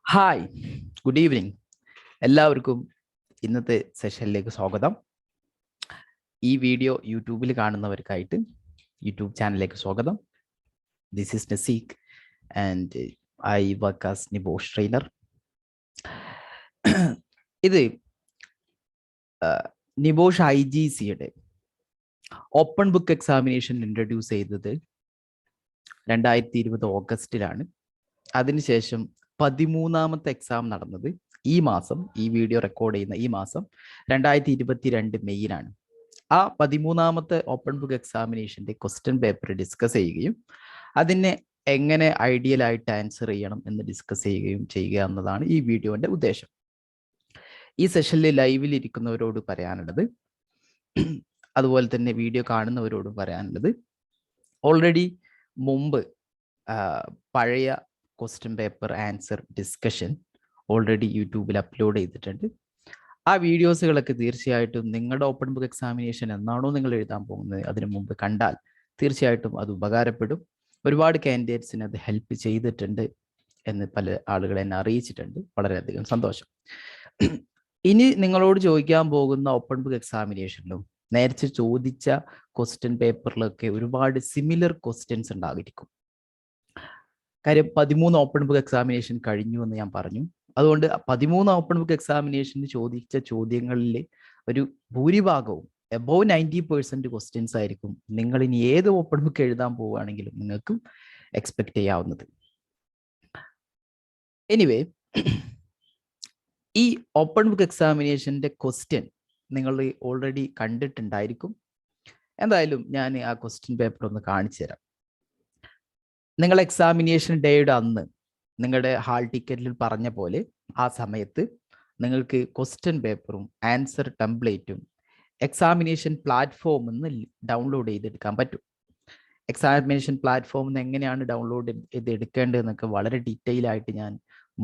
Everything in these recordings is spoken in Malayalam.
Hi, good evening. എല്ലാവർക്കും ഇന്നത്തെ സെഷനിലേക്ക് സ്വാഗതം. ഈ വീഡിയോ യൂട്യൂബിൽ കാണുന്നവർക്കായിട്ട് യൂട്യൂബ് ചാനലിലേക്ക് സ്വാഗതം. This is Naseek and I work as NEBOSH trainer. ഇത് NEBOSH IGCയുടെ ഓപ്പൺ ബുക്ക് എക്സാമിനേഷൻ ഇൻട്രൊഡ്യൂസ് ചെയ്തത് 2020 ഓഗസ്റ്റിലാണ്. അതിനുശേഷം 13ാമത്തെ എക്സാം നടന്നത് ഈ മാസം, ഈ വീഡിയോ റെക്കോർഡ് ചെയ്യുന്ന ഈ മാസം 2022 മെയ്യിലാണ്. ആ 13ാമത്തെ ഓപ്പൺ ബുക്ക് എക്സാമിനേഷന്റെ ക്വസ്റ്റ്യൻ പേപ്പർ ഡിസ്കസ് ചെയ്യുകയും അതിനെ എങ്ങനെ ഐഡിയലായിട്ട് ആൻസർ ചെയ്യണം എന്ന് ഡിസ്കസ് ചെയ്യുക എന്നതാണ് ഈ വീഡിയോന്റെ ഉദ്ദേശം. ഈ സെഷനിൽ ലൈവിൽ ഇരിക്കുന്നവരോട് പറയാനുള്ളത്, അതുപോലെ തന്നെ വീഡിയോ കാണുന്നവരോടും പറയാനുള്ളത്, ഓൾറെഡി മുമ്പ് പഴയ question paper answer discussion already യൂട്യൂബിൽ അപ്ലോഡ് ചെയ്തിട്ടുണ്ട്. ആ വീഡിയോസുകളൊക്കെ തീർച്ചയായിട്ടും നിങ്ങളുടെ ഓപ്പൺ ബുക്ക് എക്സാമിനേഷൻ എന്നാണോ നിങ്ങൾ എഴുതാൻ പോകുന്നത് അതിനു മുമ്പ് കണ്ടാൽ തീർച്ചയായിട്ടും അത് ഉപകാരപ്പെടും. ഒരുപാട് കാൻഡിഡേറ്റ്സിന് അത് ഹെൽപ്പ് ചെയ്തിട്ടുണ്ട് എന്ന് പല ആളുകൾ എന്നെ അറിയിച്ചിട്ടുണ്ട്. വളരെയധികം സന്തോഷം. ഇനി നിങ്ങളോട് ചോദിക്കാൻ പോകുന്ന ഓപ്പൺ ബുക്ക് എക്സാമിനേഷനിലും നേരത്തെ ചോദിച്ച ക്വസ്റ്റ്യൻ പേപ്പറിലൊക്കെ ഒരുപാട് സിമിലർ ക്വസ്റ്റ്യൻസ് ഉണ്ടായിരിക്കും. കാര്യം 13 ഓപ്പൺ ബുക്ക് എക്സാമിനേഷൻ കഴിഞ്ഞു എന്ന് ഞാൻ പറഞ്ഞു. അതുകൊണ്ട് 13 ഓപ്പൺ ബുക്ക് എക്സാമിനേഷന് ചോദിച്ച ചോദ്യങ്ങളിൽ ഒരു ഭൂരിഭാഗവും എബോവ് 90% ക്വസ്റ്റ്യൻസ് ആയിരിക്കും നിങ്ങൾ ഇനി ഏത് ഓപ്പൺ ബുക്ക് എഴുതാൻ പോവുകയാണെങ്കിലും നിങ്ങൾക്കും എക്സ്പെക്ട് ചെയ്യാവുന്നത്. എനിവേ, ഈ ഓപ്പൺ ബുക്ക് എക്സാമിനേഷന്റെ ക്വസ്റ്റ്യൻ നിങ്ങൾ ഓൾറെഡി കണ്ടിട്ടുണ്ടായിരിക്കും. എന്തായാലും ഞാൻ ആ ക്വസ്റ്റ്യൻ പേപ്പർ ഒന്ന് കാണിച്ചു തരാം. നിങ്ങൾ എക്സാമിനേഷൻ ഡേയുടെ അന്ന് നിങ്ങളുടെ ഹാൾ ടിക്കറ്റിൽ പറഞ്ഞ പോലെ ആ സമയത്ത് നിങ്ങൾക്ക് ക്വസ്റ്റ്യൻ പേപ്പറും ആൻസർ ടെംപ്ലേറ്റും എക്സാമിനേഷൻ പ്ലാറ്റ്ഫോമിൽ നിന്ന് ഡൗൺലോഡ് ചെയ്തെടുക്കാൻ പറ്റും. എക്സാമിനേഷൻ പ്ലാറ്റ്ഫോമിൽ നിന്ന് എങ്ങനെയാണ് ഡൗൺലോഡ് ചെയ്ത് എടുക്കേണ്ടതെന്നൊക്കെ വളരെ ഡീറ്റെയിൽ ആയിട്ട് ഞാൻ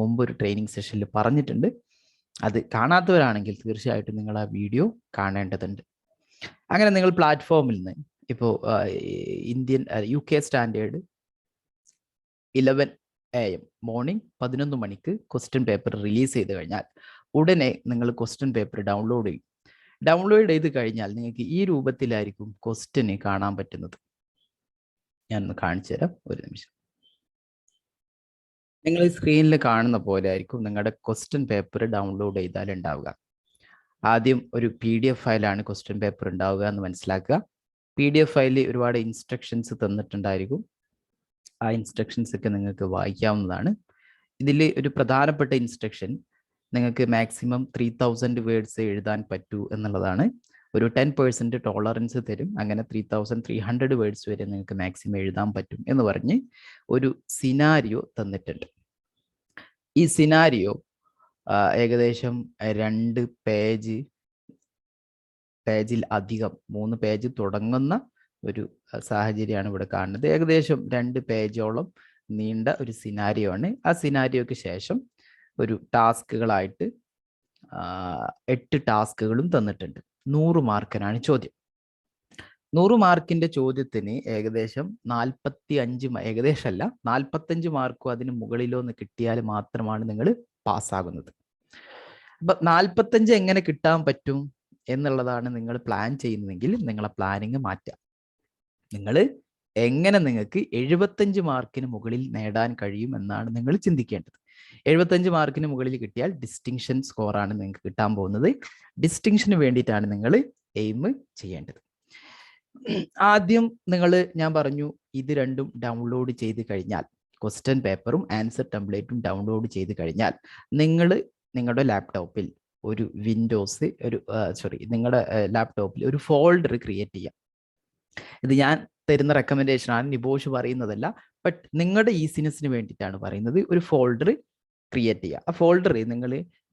മുമ്പ് ഒരു ട്രെയിനിങ് സെഷനിൽ പറഞ്ഞിട്ടുണ്ട്. അത് കാണാത്തവരാണെങ്കിൽ തീർച്ചയായിട്ടും നിങ്ങൾ ആ വീഡിയോ കാണേണ്ടതുണ്ട്. അങ്ങനെ നിങ്ങൾ പ്ലാറ്റ്ഫോമിൽ നിന്ന് ഇപ്പോൾ UK സ്റ്റാൻഡേർഡ് 11 AM മോർണിംഗ് 11 മണിക്ക് ക്വസ്റ്റ്യൻ പേപ്പർ റിലീസ് ചെയ്ത് കഴിഞ്ഞാൽ ഉടനെ നിങ്ങൾ ക്വസ്റ്റ്യൻ പേപ്പർ ഡൗൺലോഡ് ചെയ്യും. ഡൗൺലോഡ് ചെയ്ത് കഴിഞ്ഞാൽ നിങ്ങൾക്ക് ഈ രൂപത്തിലായിരിക്കും ക്വസ്റ്റ്യന് കാണാൻ പറ്റുന്നത്. ഞാനൊന്ന് കാണിച്ചു തരാം, ഒരു നിമിഷം. നിങ്ങൾ ഈ സ്ക്രീനിൽ കാണുന്ന പോലെ ആയിരിക്കും നിങ്ങളുടെ ക്വസ്റ്റ്യൻ പേപ്പർ ഡൗൺലോഡ് ചെയ്താൽ ഉണ്ടാവുക. ആദ്യം ഒരു PDF ഫയലാണ് ക്വസ്റ്റ്യൻ പേപ്പർ ഉണ്ടാവുക എന്ന് മനസ്സിലാക്കുക. PDF ഫയലിൽ ഒരുപാട് ഇൻസ്ട്രക്ഷൻസ് തന്നിട്ടുണ്ടായിരിക്കും. ആ ഇൻസ്ട്രക്ഷൻസ് ഒക്കെ നിങ്ങൾക്ക് വായിക്കാവുന്നതാണ്. ഇതിൽ ഒരു പ്രധാനപ്പെട്ട ഇൻസ്ട്രക്ഷൻ, നിങ്ങൾക്ക് മാക്സിമം 3000 വേർഡ്സ് എഴുതാൻ പറ്റൂ എന്നുള്ളതാണ്. ഒരു 10% ടോളറൻസ് തരും. അങ്ങനെ 3300 വേർഡ്സ് വരെ നിങ്ങൾക്ക് മാക്സിമം എഴുതാൻ പറ്റും എന്ന് പറഞ്ഞ് ഒരു സിനാരിയോ തന്നിട്ടുണ്ട്. ഈ സിനാരിയോ ഏകദേശം 2 പേജിൽ അധികം, 3 പേജ് തുടങ്ങുന്ന ഒരു സാഹചര്യമാണ് ഇവിടെ കാണുന്നത്. ഏകദേശം 2 പേജോളം നീണ്ട ഒരു സിനാരിയോ ആണ്. ആ സിനാരിയോക്ക് ശേഷം ഒരു ടാസ്കുകളായിട്ട് 8 ടാസ്കുകളും തന്നിട്ടുണ്ട്. 100 മാർക്കിനാണ് ചോദ്യം. 100 മാർക്കിന്റെ ചോദ്യത്തിന് ഏകദേശം 45 മാർക്കോ അതിന് മുകളിലോ ഒന്ന് കിട്ടിയാൽ മാത്രമാണ് നിങ്ങൾ പാസ്സാകുന്നത്. അപ്പൊ 45 എങ്ങനെ കിട്ടാൻ പറ്റും എന്നുള്ളതാണ് നിങ്ങൾ പ്ലാൻ ചെയ്യുന്നതെങ്കിൽ നിങ്ങളെ പ്ലാനിങ് മാറ്റാം. നിങ്ങൾ എങ്ങനെ നിങ്ങൾക്ക് 75 മാർക്കിന് മുകളിൽ നേടാൻ കഴിയും എന്നാണ് നിങ്ങൾ ചിന്തിക്കേണ്ടത്. 75 മാർക്കിന് മുകളിൽ കിട്ടിയാൽ ഡിസ്റ്റിങ്ഷൻ സ്കോറാണ് നിങ്ങൾക്ക് കിട്ടാൻ പോകുന്നത്. ഡിസ്റ്റിങ്ഷന് വേണ്ടിയിട്ടാണ് നിങ്ങൾ എയിം ചെയ്യേണ്ടത്. ആദ്യം ഞാൻ പറഞ്ഞു, ഇത് രണ്ടും ഡൗൺലോഡ് ചെയ്ത് കഴിഞ്ഞാൽ, ക്വസ്റ്റ്യൻ പേപ്പറും ആൻസർ ടെംപ്ലേറ്റും ഡൗൺലോഡ് ചെയ്ത് കഴിഞ്ഞാൽ നിങ്ങൾ നിങ്ങളുടെ ലാപ്ടോപ്പിൽ ഒരു നിങ്ങളുടെ ലാപ്ടോപ്പിൽ ഒരു ഫോൾഡർ ക്രിയേറ്റ് ചെയ്യാം. ഇത് ഞാൻ തരുന്ന റെക്കമെൻഡേഷൻ ആണ്, NEBOSH പറയുന്നതല്ല. ബട്ട് നിങ്ങളുടെ ഈസിനെസ്സിന് വേണ്ടിയിട്ടാണ് പറയുന്നത്. ഒരു ഫോൾഡർ ക്രിയേറ്റ് ചെയ്യുക. ആ ഫോൾഡർ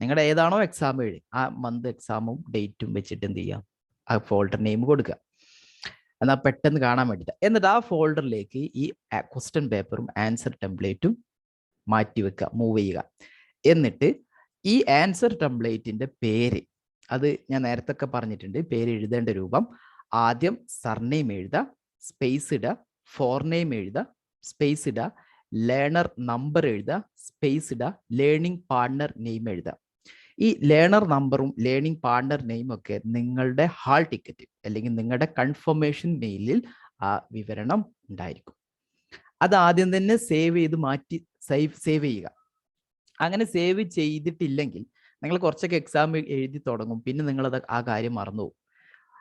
നിങ്ങളുടെ ഏതാണോ എക്സാം ആ മന്ത് എക്സാമും ഡേറ്റും വെച്ചിട്ട് എന്ത് ചെയ്യുക, ആ ഫോൾഡർ നെയിം കൊടുക്കുക. എന്നാൽ പെട്ടെന്ന് കാണാൻ വേണ്ടിയിട്ട്. എന്നിട്ട് ആ ഫോൾഡറിലേക്ക് ഈ ക്വസ്റ്റ്യൻ പേപ്പറും ആൻസർ ടെംപ്ലേറ്റും മാറ്റി വെക്കുക, മൂവ് ചെയ്യുക. എന്നിട്ട് ഈ ആൻസർ ടെംപ്ലേറ്റിന്റെ പേര്, അത് ഞാൻ നേരത്തെ പറഞ്ഞിട്ടുണ്ട്, പേര് എഴുതേണ്ട രൂപം ആദ്യം സർനെയിം എഴുതുക, സ്പേസ് ഇടുക, ഫോർനെയിം എഴുതുക, സ്പേസ് ഇടുക, ലേണർ നമ്പർ എഴുതുക, സ്പേസ് ഇടുക, ലേണിംഗ് പാർട്ണർ നെയിം എഴുതുക. ഈ ലേണർ നമ്പറും ലേണിംഗ് പാർട്ണർ നെയിം ഒക്കെ നിങ്ങളുടെ ഹാൾ ടിക്കറ്റ് അല്ലെങ്കിൽ നിങ്ങളുടെ കൺഫർമേഷൻ മെയിലിൽ ആ വിവരണം ഉണ്ടായിരിക്കും. അത് ആദ്യം തന്നെ സേവ് ചെയ്ത് മാറ്റി സേവ് ചെയ്യുക. അങ്ങനെ സേവ് ചെയ്തിട്ടില്ലെങ്കിൽ നിങ്ങൾ കുറച്ചൊക്കെ എക്സാം എഴുതി തുടങ്ങും, പിന്നെ നിങ്ങളത് ആ കാര്യം മറന്നു പോകും.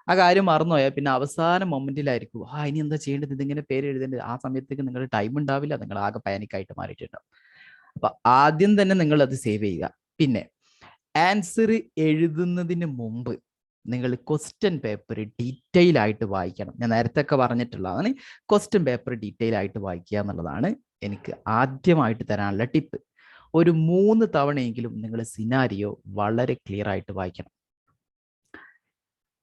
ആ കാര്യം മറന്നുപോയാൽ പിന്നെ അവസാന മൊമെന്റിലായിരിക്കും ഇനി എന്താ ചെയ്യേണ്ടത്, ഇതിങ്ങനെ പേര് എഴുതേണ്ടത്. ആ സമയത്തേക്ക് നിങ്ങളുടെ ടൈം ഉണ്ടാവില്ല, നിങ്ങൾ ആകെ പാനിക്കായിട്ട് മാറിയിട്ടുണ്ടാവും. അപ്പൊ ആദ്യം തന്നെ നിങ്ങൾ അത് സേവ് ചെയ്യുക. പിന്നെ ആൻസർ എഴുതുന്നതിന് മുമ്പ് നിങ്ങൾ ക്വസ്റ്റ്യൻ പേപ്പർ ഡീറ്റെയിൽ ആയിട്ട് വായിക്കണം. ഞാൻ നേരത്തെ ഒക്കെ പറഞ്ഞിട്ടുള്ളതാണ്, ക്വസ്റ്റ്യൻ പേപ്പർ ഡീറ്റെയിൽ ആയിട്ട് വായിക്കുക എന്നുള്ളതാണ് എനിക്ക് ആദ്യമായിട്ട് തരാനുള്ള ടിപ്പ്. ഒരു 3 തവണയെങ്കിലും നിങ്ങൾ സിനാരിയോ വളരെ ക്ലിയർ ആയിട്ട് വായിക്കണം.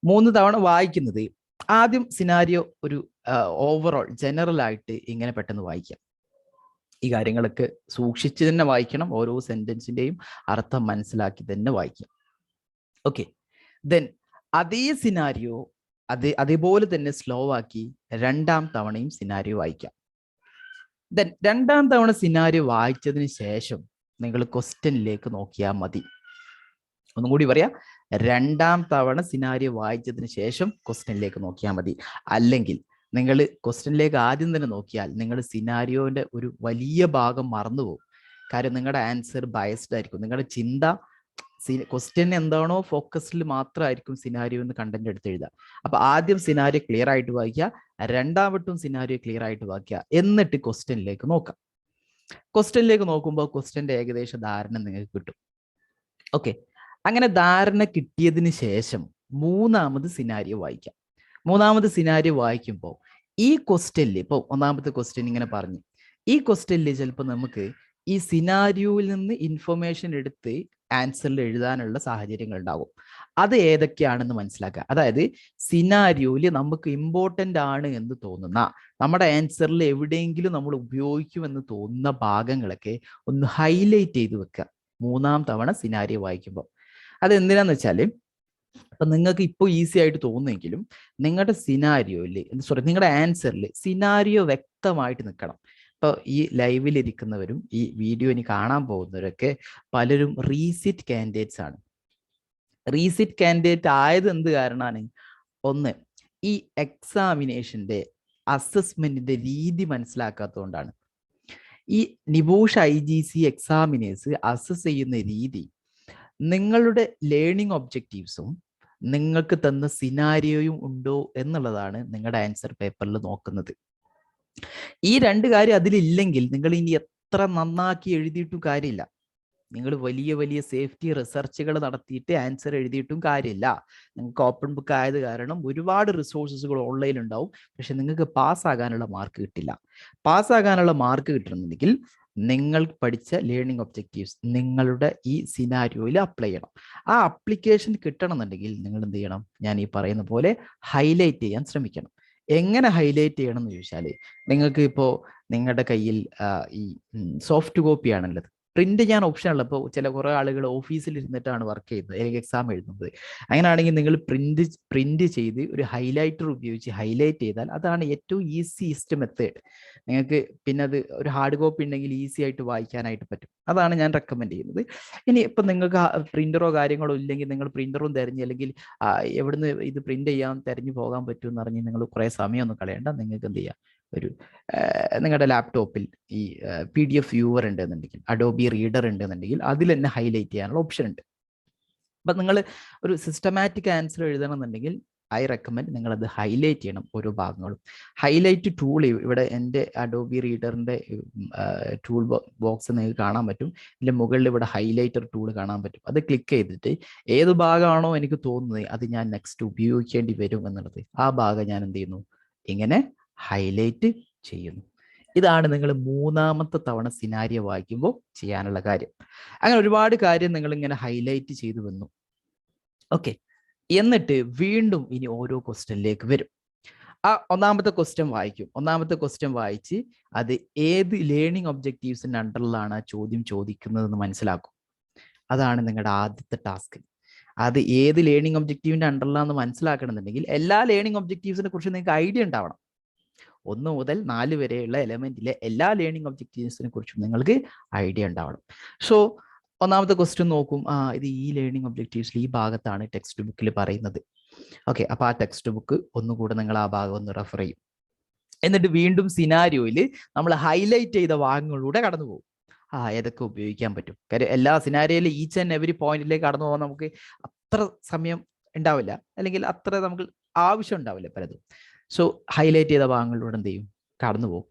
3 തവണ വായിക്കുന്നത്, ആദ്യം സിനാരിയോ ഒരു ഓവറോൾ ജനറൽ ആയിട്ട് ഇങ്ങനെ പെട്ടെന്ന് വായിക്കാം. ഈ കാര്യങ്ങളൊക്കെ സൂക്ഷിച്ച് തന്നെ വായിക്കണം. ഓരോ സെന്റൻസിന്റെയും അർത്ഥം മനസ്സിലാക്കി തന്നെ വായിക്കാം. ഓക്കെ, ദെൻ അതേ സിനാരിയോ അതേപോലെ തന്നെ സ്ലോ ആക്കി 2ാം തവണയും സിനാരിയോ വായിക്കാം. ദെൻ 2ാം തവണ സിനാരിയോ വായിച്ചതിന് ശേഷം നിങ്ങൾ ക്വസ്റ്റ്യനിലേക്ക് നോക്കിയാൽ മതി. ഒന്നും കൂടി പറയാം, 2ാം തവണ സിനാരിയോ വായിച്ചതിന് ശേഷം ക്വസ്റ്റ്യനിലേക്ക് നോക്കിയാൽ മതി. അല്ലെങ്കിൽ നിങ്ങൾ ക്വസ്റ്റ്യനിലേക്ക് ആദ്യം തന്നെ നോക്കിയാൽ നിങ്ങൾ സിനാരിയോന്റെ ഒരു വലിയ ഭാഗം മറന്നുപോകും. കാര്യം നിങ്ങളുടെ ആൻസർ ബയസ്ഡ് ആയിരിക്കും. നിങ്ങളുടെ ചിന്ത ക്വസ്റ്റ്യൻ എന്താണോ ഫോക്കസിൽ മാത്രമായിരിക്കും സിനാരിയോ എന്ന് കണ്ടന്റ് എടുത്ത് എഴുതുക. അപ്പൊ ആദ്യം സിനാരിയോ ക്ലിയർ ആയിട്ട് വായിക്കുക, 2ാം വട്ടം സിനാരിയോ ക്ലിയർ ആയിട്ട് വായിക്കുക, എന്നിട്ട് ക്വസ്റ്റ്യനിലേക്ക് നോക്കാം. ക്വസ്റ്റ്യനിലേക്ക് നോക്കുമ്പോൾ ക്വസ്റ്റ്യന്റെ ഏകദേശ ധാരണ നിങ്ങൾക്ക് കിട്ടും. ഓക്കെ, അങ്ങനെ ധാരണ കിട്ടിയതിന് ശേഷം 3ാമത് സിനാരിയോ വായിക്കാം. 3ാമത് സിനാരിയോ വായിക്കുമ്പോൾ ഈ ക്വസ്റ്റ്യനിൽ ഇപ്പോൾ 1ാമത്തെ ക്വസ്റ്റ്യൻ ഇങ്ങനെ പറഞ്ഞു, ഈ ക്വസ്റ്റ്യനിൽ ചിലപ്പോൾ നമുക്ക് ഈ സിനാരിയോയിൽ നിന്ന് ഇൻഫർമേഷൻ എടുത്ത് ആൻസറിൽ എഴുതാനുള്ള സാഹചര്യങ്ങൾ ഉണ്ടാകും. അത് ഏതൊക്കെയാണെന്ന് മനസ്സിലാക്കുക. അതായത് സിനാരിയോയിൽ നമുക്ക് ഇമ്പോർട്ടൻ്റ് ആണ് എന്ന് തോന്നുന്ന, നമ്മുടെ ആൻസറിൽ എവിടെയെങ്കിലും നമ്മൾ ഉപയോഗിക്കുമെന്ന് തോന്നുന്ന ഭാഗങ്ങളൊക്കെ ഒന്ന് ഹൈലൈറ്റ് ചെയ്ത് വെക്കുക 3ാം തവണ സിനാരിയോ വായിക്കുമ്പോൾ. അത് എന്തിനാന്ന് വെച്ചാൽ, അപ്പൊ നിങ്ങൾക്ക് ഇപ്പോൾ ഈസി ആയിട്ട് തോന്നുമെങ്കിലും നിങ്ങളുടെ നിങ്ങളുടെ ആൻസറിൽ സിനാരിയോ വ്യക്തമായിട്ട് നിൽക്കണം. ഇപ്പോൾ ഈ ലൈവിലിരിക്കുന്നവരും ഈ വീഡിയോ ഇനി കാണാൻ പോകുന്നവരൊക്കെ പലരും റീസിറ്റ് കാൻഡിഡേറ്റ്സ് ആണ്. റീസിറ്റ് കാൻഡിഡേറ്റ് ആയത് എന്ത് കാരണമാണ്? ഒന്ന്, ഈ എക്സാമിനേഷന്റെ അസസ്മെന്റിന്റെ രീതി മനസ്സിലാക്കാത്തതുകൊണ്ടാണ്. ഈ നിബോഷ് IGC എക്സാമിനേഴ്സ് അസസ് ചെയ്യുന്ന രീതി നിങ്ങളുടെ ലേണിംഗ് ഒബ്ജക്റ്റീവ്സും നിങ്ങൾക്ക് തന്ന സിനാരിയോയും ഉണ്ടോ എന്നുള്ളതാണ് നിങ്ങളുടെ ആൻസർ പേപ്പറിൽ നോക്കുന്നത്. ഈ 2 കാര്യം അതിലില്ലെങ്കിൽ നിങ്ങൾ ഇനി എത്ര നന്നാക്കി എഴുതിയിട്ടും കാര്യമില്ല. നിങ്ങൾ വലിയ വലിയ സേഫ്റ്റി റിസർച്ചുകൾ നടത്തിയിട്ട് ആൻസർ എഴുതിയിട്ടും കാര്യമില്ല. നിങ്ങൾക്ക് ഓപ്പൺ ബുക്ക് ആയത് കാരണം ഒരുപാട് റിസോഴ്സസുകൾ ഓൺലൈൻ ഉണ്ടാവും, പക്ഷെ നിങ്ങൾക്ക് പാസ്സാകാനുള്ള മാർക്ക് കിട്ടില്ല. പാസ്സാകാനുള്ള മാർക്ക് കിട്ടണമെന്നുണ്ടെങ്കിൽ നിങ്ങൾ പഠിച്ച ലേണിംഗ് ഒബ്ജക്റ്റീവ്സ് നിങ്ങളുടെ ഈ സിനാരിയോയിൽ അപ്ലൈ ചെയ്യണം. ആ അപ്ലിക്കേഷൻ കിട്ടണമെന്നുണ്ടെങ്കിൽ നിങ്ങൾ എന്ത് ചെയ്യണം? ഞാൻ ഈ പറയുന്ന പോലെ ഹൈലൈറ്റ് ചെയ്യാൻ ശ്രമിക്കണം. എങ്ങനെ ഹൈലൈറ്റ് ചെയ്യണം എന്ന് ചോദിച്ചാൽ, നിങ്ങൾക്ക് ഇപ്പോൾ നിങ്ങളുടെ കയ്യിൽ ഈ സോഫ്റ്റ് കോപ്പി ആണുള്ളത്, പ്രിന്റ് ചെയ്യാൻ ഓപ്ഷൻ ഉള്ളത്. ഇപ്പോൾ കുറേ ആളുകൾ ഓഫീസിൽ ഇരുന്നിട്ടാണ് വർക്ക് ചെയ്യുന്നത് അല്ലെങ്കിൽ എക്സാം എഴുതുന്നത്. അങ്ങനെയാണെങ്കിൽ നിങ്ങൾ പ്രിന്റ് ചെയ്ത് ഒരു ഹൈലൈറ്റർ ഉപയോഗിച്ച് ഹൈലൈറ്റ് ചെയ്താൽ അതാണ് ഏറ്റവും ഈസിയസ്റ്റ് മെത്തേഡ്. നിങ്ങൾക്ക് പിന്നെ അത് ഒരു ഹാർഡ് കോപ്പി ഉണ്ടെങ്കിൽ ഈസി ആയിട്ട് വായിക്കാനായിട്ട് പറ്റും. അതാണ് ഞാൻ റെക്കമെൻഡ് ചെയ്യുന്നത്. ഇനി ഇപ്പം നിങ്ങൾക്ക് പ്രിന്ററോ കാര്യങ്ങളോ ഇല്ലെങ്കിൽ നിങ്ങൾ പ്രിന്ററും തിരഞ്ഞ് അല്ലെങ്കിൽ എവിടുന്ന് ഇത് പ്രിന്റ് ചെയ്യാൻ തിരഞ്ഞു പോകാൻ പറ്റുമെന്ന് അറിഞ്ഞ് നിങ്ങൾ കുറേ സമയമൊന്നും കളയണ്ട. നിങ്ങൾക്ക് എന്ത് ചെയ്യാം, നിങ്ങളുടെ ലാപ്ടോപ്പിൽ ഈ PDF വ്യൂവർ ഉണ്ടെന്നുണ്ടെങ്കിൽ, അഡോബി റീഡർ ഉണ്ടെന്നുണ്ടെങ്കിൽ അതിൽ തന്നെ ഹൈലൈറ്റ് ചെയ്യാനുള്ള ഓപ്ഷൻ ഉണ്ട്. അപ്പം നിങ്ങൾ ഒരു സിസ്റ്റമാറ്റിക് ആൻസർ എഴുതണമെന്നുണ്ടെങ്കിൽ ഐ റെക്കമെൻഡ് നിങ്ങളത് ഹൈലൈറ്റ് ചെയ്യണം ഓരോ ഭാഗങ്ങളും. ഹൈലൈറ്റ് ടൂൾ ഇവിടെ എൻ്റെ അഡോബി റീഡറിൻ്റെ ടൂൾ ബോക്സ് നിങ്ങൾക്ക് കാണാൻ പറ്റും. ഇതിൻ്റെ മുകളിൽ ഇവിടെ ഹൈലൈറ്റർ ടൂൾ കാണാൻ പറ്റും. അത് ക്ലിക്ക് ചെയ്തിട്ട് ഏത് ഭാഗമാണോ എനിക്ക് തോന്നുന്നത് അത് ഞാൻ നെക്സ്റ്റ് ഉപയോഗിക്കേണ്ടി വരും എന്നുള്ളത്, ആ ഭാഗം ഞാൻ എന്ത് ചെയ്യുന്നു, ഇങ്ങനെ ഹൈലൈറ്റ് ചെയ്യുന്നു. ഇതാണ് നിങ്ങൾ 3ാമത്തെ തവണ സിനാരിയോ വായിക്കുമ്പോൾ ചെയ്യാനുള്ള കാര്യം. അങ്ങനെ ഒരുപാട് കാര്യം നിങ്ങൾ ഇങ്ങനെ ഹൈലൈറ്റ് ചെയ്തു വന്നു. ഓക്കെ, എന്നിട്ട് വീണ്ടും ഇനി ഓരോ ക്വസ്റ്റ്യനിലേക്ക് വരും. ആ 1ാമത്തെ ക്വസ്റ്റ്യൻ വായിക്കും. 1ാമത്തെ ക്വസ്റ്റ്യൻ വായിച്ച് അത് ഏത് ലേണിംഗ് ഒബ്ജക്റ്റീവ്സിന്റെ അണ്ടറിലാണ് ആ ചോദ്യം ചോദിക്കുന്നതെന്ന് മനസ്സിലാക്കും. അതാണ് നിങ്ങളുടെ ആദ്യത്തെ ടാസ്ക്. അത് ഏത് ലേണിംഗ് ഒബ്ജക്റ്റീവിന്റെ അണ്ടറിലാണെന്ന് മനസ്സിലാക്കണമെന്നുണ്ടെങ്കിൽ എല്ലാ ലേണിംഗ് ഒബ്ജക്റ്റീവ്സിനെ കുറിച്ച് നിങ്ങൾക്ക് ഐഡിയ ഉണ്ടാവണം. 1 മുതൽ 4 വരെയുള്ള എലമെന്റിലെ എല്ലാ ലേണിംഗ് ഒബ്ജക്റ്റീവ്സിനെ കുറിച്ചും നിങ്ങൾക്ക് ഐഡിയ ഉണ്ടാവണം. സോ ഒന്നാമത്തെ ക്വസ്റ്റ്യൻ നോക്കും, ഇത് ഈ ലേണിംഗ് ഒബ്ജക്റ്റീവ്സിൽ ഈ ഭാഗത്താണ് ടെക്സ്റ്റ് ബുക്കിൽ പറയുന്നത്. ഓക്കെ, അപ്പോൾ ആ ടെക്സ്റ്റ് ബുക്ക് ഒന്നുകൂടെ നിങ്ങൾ ആ ഭാഗം ഒന്ന് റെഫർ ചെയ്യും. എന്നിട്ട് വീണ്ടും സിനാരിയോയിൽ നമ്മൾ ഹൈലൈറ്റ് ചെയ്ത ഭാഗങ്ങളിലൂടെ കടന്നു പോകും. ഏതൊക്കെ ഉപയോഗിക്കാൻ പറ്റും. കാര്യം എല്ലാ സിനാരിയോയിലും ഈച്ച് ആൻഡ് എവരി പോയിന്റിലേക്ക് കടന്നു പോകാൻ നമുക്ക് അത്ര സമയം ഉണ്ടാവില്ല, അല്ലെങ്കിൽ അത്ര നമുക്ക് ആവശ്യം ഉണ്ടാവില്ല പലതും. സോ ഹൈലൈറ്റ് ചെയ്ത ഭാഗങ്ങളിലൂടെ എന്ത് ചെയ്യും, കടന്നു പോകും.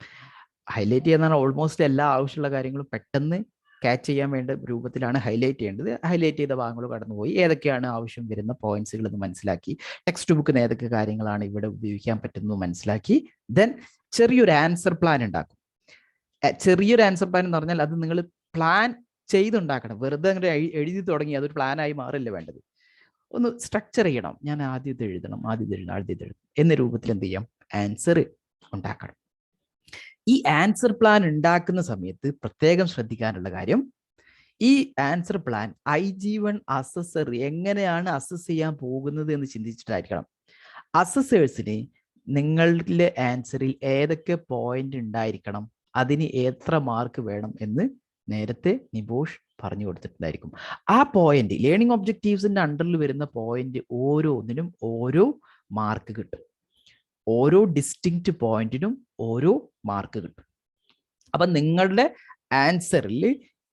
ഹൈലൈറ്റ് ചെയ്യുന്ന ഓൾമോസ്റ്റ് എല്ലാ ആവശ്യമുള്ള കാര്യങ്ങളും പെട്ടെന്ന് ക്യാച്ച് ചെയ്യാൻ വേണ്ട രൂപത്തിലാണ് ഹൈലൈറ്റ് ചെയ്യേണ്ടത്. ഹൈലൈറ്റ് ചെയ്ത ഭാഗങ്ങൾ കടന്നുപോയി ഏതൊക്കെയാണ് ആവശ്യം വരുന്ന പോയിന്റ്സുകൾ എന്ന് മനസ്സിലാക്കി, ടെക്സ്റ്റ് ബുക്കിന് ഏതൊക്കെ കാര്യങ്ങളാണ് ഇവിടെ ഉപയോഗിക്കാൻ പറ്റുന്നത് മനസ്സിലാക്കി, ദെൻ ചെറിയൊരു ആൻസർ പ്ലാൻ ഉണ്ടാക്കും. ചെറിയൊരു ആൻസർ പ്ലാൻ എന്ന് പറഞ്ഞാൽ അത് നിങ്ങൾ പ്ലാൻ ചെയ്തുണ്ടാക്കണം. വെറുതെ അങ്ങനെ എഴുതി തുടങ്ങി അതൊരു പ്ലാനായി മാറില്ല വേണ്ടത്. ഒന്ന് സ്ട്രക്ചർ ചെയ്യണം. ഞാൻ ആദ്യം ഇത് എഴുതണം എന്ന രൂപത്തിൽ എന്ത് ചെയ്യാം, ആൻസർ ഉണ്ടാക്കണം. ഈ ആൻസർ പ്ലാൻ ഉണ്ടാക്കുന്ന സമയത്ത് പ്രത്യേകം ശ്രദ്ധിക്കാനുള്ള കാര്യം, ഈ ആൻസർ പ്ലാൻ IG1 അസസർ എങ്ങനെയാണ് അസസ് ചെയ്യാൻ പോകുന്നത് എന്ന് ചിന്തിച്ചിട്ടായിരിക്കണം. അസസേഴ്സിന് നിങ്ങളുടെ ആൻസറിൽ ഏതൊക്കെ പോയിന്റ് ഉണ്ടായിരിക്കണം, അതിന് എത്ര മാർക്ക് വേണം എന്ന് നേരത്തെ നിബോഷ് പറഞ്ഞു കൊടുത്തിട്ടുണ്ടായിരിക്കും. ആ പോയിന്റ് ലേണിംഗ് ഒബ്ജക്റ്റീവ്സിന്റെ അണ്ടറിൽ വരുന്ന പോയിന്റ് ഓരോന്നിനും ഓരോ മാർക്ക് കിട്ടും. ഓരോ ഡിസ്റ്റിങ്ക്റ്റ് പോയിന്റിനും ഓരോ മാർക്ക് കിട്ടും. അപ്പം നിങ്ങളുടെ ആൻസറിൽ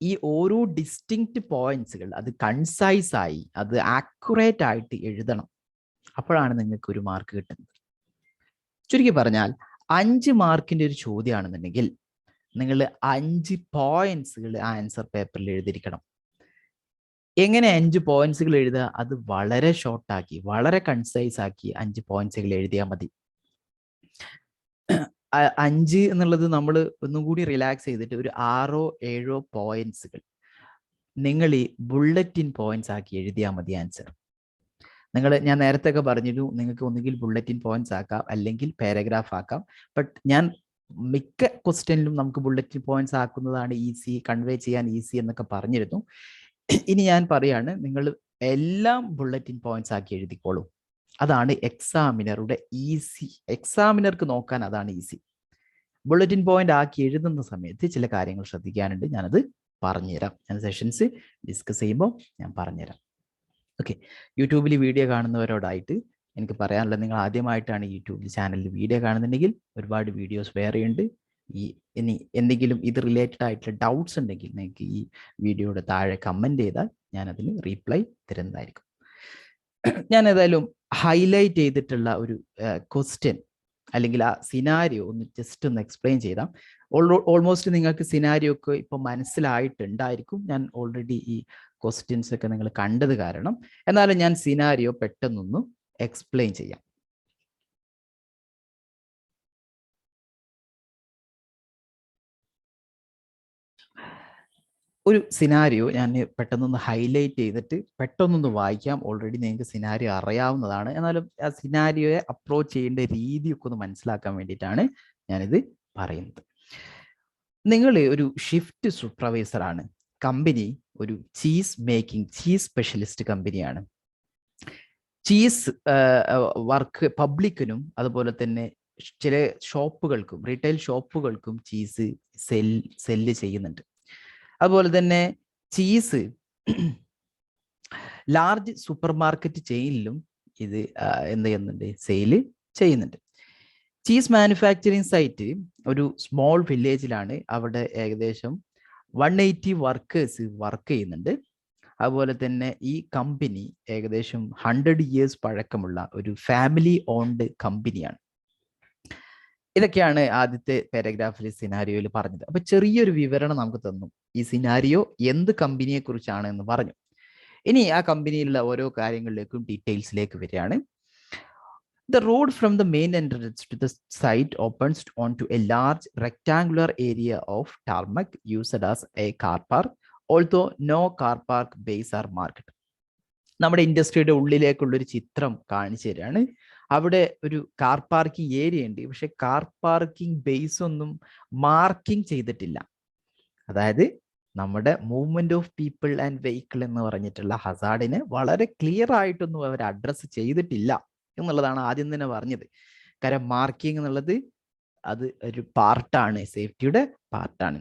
ഈ ഓരോ ഡിസ്റ്റിങ്ക്റ്റ് പോയിന്റ്സുകൾ അത് കൺസൈസ് ആയി അത് ആക്യുറേറ്റ് ആയിട്ട് എഴുതണം. അപ്പോഴാണ് നിങ്ങൾക്ക് ഒരു മാർക്ക് കിട്ടുന്നത്. ചുരുക്കി പറഞ്ഞാൽ 5 മാർക്കിന്റെ ഒരു ചോദ്യമാണെന്നുണ്ടെങ്കിൽ നിങ്ങൾ 5 പോയിന്റ്സുകൾ ആൻസർ പേപ്പറിൽ എഴുതിയിരിക്കണം. എങ്ങനെ 5 പോയിന്റ്സുകൾ എഴുതുക? അത് വളരെ ഷോർട്ടാക്കി വളരെ കൺസൈസ് ആക്കി 5 പോയിന്റ്സുകൾ എഴുതിയാൽ മതി. 5 എന്നുള്ളത് നമ്മൾ ഒന്നും കൂടി റിലാക്സ് ചെയ്തിട്ട് ഒരു 6-7 പോയിന്റ്സുകൾ നിങ്ങൾ ഈ ബുള്ളറ്റിൻ പോയിന്റ്സ് ആക്കി എഴുതിയാൽ മതി ആൻസർ. ഞാൻ നേരത്തെ ഒക്കെ പറഞ്ഞിരുന്നു, നിങ്ങൾക്ക് ഒന്നുകിൽ ബുള്ളറ്റിൻ പോയിന്റ്സ് ആക്കാം അല്ലെങ്കിൽ പാരഗ്രാഫ് ആക്കാം. ബട്ട് ഞാൻ മിക്ക ക്വസ്റ്റ്യനിലും നമുക്ക് ബുള്ളറ്റിൻ പോയിന്റ്സ് ആക്കുന്നതാണ് ഈസി, കൺവേ ചെയ്യാൻ ഈസി എന്നൊക്കെ പറഞ്ഞിരുന്നു. ഇനി ഞാൻ പറയാണ്, നിങ്ങൾ എല്ലാം ബുള്ളറ്റിൻ പോയിന്റ്സ് ആക്കി എഴുതിക്കോളൂ. അതാണ് എക്സാമിനറുടെ ഈസി. എക്സാമിനർക്ക് നോക്കാൻ അതാണ് ഈസി. ബുള്ളറ്റിൻ പോയിന്റ് ആക്കി എഴുതുന്ന സമയത്ത് ചില കാര്യങ്ങൾ ശ്രദ്ധിക്കാനുണ്ട്. ഞാനത് പറഞ്ഞുതരാം. ഞാൻ സെഷൻസ് ഡിസ്കസ് ചെയ്യുമ്പോൾ ഞാൻ പറഞ്ഞുതരാം. ഓക്കെ, യൂട്യൂബിൽ വീഡിയോ കാണുന്നവരോടായിട്ട് എനിക്ക് പറയാനുള്ളത്, നിങ്ങൾ ആദ്യമായിട്ടാണ് യൂട്യൂബിൽ ചാനലിൽ വീഡിയോ കാണുന്നുണ്ടെങ്കിൽ ഒരുപാട് വീഡിയോസ് വേറെ ഉണ്ട്. ഇനി എന്തെങ്കിലും ഇത് റിലേറ്റഡ് ആയിട്ടുള്ള ഡൗട്ട്സ് ഉണ്ടെങ്കിൽ നിങ്ങൾക്ക് ഈ വീഡിയോയുടെ താഴെ കമൻറ്റ് ചെയ്താൽ ഞാനതിന് റീപ്ലൈ തരുന്നതായിരിക്കും. ഞാൻ ഏതായാലും ഹൈലൈറ്റ് ചെയ്തിട്ടുള്ള ഒരു ക്വസ്റ്റ്യൻ അല്ലെങ്കിൽ ആ സിനാരിയോ ഒന്ന് ജസ്റ്റ് ഒന്ന് എക്സ്പ്ലെയിൻ ചെയ്താൽ ഓൾമോസ്റ്റ് നിങ്ങൾക്ക് സിനാരിയോ ഒക്കെ ഇപ്പോൾ മനസ്സിലായിട്ടുണ്ടായിരിക്കും. ഞാൻ ഓൾറെഡി ഈ ക്വസ്റ്റ്യൻസ് ഒക്കെ നിങ്ങൾ കണ്ടത് കാരണം. എന്നാലും ഞാൻ സിനാരിയോ പെട്ടെന്നൊന്ന് എക്സ്പ്ലെയിൻ ചെയ്യാം. ഒരു സിനാരിയോ ഞാൻ പെട്ടെന്നൊന്ന് ഹൈലൈറ്റ് ചെയ്തിട്ട് പെട്ടെന്നൊന്ന് വായിക്കാം. ഓൾറെഡി നിങ്ങൾക്ക് സിനാരിയോ അറിയാവുന്നതാണ്, എന്നാലും ആ സിനാരിയോയെ അപ്രോച്ച് ചെയ്യേണ്ട രീതിയൊക്കെ ഒന്ന് മനസ്സിലാക്കാൻ വേണ്ടിയിട്ടാണ് ഞാനിത് പറയുന്നത്. നിങ്ങൾ ഒരു ഷിഫ്റ്റ് സൂപ്പർവൈസർ ആണ്. കമ്പനി ഒരു ചീസ് സ്പെഷ്യലിസ്റ്റ് കമ്പനിയാണ്. ചീസ് വർക്ക് പബ്ലിക്കിനും അതുപോലെ തന്നെ ചില ഷോപ്പുകൾക്കും റീറ്റെയിൽ ഷോപ്പുകൾക്കും ചീസ് സെല്ല് ചെയ്യുന്നുണ്ട്. അതുപോലെ തന്നെ ചീസ് ലാർജ് സൂപ്പർ മാർക്കറ്റ് ചെയിനിലും ഇത് എന്ത് ചെയ്യുന്നുണ്ട്, സെയില് ചെയ്യുന്നുണ്ട്. ചീസ് മാനുഫാക്ചറിങ് സൈറ്റ് ഒരു സ്മോൾ വില്ലേജിലാണ്. അവിടെ ഏകദേശം 180 വർക്കേഴ്സ് വർക്ക് ചെയ്യുന്നുണ്ട്. അതുപോലെ തന്നെ ഈ കമ്പനി ഏകദേശം 100 ഇയേഴ്സ് പഴക്കമുള്ള ഒരു ഫാമിലി ഓൺഡ് കമ്പനിയാണ്. ഇതൊക്കെയാണ് ആദ്യത്തെ പാരഗ്രാഫിൽ സിനാരിയോയിൽ പറഞ്ഞത്. അപ്പൊ ചെറിയൊരു വിവരണം നമുക്ക് തന്നു. ഈ സിനാരിയോ എന്ത് കമ്പനിയെ കുറിച്ചാണ് എന്ന് പറഞ്ഞു. ഇനി ആ കമ്പനിയിലുള്ള ഓരോ കാര്യങ്ങളിലേക്കും ഡീറ്റെയിൽസിലേക്ക് വരികയാണ്. The road from the main entrance to the site opens onto a large rectangular area of tarmac used as a car park, although no car park bays are marked. നമ്മുടെ ഇൻഡസ്ട്രിയുടെ ഉള്ളിലേക്കുള്ളൊരു ചിത്രം കാണിച്ചു തരികയാണ്. അവിടെ ഒരു കാർ പാർക്കിംഗ് ഏരിയ ഉണ്ട്, പക്ഷെ കാർ പാർക്കിംഗ് ബേസ് ഒന്നും മാർക്കിംഗ് ചെയ്തിട്ടില്ല. അതായത് നമ്മുടെ movement of people and vehicle എന്ന് പറഞ്ഞിട്ടുള്ള ഹസാർഡിനെ വളരെ ക്ലിയർ ആയിട്ടൊന്നും അവർ അഡ്രസ്സ് ചെയ്തിട്ടില്ല എന്നുള്ളതാണ് ആദ്യം തന്നെ പറഞ്ഞത്. കാരണം മാർക്കിംഗ് എന്നുള്ളത് അത് ഒരു പാർട്ടാണ്, സേഫ്റ്റിയുടെ പാർട്ടാണ്.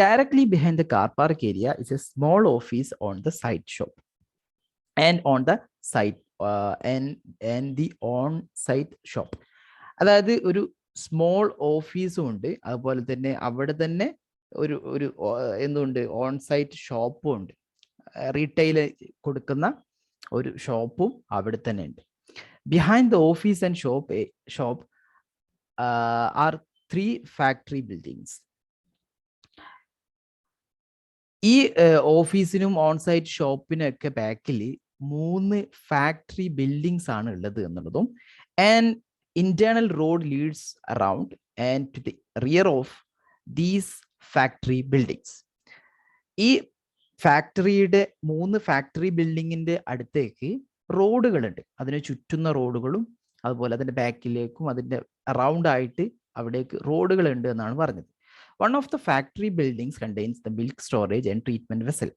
Directly behind the car park area is a small office on the site shop and on the site and the on site shop. അതായത് ഒരു സ്മോൾ ഓഫീസും ഉണ്ട്, അതുപോലെ തന്നെ അവിടെ തന്നെ ഒരു എന്തുണ്ട്, ഓൺ സൈറ്റ് ഷോപ്പും ഉണ്ട്. റീറ്റെയിൽ കൊടുക്കുന്ന ഒരു ഷോപ്പും അവിടെ തന്നെ ഉണ്ട്. Behind the office and shop are 3 factory buildings. ഈ ഓഫീസിനും ഓൺ സൈറ്റ് ഷോപ്പിനും ഒക്കെ ബാക്കിൽ 3 ഫാക്ടറി ബിൽഡിങ്സ് ആണ് ഉള്ളത് എന്നുള്ളതും, and internal road leads around and to the rear of these factory buildings. ഈ ഫാക്ടറിയുടെ 3 ഫാക്ടറി ബിൽഡിങ്ങിന്റെ അടുത്തേക്ക് റോഡുകളുണ്ട്, അതിനെ ചുറ്റുന്ന റോഡുകളും അതുപോലെ അതിന്റെ ബാക്കിലേക്കും അതിന്റെ അറൗണ്ട് ആയിട്ട് അവിടേക്ക് റോഡുകളുണ്ട് എന്നാണ് പറഞ്ഞത്. One of the factory buildings contains the milk storage and treatment vessel.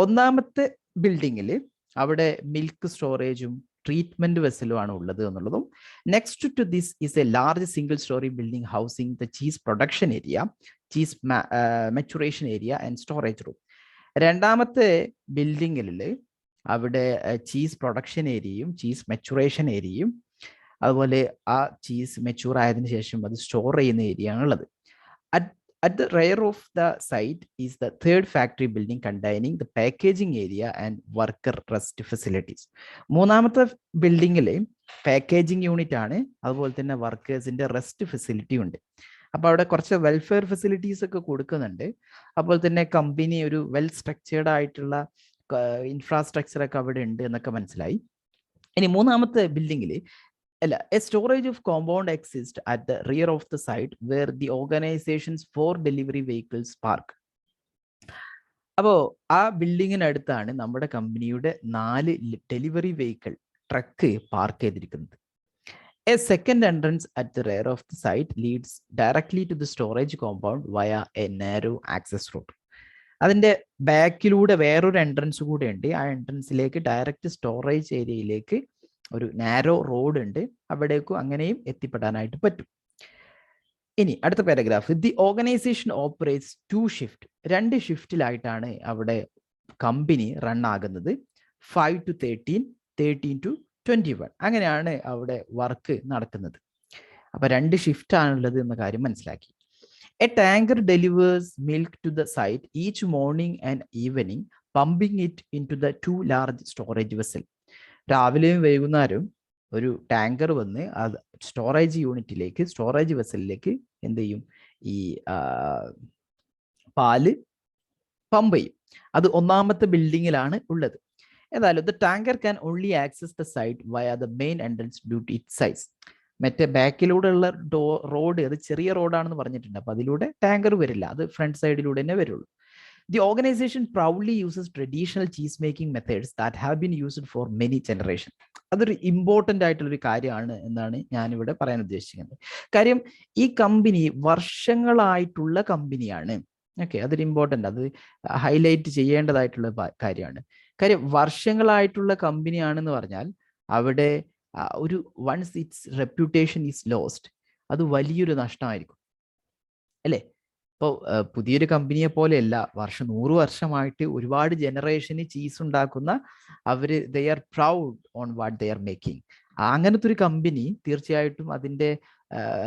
ഒന്നാമത്തെ ബിൽഡിങ്ങിൽ അവിടെ മിൽക്ക് സ്റ്റോറേജും ട്രീറ്റ്മെന്റ് വെസലും ആണ് ഉള്ളത് എന്നുള്ളതും. Next to this is a large single storey building housing the cheese production area, cheese maturation area and storage room. രണ്ടാമത്തെ ബിൽഡിങ്ങിൽ അവിടെ ചീസ് പ്രൊഡക്ഷൻ ഏരിയയും ചീസ് മെച്ചുറേഷൻ ഏരിയയും അതുപോലെ ആ ചീസ് മെച്ചൂർ ആയതിനു ശേഷം അത് സ്റ്റോർ ചെയ്യുന്ന ഏരിയ ആണുള്ളത്. At the rear of the site is the third factory building containing the packaging area and worker rest facilities. മൂന്നാമത്തെ ബിൽഡിങ്ങിൽ പാക്കേജിംഗ് യൂണിറ്റ് ആണ്, അതുപോലെ തന്നെ വർക്കേഴ്സിന്റെ റെസ്റ്റ് ഫെസിലിറ്റി ഉണ്ട്. അപ്പോൾ അവിടെ കുറച്ച് വെൽഫെയർ ഫെസിലിറ്റീസ് ഒക്കെ കൊടുക്കുന്നുണ്ട്. അതുപോലെ തന്നെ കമ്പനി ഒരു വെൽ സ്ട്രക്ചേർഡ് ആയിട്ടുള്ള ഇൻഫ്രാസ്ട്രക്ചർ ഒക്കെ അവിടെ ഉണ്ട് എന്നൊക്കെ മനസ്സിലായി. ഇനി മൂന്നാമത്തെ ബിൽഡിങ്ങിൽ a storage of compound exists at the rear of the site where the organizations for delivery vehicles park. അപ്പോൾ ആ ബിൽഡിങ്ങിനടുത്താണ് നമ്മുടെ കമ്പനിയുടെ 4 ഡെലിവറി വെഹിക്കിൾ ട്രക്ക് പാർക്ക് ചെയ്തിരിക്കുന്നത്. A second entrance at the rear of the site leads directly to the storage compound via a narrow access road. അതിന്റെ ബാക്കിലൂടെ വേറൊരു എൻട്രൻസ് കൂടെ ഉണ്ട്. ആ എൻട്രൻസിലേക്ക് ഡയറക്റ്റ് സ്റ്റോറേജ് ഏരിയയിലേക്ക് ഒരു നാരോ റോഡ് ഉണ്ട്, അവിടേക്കും അങ്ങനെയും എത്തിപ്പെടാനായിട്ട് പറ്റും. ഇനി അടുത്ത paragraph. The organisation operates 2 shift. 2 ഷിഫ്റ്റിലായിട്ടാണ് അവിടെ കമ്പനി റൺ ആകുന്നത്. 5 to 13, 13 to 21. അങ്ങനെയാണ് അവിടെ വർക്ക് നടക്കുന്നത്. അപ്പൊ 2 ഷിഫ്റ്റ് ആണുള്ളത് എന്ന കാര്യം മനസ്സിലാക്കി. A tanker delivers milk to the site each morning and evening, pumping it into the 2 large storage vessel. രാവിലെയും വൈകുന്നേരവും ഒരു ടാങ്കർ വന്ന് അത് സ്റ്റോറേജ് യൂണിറ്റിലേക്ക്, സ്റ്റോറേജ് വെസലിലേക്ക് എന്ത് ചെയ്യും, ഈ പാല് പമ്പ് ചെയ്യും. അത് ഒന്നാമത്തെ ബിൽഡിങ്ങിലാണ് ഉള്ളത്. ഏതായാലും the tanker can only access the site via the main entrance due to it size. മറ്റേ ബാക്കിലൂടെ ഉള്ള റോഡ് അത് ചെറിയ റോഡാണെന്ന് പറഞ്ഞിട്ടുണ്ട്. അപ്പൊ അതിലൂടെ ടാങ്കർ വരില്ല, അത് ഫ്രണ്ട് സൈഡിലൂടെ തന്നെ വരുള്ളൂ. The organization proudly uses traditional cheese making methods that have been used for many generations. അതൊരു ഇമ്പോർട്ടൻ്റ് ആയിട്ടുള്ളൊരു കാര്യമാണ് എന്നാണ് ഞാനിവിടെ പറയാൻ ഉദ്ദേശിക്കുന്നത്. കാര്യം ഈ കമ്പനി വർഷങ്ങളായിട്ടുള്ള കമ്പനിയാണ്. ഓക്കെ, അതൊരു ഇമ്പോർട്ടൻ്റ്, അത് ഹൈലൈറ്റ് ചെയ്യേണ്ടതായിട്ടുള്ള കാര്യമാണ്. കാര്യം വർഷങ്ങളായിട്ടുള്ള കമ്പനിയാണെന്ന് പറഞ്ഞാൽ അവിടെ ഒരു once its reputation is lost, അത് വലിയൊരു നഷ്ടമായിരിക്കും അല്ലേ. ഇപ്പോൾ പുതിയൊരു കമ്പനിയെ പോലെയല്ല, 100 വർഷമായിട്ട് ഒരുപാട് ജനറേഷന് ചീസ് ഉണ്ടാക്കുന്ന അവര് ദേ are proud on what they are making. അങ്ങനത്തെ ഒരു കമ്പനി തീർച്ചയായിട്ടും അതിൻ്റെ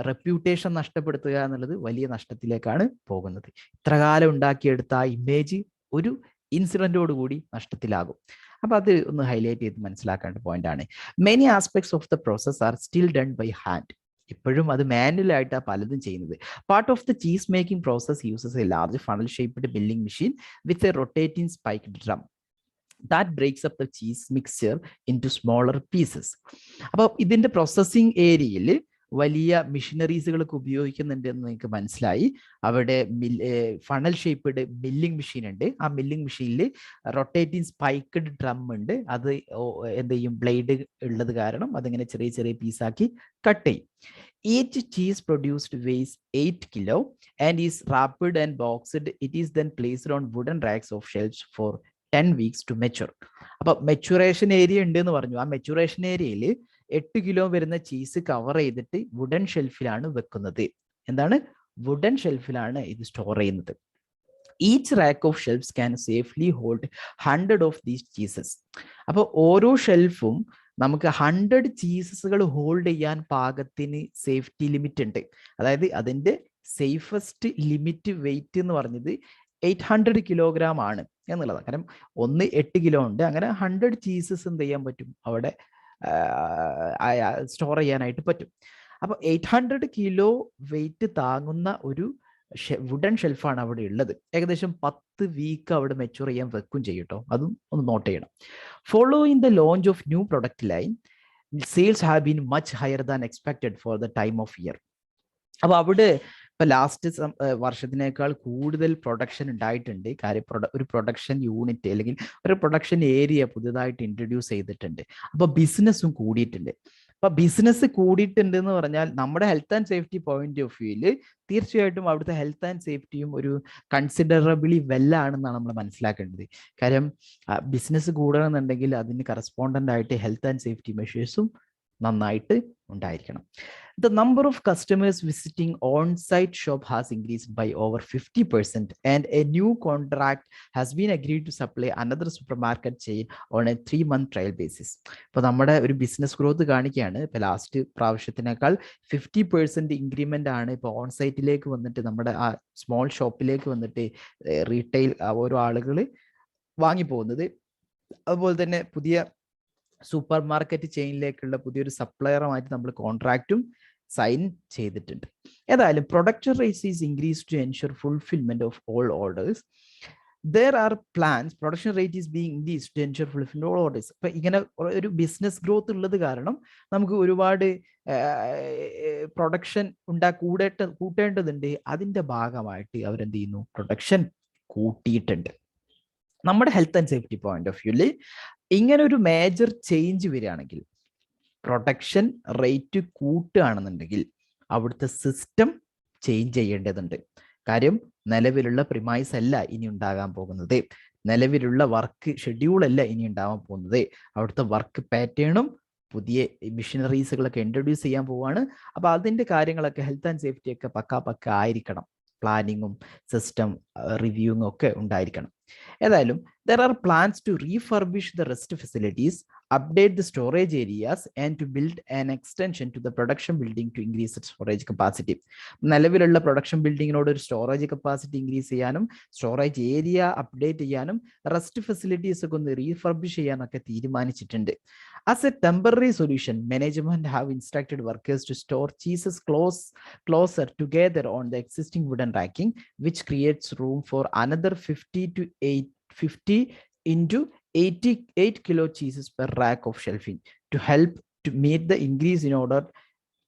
റെപ്യൂട്ടേഷൻ നഷ്ടപ്പെടുത്തുക എന്നുള്ളത് വലിയ നഷ്ടത്തിലേക്കാണ് പോകുന്നത്. ഇത്ര കാലം ഉണ്ടാക്കിയെടുത്ത ആ ഇമേജ് ഒരു ഇൻസിഡന്റോട് കൂടി നഷ്ടത്തിലാകും. അപ്പൊ അത് ഒന്ന് ഹൈലൈറ്റ് ചെയ്ത് മനസ്സിലാക്കേണ്ട പോയിന്റ് ആണ്. Many aspects of the process are still done by hand. ഇപ്പോഴും അത് മാനുവൽ ആയിട്ടാണ് പലതും ചെയ്യുന്നത്. Part of the cheese making process uses a large funnel shaped billing machine with a rotating spiked drum that breaks up the cheese mixture into smaller pieces. അപ്പോൾ ഇതിന്റെ പ്രോസസ്സിംഗ് ഏരിയയിൽ വലിയ മിഷനറീസുകളൊക്കെ ഉപയോഗിക്കുന്നുണ്ട് എന്ന് നിങ്ങൾക്ക് മനസ്സിലായി. അവിടെ ഫണൽ ഷേപ്പ്ഡ് മില്ലിംഗ് മെഷീൻ ഉണ്ട്. ആ മില്ലിംഗ് മെഷീനിൽ റൊട്ടേറ്റിംഗ് സ്പൈക്ഡ് ഡ്രം ഉണ്ട്. അത് എന്ത് ചെയ്യും, ബ്ലേഡ് ഉള്ളത് കാരണം അതിങ്ങനെ ചെറിയ ചെറിയ പീസാക്കി കട്ട് ചെയ്യും. Each cheese produced weighs 8 kilo and is wrapped and boxed. It is then placed on wooden racks of shelves for 10 weeks to mature. അപ്പൊ മെച്ചുറേഷൻ ഏരിയ ഉണ്ട് എന്ന് പറഞ്ഞു. ആ മെച്ചുറേഷൻ ഏരിയയിൽ 8 കിലോ വരുന്ന ചീസ് കവർ ചെയ്തിട്ട് വുഡൻ ഷെൽഫിലാണ് വെക്കുന്നത് എന്താണ്? വുഡൻ ഷെൽഫിലാണ് ഇത് സ്റ്റോർ ചെയ്യുന്നത്. Each rack of shelves can safely hold 100 of these cheeses. അപ്പോൾ ഓരോ ഷെൽഫും നമുക്ക് 100 ചീസസുകൾ ഹോൾഡ് ചെയ്യാൻ പാകത്തിന് സേഫ്റ്റി ലിമിറ്റ് ഉണ്ട്. അതായത് അതിൻ്റെ സേഫസ്റ്റ് ലിമിറ്റ് വെയിറ്റ് എന്ന് പറഞ്ഞത് 800 കിലോഗ്രാം ആണ് എന്നുള്ളതാണ്. കാരണം 8 കിലോ ഉണ്ട്. അങ്ങനെ 100 ചീസസ് എന്ത് ചെയ്യാൻ പറ്റും? അവിടെ സ്റ്റോർ ചെയ്യാനായിട്ട് പറ്റും. അപ്പോൾ 800 കിലോ വെയിറ്റ് താങ്ങുന്ന ഒരു വുഡൻ ഷെൽഫാണ് അവിടെ ഉള്ളത്. ഏകദേശം 10 വീക്ക് അവിടെ മെച്ചൂർ ചെയ്യാൻ വെക്കും ചെയ്യും കേട്ടോ. അതും ഒന്ന് നോട്ട് ചെയ്യണം. Following the launch of new product line, sales have been much higher than expected for the time of year. അപ്പോൾ അവിടെ ഇപ്പം ലാസ്റ്റ് വർഷത്തിനേക്കാൾ കൂടുതൽ പ്രൊഡക്ഷൻ ഉണ്ടായിട്ടുണ്ട്. കാര്യം ഒരു പ്രൊഡക്ഷൻ യൂണിറ്റ് അല്ലെങ്കിൽ ഒരു പ്രൊഡക്ഷൻ ഏരിയ പുതുതായിട്ട് ഇൻട്രൊഡ്യൂസ് ചെയ്തിട്ടുണ്ട്. അപ്പോൾ ബിസിനസ്സും കൂടിയിട്ടുണ്ട്. അപ്പോൾ ബിസിനസ് കൂടിയിട്ടുണ്ട് എന്ന് പറഞ്ഞാൽ നമ്മുടെ health and safety point of വ്യൂവിൽ തീർച്ചയായിട്ടും അവിടുത്തെ ഹെൽത്ത് ആൻഡ് സേഫ്റ്റിയും ഒരു കൺസിഡറബിളി വെല്ലാണെന്നാണ് നമ്മൾ മനസ്സിലാക്കേണ്ടത്. കാര്യം ബിസിനസ് കൂടണമെന്നുണ്ടെങ്കിൽ അതിന് കറസ്പോണ്ടൻ്റ് ആയിട്ട് ഹെൽത്ത് ആൻഡ് സേഫ്റ്റി മെഷേഴ്സും നന്നായിട്ട് ഉണ്ടായിരിക്കണം. The number of customers visiting on-site shop has increased by over 50% and a new contract has been agreed to supply another supermarket chain on a 3-month trial basis. ഇപ്പോൾ നമ്മുടെ ഒരു ബിസിനസ് ഗ്രോത്ത് കാണിക്കുകയാണ്. ഇപ്പോൾ ലാസ്റ്റ് പ്രാവശ്യത്തിനേക്കാൾ 50% ഇൻക്രിമെൻ്റ് ആണ് ഇപ്പോൾ ഓൺ സൈറ്റിലേക്ക് വന്നിട്ട് നമ്മുടെ ആ സ്മോൾ ഷോപ്പിലേക്ക് വന്നിട്ട് റീറ്റെയിൽ ഓരോ ആളുകൾ വാങ്ങിപ്പോകുന്നത്. അതുപോലെ തന്നെ പുതിയ സൂപ്പർ മാർക്കറ്റ് ചെയിനിലേക്കുള്ള പുതിയൊരു സപ്ലയറുമായിട്ട് നമ്മൾ കോൺട്രാക്റ്റും സൈൻ ചെയ്തിട്ടുണ്ട്. ഏതായാലും production rates is increase to ensure fulfilment of all orders. There are plans, production rate is being increased to ensure fulfillment of all orders. ഇപ്പം ഇങ്ങനെ ഒരു ബിസിനസ് ഗ്രോത്ത് ഉള്ളത് കാരണം നമുക്ക് ഒരുപാട് പ്രൊഡക്ഷൻ കൂട്ടേണ്ടതുണ്ട്. അതിൻ്റെ ഭാഗമായിട്ട് അവരെന്ത് ചെയ്യുന്നു? പ്രൊഡക്ഷൻ കൂട്ടിയിട്ടുണ്ട്. നമ്മുടെ health and safety point of വ്യൂവിൽ ഇങ്ങനെ ഒരു മേജർ ചേഞ്ച് വരികയാണെങ്കിൽ, പ്രൊഡക്ഷൻ റേറ്റ് കൂട്ടുകയാണെന്നുണ്ടെങ്കിൽ അവിടുത്തെ സിസ്റ്റം ചേഞ്ച് ചെയ്യേണ്ടതുണ്ട്. കാര്യം നിലവിലുള്ള പ്രിമൈസ് അല്ല ഇനി ഉണ്ടാകാൻ പോകുന്നത്, നിലവിലുള്ള വർക്ക് ഷെഡ്യൂളല്ല ഇനി ഉണ്ടാവാൻ പോകുന്നത്. അവിടുത്തെ വർക്ക് പാറ്റേണും പുതിയ മിഷനറീസുകളൊക്കെ ഇൻട്രൊഡ്യൂസ് ചെയ്യാൻ പോവുകയാണ്. അപ്പോൾ അതിൻ്റെ കാര്യങ്ങളൊക്കെ ഹെൽത്ത് ആൻഡ് സേഫ്റ്റി ഒക്കെ പക്ക ആയിരിക്കണം. പ്ലാനിങ്ങും സിസ്റ്റം റിവ്യൂവും ഒക്കെ ഉണ്ടായിരിക്കണം. ഏതായാലും there are plans to refurbish the rest facilities, update the storage areas and to build an extension to the production building to increase its storage capacity. നിലവിലുള്ള പ്രൊഡക്ഷൻ ബിൽഡിങ്ങിനോട് ഒരു സ്റ്റോറേജ് കപ്പാസിറ്റി ഇൻക്രീസ് ചെയ്യാനും സ്റ്റോറേജ് ഏരിയ അപ്ഡേറ്റ് ചെയ്യാനും റെസ്റ്റ് ഫെസിലിറ്റീസ് ഒക്കെ ഒന്ന് റീഫർബിഷ് ചെയ്യാനൊക്കെ തീരുമാനിച്ചിട്ടുണ്ട്. As a temporary solution, management have instructed workers to store cheeses closer together on the existing wooden racking, which creates room for another 50 into 88 kilo cheeses per rack of shelving. To help to meet the increase in order,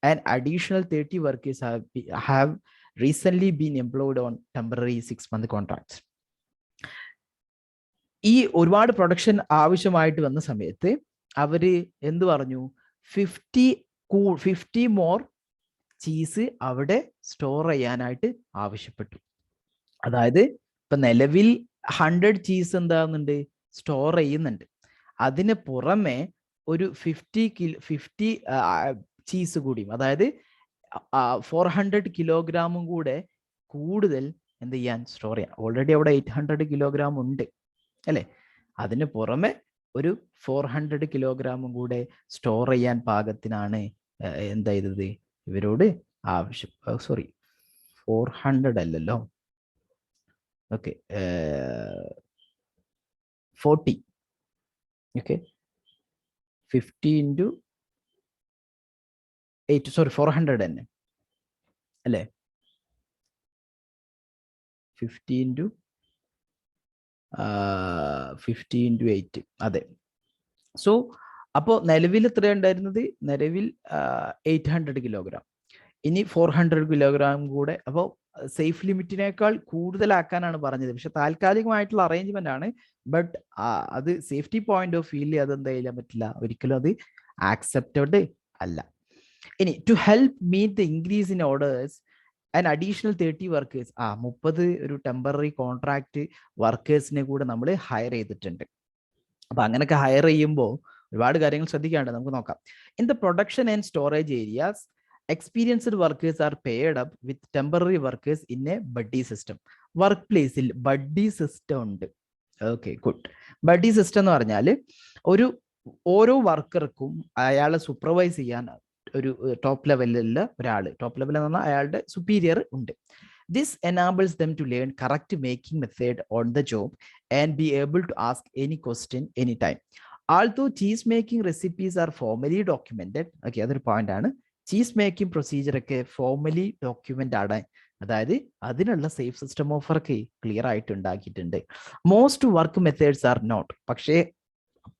an additional 30 workers have recently been employed on temporary 6-month contracts. ഈ ഒരുപാട് പ്രൊഡക്ഷൻ ആവശ്യമായിട്ട് വന്ന സമയത്ത് അവര് എന്ത് പറഞ്ഞു? 50 മോർ ചീസ് അവിടെ സ്റ്റോർ ചെയ്യാനായിട്ട് ആവശ്യപ്പെട്ടു. അതായത് ഇപ്പൊ നിലവിൽ 100 ചീസ് എന്താകുന്നുണ്ട്? സ്റ്റോർ ചെയ്യുന്നുണ്ട്. അതിന് പുറമെ ഒരു 50 ചീസ് കൂടിയും, അതായത് 400 കിലോഗ്രാമും കൂടെ കൂടുതൽ എന്ത് ചെയ്യാൻ? സ്റ്റോർ ചെയ്യാൻ. ഓൾറെഡി അവിടെ 800 കിലോഗ്രാം ഉണ്ട് അല്ലേ? അതിന് പുറമെ ഒരു 400 കിലോഗ്രാമും കൂടെ സ്റ്റോർ ചെയ്യാൻ പാകത്തിനാണ് എന്താ ചെയ്തത്? ഇവരോട് ആവശ്യം. 400 അല്ലല്ലോ, ഓക്കെ, 40, ഓക്കെ, 50 into 8, 400 തന്നെ അല്ലേ? 50 into 8, അതെ. സോ അപ്പോൾ നിലവിൽ എത്ര ഉണ്ടായിരുന്നത്? നിലവിൽ 800 കിലോഗ്രാം. ഇനി 400 കിലോഗ്രാം കൂടെ. അപ്പോൾ സേഫ് ലിമിറ്റിനേക്കാൾ കൂടുതലാക്കാനാണ് പറഞ്ഞത്. പക്ഷെ താൽക്കാലികമായിട്ടുള്ള അറേഞ്ച്മെന്റ് ആണ്. ബട്ട് അത് സേഫ്റ്റി പോയിന്റ് ഓഫ് വ്യൂവിൽ അതെന്താ ചെയ്യാൻ പറ്റില്ല, ഒരിക്കലും അത് ആക്സെപ്റ്റഡ് അല്ല. ഇനി to help meet the increase in orders and additional 30 workers, 30 ഒരു ടെമ്പററി കോൺട്രാക്ട് വർക്കേഴ്സിനെ കൂടെ നമ്മൾ ഹയർ ചെയ്തിട്ടുണ്ട്. അപ്പൊ അങ്ങനെയൊക്കെ ഹയർ ചെയ്യുമ്പോൾ ഒരുപാട് കാര്യങ്ങൾ ശ്രദ്ധിക്കാണ്ട്. നമുക്ക് നോക്കാം. In the production and storage areas, Experienced workers are paired up with temporary workers in a buddy system. Workplace-il buddy system ഉണ്ട്. Okay good. ബഡി സിസ്റ്റം എന്ന് പറഞ്ഞാൽ ഓരോ വർക്കർക്കും അയാളെ സൂപ്പർവൈസ് ചെയ്യാൻ ഒരു ടോപ്പ് ലെവലിലുള്ള ഒരാൾ, ടോപ്പ് ലെവൽ എന്ന് പറഞ്ഞാൽ അയാളുടെ സുപ്പീരിയർ ഉണ്ട്. This enables them to learn correct making method on the job and be able to ask any question anytime. Although cheese making recipes are formally documented, okay, അതൊരു പോയിന്റ് ആണ്. ചീസ് മേക്കിംഗ് പ്രൊസീജിയർ ഒക്കെ ഫോർമലി ഡോക്യുമെന്റ് ആണ്, അതായത് അതിനുള്ള safe system of work clear ആയിട്ട് ഉണ്ടാക്കിയിട്ടുണ്ട്. Most work methods are not, പക്ഷേ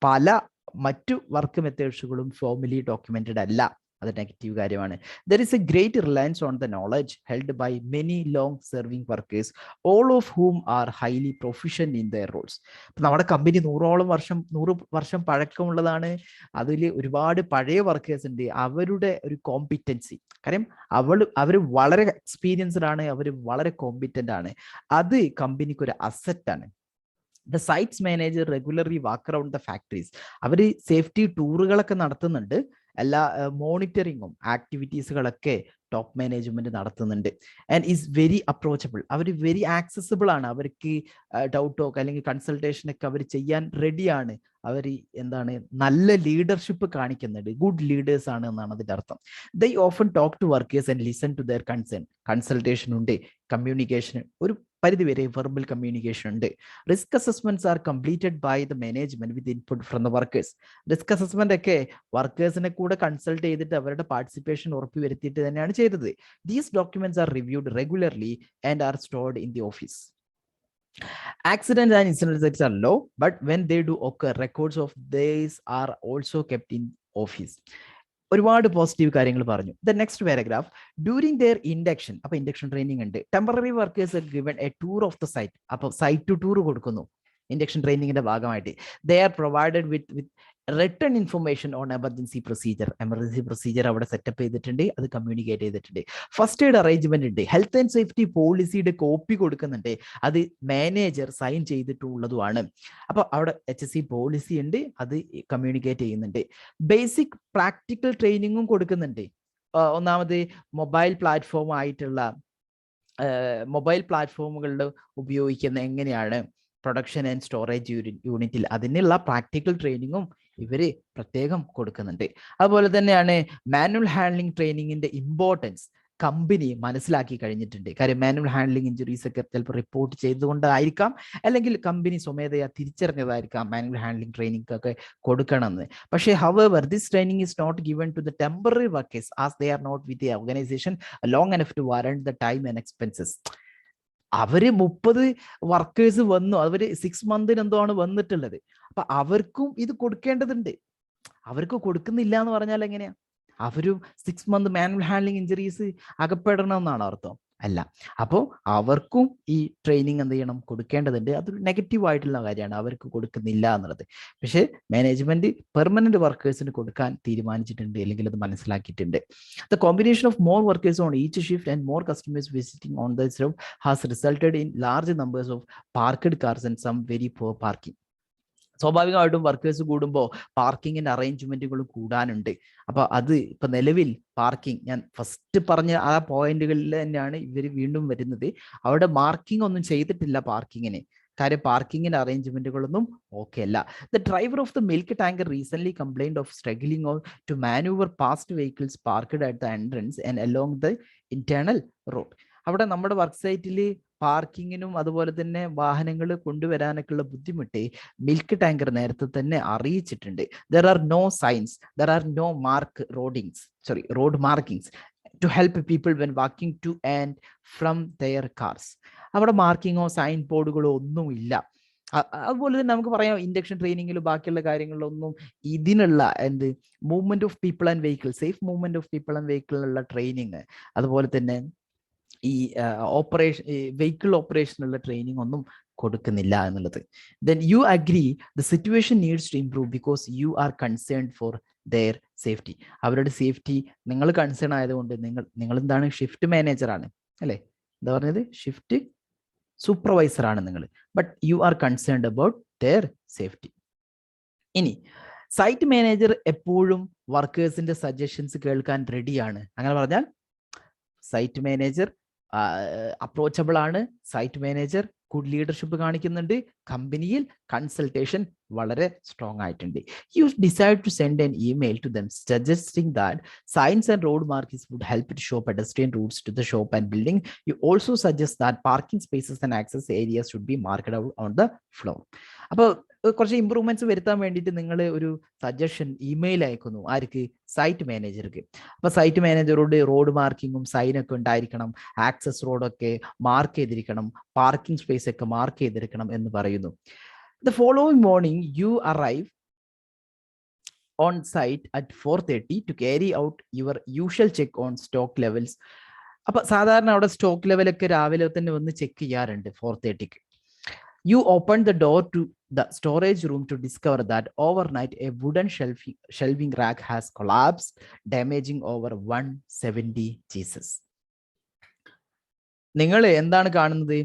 പല മറ്റു വർക്ക് മെത്തേഡ്സുകളും ഫോർമലി ഡോക്യുമെന്റഡ് അല്ല. അത് നെഗറ്റീവ് കാര്യമാണ്. There is a great reliance on the knowledge held by many long serving workers, all of whom are highly proficient in their roles. നമ്മുടെ കമ്പനി 100 വർഷം പഴക്കമുള്ളതാണ്. അതിൽ ഒരുപാട് പഴയ വർക്കേഴ്സ് ഉണ്ട്. അവരുടെ ഒരു കോമ്പിറ്റൻസി, കാര്യം അവർ വളരെ എക്സ്പീരിയൻസ്ഡ് ആണ്, അവർ വളരെ കോമ്പിറ്റന്റ് ആണ്. അത് കമ്പനിക്ക് ഒരു അസറ്റാണ്. The sites manager regularly walk around the factories. അവർ സേഫ്റ്റി ടൂറുകളൊക്കെ നടത്തുന്നുണ്ട്. എല്ലാ മോണിറ്ററിങ്ങും ആക്ടിവിറ്റീസുകളൊക്കെ ടോപ്പ് മാനേജ്മെന്റ് നടത്തുന്നുണ്ട്. And is very approachable. അവർ വെരി ആക്സസിബിൾ ആണ്. അവർക്ക് ഡൗട്ടോ അല്ലെങ്കിൽ കൺസൾട്ടേഷനൊക്കെ അവർ ചെയ്യാൻ റെഡിയാണ്. അവർ എന്താണ് നല്ല ലീഡർഷിപ്പ് കാണിക്കുന്നുണ്ട്. ഗുഡ് ലീഡേഴ്സ് ആണ് എന്നാണ് അതിന്റെ അർത്ഥം. They often talk to workers and listen to their concern. Consultation ഉണ്ട്, കമ്മ്യൂണിക്കേഷൻ ഒരു പരിധിവരെ വെർബൽ കമ്മ്യൂണിക്കേഷൻ ഉണ്ട്. Risk assessments are completed by the management with input from the workers. Risk assessment ഒക്കെ വർക്കേഴ്സിനെ കൂടെ കൺസൾട്ട് ചെയ്തിട്ട് അവരുടെ പാർട്ടിസിപ്പേഷൻ ഉറപ്പുവരുത്തിയിട്ട് തന്നെയാണ് ചെയ്തത്. These documents are reviewed regularly and are stored in the office. Accidents and incidents are low, but when they do occur, records of these are also kept in office. ഒരുപാട് പോസിറ്റീവ് കാര്യങ്ങൾ പറഞ്ഞു. The next paragraph, during their induction, അപ്പൊ ഇൻഡക്ഷൻ ട്രെയിനിങ് ഉണ്ട്. Temporary workers are given a tour of the site. അപ്പൊ സൈറ്റ് ടൂർ കൊടുക്കുന്നു ഇൻഡക്ഷൻ ട്രെയിനിങ്ങിന്റെ ഭാഗമായിട്ട്. They are provided with written information on emergency procedure. Emergency procedure അവിടെ സെറ്റപ്പ് ചെയ്തിട്ടുണ്ട്, അത് കമ്മ്യൂണിക്കേറ്റ് ചെയ്തിട്ടുണ്ട്. ഫസ്റ്റ് എയ്ഡ് അറേഞ്ച്മെന്റ് ഉണ്ട്. ഹെൽത്ത് ആൻഡ് സേഫ്റ്റി പോളിസിയുടെ കോപ്പി കൊടുക്കുന്നുണ്ട്, അത് മാനേജർ സൈൻ ചെയ്തിട്ടുള്ളതുമാണ്. അപ്പൊ അവിടെ HSE പോളിസി ഉണ്ട്, അത് കമ്മ്യൂണിക്കേറ്റ് ചെയ്യുന്നുണ്ട്. ബേസിക് പ്രാക്ടിക്കൽ ട്രെയിനിങ്ങും കൊടുക്കുന്നുണ്ട്. ഒന്നാമത് മൊബൈൽ പ്ലാറ്റ്ഫോമുകളിൽ ഉപയോഗിക്കുന്ന എങ്ങനെയാണ് പ്രൊഡക്ഷൻ ആൻഡ് സ്റ്റോറേജ് യൂണിറ്റിൽ, അതിനുള്ള പ്രാക്ടിക്കൽ ട്രെയിനിങ്ങും ഇവര് പ്രത്യേകം കൊടുക്കുന്നുണ്ട്. അതുപോലെ തന്നെയാണ് മാനുവൽ ഹാൻഡ്ലിംഗ് ട്രെയിനിങ്ങിന്റെ ഇമ്പോർട്ടൻസ് കമ്പനി മനസ്സിലാക്കി കഴിഞ്ഞിട്ടുണ്ട്. കാര്യം മാനുവൽ ഹാൻഡ്ലിംഗ് ഇഞ്ചുറീസ് ഒക്കെ ചിലപ്പോൾ റിപ്പോർട്ട് ചെയ്തുകൊണ്ടായിരിക്കാം, അല്ലെങ്കിൽ കമ്പനി സ്വമേധയാ തിരിച്ചറിഞ്ഞതായിരിക്കാം മാനുവൽ ഹാൻഡ്ലിംഗ് ട്രെയിനിങ് ഒക്കെ കൊടുക്കണമെന്ന്. പക്ഷേ however this training is not given to the temporary workers as they are not with the organization long enough to warrant the time and expenses. അവര് 30 വർക്കേഴ്സ് വന്നു, അവര് 6 മന്തിന് എന്തോ ആണ് വന്നിട്ടുള്ളത്. അപ്പൊ അവർക്കും ഇത് കൊടുക്കേണ്ടതുണ്ട്. അവർക്ക് കൊടുക്കുന്നില്ല എന്ന് പറഞ്ഞാൽ എങ്ങനെയാ? അവരും 6 മന്ത് മാനുവൽ ഹാൻഡ്ലിംഗ് ഇഞ്ചുറീസ് അകപ്പെടണം എന്നാണ് അർത്ഥം? അല്ല. അപ്പോൾ അവർക്കും ഈ ട്രെയിനിങ് എന്ത് ചെയ്യണം, കൊടുക്കേണ്ടതുണ്ട്. അതൊരു നെഗറ്റീവ് ആയിട്ടുള്ള കാര്യമാണ്, അവർക്ക് കൊടുക്കുന്നില്ല എന്നുള്ളത്. പക്ഷേ മാനേജ്മെന്റ് പെർമനന്റ് വർക്കേഴ്സിന് കൊടുക്കാൻ തീരുമാനിച്ചിട്ടുണ്ട്, അല്ലെങ്കിൽ അത് മനസ്സിലാക്കിയിട്ടുണ്ട്. The combination of more workers on each shift and more customers visiting on the job has resulted in large numbers of parked cars and some very poor parking. സ്വാഭാവികമായിട്ടും വർക്കേഴ്സ് കൂടുമ്പോൾ പാർക്കിങ്ങിന്റെ അറേഞ്ച്മെന്റുകൾ കൂടാനുണ്ട്. അപ്പൊ അത് ഇപ്പൊ നിലവിൽ പാർക്കിംഗ്, ഞാൻ ഫസ്റ്റ് പറഞ്ഞ ആ പോയിന്റുകളിൽ തന്നെയാണ് ഇവർ വീണ്ടും വരുന്നത്. അവിടെ മാർക്കിംഗ് ഒന്നും ചെയ്തിട്ടില്ല പാർക്കിങ്ങിന്, കാര്യം പാർക്കിങ്ങിന്റെ അറേഞ്ച്മെന്റുകളൊന്നും ഓക്കെ അല്ല. The driver of the milk tanker recent complaint of struggling to manoeuvre past vehicles parked at the entrance and along the internal road. അവിടെ നമ്മുടെ വർക്ക് സൈറ്റിൽ പാർക്കിങ്ങിനും അതുപോലെ തന്നെ വാഹനങ്ങൾ കൊണ്ടുവരാനൊക്കെയുള്ള ബുദ്ധിമുട്ട് മിൽക്ക് ടാങ്കർ നേരത്തെ തന്നെ അറിയിച്ചിട്ടുണ്ട്. There are no signs, there are no road markings to help people when walking to and from their cars. അവിടെ മാർക്കിങ്ങോ സൈൻ ബോർഡുകളോ ഒന്നും ഇല്ല. അതുപോലെ തന്നെ നമുക്ക് പറയാം ഇൻഡക്ഷൻ ട്രെയിനിങ്ങിലും ബാക്കിയുള്ള കാര്യങ്ങളിലൊന്നും ഇതിനുള്ള movement of people and vehicle, safe movement of people and വെഹിക്കിളിനുള്ള ട്രെയിനിങ്, അതുപോലെ തന്നെ ഈ വെഹിക്കിൾ ഓപ്പറേഷനുള്ള ട്രെയിനിങ് ഒന്നും കൊടുക്കുന്നില്ല എന്നുള്ളത്. Then you agree the situation needs to improve because you are concerned for their safety. അവരുടെ സേഫ്റ്റി നിങ്ങൾ കൺസേൺ ആയതുകൊണ്ട് നിങ്ങൾ എന്താണ്, ഷിഫ്റ്റ് മാനേജർ ആണ് അല്ലെ, എന്താ പറഞ്ഞത്, ഷിഫ്റ്റ് സൂപ്പർവൈസർ ആണ് നിങ്ങൾ, but you are concerned about their safety. ഇനി സൈറ്റ് മാനേജർ എപ്പോഴും വർക്കേഴ്സിന്റെ സജഷൻസ് കേൾക്കാൻ റെഡിയാണ്. അങ്ങനെ പറഞ്ഞാൽ സൈറ്റ് മാനേജർ അപ്രോച്ചബിൾ ആണ്, സൈറ്റ് മാനേജർ ഗുഡ് ലീഡർഷിപ്പ് കാണിക്കുന്നുണ്ട്, കമ്പനിയിൽ കൺസൾട്ടേഷൻ വളരെ സ്ട്രോങ് ആയിട്ടുണ്ട്. You decide to send an email to them suggesting that signs and road markings would help to show pedestrian routes to the shop and building. You also suggest that parking spaces and access areas should be marked out on the floor. അപ്പോൾ കുറച്ച് ഇമ്പ്രൂവ്മെന്റ്സ് വരുത്താൻ വേണ്ടിയിട്ട് നിങ്ങൾ ഒരു സജഷൻ ഇമെയിൽ അയക്കുന്നു. ആർക്ക്? സൈറ്റ് മാനേജർക്ക്. അപ്പൊ സൈറ്റ് മാനേജറോട് റോഡ് മാർക്കിങ്ങും സൈനൊക്കെ ഉണ്ടായിരിക്കണം, ആക്സസ് റോഡൊക്കെ മാർക്ക് ചെയ്തിരിക്കണം, പാർക്കിംഗ് സ്പേസ് ഒക്കെ മാർക്ക് ചെയ്തിരിക്കണം എന്ന് പറയുന്നു. The following morning you arrive on site at 4:30 to carry out your usual check on stock levels. അപ്പൊ സാധാരണ അവിടെ സ്റ്റോക്ക് ലെവലൊക്കെ രാവിലെ തന്നെ വന്ന് ചെക്ക് ചെയ്യാറുണ്ട് 4:30. You open the door to the storage room to discover that overnight a wooden shelving rack has collapsed, damaging over 170 pieces. നിങ്ങൾ എന്താണ് കാണുന്നത്?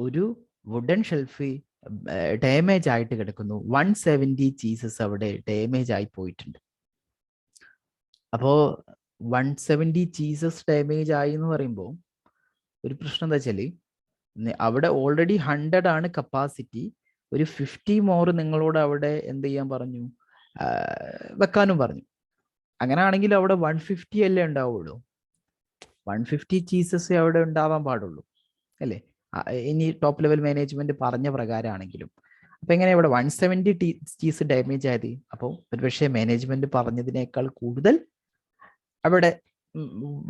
ഒരു വുഡൻ ഷെൽഫ് ഡാമേജ് ആയിട്ട് കിടക്കുന്നു. 170 ചീസസ് അവിടെ ഡാമേജ് ആയി പോയിട്ടുണ്ട്. അപ്പോ 170 ചീസസ് ഡാമേജ് ആയി എന്ന് പറയുമ്പോൾ ഒരു പ്രശ്നം എന്താ വെച്ചാല്, അവിടെ ഓൾറെഡി 100 ആണ് കപ്പാസിറ്റി. ഒരു 50 മോർ നിങ്ങളോട് അവിടെ എന്ത് ചെയ്യാൻ പറഞ്ഞു? വെക്കാനും പറഞ്ഞു. അങ്ങനെ ആണെങ്കിൽ അവിടെ 150 അല്ലേ ഉണ്ടാവുള്ളൂ. 150 ചീസസ് അവിടെ ഉണ്ടാവാൻ പാടുള്ളൂ അല്ലേ? ഇനി ടോപ്പ് ലെവൽ മാനേജ്മെന്റ് പറഞ്ഞ പ്രകാരമാണെങ്കിലും. അപ്പൊ എങ്ങനെ ഇവിടെ 170 ചീസ് ഡാമേജ് ആയത്? അപ്പോൾ ഒരുപക്ഷെ മാനേജ്മെന്റ് പറഞ്ഞതിനേക്കാൾ കൂടുതൽ അവിടെ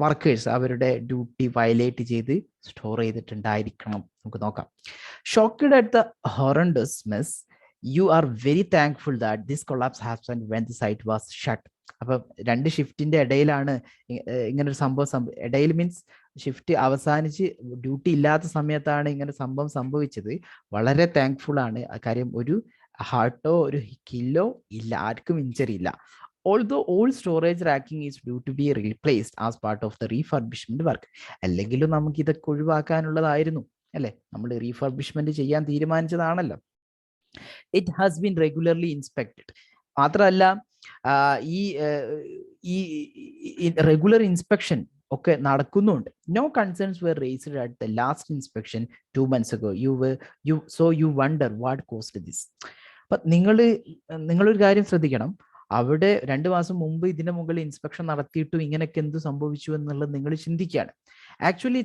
വർക്കേഴ്സ് അവരുടെ ഡ്യൂട്ടി വയലേറ്റ് ചെയ്ത് സ്റ്റോർ ചെയ്തിട്ടുണ്ടായിരിക്കണം. നമുക്ക് നോക്കാം. Shocked at the horrendous mess, you are very thankful that this collapse happened when the site was shut. അപ്പൊ 2 ഷിഫ്റ്റിന്റെ ഇടയിലാണ് ഇങ്ങനൊരു സംഭവം ഇടയിൽ മീൻസ് ഷിഫ്റ്റ് അവസാനിച്ച് ഡ്യൂട്ടി ഇല്ലാത്ത സമയത്താണ് ഇങ്ങനെ സംഭവം സംഭവിച്ചത്. വളരെ താങ്ക്ഫുൾ ആണ്. കാര്യം ഒരു ഹാർട്ടോ ഒരു കില്ലോ ഇല്ല, ആർക്കും ഇഞ്ചറി ഇല്ല. Although all storage racking is due to be replaced as part of the refurbishment work. അല്ലെങ്കിലും നമുക്ക് ഇതൊക്കെ ഒഴിവാക്കാനുള്ളതായിരുന്നു അല്ലെ? നമ്മൾ റീഫർബിഷ്മെന്റ് ചെയ്യാൻ തീരുമാനിച്ചതാണല്ലോ. It has been regularly inspected. മാത്രമല്ല ഈ റെഗുലർ ഇൻസ്പെക്ഷൻ ഒക്കെ നടക്കുന്നുണ്ട്. No concerns were raised at the last inspection 2 months ago. You wonder what caused this. അപ്പൊ നിങ്ങളൊരു കാര്യം ശ്രദ്ധിക്കണം. അവിടെ 2 മാസം മുമ്പ് ഇതിന്റെ മുകളിൽ ഇൻസ്പെക്ഷൻ നടത്തിയിട്ടും ഇങ്ങനെയൊക്കെ എന്ത് സംഭവിച്ചു എന്നുള്ളത് നിങ്ങൾ ചിന്തിക്കുകയാണ്. ആക്ച്വലി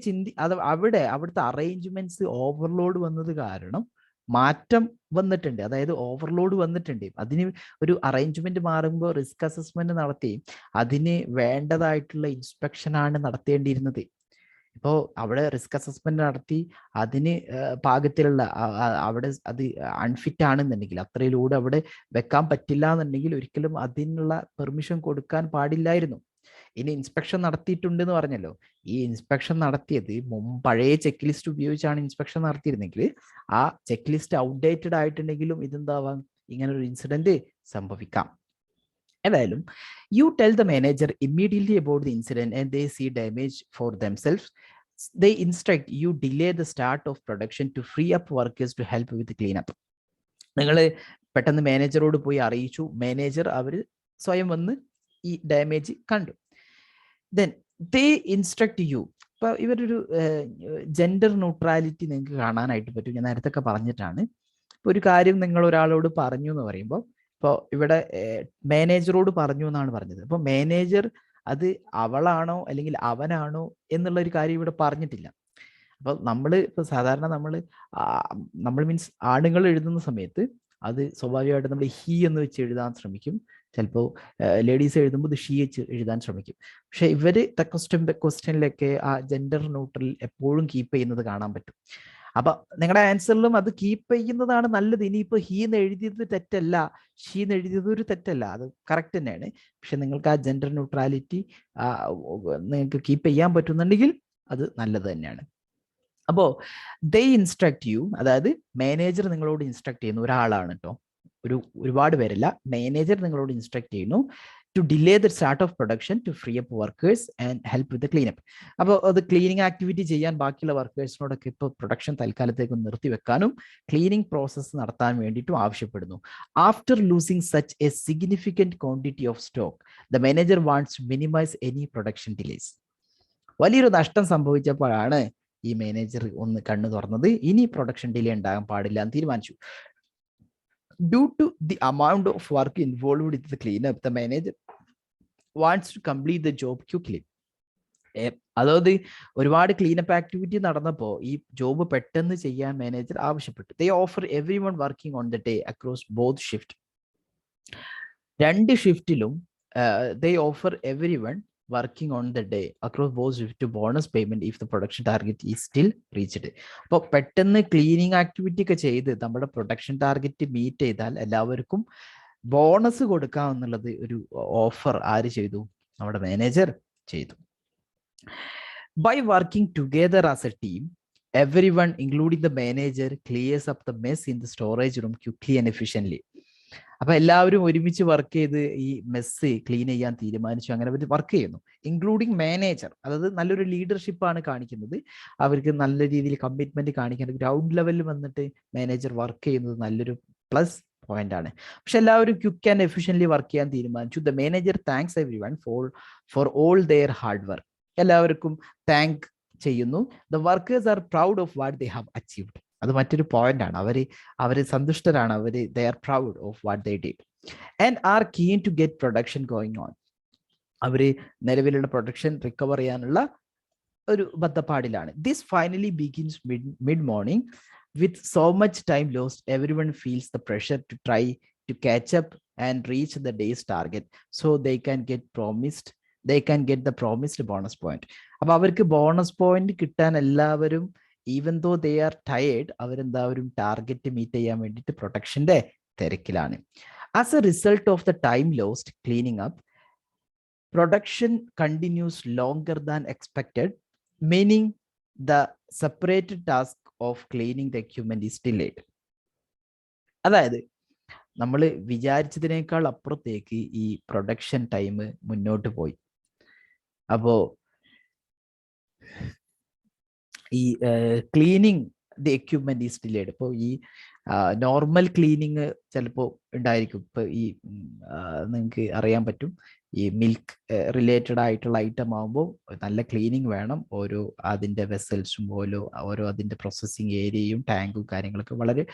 അവിടുത്തെ അറേഞ്ച്മെന്റ്സ് ഓവർലോഡ് വന്നത് കാരണം മാറ്റം വന്നിട്ടുണ്ട്. അതായത് ഓവർലോഡ് വന്നിട്ടുണ്ട്. അതിന് ഒരു അറേഞ്ച്മെന്റ് മാറുമ്പോൾ റിസ്ക് അസസ്മെന്റ് നടത്തി അതിന് വേണ്ടതായിട്ടുള്ള ഇൻസ്പെക്ഷനാണ് നടത്തേണ്ടിയിരുന്നത്. ഇപ്പോൾ അവിടെ റിസ്ക് അസസ്മെന്റ് നടത്തി അതിന് പാകത്തിലുള്ള അവിടെ അത് അൺഫിറ്റ് ആണെന്നുണ്ടെങ്കിൽ, അത്രയിലൂടെ അവിടെ വെക്കാൻ പറ്റില്ല എന്നുണ്ടെങ്കിൽ ഒരിക്കലും അതിനുള്ള പെർമിഷൻ കൊടുക്കാൻ പാടില്ലായിരുന്നു. ഇനി ഇൻസ്പെക്ഷൻ നടത്തിയിട്ടുണ്ടെന്ന് പറഞ്ഞല്ലോ. ഈ ഇൻസ്പെക്ഷൻ നടത്തിയത് പഴയ ചെക്ക് ലിസ്റ്റ് ഉപയോഗിച്ചാണ് ഇൻസ്പെക്ഷൻ നടത്തിയിരുന്നെങ്കിൽ ആ ചെക്ക് ലിസ്റ്റ് ഔട്ട്ഡേറ്റഡ് ആയിട്ടുണ്ടെങ്കിലും ഇതെന്താവാം, ഇങ്ങനൊരു ഇൻസിഡന്റ് സംഭവിക്കാം. ഏതായാലും you tell the manager immediately about the incident and they see damage for themselves. They instruct you delay the start of production to free up workers to help with the cleanup. നിങ്ങൾ പെട്ടെന്ന് മാനേജറോട് പോയി അറിയിച്ചു. മാനേജർ അവർ സ്വയം വന്ന് ഈ ഡാമേജ് കണ്ടു. Then they instruct you. ഇപ്പൊ ഇവരൊരു ജെൻഡർ ന്യൂട്രാലിറ്റി നിങ്ങൾക്ക് കാണാനായിട്ട് പറ്റും. ഞാൻ നേരത്തെ ഒക്കെ പറഞ്ഞിട്ടാണ്. ഇപ്പൊ ഒരു കാര്യം നിങ്ങൾ ഒരാളോട് പറഞ്ഞു എന്ന് പറയുമ്പോൾ, ഇപ്പോൾ ഇവിടെ മാനേജറോട് പറഞ്ഞു എന്നാണ് പറഞ്ഞത്. അപ്പോൾ മാനേജർ അത് അവളാണോ അല്ലെങ്കിൽ അവനാണോ എന്നുള്ള ഒരു കാര്യം ഇവിടെ പറഞ്ഞിട്ടില്ല. അപ്പൊ ഇപ്പൊ സാധാരണ നമ്മൾ മീൻസ് ആണുങ്ങൾ എഴുതുന്ന സമയത്ത് അത് സ്വാഭാവികമായിട്ട് നമ്മൾ ഹി എന്ന് വെച്ച് എഴുതാൻ ശ്രമിക്കും. ചിലപ്പോൾ ലേഡീസ് എഴുതുമ്പോൾ ഇത് ഷീ വെച്ച് എഴുതാൻ ശ്രമിക്കും. പക്ഷെ ഇവര് ക്വസ്റ്റ്യനിലൊക്കെ ആ ജെൻഡർ ന്യൂട്രൽ എപ്പോഴും കീപ്പ് ചെയ്യുന്നത് കാണാൻ പറ്റും. അപ്പൊ നിങ്ങളുടെ ആൻസറിലും അത് കീപ്പ് ചെയ്യുന്നതാണ് നല്ലത്. ഇനിയിപ്പോ ഹീ എന്ന് എഴുതിയത് തെറ്റല്ല, ഷീ എന്ന് എഴുതിയത് ഒരു തെറ്റല്ല, അത് കറക്റ്റ് തന്നെയാണ്. പക്ഷെ നിങ്ങൾക്ക് ആ ജെൻഡർ ന്യൂട്രാലിറ്റി നിങ്ങൾക്ക് കീപ്പ് ചെയ്യാൻ പറ്റുന്നുണ്ടെങ്കിൽ അത് നല്ലത് തന്നെയാണ്. അപ്പോ ദേ ഇൻസ്ട്രക്ട് യു, അതായത് മാനേജർ നിങ്ങളോട് ഇൻസ്ട്രക്ട് ചെയ്യുന്നു. ഒരാളാണ് കേട്ടോ, ഒരുപാട് പേരല്ല. മാനേജർ നിങ്ങളോട് ഇൻസ്ട്രക്ട് ചെയ്യുന്നു to delay the start of production to free up workers and help with the cleanup. അപ്പോൾ അത് ക്ലീനിങ് ആക്ടിവിറ്റി ചെയ്യാൻ ബാക്കിയുള്ള വർക്കേഴ്സിനോടൊക്കെ ഇപ്പോൾ പ്രൊഡക്ഷൻ തൽക്കാലത്തേക്ക് നിർത്തിവെക്കാനും ക്ലീനിങ് പ്രോസസ്സ് നടത്താൻ വേണ്ടിയിട്ടും ആവശ്യപ്പെടുന്നു. After losing such a significant quantity of stock, the manager wants to minimise any production delays. വലിയൊരു നഷ്ടം സംഭവിച്ചപ്പോഴാണ് ഈ മാനേജർ ഒന്ന് കണ്ണു തുറന്നത്. ഇനി പ്രൊഡക്ഷൻ ഡിലേ ഉണ്ടാകാൻ പാടില്ല എന്ന് തീരുമാനിച്ചു. Due to the amount of work involved with the cleanup, the manager wants to complete the job quickly. അതായത് ഒരുപാട് ക്ലീനപ്പ് ആക്ടിവിറ്റി നടന്നപ്പോൾ ഈ ജോബ് പെട്ടെന്ന് ചെയ്യാൻ മാനേജർ ആവശ്യപ്പെട്ടു. They offer everyone working on the day across both shift. രണ്ട് ഷിഫ്റ്റിലും they offer everyone working on the day across both shift to bonus payment if the production target is still reached. അപ്പോൾ പെട്ടെന്ന് ക്ലീനിങ് ആക്ടിവിറ്റി ഒക്കെ ചെയ്ത് നമ്മുടെ പ്രൊഡക്ഷൻ ടാർഗറ്റ് മീറ്റ് ചെയ്താൽ എല്ലാവർക്കും ബോണസ് കൊടുക്കാം എന്നുള്ളത് ഒരു ഓഫർ ആര് ചെയ്തു? നമ്മുടെ മാനേജർ ചെയ്തു. By working together as a team, everyone including the manager clears up the mess in the storage room quickly and efficiently. അപ്പൊ എല്ലാവരും ഒരുമിച്ച് വർക്ക് ചെയ്ത് ഈ മെസ്സ് ക്ലീൻ ചെയ്യാൻ തീരുമാനിച്ചു. അങ്ങനെ അവർ വർക്ക് ചെയ്യുന്നു, ഇൻക്ലൂഡിങ് മാനേജർ. അതായത് നല്ലൊരു ലീഡർഷിപ്പാണ് കാണിക്കുന്നത്, അവർക്ക് നല്ല രീതിയിൽ കമ്മിറ്റ്മെന്റ് കാണിക്കാൻ ഗ്രൗണ്ട് ലെവലിൽ വന്നിട്ട് മാനേജർ വർക്ക് ചെയ്യുന്നത് നല്ലൊരു പ്ലസ് പോയിന്റ് ആണ്. പക്ഷെ എല്ലാവരും ക്വിക്ക് ആൻഡ് എഫിഷ്യൻ്റ്ലി വർക്ക് ചെയ്യാൻ തീരുമാനിച്ചു. The manager thanks everyone for all their hard work. എല്ലാവർക്കും താങ്ക് ചെയ്യുന്നു. The workers are proud of what they have achieved. അത് മറ്റൊരു പോയിന്റ് ആണ്. അവര് സന്തുഷ്ടരാണ്, they are proud of what they did and are keen to get production going on. അവര് നിലവിലുള്ള പ്രൊഡക്ഷൻ റിക്കവർ ചെയ്യാനുള്ള ഒരു ബദ്ധപ്പാടിലാണ്. This finally begins mid morning with so much time lost. Everyone feels the pressure to try to catch up and reach the day's target so they can get the promised bonus point. അപ്പൊ അവർക്ക് ബോണസ് പോയിന്റ് കിട്ടാൻ എല്ലാവരും even though they are tired, അവരെന്താവരും ടാർഗറ്റ് മീറ്റ് ചെയ്യാൻ വേണ്ടിയിട്ട് പ്രൊഡക്ഷന്റെ തിരക്കിലാണ്. As a result of the time lost cleaning up, production continues longer than expected, meaning the separated task of cleaning the equipment is delayed. അതായത് നമ്മൾ വിചാരിച്ചതിനേക്കാൾ അപ്പുറത്തേക്ക് ഈ പ്രൊഡക്ഷൻ ടൈം മുന്നോട്ട് പോയി. അപ്പോ ഈ cleaning the equipment is delayed. ഇപ്പോൾ ഈ നോർമൽ ക്ലീനിങ് ചിലപ്പോൾ ഉണ്ടായിരിക്കും. ഇപ്പോൾ ഈ നിങ്ങൾക്ക് അറിയാൻ പറ്റും, ഈ മിൽക്ക് റിലേറ്റഡ് ആയിട്ടുള്ള ഐറ്റം ആകുമ്പോൾ നല്ല ക്ലീനിങ് വേണം. ഓരോ അതിൻ്റെ വെസൽസും ഓരോ അതിൻ്റെ പ്രോസസ്സിങ് ഏരിയയും ടാങ്കും കാര്യങ്ങളൊക്കെ വളരെ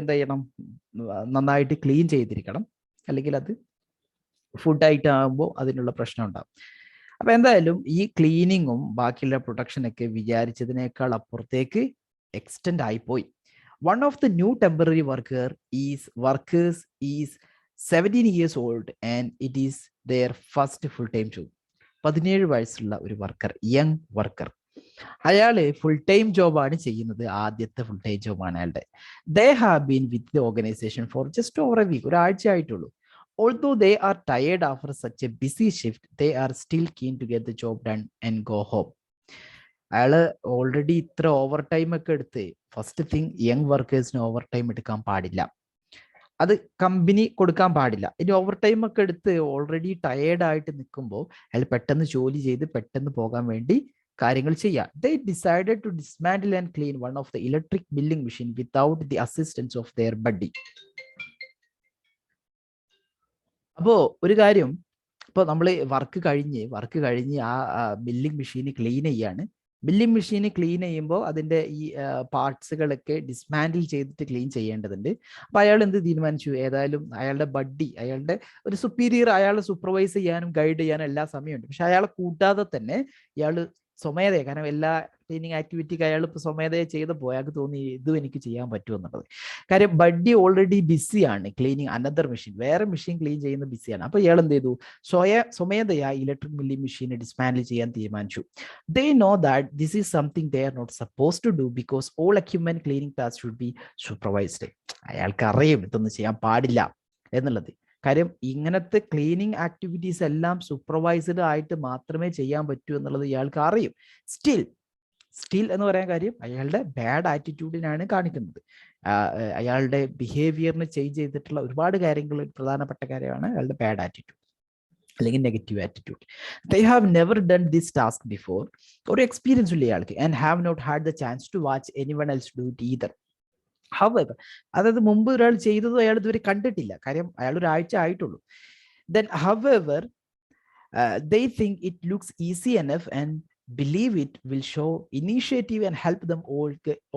എന്താ ചെയ്യണം, നന്നായിട്ട് ക്ലീൻ ചെയ്തിരിക്കണം. അല്ലെങ്കിൽ അത് ഫുഡ് ഐറ്റം ആകുമ്പോൾ അതിനുള്ള പ്രശ്നം ഉണ്ടാകും. അപ്പൊ എന്തായാലും ഈ ക്ലീനിങ്ങും ബാക്കിയുള്ള പ്രൊഡക്ഷനൊക്കെ വിചാരിച്ചതിനേക്കാൾ അപ്പുറത്തേക്ക് എക്സ്റ്റെൻഡ് ആയിപ്പോയി. One of the new temporary workers is 17 years old and it is their first full time job. 17 വയസ്സുള്ള ഒരു വർക്കർ, യങ് വർക്കർ, അയാള് ഫുൾ ടൈം ജോബാണ് ചെയ്യുന്നത്. ആദ്യത്തെ ഫുൾ ടൈം ജോബാണ് അയാളുടെ. They have been with the organisation for just over a week, ഒരാഴ്ച ആയിട്ടുള്ളൂ. Although they are tired after such a busy shift, they are still keen to get the job done and go home. അയാള് ഓൾറെഡി ഇത്ര ഓവർ ടൈം ഒക്കെ എടുത്ത്, ഫസ്റ്റ് തിങ് യങ് വർക്കേഴ്സിന് ഓവർ ടൈം എടുക്കാൻ പാടില്ല, അത് കമ്പനി കൊടുക്കാൻ പാടില്ല. ഇനി ഓവർ ടൈം ഒക്കെ എടുത്ത് ഓൾറെഡി ടയേർഡ് ആയിട്ട് നിൽക്കുമ്പോൾ അയാൾ പെട്ടെന്ന് ജോലി ചെയ്ത് പെട്ടെന്ന് പോകാൻ വേണ്ടി കാര്യങ്ങൾ ചെയ്യാം. They decided to dismantle and clean one of the electric milling machine without the assistance of their buddy. അപ്പോ ഒരു കാര്യം, ഇപ്പോൾ നമ്മൾ വർക്ക് കഴിഞ്ഞ് ആ മില്ലിംഗ് മെഷീന് ക്ലീൻ ചെയ്യാണ്. മില്ലിംഗ് മെഷീന് ക്ലീൻ ചെയ്യുമ്പോൾ അതിൻ്റെ ഈ പാർട്സുകളൊക്കെ ഡിസ്മാൻഡിൽ ചെയ്തിട്ട് ക്ലീൻ ചെയ്യേണ്ടതുണ്ട്. അപ്പോൾ അയാൾ എന്ത് തീരുമാനിച്ചു, ഏതായാലും അയാളുടെ ബഡ്ഡി, അയാളുടെ ഒരു സുപ്പീരിയർ അയാളെ സൂപ്പർവൈസ് ചെയ്യാനും ഗൈഡ് ചെയ്യാനും എല്ലാ സമയമുണ്ട്. പക്ഷെ അയാളെ കൂട്ടാതെ തന്നെ ഇയാൾ സ്വമേധയെ, കാരണം എല്ലാ ക്ലീനിങ് ആക്ടിവിറ്റിക്ക് അയാൾ ഇപ്പോൾ സ്വമേധയെ ചെയ്തപ്പോൾ അയാൾക്ക് തോന്നി ഇതും എനിക്ക് ചെയ്യാൻ പറ്റുമെന്നുള്ളത്. കാര്യം ബഡ്ഡി ഓൾറെഡി ബിസിയാണ് ക്ലീനിങ് അനദർ മെഷീൻ, വേറെ മെഷീൻ ക്ലീൻ ചെയ്യുന്ന ബിസിയാണ്. അപ്പോൾ ഇയാൾ എന്ത് ചെയ്തു, സ്വമേധയാ ഇലക്ട്രിക് മില്ലിംഗ് മെഷീനെ ഡിസ്മാൻഡിൽ ചെയ്യാൻ തീരുമാനിച്ചു. They know that this is something they are not suppose to do because all equipment cleaning task should be supervised. അയാൾക്ക് അറിയും ഇതൊന്നും ചെയ്യാൻ പാടില്ല എന്നുള്ളത്. കാര്യം ഇങ്ങനത്തെ ക്ലീനിങ് ആക്ടിവിറ്റീസ് എല്ലാം സൂപ്പർവൈസ്ഡ് ആയിട്ട് മാത്രമേ ചെയ്യാൻ പറ്റൂ എന്നുള്ളത് ഇയാൾക്ക് അറിയും. സ്റ്റിൽ സ്റ്റിൽ എന്ന് പറയാൻ കാര്യം അയാളുടെ ബാഡ് ആറ്റിറ്റ്യൂഡിനാണ് കാണിക്കുന്നത്. അയാളുടെ ബിഹേവിയറിന് ചേഞ്ച് ചെയ്തിട്ടുള്ള ഒരുപാട് കാര്യങ്ങൾ, പ്രധാനപ്പെട്ട കാര്യമാണ് അയാളുടെ ബാഡ് ആറ്റിറ്റ്യൂഡ് അല്ലെങ്കിൽ negative attitude. They have never done this task before. ഒരു എക്സ്പീരിയൻസ് ഉള്ള ആൾക്ക് and have not had the chance to watch anyone else do it either. However, അതായത് മുമ്പ് ഒരാൾ ചെയ്തതും അയാൾ ഇതുവരെ കണ്ടിട്ടില്ല, കാര്യം അയാൾ ഒരാഴ്ച ആയിട്ടുള്ളൂ. Then however they think it looks easy enough and believe it will show initiative and help them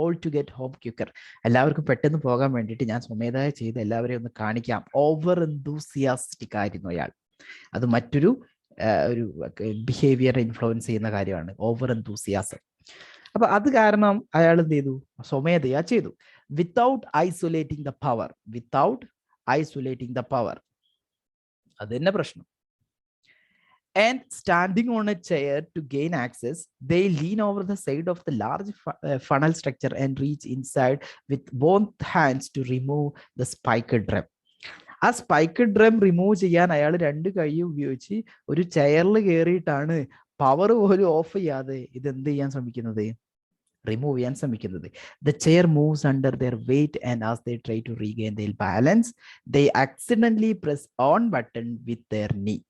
all to get home quicker. എല്ലാവർക്കും പെട്ടെന്ന് പോകാൻ വേണ്ടിയിട്ട് ഞാൻ സ്വമേധയാ ചെയ്ത് എല്ലാവരെയും ഒന്ന് കാണിക്കാം. ഓവർ എന്തൂസിയാസ്റ്റിക് ആയിരുന്നു അയാൾ. അത് മറ്റൊരു ഒരു ബിഹേവിയർ ഇൻഫ്ലുവൻസ് ചെയ്യുന്ന കാര്യമാണ്, ഓവർ എന്തൂസിയാസം. അപ്പൊ അത് കാരണം അയാൾ എന്ത് ചെയ്തു? സ്വമേധയാ ചെയ്തു. Without isolating the power, without isolating the power, അത് തന്നെ പ്രശ്നം. And standing on a chair to gain access, they lean over the side of the large funnel structure and reach inside with both hands to remove the spiked drum. ആ സ്പൈക്കഡ് ഡ്രം റിമൂവ് ചെയ്യാൻ അയാൾ രണ്ട് കൈ ഉപയോഗിച്ച് ഒരു ചെയറിൽ കയറിയിട്ടാണ് പവർ പോലും ഓഫ് ചെയ്യാതെ ഇത് എന്ത് ചെയ്യാൻ ശ്രമിക്കുന്നത്? റിമൂവ് ചെയ്യാൻ ശ്രമിക്കുന്നത്. The chair moves under their weight and as they try to regain their balance, they accidentally press on button with their knee.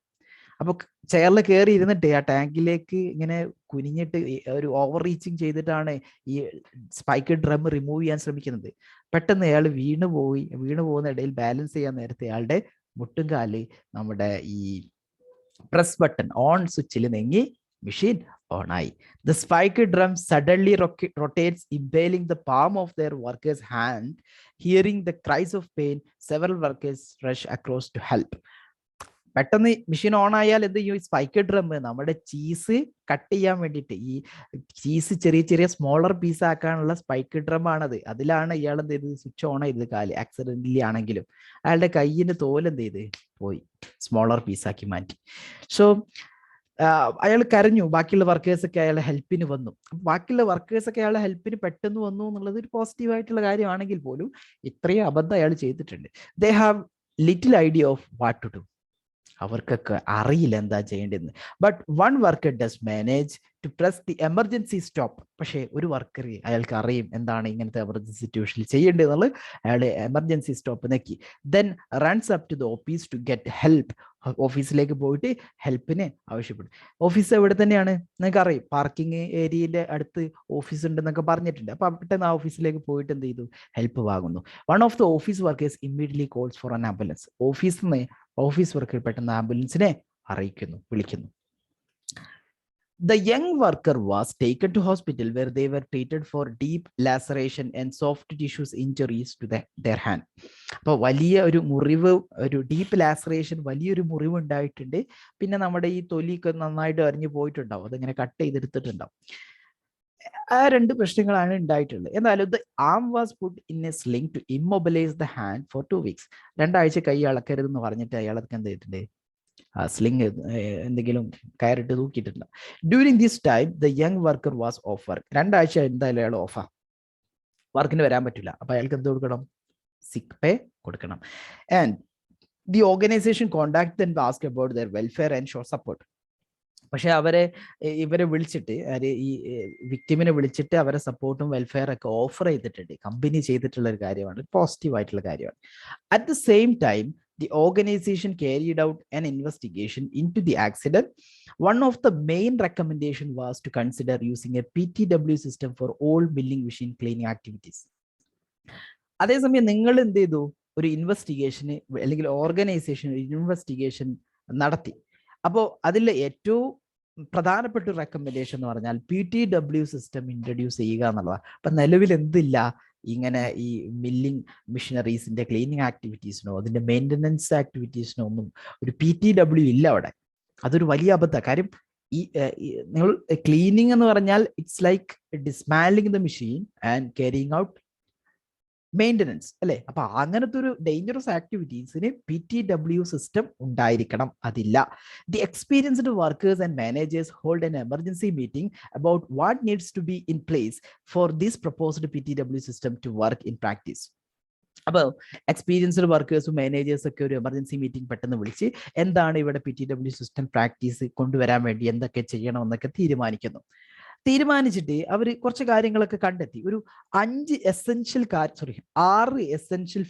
അപ്പൊ ചെയറിൽ കയറി ഇരുന്നിട്ട് ആ ടാങ്കിലേക്ക് ഇങ്ങനെ കുനിഞ്ഞിട്ട് ഒരു ഓവർ റീച്ചിങ് ചെയ്തിട്ടാണ് ഈ സ്പൈക്ക് ഡ്രം റിമൂവ് ചെയ്യാൻ ശ്രമിക്കുന്നത്. പെട്ടെന്ന് അയാൾ വീണു പോകുന്ന ഇടയിൽ ബാലൻസ് ചെയ്യാൻ നേരത്തെ അയാളുടെ മുട്ടുംകാല് നമ്മുടെ ഈ പ്രസ് ബട്ടൺ ഓൺ സ്വിച്ചിൽ നീങ്ങി മെഷീൻ ഓൺ ആയി. The spiked drum suddenly rotates, impaling the palm of their worker's hand. Hearing the cries of pain, several workers rush across to help. പെട്ടെന്ന് മെഷീൻ ഓൺ ആയാൽ എന്ത് ചെയ്യും? സ്പൈക്ക് ഡ്രം നമ്മുടെ ചീസ് കട്ട് ചെയ്യാൻ വേണ്ടിയിട്ട്, ഈ ചീസ് ചെറിയ ചെറിയ സ്മോളർ പീസ് ആക്കാനുള്ള സ്പൈക്ക് ഡ്രം ആണത്. അതിലാണ് ഇയാൾ എന്ത് ചെയ്തത്? സ്വിച്ച് ഓൺ ചെയ്തത്. കാല് ആക്സിഡന്റലി ആണെങ്കിലും അയാളുടെ കയ്യിന്റെ തോൽ എന്ത് ചെയ്ത് പോയി, സ്മോളർ പീസാക്കി മാറ്റി. സോ അയാൾ കരഞ്ഞു. ബാക്കിയുള്ള വർക്കേഴ്സൊക്കെ അയാളുടെ ഹെൽപ്പിന് വന്നു. ബാക്കിയുള്ള വർക്കേഴ്സൊക്കെ അയാളുടെ ഹെൽപ്പിന് പെട്ടെന്ന് വന്നു എന്നുള്ളത് ഒരു പോസിറ്റീവ് ആയിട്ടുള്ള കാര്യമാണെങ്കിൽ പോലും ഇത്രയും അബദ്ധം അയാൾ ചെയ്തിട്ടുണ്ട്. They have little idea of what to do. അവർക്കൊക്കെ അറിയില്ല എന്താ ചെയ്യേണ്ടതെന്ന്. But one worker does manage to press the emergency stop. പക്ഷേ ഒരു വർക്കർ, അയാൾക്ക് അറിയും എന്താണ് ഇങ്ങനത്തെ എമർജൻസി സിറ്റുവേഷനിൽ ചെയ്യേണ്ടതെന്നുള്ളത്. അയാൾ എമർജൻസി സ്റ്റോപ്പ് നെക്കി. Then runs up to the office to get help. ഓഫീസിലേക്ക് പോയിട്ട് ഹെൽപ്പിന് ആവശ്യപ്പെടും. ഓഫീസ് എവിടെ തന്നെയാണ് നിങ്ങൾക്ക് അറിയും, പാർക്കിംഗ് ഏരിയയുടെ അടുത്ത് ഓഫീസ് ഉണ്ടെന്നൊക്കെ പറഞ്ഞിട്ടുണ്ട്. അപ്പൊ പെട്ടെന്ന് ആ ഓഫീസിലേക്ക് പോയിട്ട് എന്ത് ചെയ്തു? ഹെൽപ്പ് വാങ്ങുന്നു. One of the office workers immediately calls for an ambulance. Office worker പെട്ടെന്ന് ആംബുലൻസിനെ വിളിക്കുന്നു. The young worker was taken to hospital where they were treated for deep laceration and soft tissues injuries to their hand. അപ്പോൾ വലിയ ഒരു മുറിവ്, ഒരു ഡീപ്പ് ലാസറേഷൻ, വലിയൊരു മുറിവ് ഉണ്ടായിട്ടുണ്ട്. പിന്നെ നമ്മുടെ ഈ തൊലിയൊക്കെ നന്നായിട്ട് അരിഞ്ഞു പോയിട്ടുണ്ടാവും, അതിങ്ങനെ കട്ട് ചെയ്തെടുത്തിട്ടുണ്ടാവും. ആ രണ്ട് പ്രശ്നങ്ങളാണ് ഉണ്ടായിട്ടുള്ളത്. എന്നാലും the arm was put in a sling to immobilise the hand for 2 weeks. 2 ആഴ്ച കൈ അളക്കരുതെന്ന് പറഞ്ഞിട്ട് അയാൾക്ക് എന്ത് ചെയ്തിട്ടുണ്ട്? സ്ലിംഗ് എന്തെങ്കിലും കയറിട്ട് തൂക്കിയിട്ടുണ്ട്. During this time the young worker was off work. 2 ആഴ്ച എന്തായാലും അയാൾ ഓഫാ, വർക്കിന് വരാൻ പറ്റില്ല. അപ്പൊ അയാൾക്ക് എന്ത് കൊടുക്കണം? സിക്ക് പേ കൊടുക്കണം. And the organisation contact then ask about their welfare and show support. പക്ഷെ ഇവരെ വിളിച്ചിട്ട്, ഈ വിക്ടിമിനെ വിളിച്ചിട്ട് അവരെ സപ്പോർട്ടും വെൽഫെയർ ഒക്കെ ഓഫർ ചെയ്തിട്ടുണ്ട്. കമ്പനി ചെയ്തിട്ടുള്ള ഒരു കാര്യമാണ്, പോസിറ്റീവ് ആയിട്ടുള്ള കാര്യമാണ്. At the same time the organization carried out an investigation into the accident. One of the main recommendation was to consider using a PTW system for all milling machine cleaning activities. അതേസമയം നിങ്ങൾ എന്ത് ചെയ്തു? ഒരു ഇൻവെസ്റ്റിഗേഷന് അല്ലെങ്കിൽ ഓർഗനൈസേഷൻ ഇൻവെസ്റ്റിഗേഷൻ നടത്തി. അപ്പോൾ അതിൽ ഏറ്റവും പ്രധാനപ്പെട്ട ഒരു റെക്കമെൻഡേഷൻ എന്ന് പറഞ്ഞാൽ PTW സിസ്റ്റം ഇൻട്രൊഡ്യൂസ് ചെയ്യുക എന്നുള്ളതാണ്. അപ്പൊ നിലവിൽ എന്തില്ല, ഇങ്ങനെ ഈ മില്ലിംഗ് മിഷനറീസിന്റെ ക്ലീനിങ് ആക്ടിവിറ്റീസിനോ അതിന്റെ മെയിൻ്റനൻസ് ആക്ടിവിറ്റീസിനോ ഒന്നും ഒരു PTW ഇല്ല അവിടെ. അതൊരു വലിയ അബദ്ധമാണ്. കാര്യം ഈ നിങ്ങൾ ക്ലീനിങ് എന്ന് പറഞ്ഞാൽ it's like dismantling the machine and carrying out maintenance അല്ലേ? അപ്പൊ അങ്ങനത്തെ ഒരു ഡേഞ്ചറസ് ആക്ടിവിറ്റീസിന് PTW സിസ്റ്റം ഉണ്ടായിരിക്കണം. അതില്ല. The experienced workers and managers hold an emergency meeting about what needs to be in place for this proposed PTW system to work in practice. അപ്പോൾ എക്സ്പീരിയൻസ്ഡ് വർക്കേഴ്സും മാനേജേഴ്സും ഒക്കെ ഒരു എമർജൻസി മീറ്റിംഗ് പെട്ടെന്ന് വിളിച്ച് എന്താണ് ഇവിടെ PTW സിസ്റ്റം പ്രാക്ടീസ് കൊണ്ടുവരാൻ വേണ്ടി എന്തൊക്കെ ചെയ്യണമെന്നൊക്കെ തീരുമാനിക്കുന്നു. തീരുമാനിച്ചിട്ട് അവർ കുറച്ച് കാര്യങ്ങളൊക്കെ കണ്ടെത്തി. ഒരു 6 എസെൻഷ്യൽ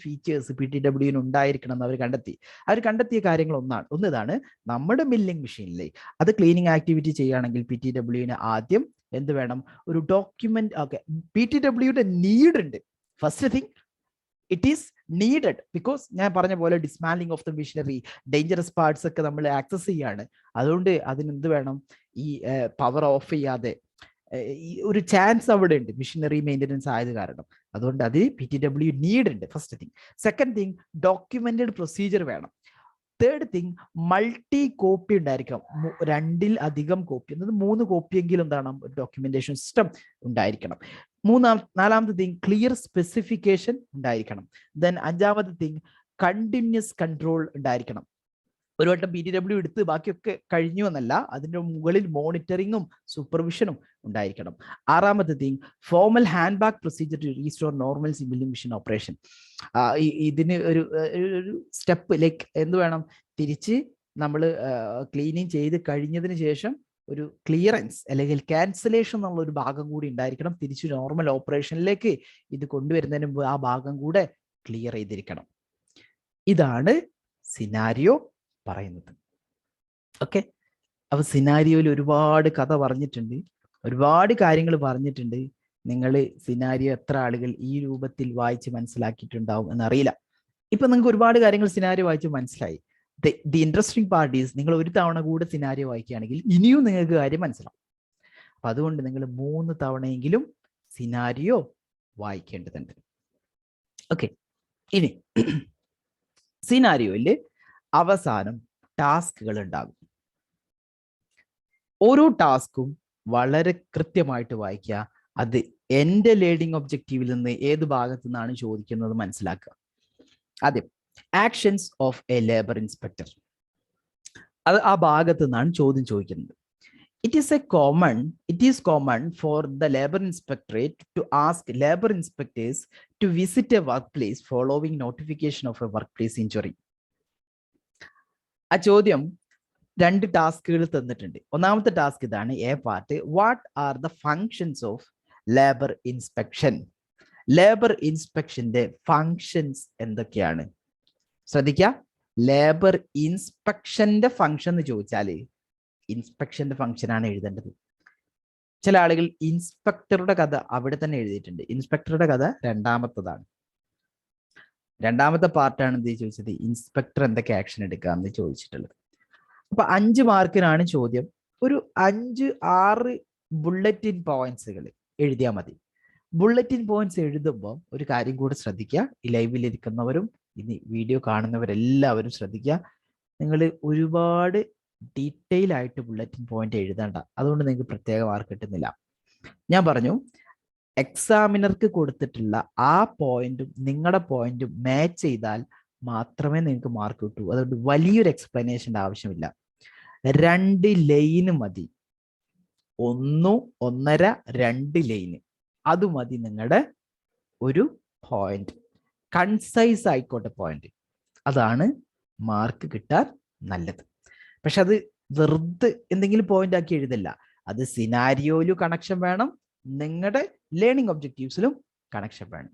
ഫീച്ചേഴ്സ് PTWന് ഉണ്ടായിരിക്കണം എന്ന് അവർ കണ്ടെത്തി. അവർ കണ്ടെത്തിയ കാര്യങ്ങൾ ഒന്നിതാണ്, നമ്മുടെ മില്ലിംഗ് മെഷീനിലെ അത് ക്ലീനിങ് ആക്ടിവിറ്റി ചെയ്യുകയാണെങ്കിൽ PTWന് ആദ്യം എന്ത് വേണം, ഒരു ഡോക്യുമെന്റ്. ഓക്കെ, PTWയുടെ നീഡ് ഉണ്ട്. First thing, it is needed because ഞാൻ പറഞ്ഞ പോലെ dismantling of the machinery, dangerous parts ഒക്കെ നമ്മൾ ആക്സസ് ചെയ്യാണ്. അതുകൊണ്ട് അതിനെന്ത് വേണം, ഈ പവർ ഓഫ് ചെയ്യാതെ ഒരു ചാൻസ് അവിടെ ഉണ്ട്, മെഷീനറി മെയിൻ്റെനൻസ് ആയത് കാരണം. അതുകൊണ്ട് അത് PTW നീഡ് ഉണ്ട്, first thing. Second thing, documented procedure വേണം. തേർഡ് തിങ്, മൾട്ടി കോപ്പി ഉണ്ടായിരിക്കണം. 2-ൽ അധികം കോപ്പി, എന്നത് 3 കോപ്പിയെങ്കിലും എന്താണ്, ഡോക്യുമെന്റേഷൻ സിസ്റ്റം ഉണ്ടായിരിക്കണം. നാലാമത്തെ തിങ്, ക്ലിയർ സ്പെസിഫിക്കേഷൻ ഉണ്ടായിരിക്കണം. ദെൻ 5ാമത്തെ തിങ്, കണ്ടിന്യൂസ് കൺട്രോൾ ഉണ്ടായിരിക്കണം. ഒരു വട്ടം PTW എടുത്ത് ബാക്കിയൊക്കെ കഴിഞ്ഞു എന്നല്ല, അതിൻ്റെ മുകളിൽ മോണിറ്ററിങ്ങും സൂപ്പർവിഷനും ഉണ്ടായിരിക്കണം. 6ാമത്തെ thing, formal hand back procedure to restore normal milling machine operation. ഇതിന് ഒരു സ്റ്റെപ്പ് ലൈക്ക് എന്ത് വേണം, തിരിച്ച് നമ്മൾ ക്ലീനിങ് ചെയ്ത് കഴിഞ്ഞതിന് ശേഷം ഒരു ക്ലിയറൻസ് അല്ലെങ്കിൽ ക്യാൻസലേഷൻ എന്നുള്ള ഒരു ഭാഗം കൂടി ഉണ്ടായിരിക്കണം. തിരിച്ച് നോർമൽ ഓപ്പറേഷനിലേക്ക് ഇത് കൊണ്ടുവരുന്നതിന് മുമ്പ് ആ ഭാഗം കൂടെ ക്ലിയർ ചെയ്തിരിക്കണം. ഇതാണ് സിനാരിയോ പറയുന്നത്. ഓക്കെ, അപ്പൊ സിനാരിയോയിൽ ഒരുപാട് കഥ പറഞ്ഞിട്ടുണ്ട്, ഒരുപാട് കാര്യങ്ങൾ പറഞ്ഞിട്ടുണ്ട്. നിങ്ങൾ സിനാരിയോ എത്ര ആളുകൾ ഈ രൂപത്തിൽ വായിച്ച് മനസ്സിലാക്കിയിട്ടുണ്ടാവും എന്നറിയില്ല. ഇപ്പൊ നിങ്ങൾക്ക് ഒരുപാട് കാര്യങ്ങൾ സിനാരിയോ വായിച്ച് മനസ്സിലായി. ദി ഇൻട്രസ്റ്റിംഗ് പാർട്ട് ഈസ്, നിങ്ങൾ ഒരു തവണ കൂടെ സിനാരിയോ വായിക്കുകയാണെങ്കിൽ ഇനിയും നിങ്ങൾക്ക് കാര്യം മനസ്സിലാവും. അപ്പൊ അതുകൊണ്ട് നിങ്ങൾ 3 തവണയെങ്കിലും സിനാരിയോ വായിക്കേണ്ടതുണ്ട്. ഓക്കെ, ഇനി സിനാരിയോയിൽ അവസാനം ടാസ്കുകൾ ഉണ്ടാകും. ഓരോ ടാസ്കും വളരെ കൃത്യമായിട്ട് വായിക്കുക. അത് എൻ്റെ ലേണിംഗ് ഒബ്ജക്റ്റീവിൽ നിന്ന് ഏത് ഭാഗത്തു നിന്നാണ് ചോദിക്കുന്നത് മനസ്സിലാക്കുക. ആദ്യം, actions of A labour inspector. അത് ആ ഭാഗത്തു നിന്നാണ് ചോദ്യം ചോദിക്കുന്നത്. It is common for the labor inspectorate to ask labor inspectors to visit a workplace following notification of a workplace injury. ആ ചോദ്യം 2 ടാസ്കുകൾ തന്നിട്ടുണ്ട്. ഒന്നാമത്തെ ടാസ്ക് ഇതാണ്, A part, what are the functions of labour inspection. Labour ഇൻസ്പെക്ഷന്റെ ഫങ്ഷൻസ് എന്തൊക്കെയാണ്? ശ്രദ്ധിക്കുക, ലേബർ ഇൻസ്പെക്ഷന്റെ ഫങ്ഷൻ എന്ന് ചോദിച്ചാല് ഇൻസ്പെക്ഷന്റെ ഫങ്ഷനാണ് എഴുതേണ്ടത്. ചില ആളുകൾ ഇൻസ്പെക്ടറുടെ കഥ അവിടെ തന്നെ എഴുതിയിട്ടുണ്ട്. ഇൻസ്പെക്ടറുടെ കഥ 2ാമത്തതാണ്. 2ാമത്തെ പാർട്ടാണ് എന്ത് ചോദിച്ചത്, ഇൻസ്പെക്ടർ എന്തൊക്കെ ആക്ഷൻ എടുക്കാമെന്ന് ചോദിച്ചിട്ടുള്ളത്. അപ്പൊ 5 മാർക്കിനാണ് ചോദ്യം. ഒരു 5-6 ബുള്ളറ്റിൻ പോയിന്റ്സുകൾ എഴുതിയാൽ മതി. ബുള്ളറ്റിൻ പോയിന്റ്സ് എഴുതുമ്പോൾ ഒരു കാര്യം കൂടെ ശ്രദ്ധിക്കുക, ഈ ലൈവിലിരിക്കുന്നവരും ഇനി വീഡിയോ കാണുന്നവരെല്ലാവരും ശ്രദ്ധിക്കുക. നിങ്ങൾ ഒരുപാട് ഡീറ്റെയിൽ ആയിട്ട് ബുള്ളറ്റിൻ പോയിന്റ് എഴുതണ്ട, അതുകൊണ്ട് നിങ്ങൾക്ക് പ്രത്യേക മാർക്ക് കിട്ടുന്നില്ല. ഞാൻ പറഞ്ഞു, എക്സാമിനർക്ക് കൊടുത്തിട്ടുള്ള ആ പോയിന്റും നിങ്ങളുടെ പോയിന്റും മാച്ച് ചെയ്താൽ മാത്രമേ നിങ്ങൾക്ക് മാർക്ക് കിട്ടൂ. അതുകൊണ്ട് വലിയൊരു എക്സ്പ്ലനേഷൻ്റെ ആവശ്യമില്ല. 2 ലൈന് മതി, 1, 1.5, 2 ലൈന്, അത് മതി നിങ്ങളുടെ ഒരു പോയിന്റ്. കൺസൈസ് ആയിക്കോട്ടെ പോയിന്റ്, അതാണ് മാർക്ക് കിട്ടാൻ നല്ലത്. പക്ഷെ അത് വെറുതെ എന്തെങ്കിലും പോയിന്റ് ആക്കി എഴുതില്ല. അത് സിനാരിയോയിലും കണക്ഷൻ വേണം, നിങ്ങളുടെ ലേണിംഗ് ഒബ്ജക്റ്റീവ്സിലും കണക്ഷൻ വേണം.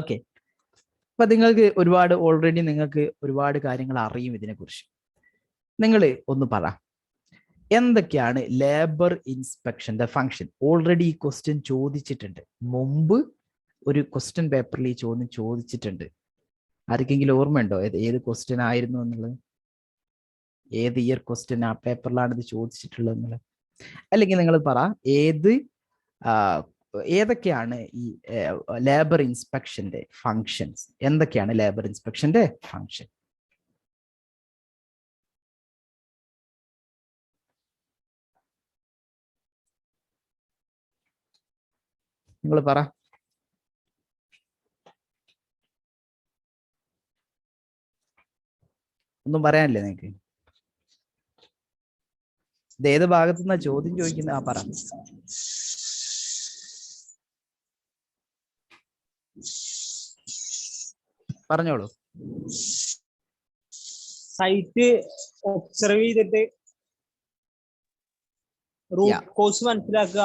ഓക്കെ, അപ്പൊ നിങ്ങൾക്ക് ഓൾറെഡി നിങ്ങൾക്ക് ഒരുപാട് കാര്യങ്ങൾ അറിയും ഇതിനെക്കുറിച്ച്. നിങ്ങൾ ഒന്ന് പറ, എന്തൊക്കെയാണ് ലേബർ ഇൻസ്പെക്ഷന്റെ ഫങ്ഷൻ? ഓൾറെഡി ഈ ക്വസ്റ്റ്യൻ ചോദിച്ചിട്ടുണ്ട്, മുമ്പ് ഒരു ക്വസ്റ്റ്യൻ പേപ്പറിൽ ഈ ചോദ്യം ചോദിച്ചിട്ടുണ്ട്. ആർക്കെങ്കിലും ഓർമ്മയുണ്ടോ ഏത് ക്വസ്റ്റ്യൻ ആയിരുന്നു എന്നുള്ളത്? ഏത് ഇയർ ക്വസ്റ്റ്യൻ ആ പേപ്പറിലാണ് ഇത് ചോദിച്ചിട്ടുള്ളത് എന്നുള്ളത്? അല്ലെങ്കിൽ നിങ്ങൾ പറ, ഏതൊക്കെയാണ് ഈ ലേബർ ഇൻസ്പെക്ഷന്റെ ഫങ്ഷൻസ്? എന്തൊക്കെയാണ് ലേബർ ഇൻസ്പെക്ഷന്റെ ഫങ്ഷൻ? നിങ്ങൾ പറ. ഒന്നും പറയാനില്ലേ നിങ്ങൾക്ക്? ഇത് ഏത് ഭാഗത്തു നിന്നാ ചോദ്യം ചോദിക്കുന്നത്? ആ പറ. പറഞ്ഞോളൂ. സൈറ്റ് ഒബ്സർവ് ചെയ്തിട്ട് റൂട്ട് കോസ് മനസ്സിലാക്കുക,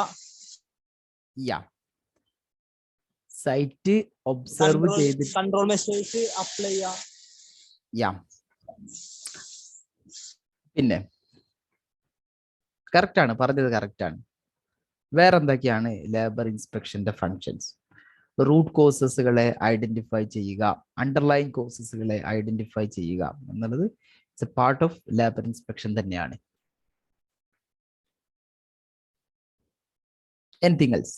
സൈറ്റ് ഒബ്സർവ് ചെയ്ത് കൺട്രോൾ മെഷേഴ്സ് അപ്ലൈ ചെയ്യാം. പിന്നെ കറക്റ്റ് ആണ്, പറഞ്ഞത് കറക്റ്റ് ആണ്. വേറെ എന്തൊക്കെയാണ് ലേബർ ഇൻസ്പെക്ഷന്റെ ഫങ്ഷൻസ്? റൂട്ട് കോസസുകളെ ഐഡന്റിഫൈ ചെയ്യുക, അണ്ടർലൈൻ കോസസുകളെ ഐഡന്റിഫൈ ചെയ്യുക എന്നുള്ളത് it's a part of labour inspection തന്നെയാണ്. Anything else?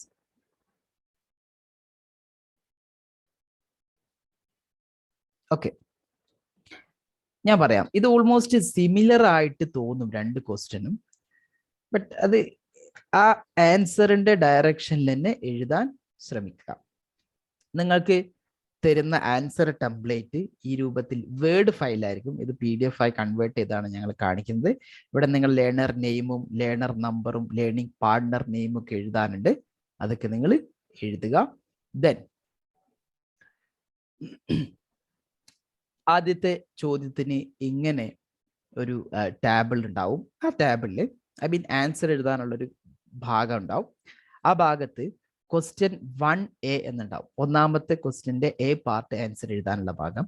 ഓക്കെ, ഞാൻ പറയാം. ഇത് ഓൾമോസ്റ്റ് സിമിലർ ആയിട്ട് തോന്നും രണ്ട് ക്വസ്റ്റ്യനും, ബട്ട് അത് ആ ആൻസറിന്റെ ഡയറക്ഷനിൽ തന്നെ എഴുതാൻ ശ്രമിക്കുക. നിങ്ങൾക്ക് തരുന്ന ആൻസർ ടെംപ്ലേറ്റ് ഈ രൂപത്തിൽ വേർഡ് ഫയലായിരിക്കും. ഇത് PDF ആയി കൺവേർട്ട് ചെയ്താണ് ഞങ്ങൾ കാണിക്കുന്നത്. ഇവിടെ നിങ്ങൾ ലേണർ നെയിമും ലേണർ നമ്പറും ലേണിംഗ് പാർട്ണർ നെയിമും ഒക്കെ എഴുതാനുണ്ട്. അതൊക്കെ നിങ്ങൾ എഴുതുക. ദെൻ ആദ്യത്തെ ചോദ്യത്തിന് ഇങ്ങനെ ഒരു ടാബിൾ ഉണ്ടാവും. ആ ടാബിളിൽ ആൻസർ എഴുതാനുള്ളൊരു ഭാഗം ഉണ്ടാവും. ആ ഭാഗത്ത് ക്വസ്റ്റ്യൻ 1A എന്നുണ്ടാവും. ഒന്നാമത്തെ ക്വസ്റ്റ്യന്റെ A പാർട്ട് ആൻസർ എഴുതാനുള്ള ഭാഗം.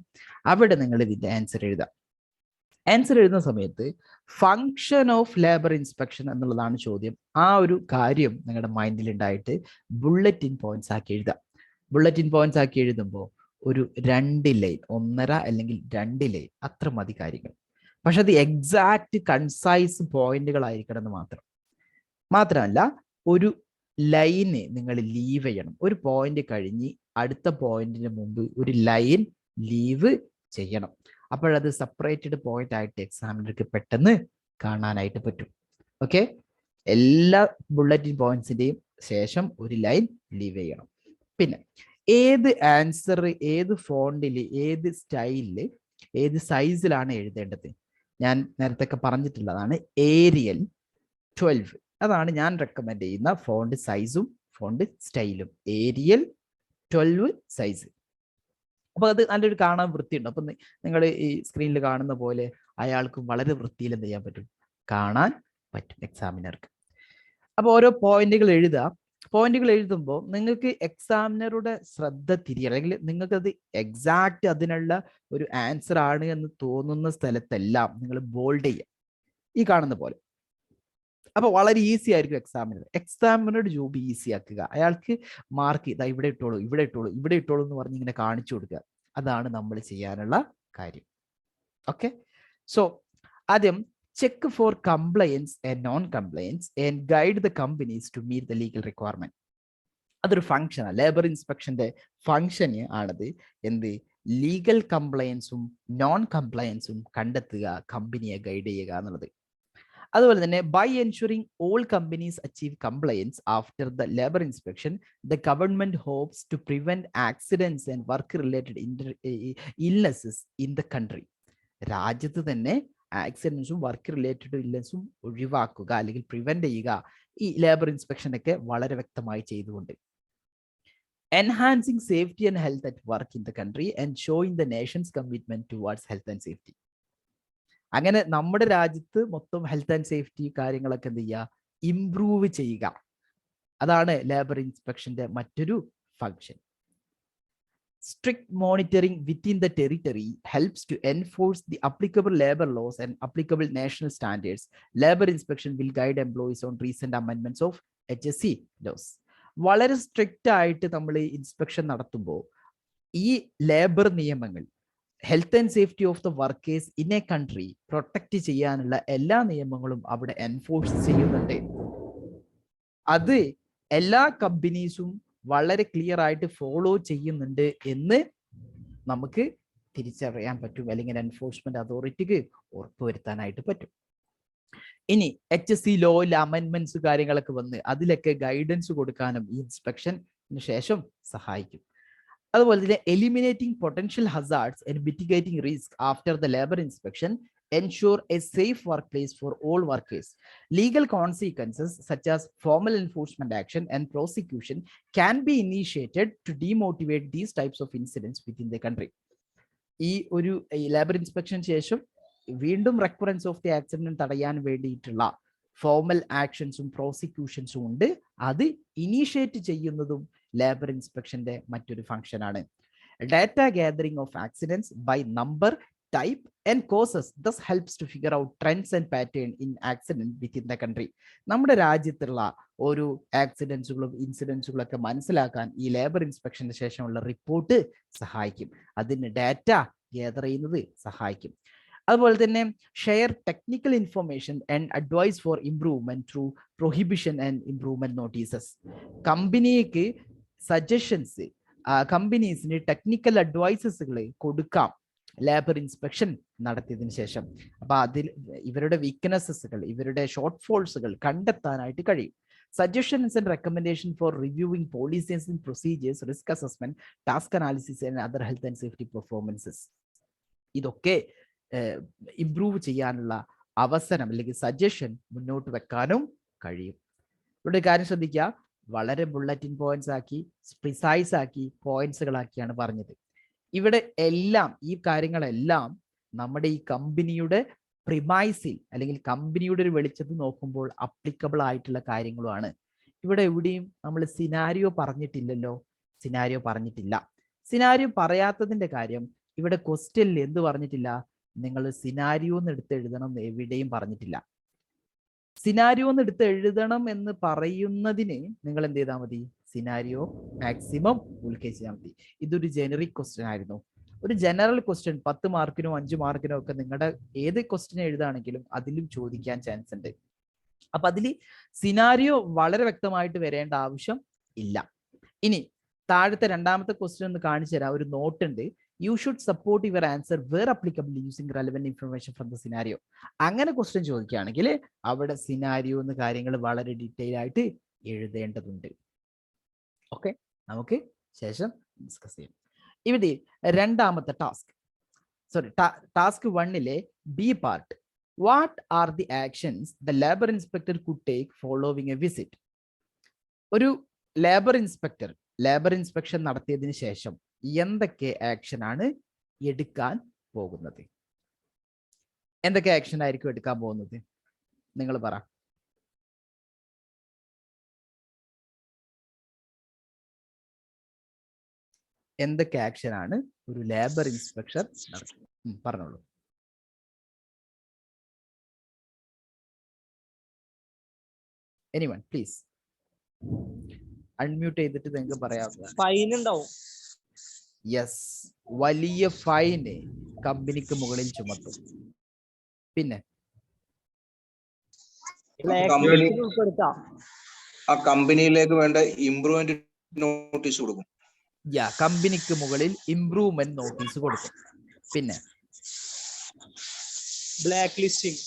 അവിടെ നിങ്ങൾ ഇതിന്റെ ആൻസർ എഴുതാം. ആൻസർ എഴുതുന്ന സമയത്ത് ഫങ്ഷൻ ഓഫ് ലേബർ ഇൻസ്പെക്ഷൻ എന്നുള്ളതാണ് ചോദ്യം. ആ ഒരു കാര്യം നിങ്ങളുടെ മൈൻഡിൽ ഉണ്ടായിട്ട് ബുള്ളറ്റിൻ പോയിന്റ്സ് ആക്കി എഴുതാം. ബുള്ളറ്റിൻ പോയിന്റ്സ് ആക്കി എഴുതുമ്പോൾ ഒരു 2 ലൈൻ, 1.5 അല്ലെങ്കിൽ 2 ലൈൻ അത്ര മതി കാര്യങ്ങൾ. പക്ഷെ അത് എക്സാക്റ്റ് കൺസൈസ് പോയിന്റുകളായിരിക്കണം എന്ന് മാത്രമല്ല ഒരു ലൈന് നിങ്ങൾ ലീവ് ചെയ്യണം. ഒരു പോയിന്റ് കഴിഞ്ഞ് അടുത്ത പോയിന്റിന് മുമ്പ് ഒരു ലൈൻ ലീവ് ചെയ്യണം. അപ്പോഴത് സെപ്പറേറ്റഡ് പോയിന്റ് ആയിട്ട് എക്സാമിനർക്ക് പെട്ടെന്ന് കാണാനായിട്ട് പറ്റും. ഓക്കെ, എല്ലാ ബുള്ളറ്റിൻ പോയിന്റ്സിന്റെയും ശേഷം ഒരു ലൈൻ ലീവ് ചെയ്യണം. പിന്നെ ഏത് ആൻസർ ഏത് ഫോണ്ടിൽ ഏത് സ്റ്റൈലിൽ ഏത് സൈസിലാണ് എഴുതേണ്ടത്? ഞാൻ നേരത്തെ പറഞ്ഞിട്ടുള്ളതാണ്. ഏരിയൽ 12 അതാണ് ഞാൻ റെക്കമെൻഡ് ചെയ്യുന്ന ഫോണ്ട് സൈസും ഫോണ്ട് സ്റ്റൈലും. Arial 12 size. അപ്പൊ അത് നല്ലൊരു കാണാൻ വൃത്തിയുണ്ട്. അപ്പൊ നിങ്ങൾ ഈ സ്ക്രീനിൽ കാണുന്ന പോലെ അയാൾക്കും വളരെ വൃത്തിയിൽ എന്ത് ചെയ്യാൻ പറ്റും, കാണാൻ പറ്റും എക്സാമിനർക്ക്. അപ്പൊ ഓരോ പോയിന്റുകൾ എഴുതുക. പോയിന്റുകൾ എഴുതുമ്പോൾ നിങ്ങൾക്ക് എക്സാമിനറുടെ ശ്രദ്ധ തിരിയണം, അല്ലെങ്കിൽ നിങ്ങൾക്കത് എക്സാക്റ്റ് അതിനുള്ള ഒരു ആൻസർ ആണ് എന്ന് തോന്നുന്ന സ്ഥലത്തെല്ലാം നിങ്ങൾ ബോൾഡ് ചെയ്യുക, ഈ കാണുന്ന പോലെ. അപ്പൊ വളരെ ഈസി ആയിരിക്കും എക്സാമിനറുടെ ജോബ് ഈസി ആക്കുക. അയാൾക്ക് മാർക്ക് ഇതാ ഇവിടെ ഇട്ടോളൂ, ഇവിടെ ഇട്ടോളൂ, ഇവിടെ ഇട്ടോളൂ എന്ന് പറഞ്ഞ് ഇങ്ങനെ കാണിച്ചു കൊടുക്കുക. അതാണ് നമ്മൾ ചെയ്യാനുള്ള കാര്യം. ഓക്കെ, സോ ആദ്യം check for compliance and non compliance and guide the companies to meet the legal requirement. അതൊരു ഫംഗ്ഷനാണ്. ലേബർ ഇൻസ്പെക്ഷന്റെ ഫംഗ്ഷന് ആണത്. എന്ത്? ലീഗൽ കംപ്ലയൻസും നോൺ കംപ്ലയൻസും കണ്ടെത്തുക, കമ്പനിയെ ഗൈഡ് ചെയ്യുക എന്നുള്ളത്. അതുപോലെ തന്നെ by ensuring all companies achieve compliance after the labour inspection the government hopes to prevent accidents and work related illnesses in the country. രാജ്യത്ത് തന്നെ ആക്സിഡൻസും വർക്ക് റിലേറ്റഡ് ഇൽനെസ്സും ഒഴിവാക്കുക അല്ലെങ്കിൽ പ്രിവെന്റ് ചെയ്യുക ഈ ലേബർ ഇൻസ്പെക്ഷനൊക്കെ വളരെ വ്യക്തമായി ചെയ്തുകൊണ്ട്. Enhancing safety and health at work in the country and showing the Nations commitment towards health and safety. അങ്ങനെ നമ്മുടെ രാജ്യത്ത് മൊത്തം ഹെൽത്ത് ആൻഡ് സേഫ്റ്റി കാര്യങ്ങളൊക്കെ എന്ത് ചെയ്യുക, ഇംപ്രൂവ് ചെയ്യുക. അതാണ് ലേബർ ഇൻസ്പെക്ഷന്റെ മറ്റൊരു function. Strict monitoring within the territory helps to enforce the applicable labour laws and applicable national standards. Labour inspection will guide employees on recent amendments of HSC laws. വളരെ സ്ട്രിക്റ്റ് ആയിട്ട് നമ്മൾ ഇൻസ്പെക്ഷൻ നടത്തുമ്പോൾ ഈ ലേബർ നിയമങ്ങൾ, health and safety of the workers in a country protect ചെയ്യാനുള്ള എല്ലാ നിയമങ്ങളും അവിടെ എൻഫോഴ്സ് ചെയ്യുന്നുണ്ട്. അത് എല്ലാ കമ്പനീസും വളരെ ക്ലിയർ ആയിട്ട് ഫോളോ ചെയ്യുന്നുണ്ട് എന്ന് നമുക്ക് തിരിച്ചറിയാൻ പറ്റും, അല്ലെങ്കിൽ എൻഫോഴ്സ്മെന്റ് അതോറിറ്റിക്ക് ഉറപ്പുവരുത്താനായിട്ട് പറ്റും. ഇനി HSC ലോയിൽ അമെൻമെന്റ്സ് കാര്യങ്ങളൊക്കെ വന്ന് അതിലൊക്കെ ഗൈഡൻസ് കൊടുക്കാനും ഈ ഇൻസ്പെക്ഷന് ശേഷം സഹായിക്കും. അതുപോലെ തന്നെ eliminating potential hazards and mitigating risk after the labour inspection ensure a safe workplace for all workers. Legal consequences such as formal enforcement action and prosecution can be initiated to demotivate these types of incidents within the country. ഈ ഒരു ലേബർ ഇൻസ്പെക്ഷൻ ശേഷം വീണ്ടും റെക്കറൻസ് ഓഫ് ദി ആക്സിഡന്റ് തടയാൻ വേണ്ടിയിട്ടുള്ള ഫോർമൽ ആക്ഷൻസും പ്രോസിക്യൂഷൻസും ഉണ്ട്. അത് ഇനീഷ്യേറ്റ് ചെയ്യുന്നതും ലേബർ ഇൻസ്പെക്ഷന്റെ മറ്റൊരു ഫംഗ്ഷനാണ്. Data gathering of accidents by number, type and causes thus helps to figure out trends and pattern in accident within the country. നമ്മുടെ രാജ്യത്തുള്ള ഒരു ആക്സിഡൻസുകളും ഇൻസിഡൻസുകളും ഒക്കെ മനസ്സിലാക്കാൻ ഈ ലേബർ ഇൻസ്പെക്ഷന് ശേഷമുള്ള റിപ്പോർട്ട് സഹായിക്കും. അതിന് ഡാറ്റ ഗ്യാദർ ചെയ്യുന്നത് സഹായിക്കും. അതുപോലെ തന്നെ share technical information and advice for improvement through prohibition and improvement notices. കമ്പനിക്ക് സജഷൻസ്, കമ്പനീസിന് ടെക്നിക്കൽ അഡ്വൈസസുകൾ കൊടുക്കാം ലേബർ ഇൻസ്പെക്ഷൻ നടത്തിയതിനു ശേഷം. അപ്പൊ അതിൽ ഇവരുടെ വീക്ക്നെസ്സുകൾ, ഇവരുടെ ഷോർട്ട് ഫോൾസുകൾ കണ്ടെത്താനായിട്ട് കഴിയും. Suggestions and recommendation for reviewing policies and procedures, risk assessment, task analysis and other health and safety performances. ഇതൊക്കെ ഇംപ്രൂവ് ചെയ്യാനുള്ള അവസരം അല്ലെങ്കിൽ സജഷൻ മുന്നോട്ട് വെക്കാനും കഴിയും. ഇവിടെ കാര്യം ശ്രദ്ധിക്കുക, വളരെ ബുള്ളറ്റിൻ പോയിന്റ്സ് ആക്കി, പ്രിസൈസ് ആക്കി, പോയിന്റ്സുകളാക്കിയാണ് പറഞ്ഞത്. ഇവിടെ എല്ലാം ഈ കാര്യങ്ങളെല്ലാം നമ്മുടെ ഈ കമ്പനിയുടെ പ്രിമൈസിൽ അല്ലെങ്കിൽ കമ്പനിയുടെ ഒരു വെളിച്ചത്തിൽ നോക്കുമ്പോൾ അപ്ലിക്കബിൾ ആയിട്ടുള്ള കാര്യങ്ങളുമാണ്. ഇവിടെ എവിടെയും നമ്മൾ സിനാരിയോ പറഞ്ഞിട്ടില്ലല്ലോ, സിനാരിയോ പറഞ്ഞിട്ടില്ല. സിനാരിയോ പറയാത്തതിന്റെ കാര്യം ഇവിടെ ക്വസ്റ്റ്യനിൽ എന്ത് പറഞ്ഞിട്ടില്ല, നിങ്ങൾ സിനാരിയോ എന്ന് എടുത്ത് എഴുതണം എന്ന് എവിടെയും പറഞ്ഞിട്ടില്ല. സിനാരിയോ എന്ന് എടുത്ത് എഴുതണം എന്ന് പറയുന്നതിന് നിങ്ങൾ എന്ത് ചെയ്താൽ മതി, സിനാരിയോ മാക്സിമം ഉൾക്കൊള്ളിച്ച് ചെയ്താൽ മതി. ഇതൊരു ജനറിക് ക്വസ്റ്റ്യൻ ആയിരുന്നു. ഒരു ജനറൽ ക്വസ്റ്റ്യൻ 10 മാർക്കിനോ 5 മാർക്കിനോ ഒക്കെ നിങ്ങളുടെ ഏത് ക്വസ്റ്റ്യൻ എഴുതാണെങ്കിലും അതിലും ചോദിക്കാൻ ചാൻസ് ഉണ്ട്. അപ്പൊ അതിൽ സിനാരിയോ വളരെ വ്യക്തമായിട്ട് വരേണ്ട ആവശ്യം ഇല്ല. ഇനി താഴത്തെ രണ്ടാമത്തെ ക്വസ്റ്റ്യൻ ഒന്ന് കാണിച്ചു തരാം. ഒരു നോട്ട് ഉണ്ട്, you should support your answer where applicable using relevant information from the scenario. അങ്ങനെ ക്വസ്റ്റ്യൻ ചോദിക്കുകയാണെങ്കിൽ അവിടെ സിനാരിയോ എന്ന കാര്യങ്ങൾ വളരെ ഡീറ്റെയിൽ ആയിട്ട് എഴുതേണ്ടതുണ്ട്. ഓക്കെ, നമുക്ക് ശേഷം ഡിസ്കസ് ചെയ്യാം. ഇവിടെ രണ്ടാമത്തെ ടാസ്ക് 1-ലെ B part, what are the actions the labour inspector could take following a visit. ഒരു ലേബർ ഇൻസ്പെക്ഷൻ നടത്തിയതിനു ശേഷം എന്തൊക്കെ ആക്ഷൻ ആണ് എടുക്കാൻ പോകുന്നത്? എന്തൊക്കെ ആക്ഷൻ ആയിരിക്കും എടുക്കാൻ പോകുന്നത്? നിങ്ങൾ പറ. എന്തൊക്കെ ആക്ഷൻ ആണ് ഒരു ലേബർ ഇൻസ്പെക്ടർ നടത്തുന്നത്? പറഞ്ഞോളൂ. എനിവൺ പ്ലീസ് അൺമ്യൂട്ട് ചെയ്തിട്ട് നിങ്ങൾക്ക് പറയാവുന്നതാണ്. ഫൈൻ ഉണ്ടാവും. യെസ്, വലിയ ഫൈന് കമ്പനിക്ക് മുകളിൽ ചുമത്തും. പിന്നെ കമ്പനിയിലേക്ക് വേണ്ട ഇംപ്രൂവ്മെന്റ് നോട്ടീസ് കൊടുക്കും. കമ്പനിക്ക് മുകളിൽ ഇംപ്രൂവ്മെന്റ് നോട്ടീസ് കൊടുക്കും. പിന്നെ ബ്ലാക്ക് ലിസ്റ്റിംഗ്,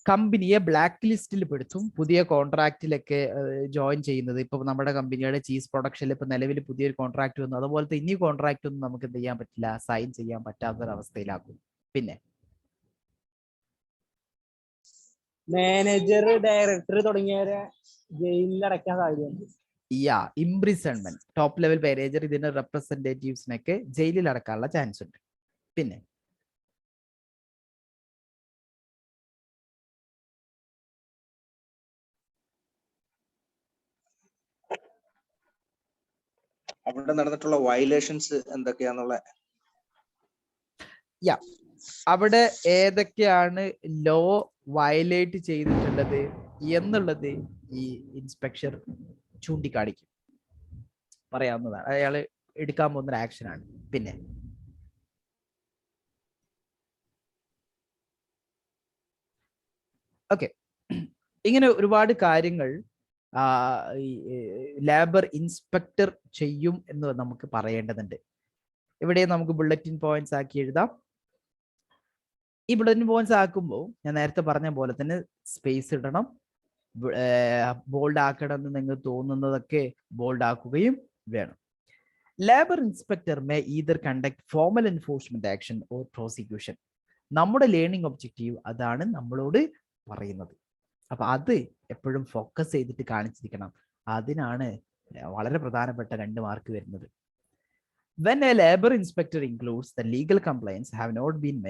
കമ്പനിയെ ബ്ലാക്ക് ലിസ്റ്റിൽ പെടുത്തും. പുതിയ കോൺട്രാക്റ്റിലൊക്കെ ജോയിൻ ചെയ്യുന്നത്, ഇപ്പൊ നമ്മുടെ കമ്പനിയുടെ ചീസ് പ്രൊഡക്ഷനിൽ ഇപ്പൊ നിലവിൽ പുതിയൊരു കോൺട്രാക്ട് വന്നു, അതുപോലത്തെ ഇനി കോൺട്രാക്ട് ഒന്നും നമുക്ക് എന്ത് ചെയ്യാൻ പറ്റില്ല, സൈൻ ചെയ്യാൻ പറ്റാത്തൊരവസ്ഥയിലാക്കും. പിന്നെ മാനേജർ, ഡയറക്ടർ തുടങ്ങിയവരെ ജയിലിൽ അടയ്ക്കാൻ സാധ്യതയുണ്ട്. ഇംപ്രിസൺമെന്റ്, ടോപ്പ് ലെവൽ മാനേജർ, ഇതിന്റെ റെപ്രസെന്റേറ്റീവ്സിനൊക്കെ ജയിലിൽ അടക്കാനുള്ള ചാൻസ് ഉണ്ട്. പിന്നെ അവിടെ നടന്നിട്ടുള്ള വയലേഷൻസ് എന്തൊക്കെയാന്നുള്ള, അവിടെ ഏതൊക്കെയാണ് ലോ വയലേറ്റ് ചെയ്തിട്ടുള്ളത് എന്നുള്ളത് ഈ ഇൻസ്പെക്ടർ ചൂണ്ടിക്കാണിക്കും, പറയാവുന്നതാണ്. അയാള് എടുക്കാൻ പോകുന്ന ഒരു ആക്ഷനാണ്. പിന്നെ ഓക്കെ, ഇങ്ങനെ ഒരുപാട് കാര്യങ്ങൾ ലേബർ ഇൻസ്പെക്ടർ ചെയ്യും എന്ന് നമുക്ക് പറയേണ്ടതുണ്ട്. ഇവിടെ നമുക്ക് ബുള്ളറ്റിൻ പോയിന്റ്സ് ആക്കി എഴുതാം. ഈ ബുള്ളറ്റിൻ പോയിന്റ്സ് ആക്കുമ്പോൾ ഞാൻ നേരത്തെ പറഞ്ഞ പോലെ തന്നെ സ്പേസ് ഇടണം, ബോൾഡ് ആക്കണം എന്ന് നിങ്ങൾ തോന്നുന്നതൊക്കെ ബോൾഡ് ആക്കുകയും വേണം. Labour inspector may either conduct formal enforcement action or prosecution. നമ്മുടെ ലേണിംഗ് ഒബ്ജക്റ്റീവ് അതാണ് നമ്മളോട് പറയുന്നത്. അപ്പൊ അത് എപ്പോഴും ഫോക്കസ് ചെയ്തിട്ട് കാണിച്ചിരിക്കണം. അതിനാണ് വളരെ പ്രധാനപ്പെട്ട 2 മാർക്ക് വരുന്നത്. When a labor inspector concludes that legal compliance have not been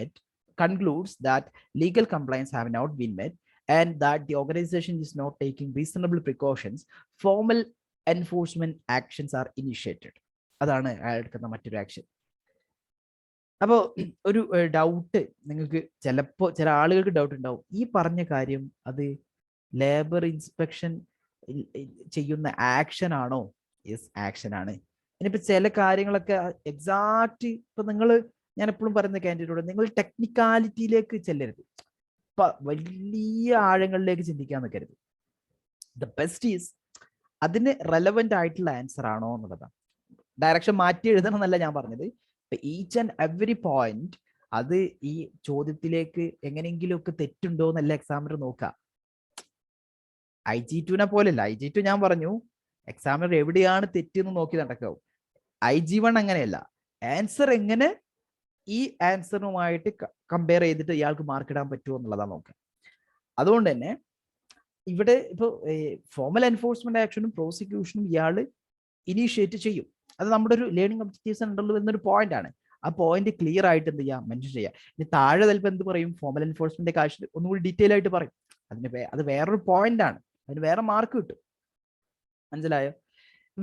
met, and that the organization is not taking reasonable precautions, formal enforcement actions are initiated. അതാണ് അയാൾ എടുക്കുന്ന മറ്റൊരു ആക്ഷൻ. അപ്പോൾ ഒരു ഡൗട്ട് നിങ്ങൾക്ക് ചിലപ്പോൾ ചില ആളുകൾക്ക് ഡൗട്ട് ഉണ്ടാവും, ഈ പറഞ്ഞ കാര്യം അത് ലേബർ ഇൻസ്പെക്ഷൻ ചെയ്യുന്ന ആക്ഷൻ ആണോ? യെസ്, ആക്ഷൻ ആണ്. ഇനിയിപ്പോ ചില കാര്യങ്ങളൊക്കെ എക്സാക്ട് ഇപ്പൊ ഞാൻ എപ്പോഴും പറയുന്ന കാൻഡിഡേറ്റോട്, നിങ്ങൾ ടെക്നിക്കാലിറ്റിയിലേക്ക് ചെല്ലരുത്, ഇപ്പൊ വലിയ ആഴങ്ങളിലേക്ക് ചിന്തിക്കാൻ നിൽക്കരുത്. ദ ബെസ്റ്റ് ഈസ് അതിന് റെലവെന്റ് ആയിട്ടുള്ള ആൻസർ ആണോ എന്നുള്ളതാണ്. ഡയറക്ഷൻ മാറ്റി എഴുതണം എന്നല്ല ഞാൻ പറഞ്ഞത്. ഈച്ച് ആൻഡ് എവറി പോയിന്റ് അത് ഈ ചോദ്യത്തിലേക്ക് എങ്ങനെയെങ്കിലും ഒക്കെ തെറ്റുണ്ടോ എന്നല്ല എക്സാമിനർ നോക്കുക. IG2 പോലെയല്ല. IG2 ഞാൻ പറഞ്ഞു എക്സാമിനർ എവിടെയാണ് തെറ്റെന്ന് നോക്കി നടക്കാവും. IG1 അങ്ങനെയല്ല. ആൻസർ എങ്ങനെ ഈ ആൻസറുമായിട്ട് കമ്പയർ ചെയ്തിട്ട് ഇയാൾക്ക് മാർക്ക് ഇടാൻ പറ്റുമോ എന്നുള്ളതാണ് നോക്കുക. അതുകൊണ്ട് തന്നെ ഇവിടെ ഇപ്പോൾ ഫോമൽ എൻഫോഴ്സ്മെന്റ് ആക്ഷനും പ്രോസിക്യൂഷനും ഇയാൾ ഇനീഷ്യേറ്റ് ചെയ്യും. അത് നമ്മുടെ ഒരു ലേണിംഗ് ഒബ്ജക്റ്റീവ്സ് ഉണ്ടല്ലോ എന്നൊരു പോയിന്റ് ആണ്. ആ പോയിന്റ് ക്ലിയർ ആയിട്ട് എന്ത് ചെയ്യുക, മെൻഷൻ ചെയ്യുക. ഇനി താഴെ ചിലപ്പോൾ എന്ത് പറയും, ഫോമൽ എൻഫോഴ്സ്മെന്റ് കാര്യം ഒന്നുകൂടി ഡീറ്റെയിൽ ആയിട്ട് പറയും. അത് വേറൊരു പോയിന്റ് ആണ്, അതിന് വേറെ മാർക്ക് കിട്ടും. മനസ്സിലായോ?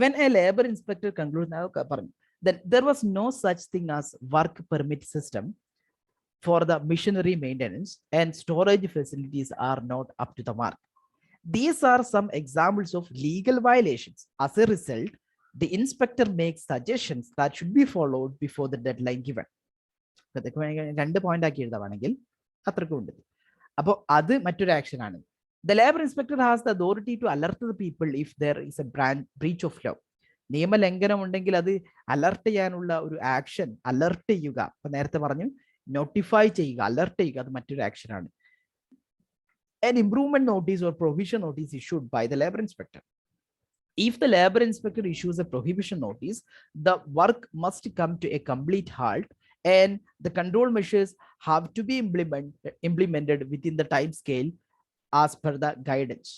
When a labor inspector concludes, പറഞ്ഞു, then there was no such thing as work permit system for the machinery maintenance and storage facilities are not up to the mark. These are some examples of legal violations. As a result, the inspector makes suggestions that should be followed before the deadline given. രണ്ട് പോയിന്റ് ആക്കി എഴുതാണെങ്കിൽ അത്രക്കും ഉണ്ട്. അപ്പോൾ അത് മറ്റൊരു ആക്ഷൻ ആണ്. The labor inspector has the authority to alert the people if there is a breach of law. നിയമലംഘനം ഉണ്ടെങ്കിൽ അത് അലർട്ട് ചെയ്യാനുള്ള ഒരു ആക്ഷൻ, അലർട്ട് ചെയ്യുക. അപ്പൊ നേരത്തെ പറഞ്ഞു നോട്ടിഫൈ ചെയ്യുക, അലർട്ട് ചെയ്യുക, അത് മറ്റൊരു ആക്ഷൻ ആണ്. An improvement notice or prohibition notice issued by the labor inspector. If the labor inspector issues a prohibition notice, the work must come to a complete halt and the control measures have to be implemented within the time scale as per the guidance.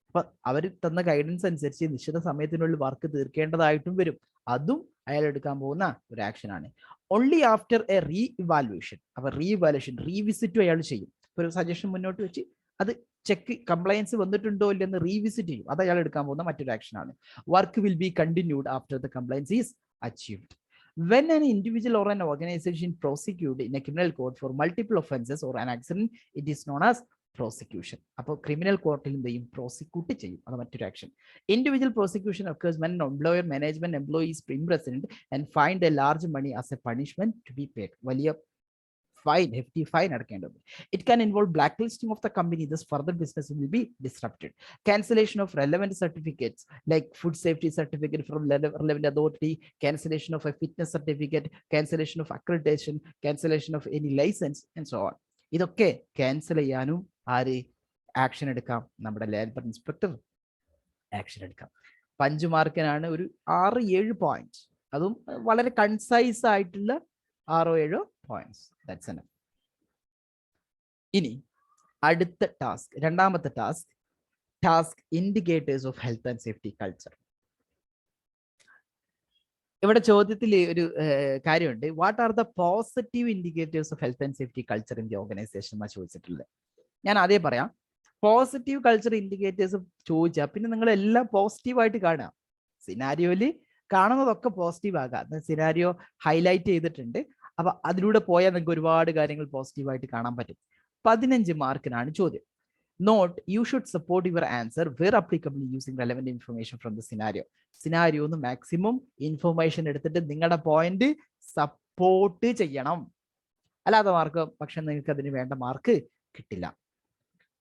അപ്പൊ അവർ തന്ന ഗൈഡൻസ് അനുസരിച്ച് നിശ്ചിത സമയത്തിനുള്ളിൽ വർക്ക് തീർക്കേണ്ടതായിട്ടും വരും. അതും അയാൾ എടുക്കാൻ പോകുന്ന ഒരു ആക്ഷൻ ആണ്. Only after A re evaluation. അപ്പൊ റീ ഇവാലുവേഷൻ, റീവിസിറ്റും അയാൾ ചെയ്യും. ഒരു സജഷൻ മുന്നോട്ട് വെച്ച് അത് ചെക്ക് കംപ്ലയൻസ് വന്നിട്ടുണ്ടോ ഇല്ലെന്ന് റീവിസിറ്റ് ചെയ്യും. അത് അയാൾ എടുക്കാൻ പോകുന്ന മറ്റൊരു ആക്ഷൻ ആണ്. Work will be continued after the compliance is achieved. When an individual or an organization prosecuted in a criminal court for multiple offenses or an accident, it is known as prosecution. അപ്പോൾ ക്രിമിനൽ കോർട്ടിൽ എന്ത് ചെയ്യും, പ്രോസിക്യൂട്ട് ചെയ്യും. അത് മറ്റൊരു action. Individual prosecution occurs when an employer, management, employee is imprisoned and fined a large money as a punishment to be paid. വലിയ fine, hefty fine അടക്കേണ്ടത്. It can involve blacklisting of the company, thus further business will be disrupted. Cancellation of relevant certificates like food safety certificate from relevant authority, cancellation of a fitness certificate, cancellation of accreditation, cancellation of any license and so on. ഇതൊക്കെ ക്യാൻസൽ ചെയ്യാനും ആര് ആക്ഷൻ എടുക്കാം, നമ്മുടെ ലേബർ ഇൻസ്പെക്ടർ ആക്ഷൻ എടുക്കാം. 5 മാർക്കിനാണ് ഒരു 6-7 പോയിന്റ്സ്, അതും വളരെ കൺസൈസ് ആയിട്ടുള്ള 6-7 പോയിന്റ്സ്. That's enough. ഇനി അടുത്ത ടാസ്ക്, രണ്ടാമത്തെ task indicators of health and safety culture. ഇവിടെ ചോദ്യത്തിൽ ഒരു കാര്യമുണ്ട്, what are the positive indicators of health and safety culture in the organisation എന്നാണ് ചോദിച്ചിട്ടുള്ളത്. ഞാൻ ആദ്യം പറയാം. പോസിറ്റീവ് കൾച്ചർ ഇൻഡിക്കേറ്റേഴ്സ് ചോദിച്ചാൽ പിന്നെ നിങ്ങൾ എല്ലാം പോസിറ്റീവായിട്ട് കാണുക. സിനാരിയോയില് കാണുന്നതൊക്കെ പോസിറ്റീവ് ആകാം. സിനാരിയോ ഹൈലൈറ്റ് ചെയ്തിട്ടുണ്ട്. അപ്പൊ അതിലൂടെ പോയാൽ നിങ്ങൾക്ക് ഒരുപാട് കാര്യങ്ങൾ പോസിറ്റീവായിട്ട് കാണാൻ പറ്റും. 15 മാർക്കിനാണ് ചോദ്യം. Note, you should support your answer where applicable using relevant information from the scenario. Scenario ഒന്ന് മാക്സിമം ഇൻഫർമേഷൻ എടുത്തിട്ട് നിങ്ങളുടെ പോയിന്റ് സപ്പോർട്ട് ചെയ്യണം. അല്ലാതെ മാർക്ക് പക്ഷെ നിങ്ങൾക്ക് അതിന് വേണ്ട മാർക്ക് കിട്ടില്ല.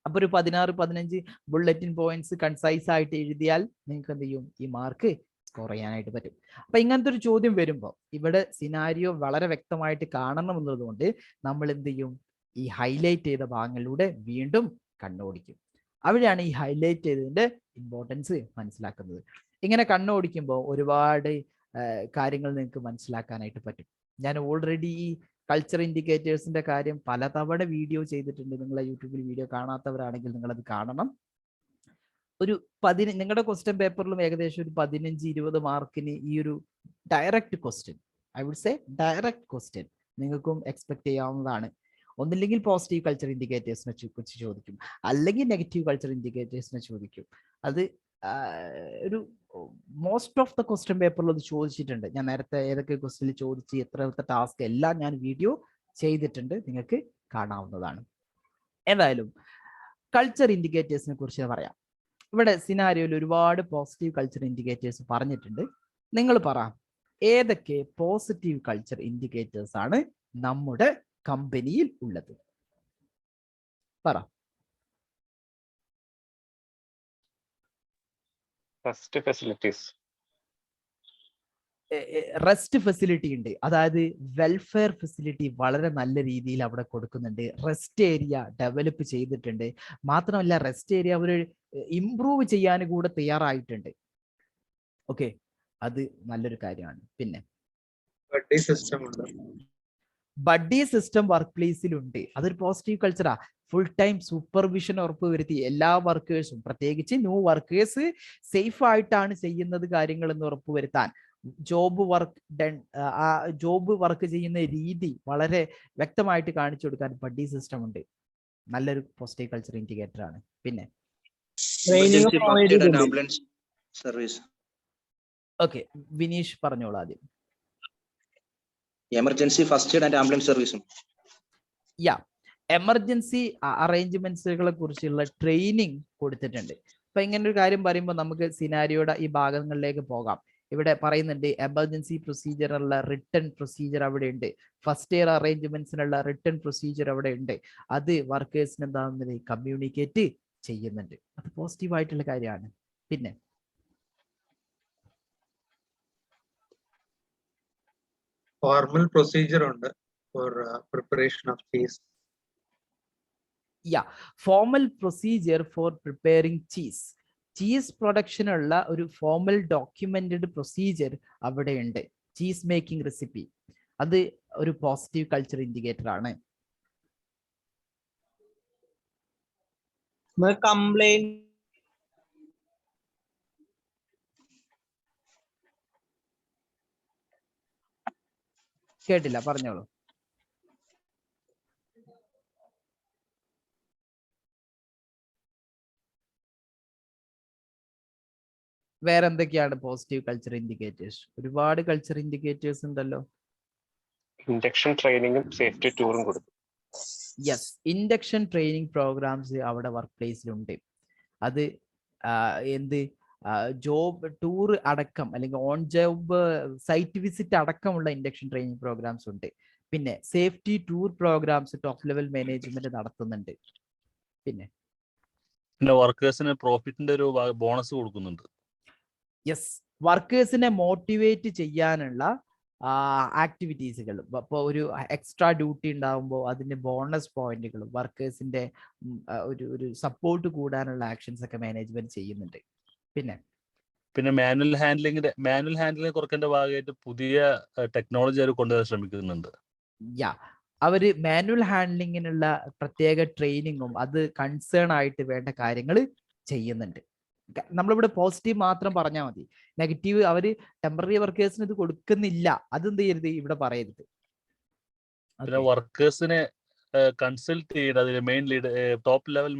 അപ്പൊ ഒരു 16-15 ബുള്ളറ്റിൻ പോയിന്റ്സ് കൺസൈസ് ആയിട്ട് എഴുതിയാൽ നിങ്ങൾക്ക് എന്ത് ചെയ്യും, ഈ മാർക്ക് സ്കോർ ചെയ്യാനായിട്ട് പറ്റും. അപ്പൊ ഇങ്ങനത്തെ ഒരു ചോദ്യം വരുമ്പോൾ ഇവിടെ സിനാരിയോ വളരെ വ്യക്തമായിട്ട് കാണണം എന്നുള്ളതുകൊണ്ട് നമ്മൾ എന്ത് ചെയ്യും, ഈ ഹൈലൈറ്റ് ചെയ്ത ഭാഗങ്ങളിലൂടെ വീണ്ടും കണ്ണോടിക്കും. അവിടെയാണ് ഈ ഹൈലൈറ്റ് ചെയ്തതിന്റെ ഇമ്പോർട്ടൻസ് മനസ്സിലാക്കുന്നത്. ഇങ്ങനെ കണ്ണോടിക്കുമ്പോൾ ഒരുപാട് കാര്യങ്ങൾ നിങ്ങൾക്ക് മനസ്സിലാക്കാനായിട്ട് പറ്റും. ഞാൻ ഓൾറെഡി ഈ കൾച്ചർ ഇൻഡിക്കേറ്റേഴ്സിന്റെ കാര്യം പലതവണ വീഡിയോ ചെയ്തിട്ടുണ്ട്. നിങ്ങളെ യൂട്യൂബിൽ വീഡിയോ കാണാത്തവരാണെങ്കിൽ നിങ്ങളത് കാണണം. ഒരു നിങ്ങളുടെ ക്വസ്റ്റ്യൻ പേപ്പറിലും ഏകദേശം ഒരു 15-20 മാർക്കിന് ഈ ഒരു direct question, I would say direct question നിങ്ങൾക്കും എക്സ്പെക്ട് ചെയ്യാവുന്നതാണ്. ഒന്നില്ലെങ്കിൽ പോസിറ്റീവ് കൾച്ചർ ഇൻഡിക്കേറ്റേഴ്സിനെ കുറിച്ച് ചോദിക്കും, അല്ലെങ്കിൽ നെഗറ്റീവ് കൾച്ചർ ഇൻഡിക്കേറ്റേഴ്സിനെ ചോദിക്കും. അത് ഒരു മോസ്റ്റ് ഓഫ് ദ ക്വസ്റ്റ്യൻ പേപ്പറിൽ അത് ചോദിച്ചിട്ടുണ്ട്. ഞാൻ നേരത്തെ ഏതൊക്കെ ക്വസ്റ്റ്യനിൽ ചോദിച്ച് എത്രത്തെ ടാസ്ക് എല്ലാം ഞാൻ വീഡിയോ ചെയ്തിട്ടുണ്ട്, നിങ്ങൾക്ക് കാണാവുന്നതാണ്. എന്തായാലും കൾച്ചർ ഇൻഡിക്കേറ്റേഴ്സിനെ കുറിച്ച് പറയാം. ഇവിടെ സിനാരിയോയിൽ ഒരുപാട് പോസിറ്റീവ് കൾച്ചർ ഇൻഡിക്കേറ്റേഴ്സ് പറഞ്ഞിട്ടുണ്ട്. നിങ്ങൾ പറ, ഏതൊക്കെ പോസിറ്റീവ് കൾച്ചർ ഇൻഡിക്കേറ്റേഴ്സ് ആണ് നമ്മുടെ കമ്പനിയിൽ ഉള്ളത്? പറ. റെസ്റ്റ് ഫെസിലിറ്റി ഉണ്ട്, അതായത് വെൽഫെയർ ഫെസിലിറ്റി വളരെ നല്ല രീതിയിൽ അവിടെ കൊടുക്കുന്നുണ്ട്. റെസ്റ്റ് ഏരിയ ഡെവലപ്പ് ചെയ്തിട്ടുണ്ട്. മാത്രമല്ല റെസ്റ്റ് ഏരിയ അവർ ഇംപ്രൂവ് ചെയ്യാൻ കൂടെ തയ്യാറായിട്ടുണ്ട്. ഓക്കെ, അത് നല്ലൊരു കാര്യമാണ്. പിന്നെ ബഡ്ഡി സിസ്റ്റം വർക്ക് പ്ലേസിലുണ്ട്, അതൊരു പോസിറ്റീവ് കൾച്ചറാ. ഫുൾ ടൈം സൂപ്പർവിഷൻ ഉറപ്പുവരുത്തി എല്ലാ വർക്കേഴ്സും, പ്രത്യേകിച്ച് ന്യൂ വർക്കേഴ്സ് സേഫ് ആയിട്ടാണ് ചെയ്യുന്നത് കാര്യങ്ങൾ എന്ന് ഉറപ്പുവരുത്താൻ ജോബ് വർക്ക് ചെയ്യുന്ന രീതി വളരെ വ്യക്തമായിട്ട് കാണിച്ചു കൊടുക്കാൻ ബഡ്ഡി സിസ്റ്റം ഉണ്ട്. നല്ലൊരു പോസിറ്റീവ് കൾച്ചർ ഇൻഡിക്കേറ്റർ ആണ്. പിന്നെ ഓക്കെ, വിനീഷ് പറഞ്ഞോളൂ ആദ്യം. Emergency first aid and ambulance സർവീസും. എമർജൻസി അറേഞ്ച്മെന്റ്സുകളെ കുറിച്ചുള്ള ട്രെയിനിങ് കൊടുത്തിട്ടുണ്ട്. അപ്പൊ ഇങ്ങനെ ഒരു കാര്യം പറയുമ്പോൾ നമുക്ക് സിനാരിയോയുടെ ഈ ഭാഗങ്ങളിലേക്ക് പോകാം. ഇവിടെ പറയുന്നുണ്ട് എമർജൻസി പ്രൊസീജിയറുള്ള റിട്ടേൺ പ്രൊസീജിയർ അവിടെ ഉണ്ട്. ഫസ്റ്റ് ഇയർ അറേഞ്ച്മെന്റ്സിനുള്ള റിട്ടേൺ പ്രൊസീജിയർ അവിടെ ഉണ്ട്. അത് വർക്കേഴ്സിന് എന്താകുന്നത് കമ്മ്യൂണിക്കേറ്റ് ചെയ്യുന്നുണ്ട്. അത് പോസിറ്റീവ് ആയിട്ടുള്ള കാര്യമാണ്. പിന്നെ ഫോർമൽ പ്രൊസീജിയർ ഉണ്ട് for preparation of cheese. Formal procedure for preparing cheese പ്രൊഡക്ഷനുള്ള ഒരു ഫോർമൽ ഡോക്യുമെന്റഡ് പ്രൊസീജിയർ അവിടെ ഉണ്ട്. ചീസ് മേക്കിംഗ് റെസിപ്പി, അത് ഒരു പോസിറ്റീവ് കൾച്ചർ ഇൻഡിക്കേറ്റർ ആണ്. കേട്ടില്ല, പറഞ്ഞോളൂ. വേറെ എന്തൊക്കെയാണ് പോസിറ്റീവ് കൾച്ചർ ഇൻഡിക്കേറ്റേഴ്സ്? ഒരുപാട് കൾച്ചർ ഇൻഡിക്കേറ്റേഴ്സ് ഉണ്ടല്ലോ. ഇൻഡക്ഷൻ ട്രെയിനിങ്ങും സേഫ്റ്റി ടൂറും കൊടുക്കും. യെസ്, ഇൻഡക്ഷൻ ട്രെയിനിങ് പ്രോഗ്രാംസ് അവിടെ വർക്ക് പ്ലേസിലുണ്ട്. അത് എന്ത് ജോബ് ടൂർ അടക്കം അല്ലെങ്കിൽ ഓൺ ജോബ് സൈറ്റ് വിസിറ്റ് അടക്കമുള്ള ഇൻഡക്ഷൻ ട്രെയിനിങ് പ്രോഗ്രാംസ് ഉണ്ട്. പിന്നെ safety tour programmes top level management നടത്തുന്നുണ്ട്. പിന്നെ വർക്കേഴ്സിന് പ്രോഫിറ്റിന്റെ ഒരു ബോണസ് കൊടുക്കുന്നുണ്ട്. യെസ്, വർക്കേഴ്സിനെ മോട്ടിവേറ്റ് ചെയ്യാനുള്ള ആക്ടിവിറ്റീസുകൾ. അപ്പോൾ ഒരു എക്സ്ട്രാ ഡ്യൂട്ടി ഉണ്ടാകുമ്പോൾ അതിന്റെ ബോണസ് പോയിന്റുകളും വർക്കേഴ്സിന്റെ ഒരു സപ്പോർട്ട് കൂടാനുള്ള ആക്ഷൻസ് ഒക്കെ മാനേജ്മെന്റ് ചെയ്യുന്നുണ്ട്. പിന്നെ മാനുവൽ ഹാൻഡ്ലിംഗ് കുറക്കേണ്ട ഭാഗമായിട്ട് പുതിയ ടെക്നോളജി അവർ കൊണ്ടുവരാൻ ശ്രമിക്കുന്നുണ്ട്. അവര് മാനുവൽ ഹാൻഡ്ലിങ്ങിനുള്ള പ്രത്യേക ട്രെയിനിങ്ങും അത് കൺസേൺ ആയിട്ട് വേണ്ട കാര്യങ്ങൾ ചെയ്യുന്നുണ്ട്. നമ്മളിവിടെ പോസിറ്റീവ് മാത്രം പറഞ്ഞാൽ മതി, നെഗറ്റീവ് അവര് ടെമ്പററി വർക്കേഴ്സിന് ഇത് കൊടുക്കുന്നില്ല, അതെന്ത് ചെയ്യരുത് ഇവിടെ പറയരുത്. പിന്നെ വർക്കേഴ്സിനെ കൺസൾട്ട് ചെയ്ത് അതിൽ main top level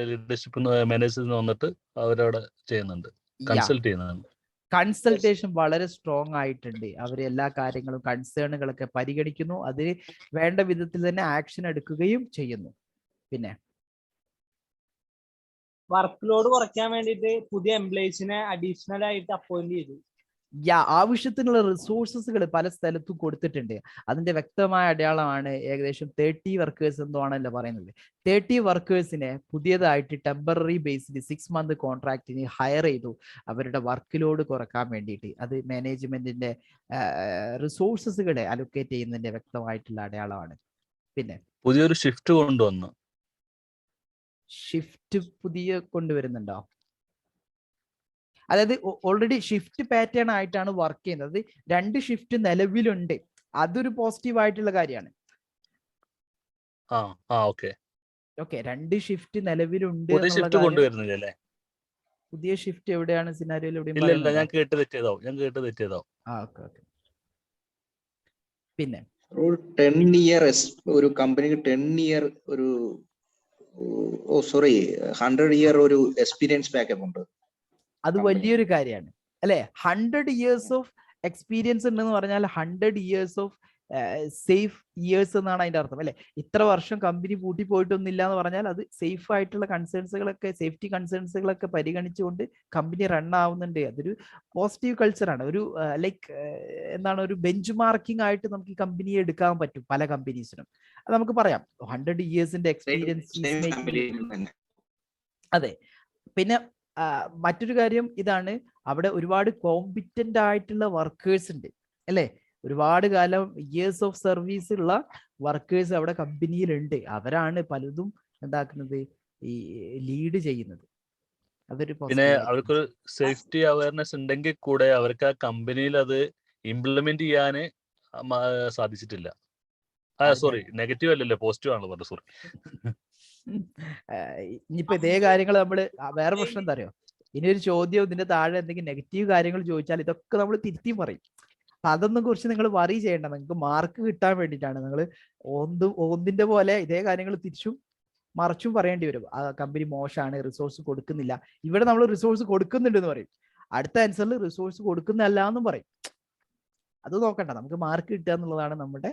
leadership managers വന്നിട്ട് അവരവിടെ ചെയ്യുന്നുണ്ട്, കൺസൾട്ട് ചെയ്യുന്നുണ്ട്. കൺസൾട്ടേഷൻ വളരെ സ്ട്രോങ് ആയിട്ടുണ്ട്. അവർ എല്ലാ കാര്യങ്ങളും കൺസേണുകളൊക്കെ പരിഗണിക്കുന്നു, അതിന് വേണ്ട വിധത്തിൽ തന്നെ ആക്ഷൻ എടുക്കുകയും ചെയ്യുന്നു. പിന്നെ വർക്ക് ലോഡ് കുറയ്ക്കാൻ വേണ്ടിയിട്ട് പുതിയ എംപ്ലോയീസിനെ അഡീഷണൽ ആയിട്ട് അപ്പോയിന്റ് ചെയ്തു. ആവശ്യത്തിനുള്ള റിസോഴ്സസുകൾ പല സ്ഥലത്തും കൊടുത്തിട്ടുണ്ട്. അതിന്റെ വ്യക്തമായ അടയാളമാണ് ഏകദേശം 30 വർക്കേഴ്സ് എന്തോ ആണല്ലോ പറയുന്നത്. 30 വർക്കേഴ്സിനെ പുതിയതായിട്ട് ടെമ്പററി ബേസിൽ 6 മന്ത് കോൺട്രാക്റ്റിന് ഹയർ ചെയ്തു, അവരുടെ വർക്ക് ലോഡ് കുറക്കാൻ വേണ്ടിയിട്ട്. അത് മാനേജ്മെന്റിന്റെ റിസോഴ്സസുകളെ അലൊക്കേറ്റ് ചെയ്യുന്നതിന്റെ വ്യക്തമായിട്ടുള്ള അടയാളമാണ്. പിന്നെ പുതിയൊരു ഷിഫ്റ്റ് കൊണ്ടുവന്നു. ഷിഫ്റ്റ് പുതിയ കൊണ്ടുവരുന്നുണ്ടോ? അതായത് ഓൾറെഡി ഷിഫ്റ്റ് പാറ്റേൺ ആയിട്ടാണ് വർക്ക് ചെയ്യുന്നത്. 2 ഷിഫ്റ്റ് നിലവിലുണ്ട്, അതൊരു പോസിറ്റീവ് ആയിട്ടുള്ള കാര്യമാണ്. ഓക്കെ, 2 ഷിഫ്റ്റ് നിലവിലുണ്ട്. പുതിയ ഷിഫ്റ്റ് എവിടെയാണ് സിനാരിയോയിൽ? ഞാൻ കേട്ട് തെറ്റിയതാവും. പിന്നെ ഒരു 10-year ഒരു കമ്പനിക്ക് 10-year ഒരു 100-year ഒരു എക്സ്പീരിയൻസ് ബാക്കപ്പ് ഉണ്ട്. അത് വലിയൊരു കാര്യമാണ് അല്ലെ. 100 years ഓഫ് എക്സ്പീരിയൻസ് ഉണ്ടെന്ന് പറഞ്ഞാൽ 100 years ഓഫ് സേഫ് ഇയേഴ്സ് എന്നാണ് അതിന്റെ അർത്ഥം അല്ലെ. ഇത്ര വർഷം കമ്പനി പൂട്ടി പോയിട്ടൊന്നുമില്ല എന്ന് പറഞ്ഞാൽ അത് സേഫ് ആയിട്ടുള്ള കൺസേൺസുകളൊക്കെ, സേഫ്റ്റി കൺസേൺസുകളൊക്കെ പരിഗണിച്ചുകൊണ്ട് കമ്പനി റൺ ആവുന്നുണ്ട്. അതൊരു പോസിറ്റീവ് കൾച്ചറാണ്. ഒരു ലൈക്ക് എന്താണ്, ഒരു ബെഞ്ച് മാർക്കിംഗ് ആയിട്ട് നമുക്ക് ഈ കമ്പനിയെ എടുക്കാൻ പറ്റും പല കമ്പനീസിനും. അത് നമുക്ക് പറയാം 100 yearsന്റെ എക്സ്പീരിയൻസ്. അതെ. പിന്നെ മറ്റൊരു കാര്യം ഇതാണ്, അവിടെ ഒരുപാട് കോമ്പിറ്റന്റ് ആയിട്ടുള്ള വർക്കേഴ്സ് ഉണ്ട് അല്ലെ. ഒരുപാട് കാലം ഇയേഴ്സ് ഓഫ് സർവീസ് ഉള്ള വർക്കേഴ്സ് അവിടെ കമ്പനിയിലുണ്ട്. അവരാണ് പലതും എന്താക്കുന്നത്, ഈ ലീഡ് ചെയ്യുന്നത്. അതൊരു പിന്നെ അവർക്കൊരു സേഫ്റ്റി അവയർനെസ് ഉണ്ടെങ്കിൽ കൂടെ അവർക്ക് ആ കമ്പനിയിൽ അത് ഇംപ്ലിമെന്റ് ചെയ്യാന് സാധിച്ചിട്ടില്ല. സോറി, നെഗറ്റീവ് അല്ലല്ലോ, പോസിറ്റീവ് ആണല്ലോ പറഞ്ഞത്, സോറി. ഇനിയിപ്പോ ഇതേ കാര്യങ്ങൾ നമ്മള് വേറെ പ്രശ്നം എന്താ അറിയോ, ഇനി ഒരു ചോദ്യം ഇതിന്റെ താഴെ എന്തെങ്കിലും നെഗറ്റീവ് കാര്യങ്ങൾ ചോദിച്ചാൽ ഇതൊക്കെ നമ്മൾ തിരുത്തി പറയും. അപ്പൊ അതൊന്നും കുറിച്ച് നിങ്ങൾ വറി ചെയ്യേണ്ട. നിങ്ങൾക്ക് മാർക്ക് കിട്ടാൻ വേണ്ടിയിട്ടാണ് നിങ്ങൾ ഓന്തിന്റെ പോലെ ഇതേ കാര്യങ്ങൾ തിരിച്ചും മറിച്ചും പറയേണ്ടി വരും. ആ കമ്പനി മോശമാണ്, റിസോഴ്സ് കൊടുക്കുന്നില്ല. ഇവിടെ നമ്മൾ റിസോഴ്സ് കൊടുക്കുന്നുണ്ട് എന്ന് പറയും, അടുത്ത ആൻസറിൽ റിസോഴ്സ് കൊടുക്കുന്നല്ല എന്നും പറയും. അത് നോക്കണ്ട, നമുക്ക് മാർക്ക് കിട്ടുക എന്നുള്ളതാണ് നമ്മുടെ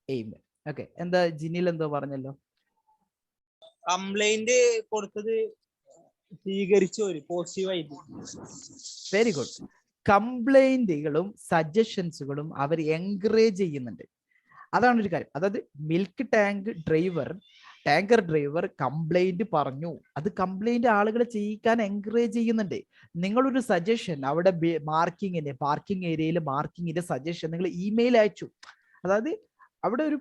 എയിം. ഓക്കെ, എന്താ ജിനിൽ എന്തോ പറഞ്ഞല്ലോ, കംപ്ലൈന്റ് കൊടുത്തത് സ്വീകരിച്ചു പോസിറ്റീവായിട്ട്. Very good. കംപ്ലൈന്റുകളും സജഷൻസുകളും അവർ എൻകറേജ് ചെയ്യുന്നുണ്ട്. അതാണ് ഒരു കാര്യം. അതായത് മിൽക്ക് ടാങ്കർ ഡ്രൈവർ കംപ്ലൈന്റ് പറഞ്ഞു, അത് കംപ്ലൈന്റ് ആളുകളെ ചെയ്യിക്കാൻ എൻകറേജ് ചെയ്യുന്നുണ്ട്. നിങ്ങളൊരു സജഷൻ അവിടെ പാർക്കിംഗ് ഏരിയയിൽ മാർക്കിങ്ങിന്റെ സജഷൻ നിങ്ങൾ ഇമെയിൽ അയച്ചു. അതായത് അവിടെ ഒരു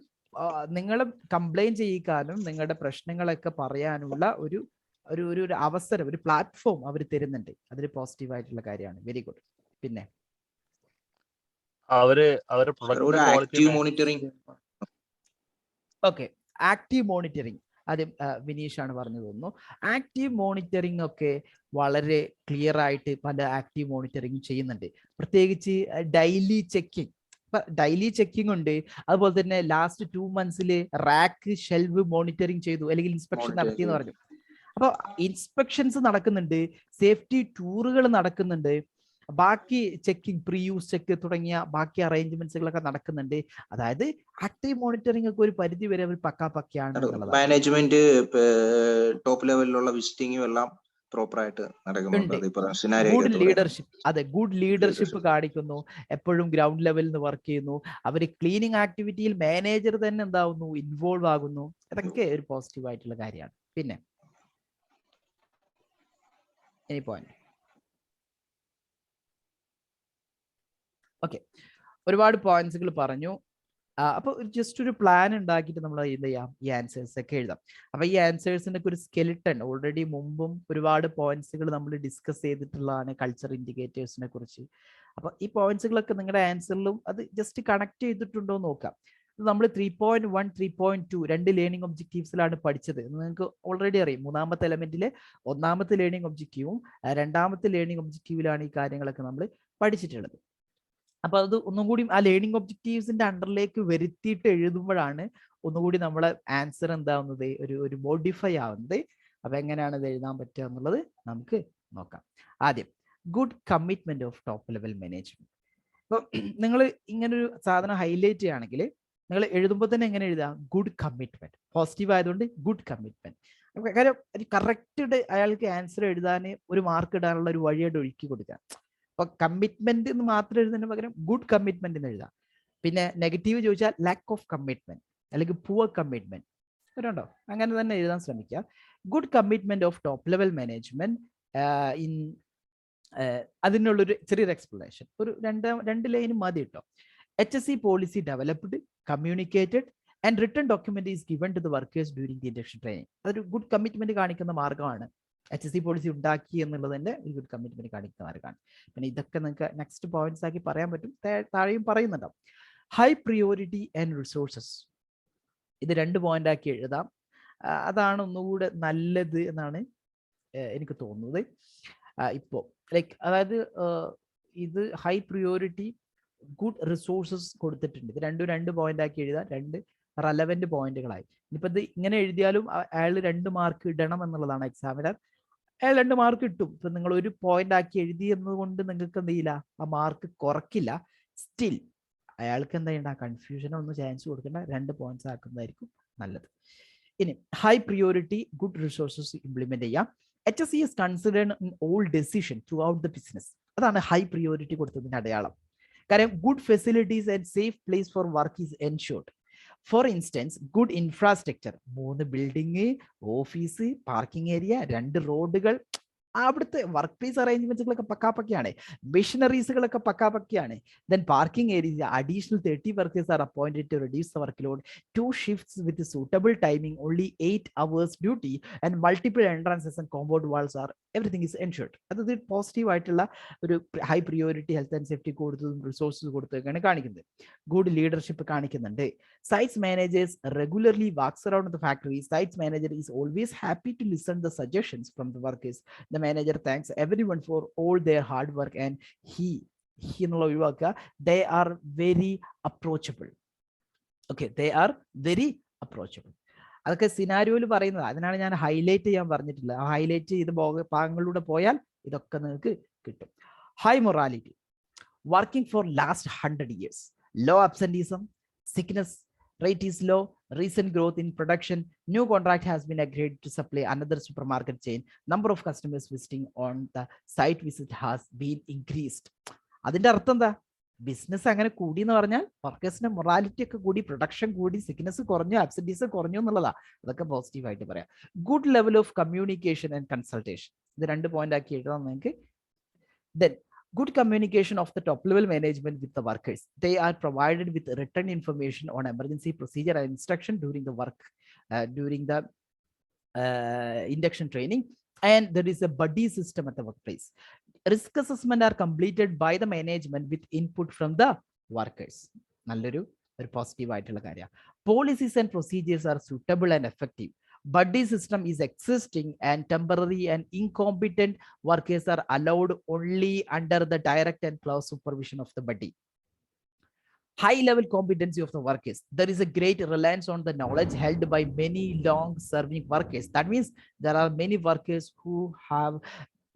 നിങ്ങളെ കംപ്ലൈന്റ് ചെയ്യിക്കാനും നിങ്ങളുടെ പ്രശ്നങ്ങളൊക്കെ പറയാനുള്ള ഒരു അവസരം, ഒരു പ്ലാറ്റ്ഫോം അവർ തരുന്നുണ്ട്. അതൊരു പോസിറ്റീവ് ആയിട്ടുള്ള കാര്യമാണ്. Very good. പിന്നെ active monitoring. Okay, active monitoring ആദ്യം വിനീഷാണ് പറഞ്ഞു തോന്നുന്നു. ആക്റ്റീവ് മോണിറ്ററിംഗ് ഒക്കെ വളരെ ക്ലിയർ ആയിട്ട് പല ആക്റ്റീവ് മോണിറ്ററിംഗ് ചെയ്യുന്നുണ്ട്. പ്രത്യേകിച്ച് ഡെയിലി ചെക്കിംഗ് ഉണ്ട്. അതുപോലെ തന്നെ last 2 months rack shelve monitoring ചെയ്തു, അല്ലെങ്കിൽ ഇൻസ്പെക്ഷൻ നടത്തി എന്ന് പറഞ്ഞു. അപ്പോൾ ഇൻസ്പെക്ഷൻസ് നടക്കുന്നുണ്ട്, സേഫ്റ്റി ടൂറുകൾ നടക്കുന്നുണ്ട്, ബാക്കി ചെക്കിംഗ്, പ്രീ യൂസ് ചെക്ക് തുടങ്ങിയ ബാക്കി അറേഞ്ച്മെന്റ്സുകളൊക്കെ നടക്കുന്നുണ്ട്. അതായത് ആക്റ്റീവ് മോണിറ്ററിംഗ് ഒക്കെ ഒരു പരിധി വരെ അവർ പക്കാണ്. മാനേജ്മെന്റ് ടോപ്പ് ലെവലിലുള്ള വിസിറ്റിംഗും എല്ലാം പ്രോപ്പർ ആയിട്ട് നടക്കുന്നുണ്ട്. ഗുഡ് ലീഡർഷിപ്പ്, അതെ, ഗുഡ് ലീഡർഷിപ്പ് കാണിക്കുന്നു. എപ്പോഴും ഗ്രൗണ്ട് ലെവലിൽ നിന്ന് വർക്ക് ചെയ്യുന്നു. അവർ ക്ലീനിങ് ആക്ടിവിറ്റിയിൽ മാനേജർ തന്നെ എന്താവുന്നു, ഇൻവോൾവ് ആകുന്നു. അതൊക്കെ ഒരു പോസിറ്റീവ് ആയിട്ടുള്ള കാര്യമാണ്. പിന്നെ എനി പോയിന്റ്. ഓക്കെ, ഒരുപാട് പോയിന്റ്സുകൾ പറഞ്ഞു. അപ്പൊ ജസ്റ്റ് ഒരു പ്ലാൻ ഉണ്ടാക്കിയിട്ട് നമ്മൾ എന്ത് ചെയ്യാം, ഈ ആൻസേഴ്സ് ഒക്കെ എഴുതാം. അപ്പൊ ഈ ആൻസേഴ്സിന്റെ ഒരു സ്കെലിട്ടൺ ഓൾറെഡി മുമ്പും ഒരുപാട് പോയിന്റ്സുകൾ നമ്മൾ ഡിസ്കസ് ചെയ്തിട്ടുള്ളതാണ് കൾച്ചർ ഇൻഡിക്കേറ്റേഴ്സിനെ കുറിച്ച്. അപ്പൊ ഈ പോയിന്റ്സുകളൊക്കെ നിങ്ങളുടെ ആൻസറിലും അത് ജസ്റ്റ് കണക്ട് ചെയ്തിട്ടുണ്ടോ എന്ന് നോക്കാം. നമ്മൾ 3.1, 3.2 രണ്ട് ലേണിംഗ് ഒബ്ജക്റ്റീവ്സിലാണ് പഠിച്ചത്. നിങ്ങൾക്ക് ഓൾറെഡി അറിയാം. 3ാമത്തെ എലമെന്റിലെ 1ാമത്തെ ലേണിംഗ് ഒബ്ജക്റ്റീവും 2ാമത്തെ ലേണിംഗ് ഒബ്ജക്റ്റീവിലാണ് ഈ കാര്യങ്ങളൊക്കെ നമ്മൾ പഠിച്ചിട്ടുള്ളത്. അപ്പൊ അത് ഒന്നും കൂടി ആ ലേണിംഗ് ഒബ്ജക്റ്റീവ്സിന്റെ അണ്ടറിലേക്ക് വരുത്തിയിട്ട് എഴുതുമ്പോഴാണ് ഒന്നുകൂടി നമ്മളെ ആൻസർ എന്താവുന്നത്, ഒരു മോഡിഫൈ ആവുന്നത്. അപ്പൊ എങ്ങനെയാണ് ഇത് എഴുതാൻ പറ്റുക എന്നുള്ളത് നമുക്ക് നോക്കാം. ആദ്യം good commitment of top level management. അപ്പൊ നിങ്ങൾ ഇങ്ങനൊരു സാധനം ഹൈലൈറ്റ് ചെയ്യുകയാണെങ്കിൽ നിങ്ങൾ എഴുതുമ്പോൾ തന്നെ എങ്ങനെ എഴുതാം, ഗുഡ് കമ്മിറ്റ്മെന്റ്. പോസിറ്റീവ് ആയതുകൊണ്ട് ഗുഡ് കമ്മിറ്റ്മെന്റ്. കാര്യം കറക്റ്റ് അയാൾക്ക് ആൻസർ എഴുതാൻ ഒരു മാർക്ക് ഇടാനുള്ള ഒരു വഴിയായിട്ട് ഒഴുക്കി കൊടുക്കാം. അപ്പൊ കമ്മിറ്റ്മെന്റ് എന്ന് മാത്രം എഴുതുന്നതിന് പകരം ഗുഡ് കമ്മിറ്റ്മെന്റ് എന്ന് എഴുതാം. പിന്നെ നെഗറ്റീവ് ചോദിച്ചാൽ ലാക്ക് ഓഫ് കമ്മിറ്റ്മെന്റ് അല്ലെങ്കിൽ പുവർ കമ്മിറ്റ്മെന്റ്. വരുന്നുണ്ടോ? അങ്ങനെ തന്നെ എഴുതാൻ ശ്രമിക്കുക. Good commitment of top level management in അതിനുള്ളൊരു ചെറിയൊരു എക്സ്പ്ലനേഷൻ, ഒരു രണ്ട് ലൈന് മതി കേട്ടോ. HSE policy developed, communicated and written document is given to the workers during the induction training. അതൊരു ഗുഡ് കമ്മിറ്റ്മെന്റ് കാണിക്കുന്ന മാർഗമാണ്. HSE പോളിസി ഉണ്ടാക്കി എന്നുള്ളത് തന്നെ ഒരു ഗുഡ് കമ്മിറ്റ്മെന്റ് കാണിക്കുന്ന മാർഗമാണ്. പിന്നെ ഇതൊക്കെ നിങ്ങൾക്ക് നെക്സ്റ്റ് പോയിന്റ്സ് ആക്കി പറയാൻ പറ്റും, താഴെയും പറയുന്നുണ്ടാവും. ഹൈ പ്രിയോറിറ്റി ആൻഡ് റിസോഴ്സസ്, ഇത് 2 പോയിന്റ് ആക്കി എഴുതാം. അതാണ് ഒന്നുകൂടെ നല്ലത് എന്നാണ് എനിക്ക് തോന്നുന്നത്. ഇപ്പോൾ ലൈക്ക് അതായത് ഇത് ഹൈ പ്രിയോറിറ്റി ഗുഡ് റിസോഴ്സസ് കൊടുത്തിട്ടുണ്ട്. ഇത് രണ്ടും 2 പോയിന്റ് ആക്കി എഴുതാം, 2 റെലവെന്റ് പോയിന്റുകളായി. ഇനിയിപ്പോൾ ഇത് ഇങ്ങനെ എഴുതിയാലും അയാൾ 2 മാർക്ക് ഇടണം എന്നുള്ളതാണ് എക്സാമിനർ. അയാൾ 2 മാർക്ക് കിട്ടും. ഇപ്പൊ നിങ്ങൾ 1 പോയിന്റ് ആക്കി എഴുതി എന്നതുകൊണ്ട് നിങ്ങൾക്ക് എന്ത് ചെയ്യില്ല, ആ മാർക്ക് കുറയ്ക്കില്ല. സ്റ്റിൽ അയാൾക്ക് എന്താ ചെയ്യണ്ട, കൺഫ്യൂഷനോ ഒന്നും ചാൻസ് കൊടുക്കേണ്ട, 2 പോയിന്റ്സ് ആക്കുന്നതായിരിക്കും നല്ലത്. ഇനി high priority good resources implement ചെയ്യാം. HSE is considered in all decision throughout the business. അതാണ് ഹൈ പ്രിയോറിറ്റി കൊടുത്തതിന്റെ അടയാളം. കാരണം good facilities and safe place for work is ensured. For instance good infrastructure, 3 building, office, parking area, 2 റോഡുകൾ, അവിടുത്തെ വർക്ക് പ്ലേസ് അറേഞ്ച്മെന്റ്സുകളൊക്കെ പക്കാപ്പക്കയാണ്, മെഷീനറീസുകളൊക്കെ പക്കാപ്പക്കയാണ്. Then parking area, additional 30 workers are appointed to reduce the work load, 2 shifts with suitable timing, only 8 hours duty and multiple entrances and compound walls are everything is ensured. അതായത് പോസിറ്റീവ് ആയിട്ടുള്ള ഒരു high priority health and safety കൊടുത്തതും റിസോഴ്സസ് കൊടുത്തതൊക്കെയാണ് കാണിക്കുന്നത്. ഗുഡ് ലീഡർഷിപ്പ് കാണിക്കുന്നുണ്ട്. Sites managers regularly walks around the factory. Sites manager is always happy to listen the suggestions from the workers. The manager thanks everyone for all their hard work and he എന്നുള്ള ഒഴിവാക്കുക, they are very approachable. Okay, they are very approachable. അതൊക്കെ സിനാരിയോയിൽ പറയുന്നത്, അതിനാണ് ഞാൻ ഹൈലൈറ്റ് ചെയ്യാൻ പറഞ്ഞിട്ടില്ല. ആ ഹൈലൈറ്റ് ചെയ്ത് ഭാഗങ്ങളിലൂടെ പോയാൽ ഇതൊക്കെ നിങ്ങൾക്ക് കിട്ടും. High morality, working for last 100 years, low absenteeism, sickness rate is low, recent growth in production, new contract has been agreed to supply another supermarket chain, number of customers visiting on the site visit has been increased. അതിന്റെ അർത്ഥം എന്താ, ബിസിനസ് അങ്ങനെ കൂടി എന്ന് പറഞ്ഞാൽ വർക്കേഴ്സിന്റെ മൊറാലിറ്റി ഒക്കെ കൂടി, പ്രൊഡക്ഷൻ കൂടി, സിക്നസ് കുറഞ്ഞു, അബ്സെന്റീസ് കുറഞ്ഞു എന്നുള്ളതാ. അതൊക്കെ പോസിറ്റീവ് ആയിട്ട് പറയാം. Good level of communication and consultation, ഇത് 2 പോയിന്റ് ആക്കി എഴുതാം നിങ്ങൾക്ക്. Then good communication of the top level management with the workers. They are provided with written information on emergency procedure and instruction during the work, during the induction training, and there is a buddy system at the workplace. Risk assessment are completed by the management with input from the workers. നല്ലൊരു പോസിറ്റീവ് ആയിട്ടുള്ള കാര്യം. Policies and procedures are suitable and effective. Buddy system is existing and temporary and incompetent workers are allowed only under the direct and close supervision of the buddy. High level competency of the workers. There is a great reliance on the knowledge held by many long serving workers. That means there are many workers who have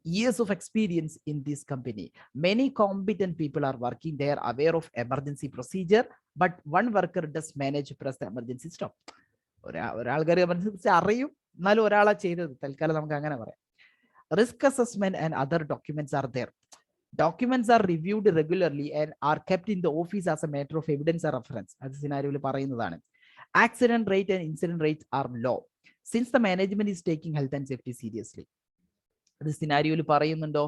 years of experience in this company. Many competent people are working. They are aware of emergency procedure, but one worker does manage to press the emergency stop. ഒരാൾക്കാർ എമർജൻസി അറിയും, എന്നാലും ഒരാളാ ചെയ്തത്. തൽക്കാലം നമുക്ക് അങ്ങനെ പറയാം. Risk assessment and other documents are there. Documents are reviewed regularly and are kept in the office as a matter of evidence or reference. അത് സിനാരിയോയിൽ പറയുന്നതാണ്. Accident rate and incident rates are low since the management is taking health and safety seriously. അത് സിനാരിയോയിൽ പറയുന്നുണ്ടോ?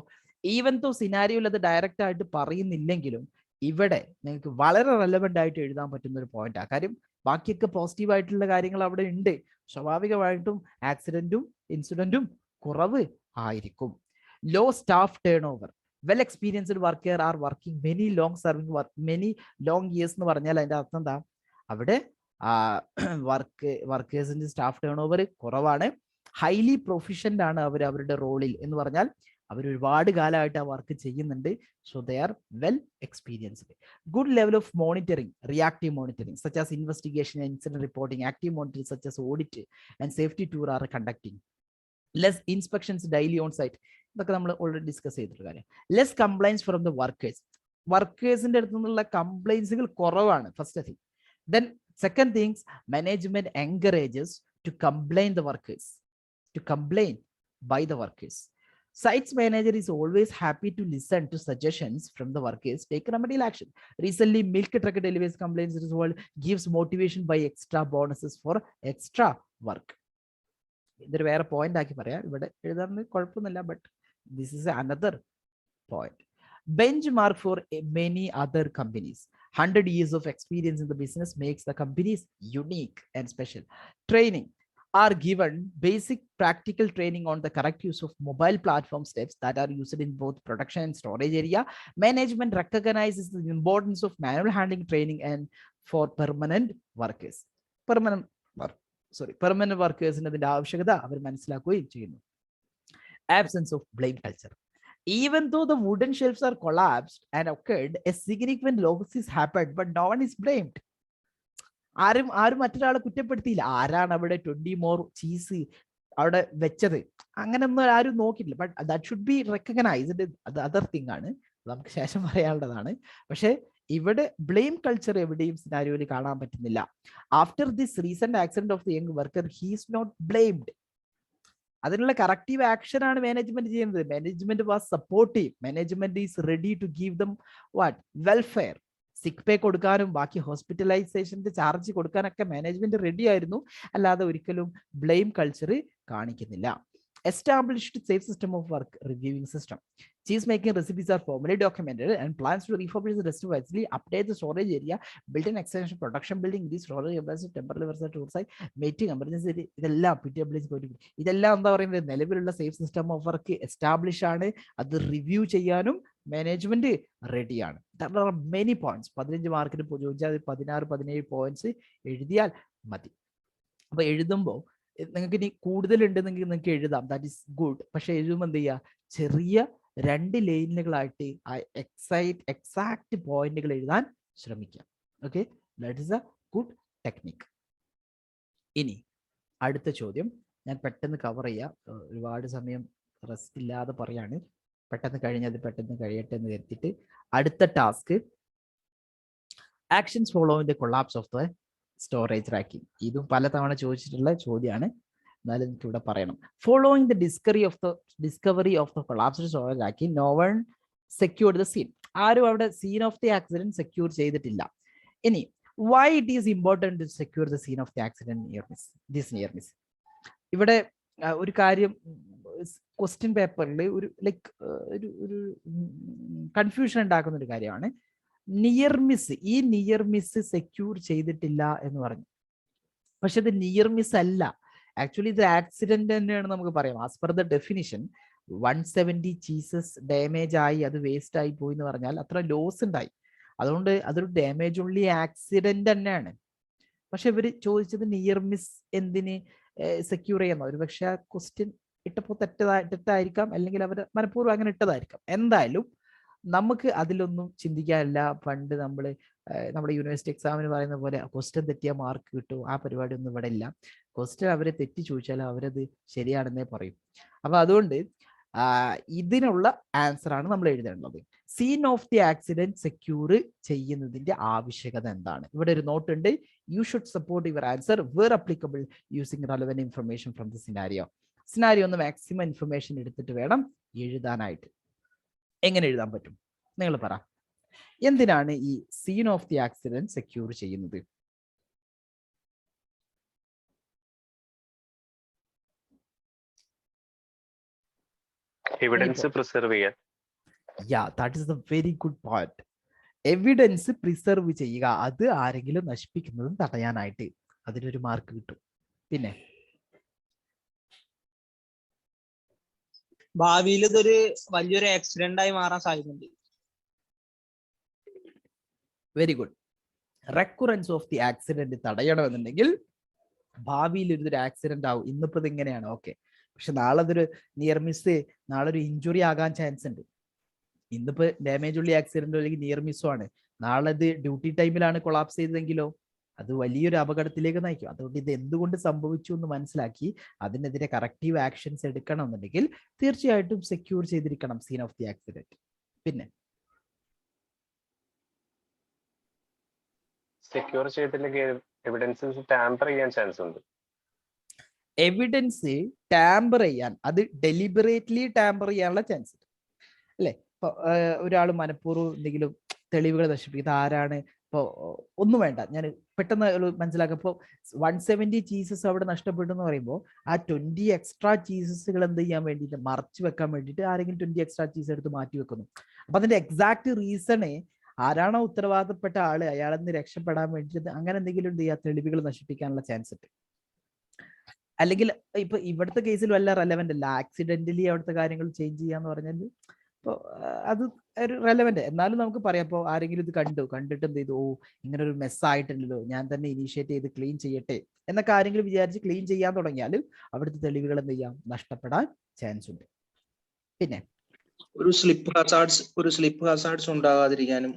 ഈവൻ തോ സിനാരിയോയിൽ അത് ഡയറക്റ്റ് ആയിട്ട് പറയുന്നില്ലെങ്കിലും ഇവിടെ നിങ്ങൾക്ക് വളരെ റെലവെന്റ് ആയിട്ട് എഴുതാൻ പറ്റുന്ന ഒരു പോയിന്റാണ്. കാര്യം ബാക്കിയൊക്കെ പോസിറ്റീവ് ആയിട്ടുള്ള കാര്യങ്ങൾ അവിടെ ഉണ്ട്. സ്വാഭാവികമായിട്ടും ആക്സിഡന്റും ഇൻസിഡന്റും കുറവ് ആയിരിക്കും. Low staff turn over. Well experienced worker are working many long serving many long years എന്ന് പറഞ്ഞാൽ അതിന്റെ അർത്ഥം എന്താ, അവിടെ വർക്കേഴ്സിന്റെ സ്റ്റാഫ് ടേൺ ഓവർ കുറവാണ്. ഹൈലി പ്രൊഫിഷ്യന്റ് ആണ് അവർ അവരുടെ റോളിൽ എന്ന് പറഞ്ഞാൽ അവർ ഒരുപാട് കാലമായിട്ട് ആ വർക്ക് ചെയ്യുന്നുണ്ട്. So they are well experienced. Good level of monitoring, reactive monitoring such as investigation and incident reporting, active monitoring such as audit and safety tour are conducting. Less inspections daily on site, ഇതൊക്കെ നമ്മൾ ഓൾറെഡി ഡിസ്കസ് ചെയ്തിട്ടുള്ള കാര്യം. Less complains from the workers, വർക്കേഴ്സിന്റെ അടുത്ത് നിന്നുള്ള കംപ്ലൈൻസുകൾ കുറവാണ്. First thing. Then second things, management encourages to complain the workers, to complain by the workers. Sites manager is always happy to listen to suggestions from the workers, take remedial action. Recently, milk truck deliveries complaints resolved gives motivation by extra bonuses for extra work. ഇതൊരു വേറെ പോയിന്റ് ആക്കി പറയാം, ഇവിടെ എഴുതാൻ കുഴപ്പമൊന്നുമില്ല, but this is another point. Benchmark for many other companies. 100 years of experience in the business makes the companies unique and special. Training are given basic practical training on the correct use of mobile platform steps that are used in both production and storage area. Management recognizes the importance of manual handling training and for permanent workers. Permanent workers in the ആവശ്യകത അവർ മനസ്സിലാക്കുകയും ചെയ്യുന്നു. Absence of blame culture. Even though the wooden shelves are collapsed and occurred, a significant loss is happened, but no one is blamed. ആരും മറ്റൊരാളെ കുറ്റപ്പെടുത്തിയില്ല. ആരാണ് അവിടെ 20 more ചീസ് അവിടെ വെച്ചത്, അങ്ങനെയൊന്നും ആരും നോക്കിയില്ല. But that should B recognised. അത് അതർ തിങ് ആണ്, നമുക്ക് ശേഷം പറയാനുള്ളതാണ്. പക്ഷെ ഇവിടെ ബ്ലെയിം കൾച്ചർ എവിടെയും സിനാരിയോയിൽ കാണാൻ പറ്റുന്നില്ല. After this recent accident of the young worker he is not blamed. അതിനുള്ള കറക്റ്റീവ് ആക്ഷൻ ആണ് മാനേജ്മെന്റ് ചെയ്യുന്നത്. Management was supportive. Management is ready to give them what welfare. Sick pay കൊടുക്കാനും ബാക്കി ഹോസ്പിറ്റലൈസേഷന്റെ ചാർജ് കൊടുക്കാനൊക്കെ മാനേജ്മെന്റ് റെഡി ആയിരുന്നു. അല്ലാതെ ഒരിക്കലും ബ്ലെയിം കൾച്ചർ കാണിക്കുന്നില്ല. Established safe system of work reviewing system. Cheese making recipes are formally documented and plans to refurbish the recipe wisely, update the storage area, build an extension production building, these storage capacity, temporary versatile toolsite, meeting emergency. ഇതെല്ലാം ഇതെല്ലാം എന്താ പറയുന്നത്, നിലവിലുള്ള safe system of work establish ആണ്. അത് റിവ്യൂ ചെയ്യാനും മാനേജ്മെന്റ് റെഡിയാണ്. Many points. 15 മാർക്കിന് ചോദിച്ചാൽ 16-17 പോയിന്റ്സ് എഴുതിയാൽ മതി. അപ്പൊ എഴുതുമ്പോൾ നിങ്ങൾക്ക് ഇനി കൂടുതലുണ്ടെന്നെങ്കിൽ നിങ്ങൾക്ക് എഴുതാം, ദാറ്റ് ഈസ് ഗുഡ്. പക്ഷെ എഴുതുമ്പോൾ എന്ത് ചെയ്യുക, ചെറിയ 2 ലൈനുകളായിട്ട് ആ എക്സാക്ട് പോയിന്റുകൾ എഴുതാൻ ശ്രമിക്കാം. Okay, that is A good technique. ഇനി അടുത്ത ചോദ്യം ഞാൻ പെട്ടെന്ന് കവർ ചെയ്യാം, ഒരുപാട് സമയം റെസ്റ്റ് ഇല്ലാതെ പറയാണ്. പെട്ടെന്ന് കഴിയട്ടെ എന്ന് കരുതിയിട്ട് അടുത്ത task, actions following the collapse of the storage racking. ഇതും പലതവണ ചോദിച്ചിട്ടുള്ള ചോദ്യമാണ്, എന്നാലും എനിക്ക് ഇവിടെ പറയണം. Following the discovery of the collapsed storage racking, no one secured the scene. ആരും അവിടെ scene of the accident secure ചെയ്തിട്ടില്ല. ഇനി why it is important to secure the scene of the accident near miss. ഇവിടെ ഒരു കാര്യം ക്വസ്റ്റ്യൻ പേപ്പറിൽ ഒരു കൺഫ്യൂഷൻ ഉണ്ടാക്കുന്ന ഒരു കാര്യമാണ്. നിയർ മിസ് സെക്യൂർ ചെയ്തിട്ടില്ല എന്ന് പറഞ്ഞു. പക്ഷെ ഇത് നിയർ മിസ് അല്ല, ആക്ച്വലി ഇത് ആക്സിഡന്റ് തന്നെയാണ് നമുക്ക് പറയാം. As per the definition 170 cheeses damage ആയി, അത് വേസ്റ്റ് ആയി പോയി എന്ന് പറഞ്ഞാൽ അത്ര ലോസ് ഉണ്ടായി. അതുകൊണ്ട് അതൊരു ഡാമേജ് ഉള്ളി ആക്സിഡന്റ് തന്നെയാണ്. പക്ഷെ ഇവര് ചോദിച്ചത് നിയർ മിസ് എന്തിന് സെക്യൂർ ചെയ്യുന്ന, ഒരു പക്ഷെ ആ ക്വസ്റ്റ്യൻ ഇട്ടപ്പോൾ തെറ്റായിരിക്കാം, അല്ലെങ്കിൽ അവർ മനഃപൂർവ്വം അങ്ങനെ ഇട്ടതായിരിക്കാം. എന്തായാലും നമുക്ക് അതിലൊന്നും ചിന്തിക്കാനില്ല. പണ്ട് നമ്മുടെ യൂണിവേഴ്സിറ്റി എക്സാമിന് പറയുന്ന പോലെ ക്വസ്റ്റ്യൻ തെറ്റിയാൽ മാർക്ക് കിട്ടും, ആ പരിപാടി ഒന്നും ഇവിടെ ഇല്ല. ക്വസ്റ്റ്യൻ അവരെ തെറ്റി ചോദിച്ചാൽ അവരത് ശരിയാണെന്നേ പറയും. അപ്പൊ അതുകൊണ്ട് ഇതിനുള്ള ആൻസർ ആണ് നമ്മൾ എഴുതേണ്ടത്. Scene of the accident secure ചെയ്യുന്നതിന്റെ ആവശ്യകത എന്താണ്? ഇവിടെ ഒരു നോട്ട് ഉണ്ട്. You should support your answer where applicable using relevant information from the scenario. ഒന്ന് മാക്സിമം ഇൻഫർമേഷൻ എടുത്തിട്ട് വേണം എഴുതാനായിട്ട്. എങ്ങനെ എഴുതാൻ പറ്റും നിങ്ങൾ പറ. എന്തിനാണ് ഈ scene of the accident secure ചെയ്യുന്നത്? എവിഡൻസ് പ്രിസർവ് ചെയ്യാൻ. That is a very good point. Evidence preserve ചെയ്യുക, അത് ആരെങ്കിലും നശിപ്പിക്കുന്നതും തടയാനായിട്ട്. അതിനൊരു മാർക്ക് കിട്ടും. പിന്നെ ഭാവിയിൽ ഇതൊരു വലിയൊരു ആക്സിഡന്റ് ആയി മാറാൻ സാധ്യതയുണ്ട്. Very good. Recurrence of the accident തടയണമെന്നുണ്ടെങ്കിൽ ഭാവിയിൽ ഇതൊരു ആക്സിഡന്റ് ആവും. ഇന്നിപ്പോ ഇത് ഇങ്ങനെയാണ്, ഓക്കെ, പക്ഷെ നാളെ അതൊരു നിയർ മിസ്, നാളെ ഒരു ഇഞ്ചുറി ആകാൻ ചാൻസ് ഉണ്ട്. ഇന്നിപ്പോ ഡാമേജ് ഉള്ള ആക്സിഡന്റോ അല്ലെങ്കിൽ നിയർ മിസ്സോ ആണ്, നാളെ ഇത് ഡ്യൂട്ടി ടൈമിലാണ് കൊളാപ്സ് ചെയ്തതെങ്കിലോ അത് വലിയൊരു അപകടത്തിലേക്ക് നയിക്കും. അതുകൊണ്ട് ഇത് എന്തുകൊണ്ട് സംഭവിച്ചു എന്ന് മനസ്സിലാക്കി അതിനെതിരെ കറക്റ്റീവ് ആക്ഷൻസ് എടുക്കണം എന്നുണ്ടെങ്കിൽ തീർച്ചയായിട്ടും സെക്യൂർ ചെയ്തിരിക്കണം സീൻ ഓഫ് ദി ആക്സിഡന്റ്. പിന്നെ സെക്യൂർ ചെയ്തില്ലെങ്കിൽ എവിഡൻസ് ടാമ്പർ ചെയ്യാൻ ചാൻസ് ഉണ്ട്. എവിഡൻസ് ടാമ്പർ ചെയ്യാൻ, അത് ഡെലിബറേറ്റ്ലി ടാമ്പർ ചെയ്യാനുള്ള ചാൻസ് ഉണ്ട് അല്ലെ? ഇപ്പൊ ഒരാൾ മനഃപൂർവ്വം എന്തെങ്കിലും തെളിവുകൾ നശിപ്പിക്കും. ഇത് ആരാണ്? ഇപ്പൊ ഒന്നും വേണ്ട, ഞാൻ പെട്ടെന്ന് മനസ്സിലാക്കാം. ഇപ്പോൾ 170 ചീസസ് അവിടെ നഷ്ടപ്പെട്ടു എന്ന് പറയുമ്പോൾ ആ 20 എക്സ്ട്രാ ചീസസുകൾ എന്ത് ചെയ്യാൻ വേണ്ടിയിട്ട്, മറച്ചു വെക്കാൻ വേണ്ടിയിട്ട് ആരെങ്കിലും 20 എക്സ്ട്രാ ചീസ് എടുത്ത് മാറ്റി വെക്കുന്നു. അപ്പൊ അതിന്റെ എക്സാക്ട് റീസണേ ആരാണോ ഉത്തരവാദപ്പെട്ട ആള് അയാളെന്ന് രക്ഷപ്പെടാൻ വേണ്ടിയിട്ട് അങ്ങനെ എന്തെങ്കിലും എന്ത് ചെയ്യുക, തെളിവുകൾ നശിപ്പിക്കാനുള്ള ചാൻസ് ഉണ്ട്. അല്ലെങ്കിൽ ഇപ്പൊ ഇവിടുത്തെ കേസിൽ വല്ല റെലവെന്റ് അല്ല, ആക്സിഡന്റലി അവിടുത്തെ കാര്യങ്ങൾ ചേഞ്ച് ചെയ്യാന്ന് പറഞ്ഞാൽ ഇപ്പോൾ അത് ഒരു റെലവെന്റ്. എന്നാലും നമുക്ക് പറയാം, ഇപ്പോൾ ആരെങ്കിലും ഇത് കണ്ടിട്ട് എന്ത് ചെയ്തു, ഓ ഇങ്ങനെ ഒരു മെസ്സായിട്ടുണ്ടല്ലോ, ഞാൻ തന്നെ ഇനീഷ്യേറ്റ് ചെയ്ത് ക്ലീൻ ചെയ്യട്ടെ എന്നൊക്കെ ആരെങ്കിലും വിചാരിച്ച് ക്ലീൻ ചെയ്യാൻ തുടങ്ങിയാൽ അവിടുത്തെ തെളിവുകൾ എന്ത് ചെയ്യാം, നഷ്ടപ്പെടാൻ ചാൻസ് ഉണ്ട്. പിന്നെ ഒരു സ്ലിപ്പ് ഹസാർഡ്സ് ഉണ്ടാകാതിരിക്കാനും.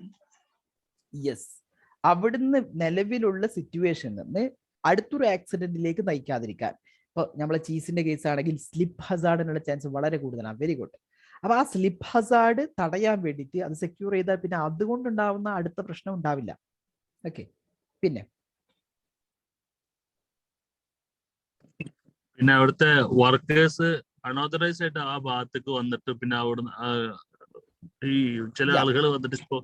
യെസ്, അവിടുന്ന് നിലവിലുള്ള സിറ്റുവേഷനിൽ നിന്ന് അടുത്തൊരു ആക്സിഡന്റിലേക്ക് നയിക്കാതിരിക്കാൻ. ഇപ്പൊ നമ്മളെ ചീസിന്റെ കേസ് ആണെങ്കിൽ സ്ലിപ്പ് ഹസാർഡിനുള്ള ചാൻസ് വളരെ കൂടുതലാണ്. Very good. അപ്പൊ ആ സ്ലിപ്പ് ഹസാർഡ് തടയാൻ വേണ്ടിയിട്ട് അത് സെക്യൂർ ചെയ്താൽ പിന്നെ അതുകൊണ്ടുണ്ടാവുന്ന അടുത്ത പ്രശ്നം ഉണ്ടാവില്ല. ഓക്കെ, പിന്നെ അവിടുത്തെ വർക്കേഴ്സ് അൺഓതറൈസ്ഡ് ആയിട്ട് ആ ഭാഗത്തേക്ക് വന്നിട്ട് പിന്നെ അവിടുന്ന് ഈ ചില ആളുകൾ വന്നിട്ട് ഇപ്പോ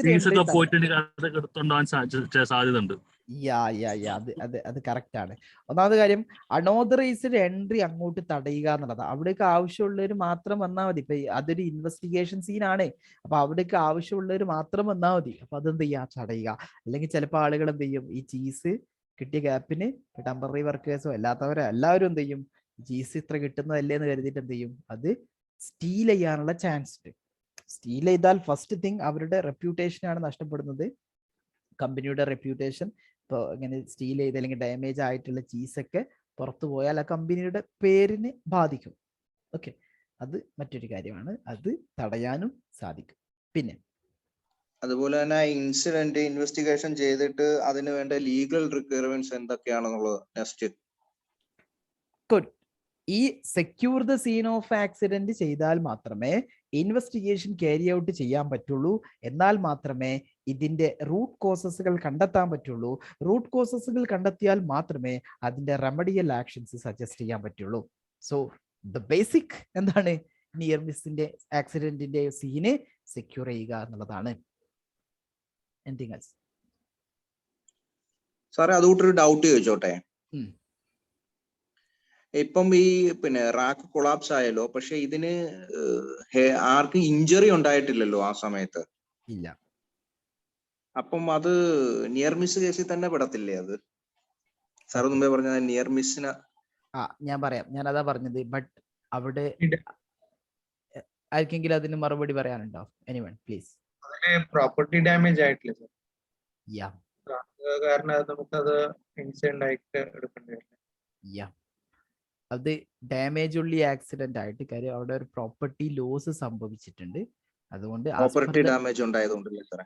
ഫീസൊക്കെ പോയിട്ടുണ്ടെങ്കിൽ അതൊക്കെ എടുത്തോണ്ടാൻ സാധ്യത ഉണ്ട്. അത് കറക്റ്റ് ആണ്. ഒന്നാമത് കാര്യം, അൺഓതറൈസ്ഡ് എൻട്രി അങ്ങോട്ട് തടയുക എന്നുള്ളത്. അവിടേക്ക് ആവശ്യമുള്ളവർ മാത്രം വന്നാൽ മതി. ഇപ്പൊ അതൊരു ഇൻവെസ്റ്റിഗേഷൻ സീനാണ്. അപ്പൊ അവിടേക്ക് ആവശ്യമുള്ളവർ മാത്രം വന്നാൽ മതി. അപ്പൊ അതെന്ത് ചെയ്യാ, തടയുക. അല്ലെങ്കിൽ ചിലപ്പോൾ ആളുകൾ എന്ത് ചെയ്യും, ഈ ചീസ് കിട്ടിയ ഗ്യാപ്പിന് ടെമ്പററി വർക്കേഴ്സോ അല്ലാത്തവരോ എല്ലാവരും എന്ത് ചെയ്യും, ചീസ് ഇത്ര കിട്ടുന്നതല്ലേ എന്ന് കരുതിയിട്ട് എന്ത് ചെയ്യും, അത് സ്റ്റീൽ ചെയ്യാനുള്ള ചാൻസ് ഉണ്ട്. സ്റ്റീൽ ചെയ്താൽ ഫസ്റ്റ് തിങ് അവരുടെ റെപ്യൂട്ടേഷനാണ് നഷ്ടപ്പെടുന്നത്. കമ്പനിയുടെ റെപ്യൂട്ടേഷൻ ഇപ്പോൾ ഇങ്ങനെ സ്റ്റീൽ ചെയ്ത് അല്ലെങ്കിൽ ഡാമേജ് ആയിട്ടുള്ള ചീസൊക്കെ പുറത്തു പോയാൽ ആ കമ്പനിയുടെ പേരിന് ബാധിക്കും. ഓക്കെ, അത് മറ്റൊരു കാര്യമാണ്. അത് തടയാനും സാധിക്കും. പിന്നെ അതുപോലെ തന്നെ ഇൻസിഡന്റ് ഇൻവെസ്റ്റിഗേഷൻ ചെയ്തിട്ട് അതിന് വേണ്ട ലീഗൽ റിക്വയർമെന്റ്സ് എന്തൊക്കെയാണെന്നുള്ളത് നെക്സ്റ്റ്. ഗുഡ്. ഈ secure the scene of accident ചെയ്താൽ മാത്രമേ ഇൻവെസ്റ്റിഗേഷൻ ക്യാരി ഔട്ട് ചെയ്യാൻ പറ്റുള്ളൂ. എന്നാൽ മാത്രമേ ഇതിന്റെ റൂട്ട് കോസസുകൾ കണ്ടെത്താൻ പറ്റുള്ളൂ. റൂട്ട് കോസസുകൾ കണ്ടെത്തിയാൽ മാത്രമേ അതിന്റെ റെമഡിയൽ ആക്ഷൻസ് സജസ്റ്റ് ചെയ്യാൻ പറ്റുള്ളൂ. സോ ദ ബേസിക് എന്താണ്, നിയർ മിസ്സിന്റെ ആക്സിഡന്റിന്റെ സീന് സെക്യൂർ ചെയ്യുക എന്നുള്ളതാണ്. Anything else? സാറേ, അതുകൊണ്ടൊരു ഡൗട്ട് ചോദിച്ചോട്ടെ. ഇപ്പം ഈ റാക്ക് കൊളാപ്സ് ആയല്ലോ, പക്ഷെ ഇതിന് ആർക്കും ഇഞ്ചറി ഉണ്ടായിട്ടില്ലല്ലോ ആ സമയത്ത്? ഇല്ല. അപ്പം അത് നിയർ മിസ് കേസിൽ തന്നെ പെടത്തില്ലേ അത്? സാർ മുമ്പേ പറഞ്ഞ നിയർ മിസ്സിന് ഞാൻ പറയാം, ഞാൻ അതാ പറഞ്ഞത്. ബട്ട് അവിടെ ആർക്കെങ്കിലും അതിന് മറുപടി പറയാനുണ്ടോ? Anyone please. പ്രോപ്പർട്ടി ഡാമേജ് ആയിട്ടില്ല സാർ. യാ, കാരണം നമുക്കത് ഇൻസിഡന്റ് ആയിട്ട് എടുക്കേണ്ടി വരില്ല. യാ, അത് ഡാമേജ് ഉള്ളി ആക്സിഡന്റ് ആയിട്ട്. കാര്യം അവിടെ ഒരു പ്രോപ്പർട്ടി ലോസ് സംഭവിച്ചിട്ടുണ്ട്. അതുകൊണ്ട് പ്രോപ്പർട്ടി ഡാമേജ് ഉണ്ടായതുകൊണ്ടല്ലേ സാറേ?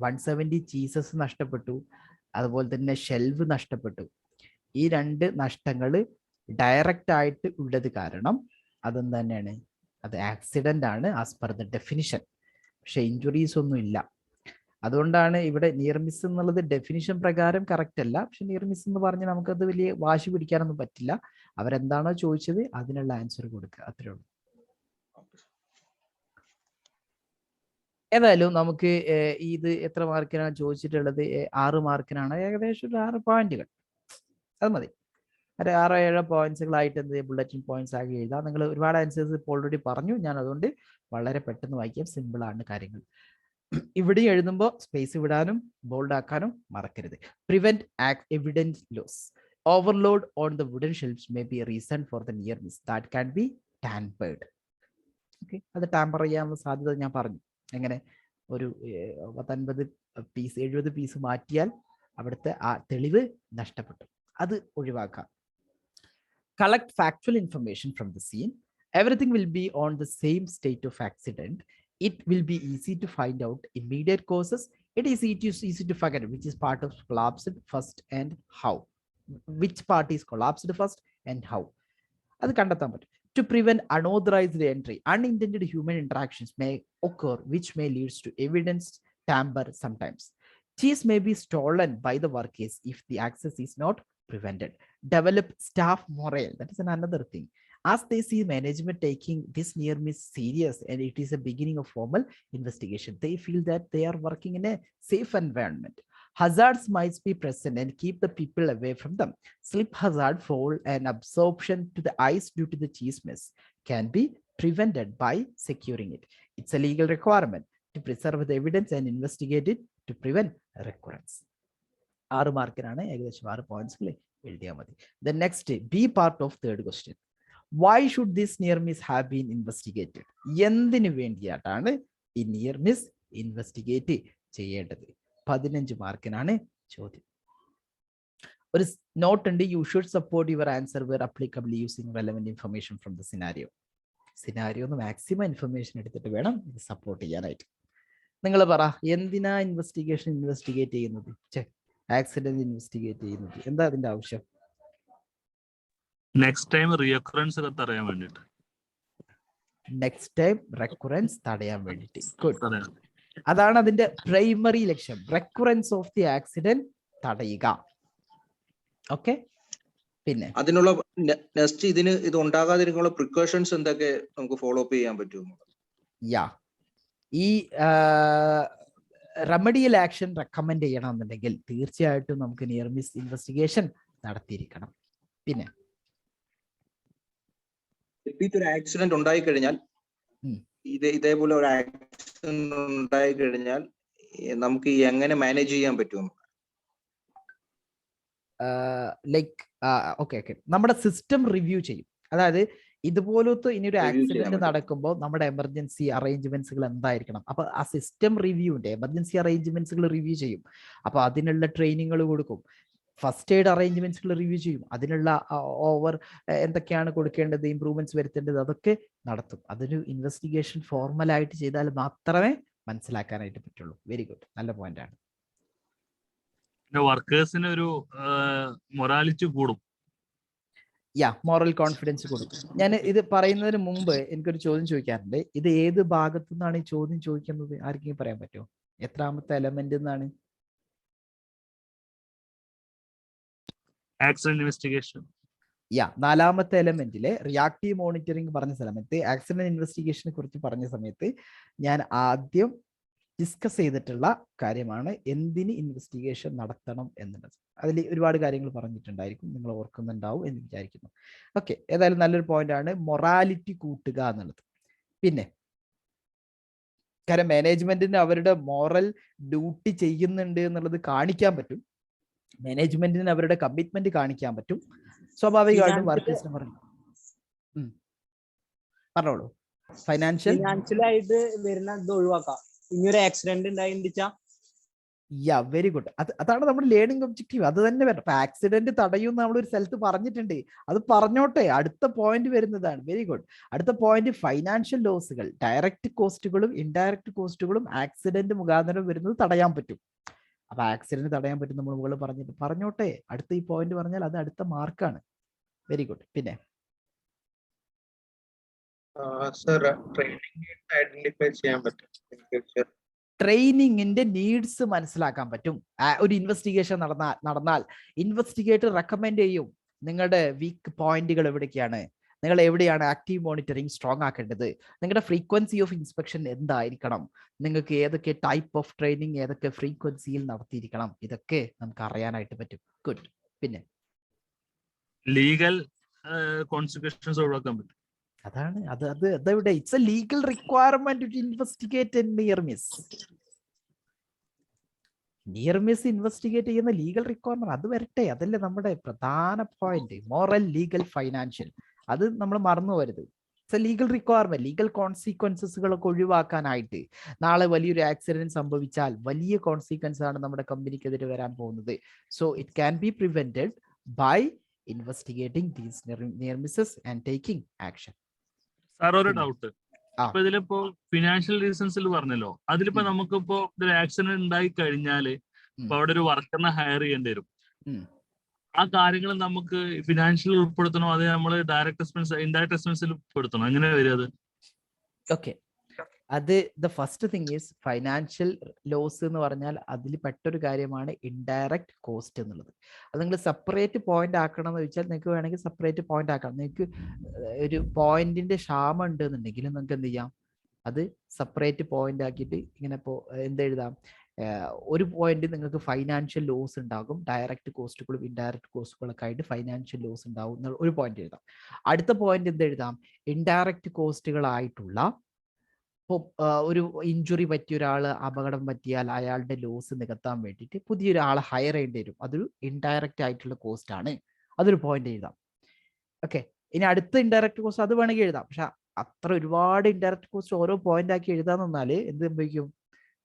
170 ചീസസ് നഷ്ടപ്പെട്ടു. അതുപോലെ തന്നെ ഷെൽവ് നഷ്ടപ്പെട്ടു. ഈ രണ്ട് നഷ്ടങ്ങൾ ഡയറക്റ്റ് ആയിട്ട് ഉള്ളത് കാരണം അതെന്ത് തന്നെയാണ്, അത് ആക്സിഡന്റ് ആണ് ആസ് പെർ ദ ഡെഫിനിഷൻ. പക്ഷെ ഇഞ്ചുറീസ് ഒന്നും ഇല്ല. അതുകൊണ്ടാണ് ഇവിടെ നിയർ മിസ് എന്നുള്ളത് ഡെഫിനിഷൻ പ്രകാരം കറക്റ്റ് അല്ല. പക്ഷെ നിയർ മിസ് എന്ന് പറഞ്ഞ് നമുക്കത് വലിയ വാശി പിടിക്കാനൊന്നും പറ്റില്ല. അവരെന്താണോ ചോദിച്ചത് അതിനുള്ള ആൻസർ കൊടുക്കുക, അത്രേ ഉള്ളൂ. ഏതായാലും നമുക്ക് ഇത് എത്ര മാർക്കിനാണ് ചോദിച്ചിട്ടുള്ളത്? 6 മാർക്കിനാണ്. ഏകദേശം ഒരു 6 പോയിന്റുകൾ. അത് മതി. ഒരു 6-7 പോയിന്റ്സുകളായിട്ട് എന്ത് ബുള്ളറ്റിൻ പോയിന്റ്സ് ആക്കി എഴുതാം. നിങ്ങൾ ഒരുപാട് ആൻസേഴ്സ് ഇപ്പോൾ ഓൾറെഡി പറഞ്ഞു. ഞാൻ അതുകൊണ്ട് വളരെ പെട്ടെന്ന് വായിക്കാം. സിമ്പിൾ ആണ് കാര്യങ്ങൾ. ഇവിടെ എഴുതുമ്പോൾ സ്പേസ് വിടാനും ബോൾഡ് ആക്കാനും മറക്കരുത്. Prevent evidence loss. Overload on the wooden shelfs may be a reason for the near miss that can be tampered. Okay, അത് ടാമ്പർ ചെയ്യാനുള്ള സാധ്യത ഞാൻ പറഞ്ഞു. എങ്ങനെ? ഒരു 50 പീസ് 70 പീസ് മാറ്റിയാൽ അവിടുത്തെ ആ തെളിവ് നഷ്ടപ്പെട്ടു. അത് ഒഴിവാക്കാം. Collect factual information from the scene. Everything will be on the same state of accident. It will be easy to find out immediate causes. It is easy to forget which is part of collapsed first and how. Which part is collapsed first and how. അത് കണ്ടെത്താൻ പറ്റും. To prevent unauthorized entry, unintended human interactions may occur which may lead to evidence tamper sometimes. Cheese may be stolen by the workers if the access is not prevented. Develop staff morale. That is another thing. As they see management taking this near miss serious and it is a beginning of formal investigation, they feel that they are working in a safe environment. Hazards might be present and keep the people away from them. Slip hazard, fall and absorption to the ice due to the cheese mess can be prevented by securing it. It's a legal requirement to preserve the evidence and investigate it to prevent recurrence. 6 മാർക്കിനാണ്, ഏകദേശം 6 പോയിന്റ്സ് എഴുതിയാൽ മതി. The next, be part of third question. Why should this near miss have been investigated? എന്തിനു വേണ്ടിയിട്ടാണ് ഈ നിയർ മിസ് ഇൻവെസ്റ്റിഗേറ്റ് ചെയ്യേണ്ടത്? 15 മാർക്കിനാണ് ചോദ്യം. ഒരു നോട്ട് ഉണ്ട്, you should support your answer where applicable using relevant information from the scenario. സിനാരിയോന്ന് മാക്സിമം ഇൻഫർമേഷൻ എടുത്തിട്ട് വേണം ഇത് സപ്പോർട്ട് ചെയ്യാനായിട്ട്. നിങ്ങൾ പറ, എന്തിനാ ഇൻവെസ്റ്റിഗേറ്റ് ചെയ്യുന്നത്? ആക്സിഡന്റ് ഇൻവെസ്റ്റിഗേറ്റ് ചെയ്യുന്നത് എന്താ അതിന്റെ ആവശ്യം? നെക്സ്റ്റ് ടൈം റിയക്കറൻസ് ഒക്കെ തടയാൻ വേണ്ടിയിട്ട്. നെക്സ്റ്റ് ടൈം റെക്കറൻസ് തടയാൻ വേണ്ടിയിട്ട്. ഗുഡ്. അതാണ് അതിന്റെ പ്രൈമറി ലക്ഷ്യം, റെക്കറൻസ് ഓഫ് ദി ആക്സിഡന്റ് തടയുക. ഓക്കെ. പിന്നെ അതിനുള്ള നെക്സ്റ്റ് ഇത് ഉണ്ടാകാതിരിക്കാനുള്ള പ്രിക്കോഷൻസ് എന്തൊക്കെ നമുക്ക് ഫോളോ അപ്പ് ചെയ്യാൻ പറ്റും? യാ, ഈ റെമഡിയൽ ആക്ഷൻ റെക്കമെൻഡ് ചെയ്യണമെന്നുണ്ടെങ്കിൽ തീർച്ചയായിട്ടും നമുക്ക് നിയർ മിസ് ഇൻവെസ്റ്റിഗേഷൻ നടത്തിയിരിക്കണം. പിന്നെ റിപ്പീറ്റ് ഒരു ആക്സിഡന്റ് ഉണ്ടായി കഴിഞ്ഞാൽ, ഇതേപോലെ ഒരു ആക്സിഡന്റ് ഉണ്ടായി കഴിഞ്ഞാൽ നമുക്ക് എങ്ങനെ മാനേജ് ചെയ്യാൻ പറ്റും? ലൈക്ക് ഓക്കെ, നമ്മുടെ സിസ്റ്റം റിവ്യൂ ചെയ്യും. അതായത് ഇതുപോലത്തെ ഇനിയൊരു ആക്സിഡന്റ് നടക്കുമ്പോൾ നമ്മുടെ എമർജൻസി അറേഞ്ച്മെന്റ്സുകൾ എന്തായിരിക്കണം. അപ്പൊ ആ സിസ്റ്റം റിവ്യൂന്റെ എമർജൻസി അറേഞ്ച്മെന്റ്സുകൾ റിവ്യൂ ചെയ്യും. അപ്പൊ അതിനുള്ള ട്രെയിനിങ്ങുകൾ കൊടുക്കും. ഫസ്റ്റ് എയ്ഡ് അറേഞ്ച്മെന്റ്സുകൾ റിവ്യൂ ചെയ്യും. അതിനുള്ള ഓവർ എന്തൊക്കെയാണ് കൊടുക്കേണ്ടത്, ഇംപ്രൂവ്മെന്റ്സ് വരുത്തേണ്ടത്, അതൊക്കെ നടത്തും. അതൊരു ഇൻവെസ്റ്റിഗേഷൻ ഫോർമലായിട്ട് ചെയ്താൽ മാത്രമേ മനസ്സിലാക്കാനായിട്ട് പറ്റുള്ളൂ. വെരി ഗുഡ്, നല്ല പോയിന്റ് ആണ്. വർക്കേഴ്സിന് ഒരു മൊറാലിറ്റി കൂടും. യാ, മോറൽ കോൺഫിഡൻസ് കൊടുക്കും. ഞാൻ ഇത് പറയുന്നതിന് മുമ്പ് എനിക്കൊരു ചോദ്യം ചോദിക്കാറുണ്ട്. ഇത് ഏത് ഭാഗത്തു നിന്നാണ് ഈ ചോദ്യം ചോദിക്കുന്നത്? ആർക്കെങ്കിലും പറയാൻ പറ്റുമോ? എത്രാമത്തെ എലമെന്റ് എന്നാണ്? Accident investigation. യാ, 4ാമത്തെ എലമെന്റിലെ റിയാക്റ്റീവ് മോണിറ്ററിംഗ് പറഞ്ഞ സമയത്ത്, ആക്സിഡന്റ് ഇൻവെസ്റ്റിഗേഷനെ കുറിച്ച് പറഞ്ഞ സമയത്ത് ഞാൻ ആദ്യം ഡിസ്കസ് ചെയ്തിട്ടുള്ള കാര്യമാണ് എന്തിന് ഇൻവെസ്റ്റിഗേഷൻ നടത്തണം എന്നുള്ളത്. അതിൽ ഒരുപാട് കാര്യങ്ങൾ പറഞ്ഞിട്ടുണ്ടായിരിക്കും, നിങ്ങൾ ഓർക്കുന്നുണ്ടാവും എന്ന് വിചാരിക്കുന്നു. ഓക്കെ, ഏതായാലും നല്ലൊരു പോയിന്റ് ആണ് മൊറാലിറ്റി കൂട്ടുക എന്നുള്ളത്. പിന്നെ കാരണം മാനേജ്മെന്റിന് അവരുടെ മോറൽ ഡ്യൂട്ടി ചെയ്യുന്നുണ്ട് എന്നുള്ളത് കാണിക്കാൻ പറ്റും. മാനേജ്മെന്റിന് അവരുടെ കമ്മിറ്റ്മെന്റ് കാണിക്കാൻ പറ്റും. സ്വാഭാവികമായിട്ടും വർക്കേഴ്സിന് പറഞ്ഞോളൂ. ഫൈനാൻഷ്യലായിട്ട് വരുന്ന ഇത് ഒഴിവാക്കാം. ഇനിയൊരു ആക്സിഡന്റ് ഉണ്ടായിച്ചാ യാ, വെരി ഗുഡ്. അതാണ് നമ്മുടെ ലേണിംഗ് ഒബ്ജക്റ്റീവ്. അത് തന്നെ വരണം. അപ്പൊ ആക്സിഡന്റ് തടയും നമ്മളൊരു സ്ഥലത്ത് പറഞ്ഞിട്ടുണ്ട്, അത് പറഞ്ഞോട്ടെ. അടുത്ത പോയിന്റ് വരുന്നതാണ്. Very good. അടുത്ത പോയിന്റ് ഫൈനാൻഷ്യൽ ലോസുകൾ, ഡയറക്റ്റ് കോസ്റ്റുകളും ഇൻഡയറക്റ്റ് കോസ്റ്റുകളും ആക്സിഡന്റ് മുഖാന്തരം വരുന്നത് തടയാൻ പറ്റും. അപ്പൊ ആക്സിഡന്റ് തടയാൻ പറ്റും നമ്മൾ മുകളിൽ പറഞ്ഞോട്ടെ. അടുത്ത ഈ പോയിന്റ് പറഞ്ഞാൽ അത് അടുത്ത മാർക്കാണ്. Very good. പിന്നെ ഐഡന്റിഫൈ ചെയ്യാൻ പറ്റും. ട്രെയിനിങ്ങിന്റെ നീഡ്സ് മനസ്സിലാക്കാൻ പറ്റും. ഒരു ഇൻവെസ്റ്റിഗേഷൻ നടന്നാൽ ഇൻവെസ്റ്റിഗേറ്റർ റെക്കമെൻഡ് ചെയ്യും നിങ്ങളുടെ വീക്ക് പോയിന്റുകൾ എവിടേക്കാണ്, നിങ്ങൾ എവിടെയാണ് ആക്റ്റീവ് മോണിറ്ററിംഗ് സ്ട്രോങ് ആക്കേണ്ടത്, നിങ്ങളുടെ ഫ്രീക്വൻസി ഓഫ് ഇൻസ്പെക്ഷൻ എന്തായിരിക്കണം, നിങ്ങൾക്ക് ഏതൊക്കെ ടൈപ്പ് ഓഫ് ട്രെയിനിങ് ഏതൊക്കെ ഫ്രീക്വൻസിയിൽ നടത്തിയിരിക്കണം, ഇതൊക്കെ നമുക്ക് അറിയാനായിട്ട് പറ്റും. ഗുഡ്. പിന്നെ ലീഗൽ കോൺസിക്വൻസസ് ഒഴിവാക്കാൻ പറ്റും. അതാണ് അതെവിടെ it's a legal requirement to investigate near miss investigate ചെയ്യുന്ന ലീഗൽ റിക്വയർമെന്റ് അത് വരട്ടെ. അതല്ലേ നമ്മുടെ പ്രധാന പോയിന്റ്. മോറൽ, ലീഗൽ, ഫൈനാൻഷ്യൽ, അത് നമ്മൾ മറന്നു വരുത്. It's a legal requirement. Legal കോൺസിക്വൻസസുകളൊക്കെ ഒഴിവാക്കാനായിട്ട് നാളെ വലിയൊരു ആക്സിഡന്റ് സംഭവിച്ചാൽ വലിയ കോൺസിക്വൻസ് ആണ് നമ്മുടെ കമ്പനിക്കെതിരെ വരാൻ പോകുന്നത്. So it can be prevented by investigating these near misses and taking action. Sir, ഒരു ഡൗട്ട്. അപ്പൊ ഇതിലിപ്പോ ഫിനാൻഷ്യൽ റീസൺസിൽ പറഞ്ഞല്ലോ, അതിലിപ്പോ നമുക്കിപ്പോ ഒരു ആക്സിഡന്റ് ഉണ്ടായി കഴിഞ്ഞാല് ഇപ്പൊ അവിടെ ഒരു വർക്കറിനെ ഹയർ ചെയ്യേണ്ടി വരും. ആ കാര്യങ്ങൾ നമുക്ക് ഫിനാൻഷ്യൽ ഉൾപ്പെടുത്തണോ, അത് നമ്മൾ ഡയറക്റ്റ് എക്സ്പെൻസ് ഇൻഡയറക്റ്റ് എക്സ്പെൻസിൽ ഉൾപ്പെടുത്തണോ? എങ്ങനെ വരും അത്? ഓക്കെ, അത് the first thing is financial loss എന്ന് പറഞ്ഞാൽ അതിൽ പെട്ടൊരു കാര്യമാണ് ഇൻഡയറക്റ്റ് കോസ്റ്റ് എന്നുള്ളത്. അത് നിങ്ങൾ സെപ്പറേറ്റ് പോയിന്റ് ആക്കണം എന്ന് വെച്ചാൽ നിങ്ങൾക്ക് വേണമെങ്കിൽ സെപ്പറേറ്റ് പോയിന്റ് ആക്കണം. നിങ്ങൾക്ക് ഒരു പോയിന്റിന്റെ ക്ഷാമം ഉണ്ട് എന്നുണ്ടെങ്കിൽ നിങ്ങൾക്ക് എന്ത് ചെയ്യാം, അത് സെപ്പറേറ്റ് പോയിന്റ് ആക്കിയിട്ട് ഇങ്ങനെ എന്തെഴുതാം, ഒരു പോയിന്റ് നിങ്ങൾക്ക് ഫൈനാൻഷ്യൽ ലോസ് ഉണ്ടാകും, ഡയറക്റ്റ് കോസ്റ്റുകളും ഇൻഡയറക്റ്റ് കോസ്റ്റുകളൊക്കെ ആയിട്ട് ഫൈനാൻഷ്യൽ ലോസ് ഉണ്ടാകും എന്നുള്ള ഒരു പോയിന്റ് എഴുതാം. അടുത്ത പോയിന്റ് എന്തെഴുതാം, ഇൻഡയറക്റ്റ് കോസ്റ്റുകളായിട്ടുള്ള ഇപ്പോൾ ഒരു ഇഞ്ചുറി പറ്റിയ ഒരാൾ അപകടം പറ്റിയാൽ അയാളുടെ ലോസ് നികത്താൻ വേണ്ടിയിട്ട് പുതിയൊരാളെ ഹയർ ചെയ്യേണ്ടി വരും. അതൊരു ഇൻഡയറക്റ്റ് ആയിട്ടുള്ള കോസ്റ്റ് ആണ്. അതൊരു പോയിന്റ് എഴുതാം. ഓക്കെ, ഇനി അടുത്ത ഇൻഡയറക്റ്റ് കോസ്റ്റ് അത് വേണമെങ്കിൽ എഴുതാം. പക്ഷെ അത്ര ഒരുപാട് ഇൻഡയറക്റ്റ് കോസ്റ്റ് ഓരോ പോയിന്റ് ആക്കി എഴുതാൻ നിന്നാൽ എന്ത് സംഭവിക്കും,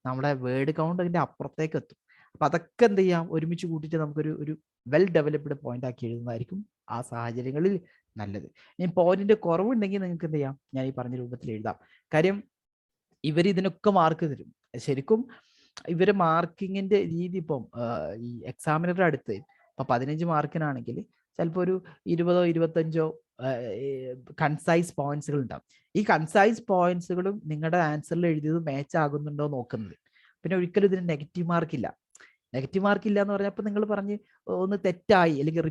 നമ്മുടെ വേർഡ് കൗണ്ട് അതിന്റെ അപ്പുറത്തേക്ക് എത്തും. അപ്പം അതൊക്കെ എന്ത് ചെയ്യാം, ഒരുമിച്ച് കൂട്ടിയിട്ട് നമുക്കൊരു ഒരു വെൽ ഡെവലപ്ഡ് പോയിന്റ് ആക്കി എഴുതുന്നതായിരിക്കും ആ സാഹചര്യങ്ങളിൽ നല്ലത്. ഇനി പോയിന്റിന്റെ കുറവുണ്ടെങ്കിൽ നിങ്ങൾക്ക് എന്ത് ചെയ്യാം, ഞാൻ ഈ പറഞ്ഞ രൂപത്തിൽ എഴുതാം. കാര്യം ഇവർ ഇതിനൊക്കെ മാർക്ക് തരും. ശരിക്കും ഇവര് മാർക്കിങ്ങിന്റെ രീതി ഇപ്പം ഈ എക്സാമിനറുടെ അടുത്ത് ഇപ്പൊ 15 മാർക്കിനാണെങ്കിൽ ചിലപ്പോൾ ഒരു 20ഓ 25ഓ കൺസൈസ് പോയിന്റ്സുകൾ ഉണ്ടാവും. ഈ കൺസൈസ് പോയിന്റ്സുകളും നിങ്ങളുടെ ആൻസറിൽ എഴുതിയത് മാച്ച് ആകുന്നുണ്ടോ നോക്കുന്നത്. പിന്നെ ഒരിക്കലും ഇതിന് നെഗറ്റീവ് മാർക്കില്ല. നെഗറ്റീവ് മാർക്ക് ഇല്ല എന്ന് പറഞ്ഞപ്പോൾ നിങ്ങൾ പറഞ്ഞ് ഒന്ന് തെറ്റായി അല്ലെങ്കിൽ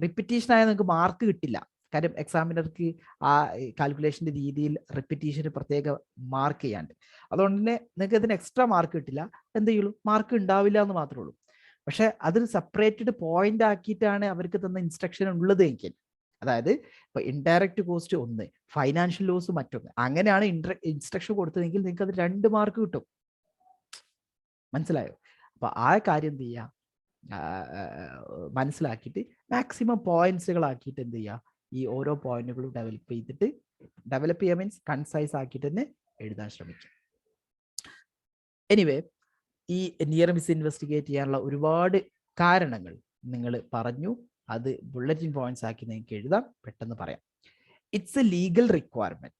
റിപ്പീറ്റേഷൻ ആയാൽ നിങ്ങൾക്ക് മാർക്ക് കിട്ടില്ല. കാര്യം എക്സാമിനർക്ക് ആ കാൽക്കുലേഷന്റെ രീതിയിൽ റിപ്പീറ്റേഷന് പ്രത്യേക മാർക്ക് ചെയ്യാണ്ട്. അതുകൊണ്ട് തന്നെ നിങ്ങൾക്ക് ഇതിന് എക്സ്ട്രാ മാർക്ക് കിട്ടില്ല. എന്ത് ചെയ്യുള്ളൂ, മാർക്ക് ഉണ്ടാവില്ല എന്ന് മാത്രമേ ഉള്ളൂ. പക്ഷെ അതൊരു സെപ്പറേറ്റഡ് പോയിന്റ് ആക്കിയിട്ടാണ് അവർക്ക് തന്ന ഇൻസ്ട്രക്ഷൻ ഉള്ളത് എങ്കിൽ, അതായത് ഇപ്പൊ ഇൻഡയറക്റ്റ് കോസ്റ്റ് ഒന്ന്, ഫൈനാൻഷ്യൽ ലോസ് മറ്റൊന്ന്, അങ്ങനെയാണ് ഇൻസ്ട്രക്ഷൻ കൊടുത്തതെങ്കിൽ നിങ്ങൾക്ക് അത് 2 മാർക്ക് കിട്ടും. മനസ്സിലായോ? അപ്പൊ ആ കാര്യം എന്ത് ചെയ്യുക, മനസ്സിലാക്കിയിട്ട് മാക്സിമം പോയിന്റ്സുകളാക്കിയിട്ട് എന്ത് ചെയ്യുക, ഈ ഓരോ പോയിന്റുകളും ഡെവലപ്പ് ചെയ്യാൻ മീൻസ് കൺസൈസ് ആക്കിയിട്ട് തന്നെ എഴുതാൻ ശ്രമിക്കും. എനിവേ, ഈ നിയർ മിസ് ഇൻവെസ്റ്റിഗേറ്റ് ചെയ്യാനുള്ള ഒരുപാട് കാരണങ്ങൾ നിങ്ങൾ പറഞ്ഞു. അത് ബുള്ളറ്റിൻ പോയിന്റ്സ് ആക്കി നിങ്ങൾക്ക് എഴുതാം, പെട്ടെന്ന് പറയാം. It's a legal requirement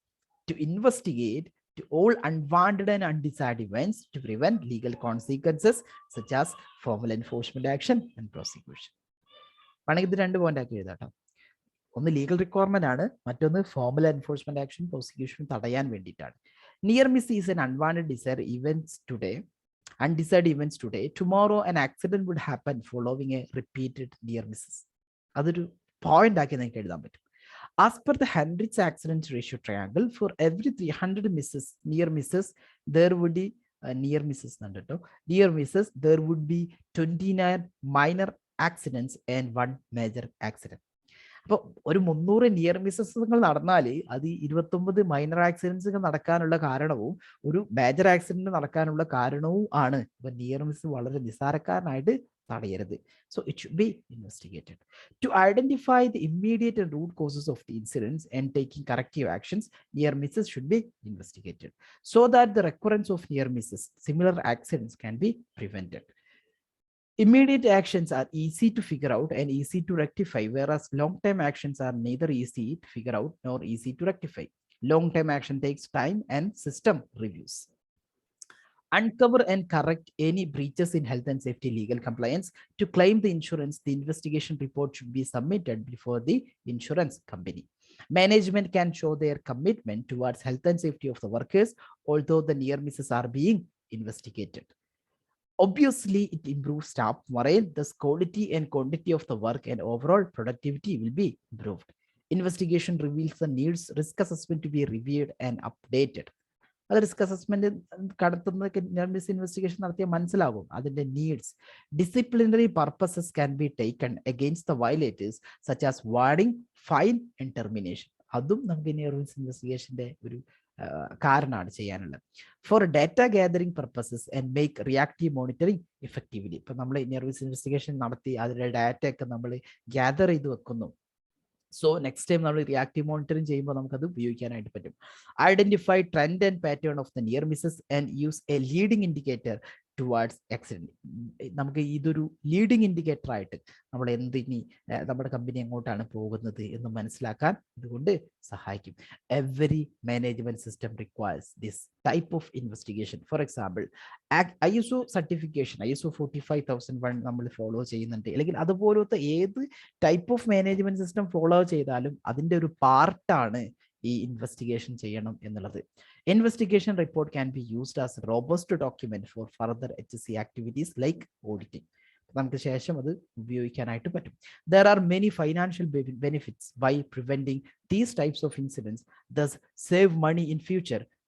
to investigate to all unwanted and undesired events to prevent legal consequences such as formal enforcement action and prosecution. വേണമെങ്കിൽ ഇത് 2 പോയിന്റ് ആക്കി എഴുതാട്ടോ. ഒന്ന് ലീഗൽ റിക്വയർമെന്റ് ആണ്, മറ്റൊന്ന് ഫോർമൽ എൻഫോഴ്സ്മെന്റ് ആക്ഷൻ പ്രോസിക്യൂഷൻ തടയാൻ വേണ്ടിയിട്ടാണ്. Near miss is an unwanted undesired events today. Tomorrow an accident would happen following a repeated near misses. അതൊരു പോയിന്റ് ആക്കി നിങ്ങൾക്ക് എഴുതാൻ പറ്റും. As per the Hendricks accident ratio triangle, for every 300 near misses, there would be near misses, there would be 29 minor accidents and 1 major accident. അപ്പോൾ ഒരു 300 നിയർ മിസ്സസുകൾ നടന്നാൽ അത് 29 മൈനർ ആക്സിഡൻസുകൾ നടക്കാനുള്ള കാരണവും ഒരു മേജർ ആക്സിഡന്റ് നടക്കാനുള്ള കാരണവും ആണ്. ഇപ്പൊ നിയർ മിസ് വളരെ നിസ്സാരക്കാരനായിട്ട് തടയരുത്. So it should be investigated. To identify the immediate and root causes of the incidents and taking corrective actions, near misses should be investigated so that the recurrence of near misses, similar accidents can be prevented. Immediate actions are easy to figure out and easy to rectify, whereas long-term actions are neither easy to figure out nor easy to rectify. Long-term action takes time and system reviews. Uncover and correct any breaches in health and safety legal compliance. To claim the insurance, the investigation report should be submitted before the insurance company. Management can show their commitment towards health and safety of the workers, although the near misses are being investigated. Obviously, it improves staff morale, thus quality and quantity of the work and overall productivity will be improved. Investigation reveals the needs risk assessment to be reviewed and updated. അത് റിസ്ക് അസസ്മെന്റ് നടത്തുന്ന ഇൻവെസ്റ്റിഗേഷൻ നടത്തിയാൽ മനസ്സിലാകും അതിന്റെ needs. Disciplinary purposes can be taken against the violators such as warning, fine and termination. അതും നമുക്ക് ഇൻവെസ്റ്റിഗേഷന്റെ ഒരു കാരണമാണ് ചെയ്യാനുള്ളത്. For data gathering purposes and make reactive monitoring effectively. ഇപ്പൊ നമ്മൾ ഇൻവെസ്റ്റിഗേഷൻ നടത്തി അതിന്റെ ഡാറ്റ ഒക്കെ നമ്മൾ ഗ്യാദർ ചെയ്ത് വെക്കുന്നു. സോ നെക്സ്റ്റ് ടൈം നമ്മൾ റിയാക്റ്റീവ് മോണിറ്ററിംഗ് ചെയ്യുമ്പോൾ നമുക്കത് ഉപയോഗിക്കാനായിട്ട് പറ്റും. Identify trend and pattern of the near misses and use a leading indicator towards accident. നമുക്ക് ഇതൊരു ലീഡിംഗ് ഇൻഡിക്കേറ്റർ ആയിട്ട് നമ്മൾ എന്തിനി നമ്മുടെ കമ്പനി എങ്ങോട്ടാണ് പോകുന്നത് എന്ന് മനസ്സിലാക്കാൻ ഇതുകൊണ്ട് സഹായിക്കും. Every management system requires this type of investigation. For example, ISO certification ISO 45001 നമ്മൾ ഫോളോ ചെയ്യുന്നുണ്ട്, അല്ലെങ്കിൽ അതുപോലത്തെ ഏത് type of management system follow ചെയ്താലും അതിന്റെ ഒരു പാർട്ടാണ് ഈ ഇൻവെസ്റ്റിഗേഷൻ ചെയ്യണം എന്നുള്ളത്. Investigation report can be used as robust document four further HSE activities like auditing. നമുക്ക് ശേഷം അത് ഉപയോഗിക്കാനായിട്ട് പറ്റും. There are many financial benefits by preventing these types of incidents, thus save money in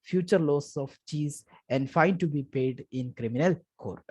future loss of cheese and fine to be paid in criminal court.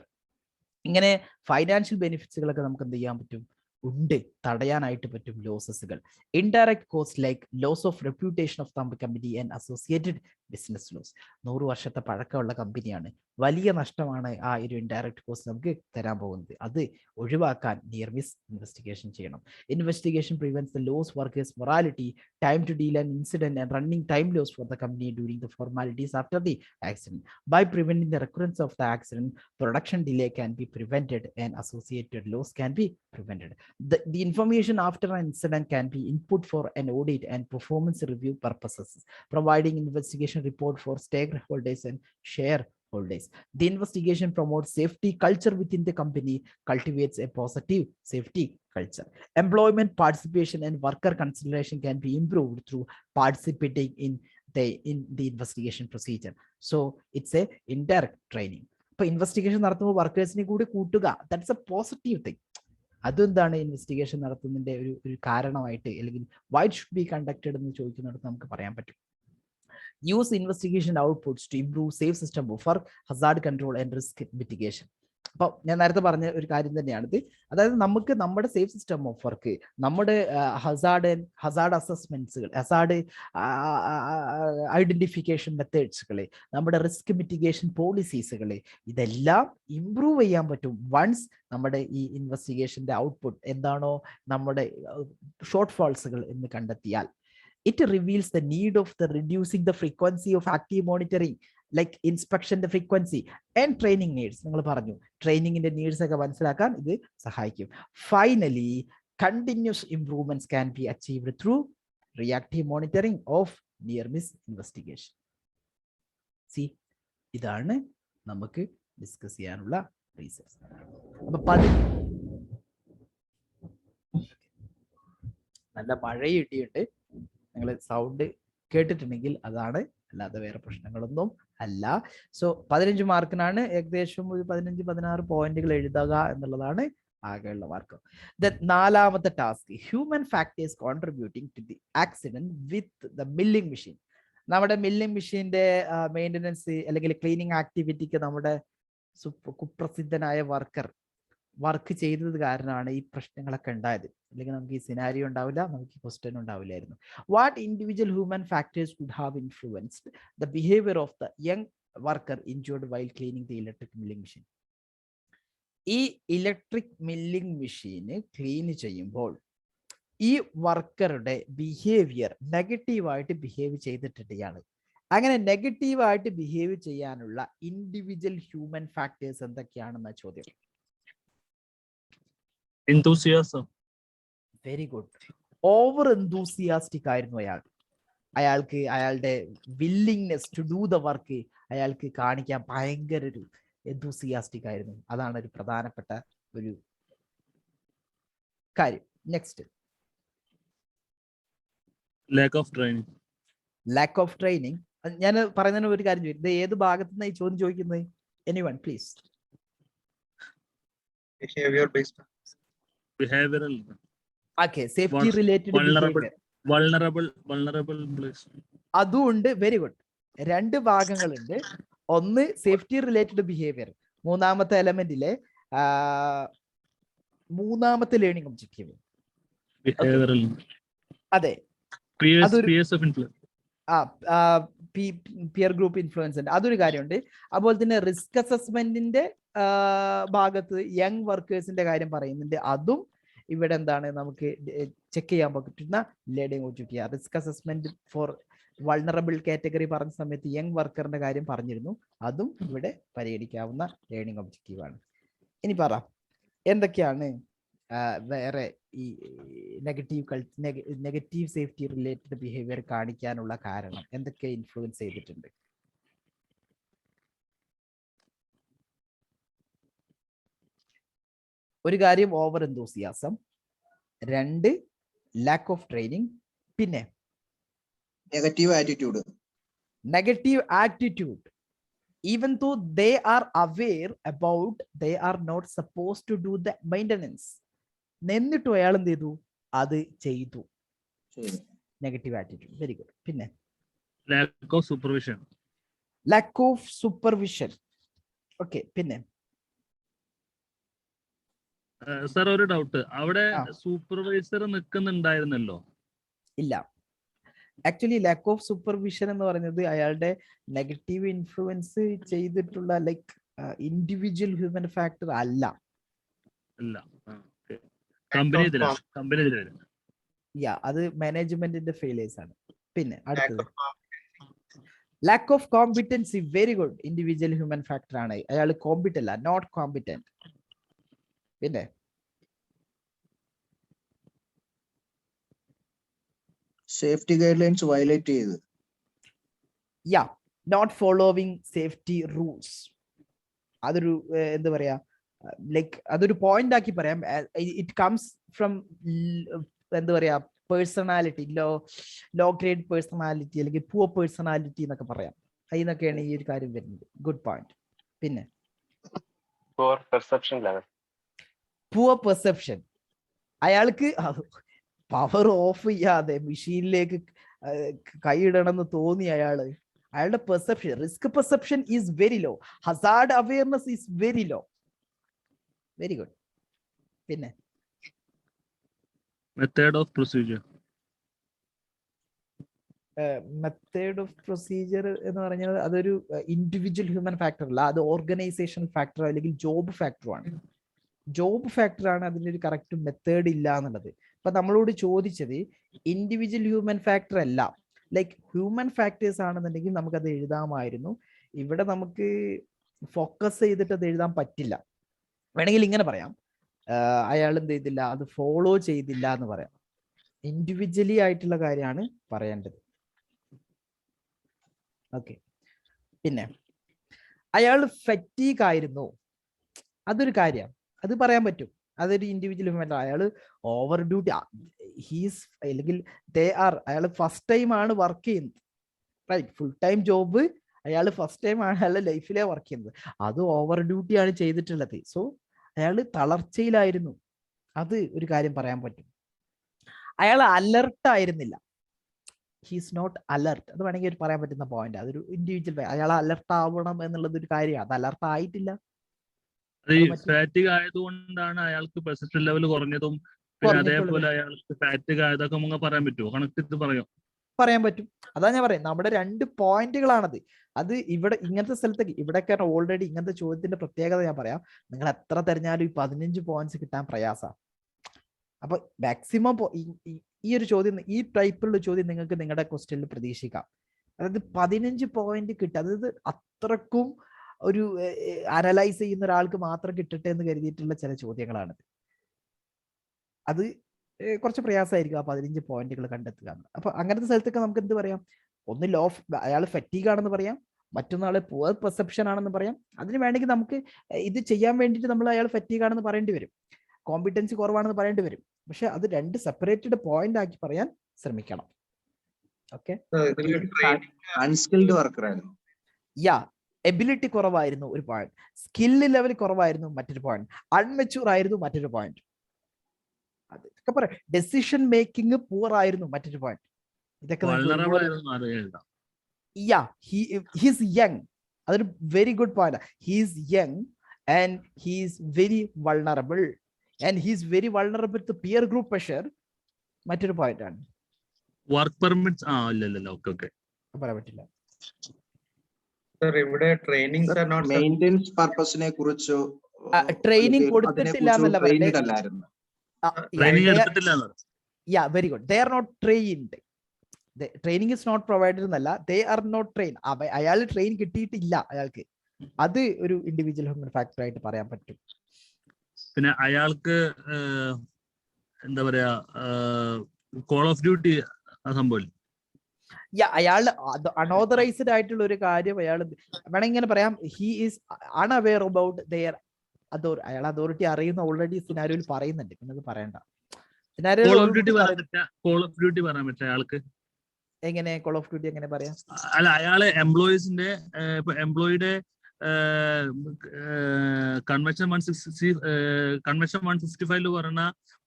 ഇങ്ങനെ ഫൈനാൻഷ്യൽ ബെനിഫിറ്റ്സുകളൊക്കെ നമുക്ക് എന്ത് ചെയ്യാൻ പറ്റും, ഉണ്ട്, തടയാനായിട്ട് പറ്റും ലോസസുകൾ. Indirect cost like loss of reputation of the company and associated business loss. 100 വർഷത്തെ പഴക്കമുള്ള കമ്പനിയാണ്. വലിയ നഷ്ടമാണ് ആ ഒരു ഇൻഡയറക്റ്റ് കോസ്റ്റ് നമുക്ക് തരാൻ പോകുന്നത്. അത് ഒഴിവാക്കാൻ നിയർ മിസ് ഇൻവെസ്റ്റിഗേഷൻ ചെയ്യണം. Investigation prevents the loss workers morality, time to deal an incident and running time loss for the company during the formalities after the accident. By preventing the recurrence of the accident, production delay can be prevented and associated loss can be prevented. The information after an incident can be input for an audit and performance review purposes, providing investigation report for stakeholders and shareholders. The investigation promotes safety culture within the company, cultivates a positive safety culture. Employment participation and worker consideration can be improved through participating in the investigation procedure. So it's a indirect training. ഇപ്പൊ ഇൻവെസ്റ്റിഗേഷൻ നടത്തുമ്പോൾ വർക്കേഴ്സിനെ കൂടി കൂട്ടുക, ദാറ്റ്സ് എ പോസിറ്റീവ് തിങ്. അതെന്താണ് ഇൻവെസ്റ്റിഗേഷൻ നടത്തുന്നതിന്റെ ഒരു കാരണമായിട്ട്, അല്ലെങ്കിൽ വൈ ഷുഡ് ബി കണ്ടക്റ്റഡ് എന്ന് ചോദിക്കുന്നിടത്ത് നമുക്ക് പറയാൻ പറ്റും. Use investigation outputs to improve safe system for hazard control and risk mitigation. അപ്പൊ ഞാൻ നേരത്തെ പറഞ്ഞ ഒരു കാര്യം തന്നെയാണിത്. അതായത് നമുക്ക് നമ്മുടെ സേഫ് സിസ്റ്റം ഓഫ് വർക്ക്, നമ്മുടെ ഹസാർഡ് അസസ്മെന്റ്സുകൾ, ഹസാർഡ് ഐഡന്റിഫിക്കേഷൻ മെത്തേഡ്സുകൾ, നമ്മുടെ റിസ്ക് മിറ്റിഗേഷൻ പോളിസീസുകൾ, ഇതെല്ലാം ഇംപ്രൂവ് ചെയ്യാൻ പറ്റും വൺസ് നമ്മുടെ ഈ ഇൻവെസ്റ്റിഗേഷന്റെ ഔട്ട്പുട്ട് എന്താണോ നമ്മുടെ ഷോർട്ട് ഫാൾസുകൾ എന്ന് കണ്ടെത്തിയാൽ. It reveals the need of the reducing the frequency of active monitoring, like inspection the frequency and training needs. നിങ്ങൾ പറഞ്ഞു ട്രെയിനിങ്ങിന്റെ നീഡ്സ് ഒക്കെ മനസ്സിലാക്കാൻ ഇത് സഹായിക്കും. Finally, continuous improvements can be achieved through reactive monitoring of near miss investigation. See, ഇതാണ് നമുക്ക് ഡിസ്കസ് ചെയ്യാനുള്ള റീസൺസ്. അപ്പൊ നല്ല മഴയും ഇടിയുണ്ട്. നിങ്ങൾ സൗണ്ട് കേട്ടിട്ടുണ്ടെങ്കിൽ അതാണ്, അല്ലാതെ വേറെ പ്രശ്നങ്ങളൊന്നും അല്ല. സോ 15 മാർക്കിനാണ് ഏകദേശം ഒരു 15-16 പോയിന്റുകൾ എഴുതുക എന്നുള്ളതാണ് ആകെയുള്ള മാർക്ക്. നാലാമത്തെ task, human factors contributing to the accident with the milling machine. നമ്മുടെ മില്ലിംഗ് മെഷീന്റെ മെയിൻ്റനൻസ് അല്ലെങ്കിൽ ക്ലീനിങ് ആക്ടിവിറ്റിക്ക് നമ്മുടെ കുപ്രസിദ്ധനായ വർക്ക് ചെയ്തത് കാരണമാണ് ഈ പ്രശ്നങ്ങളൊക്കെ ഉണ്ടായത്. അല്ലെങ്കിൽ നമുക്ക് ഈ സിനാരിയോ ഉണ്ടാവില്ല, നമുക്ക് ഈ ക്വസ്റ്റ്യൻ ഉണ്ടാവില്ലായിരുന്നു. What individual human factors could have influenced the behaviour of the young worker injured while cleaning the electric milling machine. ഈ ഇലക്ട്രിക് മില്ലിംഗ് മെഷീന് ക്ലീൻ ചെയ്യുമ്പോൾ ഈ വർക്കറുടെ ബിഹേവിയർ നെഗറ്റീവായിട്ട് ബിഹേവ് ചെയ്തിട്ടുണ്ട് ഇയാള്. അങ്ങനെ നെഗറ്റീവായിട്ട് ബിഹേവ് ചെയ്യാനുള്ള ഇൻഡിവിജ്വൽ ഹ്യൂമൻ ഫാക്ടേഴ്സ് എന്തൊക്കെയാണെന്ന ചോദ്യം. enthusiasm. Very good. Over enthusiastic ആയിരുന്നു അയാൾക്ക് അയാളുടെ willingness to do the work അയാൾക്ക് കാണിക്കാൻ ഭയങ്കര ഒരു എന്തൂസിയാസ്റ്റിക് ആയിരുന്നു. അതാണ് ഒരു പ്രധാനപ്പെട്ട ഒരു കാര്യം. Next, lack of training. ഞാൻ പറയുന്നതിന് ഒരു കാര്യം ചോദിക്കും, ഇത് ഏത് ഭാഗത്തു നിന്ന് ഈ ചോദ്യം ചോദിക്കുന്നത്? Anyone please. behavioral. Okay, safety related behavior. vulnerable place. അതുണ്ട്. Very good. 2 ഭാഗങ്ങളുണ്ട്. ഒന്ന് സേഫ്റ്റി റിലേറ്റഡ് ബിഹേവിയർ, മൂന്നാമത്തെ എലമെന്റിലെ മൂന്നാമത്തെ ലേണിംഗ് ഒബ്ജക്റ്റീവ്. അതെ, പിയർ ഗ്രൂപ്പ് ഇൻഫ്ലുവൻസ് ഉണ്ട്, അതൊരു കാര്യമുണ്ട്. അതുപോലെ തന്നെ റിസ്ക് അസസ്മെന്റിന്റെ ഭാഗത്ത് യങ് വർക്കേഴ്സിന്റെ കാര്യം പറയുന്നുണ്ട്. അതും ഇവിടെ എന്താണ് നമുക്ക് ചെക്ക് ചെയ്യാൻ പറ്റുന്ന learning objective. Risk assessment for vulnerable category പറഞ്ഞ സമയത്ത് യങ് വർക്കറിന്റെ കാര്യം പറഞ്ഞിരുന്നു, അതും ഇവിടെ പരിഗണിക്കാവുന്ന ലേണിംഗ് ഒബ്ജക്റ്റീവ് ആണ്. ഇനി പറ, എന്തൊക്കെയാണ് വേറെ ഈ നെഗറ്റീവ് സേഫ്റ്റി റിലേറ്റഡ് ബിഹേവിയർ കാണിക്കാനുള്ള കാരണം? എന്തൊക്കെ ഇൻഫ്ലുവൻസ് ചെയ്തിട്ടുണ്ട്? ഒരു കാര്യം over enthusiasm, 2 lack of training, പിന്നെ negative attitude. Even though they are aware about they are not supposed to do the maintenance, എന്നിട്ടും അയാൾ എന്ത് ചെയ്തു? അത് ചെയ്തു. Negative attitude. Very good. പിന്നെ ലാക്ക് ഓഫ് സൂപ്പർവിഷൻ. ഓക്കെ, പിന്നെ സർ ഒരു ഡൗട്ട്, അവിടെ സൂപ്പർവൈസർ നിൽക്കുന്നുണ്ടായിരുന്നല്ലോ? ഇല്ല, ആക്ച്വലി ലാക്ക് ഓഫ് സൂപ്പർവിഷൻ എന്ന് പറയുന്നത് അയാളുടെ നെഗറ്റീവ് ഇൻഫ്ലുവൻസ് ചെയ്തിട്ടുള്ള ലൈക്ക് ഇൻഡിവിജ്വൽ ഹ്യൂമൻ ഫാക്ടർ അല്ല. അത് മാനേജ്മെന്റിന്റെ ഫെയിലിയേഴ്സ് ആണ്. പിന്നെ അടുത്തത് lack of competency. Very good. Individual human factor ആണ്. അയാൾ കോമ്പിറ്റന്റ് അല്ല, നോട്ട് കോമ്പിറ്റന്റ്. പിന്നെ സേഫ്റ്റി ഗൈഡ് ലൈൻസ് വയലേറ്റ് ചെയ്ത്. Not following safety rules. അതൊരു എന്താ പറയാ, ലൈക്ക് അതൊരു പോയിന്റ് ആക്കി പറയാം. ഇറ്റ് കംസ് ഫ്രം എന്താ പറയാ പേഴ്സണാലിറ്റി, ലോ ഗ്രേഡ് പേഴ്സണാലിറ്റി അല്ലെങ്കിൽ പുവർ പേഴ്സണാലിറ്റി എന്നൊക്കെ പറയാം. അതിനൊക്കെയാണ് ഈ ഒരു കാര്യം വരുന്നത്. Good point. പിന്നെ പുവർ പെർസെപ്ഷൻ. അയാൾക്ക് പവർ ഓഫ് ചെയ്യാതെ മെഷീനിലേക്ക് കൈയിടണമെന്ന് തോന്നി അയാളുടെ perception, risk perception is very low. Hazard awareness is very low. Very good. പിന്നെ method of procedure. Method of procedure എന്ന് പറഞ്ഞാൽ അതൊരു ഇൻഡിവിജ്വൽ ഹ്യൂമൻ ഫാക്ടർ അല്ല, അത് ഓർഗനൈസേഷൻ ഫാക്ടർ അല്ലെങ്കിൽ ജോബ് ഫാക്ടറാണ്. ജോബ് ഫാക്ടറാണ് അതിൻ്റെ ഒരു കറക്റ്റ് മെത്തേഡ് ഇല്ല എന്നുള്ളത്. അപ്പൊ നമ്മളോട് ചോദിച്ചത് ഇൻഡിവിജ്വൽ ഹ്യൂമൻ ഫാക്ടർ അല്ല, ലൈക്ക് ഹ്യൂമൻ ഫാക്ടേഴ്സ് ആണെന്നുണ്ടെങ്കിൽ നമുക്കത് എഴുതാമായിരുന്നു. ഇവിടെ നമുക്ക് ഫോക്കസ് ചെയ്തിട്ട് അത് എഴുതാൻ പറ്റില്ല. വേണമെങ്കിൽ ഇങ്ങനെ പറയാം, അയാൾ എന്ത് ചെയ്തില്ല, അത് ഫോളോ ചെയ്തില്ല എന്ന് പറയാം. ഇൻഡിവിജ്വലി ആയിട്ടുള്ള കാര്യമാണ് പറയേണ്ടത്. ഓക്കെ. പിന്നെ അയാൾ ഫറ്റീഗ് ആയിരുന്നു, അതൊരു കാര്യം, അത് പറയാൻ പറ്റും. അതൊരു ഇൻഡിവിജ്വൽ ഹ്യൂമൻ. അയാൾ ഓവർ ഡ്യൂട്ടി, ഹീസ് അല്ലെങ്കിൽ അയാൾ ഫസ്റ്റ് ടൈം ആണ് വർക്ക് ചെയ്യുന്നത്, റൈറ്റ്? ഫുൾ ടൈം ജോബ് അയാൾ ഫസ്റ്റ് ടൈം ആണ് അയാളുടെ ലൈഫിലെ വർക്ക് ചെയ്യുന്നത്. അത് ഓവർ ഡ്യൂട്ടി ആണ് ചെയ്തിട്ടുള്ളത്. സോ അയാൾ തളർച്ചയിലായിരുന്നു, അത് ഒരു കാര്യം പറയാൻ പറ്റും. അയാൾ അലർട്ട് ആയിരുന്നില്ല, ഹീസ് നോട്ട് അലർട്ട്. അത് വേണമെങ്കിൽ പറയാൻ പറ്റുന്ന പോയിന്റ്. അതൊരു ഇൻഡിവിജ്വൽ. അയാൾ അലർട്ട് ആവണം എന്നുള്ളത് ഒരു കാര്യമാണ്, അത് അലർട്ട് ആയിട്ടില്ല. ഫാറ്റിക് ആയതുകൊണ്ടാണ് അയാൾക്ക് പെർസെപ്ഷൻ ലെവൽ കുറഞ്ഞതും, പിന്നെ അതേപോലെ അയാൾക്ക് ഫാറ്റിക് ആയതൊക്കെ നമുക്ക് പറയാൻ പറ്റുമോ? കണക്ട് ചെയ്ത് പറയാൻ പറ്റും. അതാ ഞാൻ പറയാം, നമ്മുടെ 2 പോയിന്റുകളാണത്. അത് ഇവിടെ ഇങ്ങനത്തെ സ്ഥലത്തേക്ക് ഇവിടെയൊക്കെ ഓൾറെഡി ഇങ്ങനത്തെ ചോദ്യത്തിന്റെ പ്രത്യേകത ഞാൻ പറയാം. നിങ്ങൾ എത്ര തെരഞ്ഞാലും ഈ 15 പോയിന്റ്സ് കിട്ടാൻ പ്രയാസമാണ്. അപ്പൊ മാക്സിമം ഈ ഒരു ചോദ്യം, ഈ ടൈപ്പിലുള്ള ചോദ്യം നിങ്ങൾക്ക് നിങ്ങളുടെ ക്വസ്റ്റ്യനിൽ പ്രതീക്ഷിക്കാം. അതായത് 15 പോയിന്റ് കിട്ടുക, അതായത് അത്രക്കും ഒരു അനലൈസ് ചെയ്യുന്ന ഒരാൾക്ക് മാത്രം കിട്ടട്ടെ എന്ന് കരുതിയിട്ടുള്ള ചില ചോദ്യങ്ങളാണ്. അത് കുറച്ച് പ്രയാസമായിരിക്കും ആ 15 പോയിന്റുകൾ കണ്ടെത്തുക. അപ്പൊ അങ്ങനത്തെ സ്ഥലത്തൊക്കെ നമുക്ക് എന്ത് പറയാം? ഒന്ന് അയാൾ ഫറ്റീഗ് ആണെന്ന് പറയാം, മറ്റൊന്നാള് പുവർ പെർസെപ്ഷൻ ആണെന്ന് പറയാം. അതിന് വേണമെങ്കിൽ നമുക്ക് ഇത് ചെയ്യാൻ വേണ്ടിയിട്ട് നമ്മൾ അയാൾ ഫറ്റീഗ് ആണെന്ന് പറയേണ്ടി വരും, കോമ്പിറ്റൻസി കുറവാണെന്ന് പറയേണ്ടി വരും. പക്ഷെ അത് 2 സെപ്പറേറ്റഡ് പോയിന്റ് ആക്കി പറയാൻ ശ്രമിക്കണം. ഓക്കെ. അൺസ്കിൽഡ് വർക്കർ ആയിരുന്നു. എബിലിറ്റി കുറവായിരുന്നു ഒരു പോയിന്റ്, സ്കില്ല് ലെവൽ കുറവായിരുന്നു മറ്റൊരു പോയിന്റ്, അൺമെച്യൂർ ആയിരുന്നു മറ്റൊരു പോയിന്റ്, അതൊക്കെ പറയാം. ഡെസിഷൻ മേക്കിംഗ് പൂർ ആയിരുന്നു മറ്റൊരു പോയിന്റ്. ഇതൊക്കെ ഹീസ് യങ്, അതൊരു very good point. He's young and he's very vulnerable, and he's very vulnerable to peer group pressure മറ്റൊരു പോയിന്റ് ആണ്. വർക്ക് പെർമിറ്റ്സ് പറയാൻ പറ്റില്ല. ഇവിടെ ട്രെയിനിങ് മെയിൻ്റെനൻസ് പർപ്പസിനെ കുറിച്ചോ ട്രെയിനിങ് കൊടുത്തിട്ടില്ല എന്നല്ല പറഞ്ഞത്. Very good. They are not trained. Training is not provided എന്നല്ല, ദേ ആർ നോട്ട് ട്രെയിൻ. അയാൾ ട്രെയിൻ കിട്ടിയിട്ടില്ല അയാൾക്ക്. അത് ഒരു ഇൻഡിവിജ്വൽ ഹ്യൂമൻ ഫാക്ടർ ആയിട്ട് പറയാൻ പറ്റും. പിന്നെ അയാൾക്ക് എന്താ പറയാ, കോൾ ഓഫ് ഡ്യൂട്ടി സംഭവം, അയാൾ അൺഓതറൈസ്ഡ് ആയിട്ടുള്ള ഒരു കാര്യം അയാൾ വേണമെങ്കിൽ ഇങ്ങനെ പറയാം, he is unaware about their authority. അയാൾ അതോറിറ്റി അറിയുന്ന ഓൾറെഡി സിനാരിയോയിൽ പറയുന്നുണ്ട്, പിന്നെ അത് പറയണ്ട. എങ്ങനെ കോൾ ഓഫ് ഡ്യൂട്ടി എങ്ങനെ പറയാം? അല്ല, അയാള് എംപ്ലോയീസിന്റെ എംപ്ലോയിയുടെ കൺവെൻഷൻ 165 പറഞ്ഞ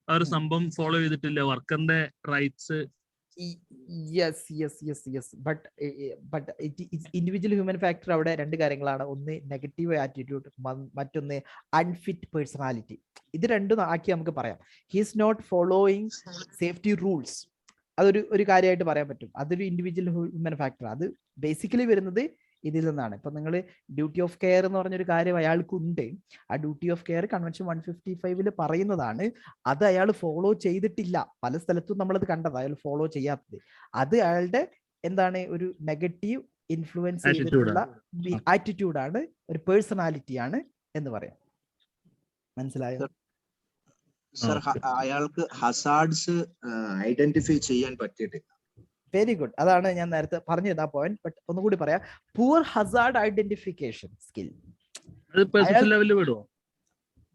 ആ ഒരു സംഭവം ഫോളോ ചെയ്തിട്ടില്ല, വർക്കറിന്റെ rights. But individual human factor അവിടെ 2 കാര്യങ്ങളാണ്. ഒന്ന് നെഗറ്റീവ് ആറ്റിറ്റ്യൂഡ്, മറ്റൊന്ന് അൺഫിറ്റ് പേഴ്സണാലിറ്റി. ഇത് രണ്ടും ആക്കി നമുക്ക് പറയാം. He is not following safety rules. അതൊരു കാര്യമായിട്ട് പറയാൻ പറ്റും. അതൊരു ഇൻഡിവിജ്വൽ ഹ്യൂമൻ ഫാക്ടർ. അത് ബേസിക്കലി വരുന്നത് ഇതിൽ നിന്നാണ്. ഇപ്പൊ നിങ്ങൾ ഡ്യൂട്ടി ഓഫ് കെയർ എന്ന് പറഞ്ഞൊരു കാര്യം അയാൾക്കുണ്ട്. ആ ഡ്യൂട്ടി ഓഫ് കെയർ കൺവെൻഷൻ 155 പറയുന്നതാണ്. അത് അയാൾ ഫോളോ ചെയ്തിട്ടില്ല. പല സ്ഥലത്തും നമ്മളത് കണ്ടത് അയാൾ ഫോളോ ചെയ്യാത്തത്. അത് അയാളുടെ എന്താണ്, ഒരു നെഗറ്റീവ് ഇൻഫ്ലുവൻസ് ചെയ്തിട്ടുള്ള ആറ്റിറ്റ്യൂഡാണ്, ഒരു പേഴ്സണാലിറ്റിയാണ് എന്ന് പറയാം. മനസ്സിലായോ? സർ, അയാൾക്ക് ഹസാർഡ്സ് ഐഡന്റിഫൈ ചെയ്യാൻ പറ്റിയിട്ടില്ല. Very good. അതാണ് ഞാൻ നേരത്തെ പറഞ്ഞത് ആ പോയിന്റ്. ബട്ട് ഒന്നുകൂടി പറയാം, poor Hazard identification skill.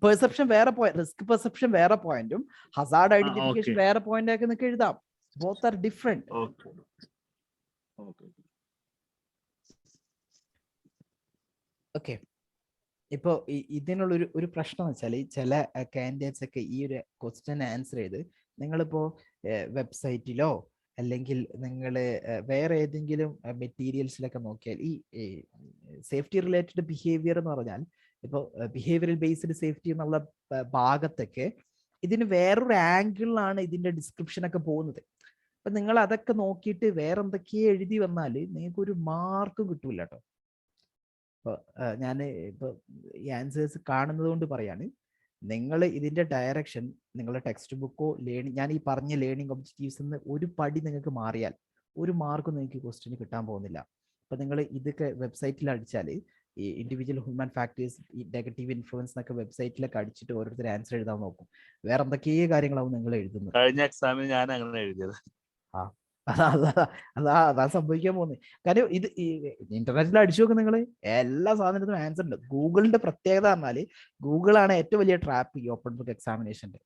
Perception വേറെ പോയിന്റ്, റിസ്ക് പെർസെപ്ഷൻ വേറെ പോയിന്റും ഹസാർഡ് ഐഡന്റിഫിക്കേഷൻ വേറെ പോയിന്റ് ആക്കി നിങ്ങൾക്ക് എഴുതാം. Both are different. ഓക്കെ. ഇപ്പോ ഇതിനുള്ള ഒരു പ്രശ്നം എന്ന് വെച്ചാൽ, ചില കാൻഡിഡേറ്റ്സ് ഒക്കെ ഈ ഒരു ക്വസ്റ്റ്യൻ ആൻസർ ചെയ്ത് നിങ്ങളിപ്പോ വെബ്സൈറ്റിലോ അല്ലെങ്കിൽ നിങ്ങൾ വേറെ ഏതെങ്കിലും മെറ്റീരിയൽസിലൊക്കെ നോക്കിയാൽ ഈ സേഫ്റ്റി റിലേറ്റഡ് ബിഹേവിയർ എന്ന് പറഞ്ഞാൽ, ഇപ്പോൾ ബിഹേവിയറൽ ബേസ്ഡ് സേഫ്റ്റി എന്നുള്ള ഭാഗത്തൊക്കെ ഇതിന് വേറൊരു ആംഗിളിലാണ് ഇതിന്റെ ഡിസ്ക്രിപ്ഷൻ ഒക്കെ പോകുന്നത്. അപ്പൊ നിങ്ങൾ അതൊക്കെ നോക്കിയിട്ട് വേറെ എന്തൊക്കെയോ എഴുതി വന്നാൽ നിങ്ങൾക്ക് ഒരു മാർക്കും കിട്ടൂല കേട്ടോ. ഇപ്പോൾ ഞാൻ ഇപ്പോൾ ഈ ആൻസേഴ്സ് കാണുന്നത് കൊണ്ട് പറയാണ്, നിങ്ങൾ ഇതിന്റെ ഡയറക്ഷൻ നിങ്ങളുടെ ടെക്സ്റ്റ് ബുക്കോ ഞാൻ ഈ പറഞ്ഞ ലേണിംഗ് ഒബ്ജക്റ്റീവ്സ് നിന്ന് ഒരു പടി നിങ്ങൾക്ക് മാറിയാൽ ഒരു മാർക്കും നിങ്ങൾക്ക് ക്വസ്റ്റ്യന് കിട്ടാൻ പോകുന്നില്ല. അപ്പൊ നിങ്ങൾ ഇതൊക്കെ വെബ്സൈറ്റിൽ അടിച്ചാൽ ഈ ഇൻഡിവിജ്വൽ ഹ്യൂമൻ ഫാക്ടേഴ്സ്, ഈ നെഗറ്റീവ് ഇൻഫ്ലുവൻസ് എന്നൊക്കെ വെബ്സൈറ്റിലൊക്കെ അടിച്ചിട്ട് ഓരോരുത്തർ ആൻസർ എഴുതാൻ നോക്കും. വേറെ എന്തൊക്കെയോ കാര്യങ്ങളാവും നിങ്ങൾ എഴുതുന്നത്. കഴിഞ്ഞ എക്സാമിന് ഞാൻ അങ്ങനെ എഴുതിയത്. അതാ സംഭവിക്കാൻ പോകുന്നത്. കാര്യം ഇത് ഇന്റർനെറ്റിൽ അടിച്ചു നോക്കും നിങ്ങൾ, എല്ലാ സാധനത്തിനും ആൻസർ ഉണ്ട്. ഗൂഗിളിന്റെ പ്രത്യേകത പറഞ്ഞാല് ഗൂഗിളാണ് ഏറ്റവും വലിയ ട്രാപ്പ് ഈ ഓപ്പൺ ബുക്ക് എക്സാമിനേഷന്റെ.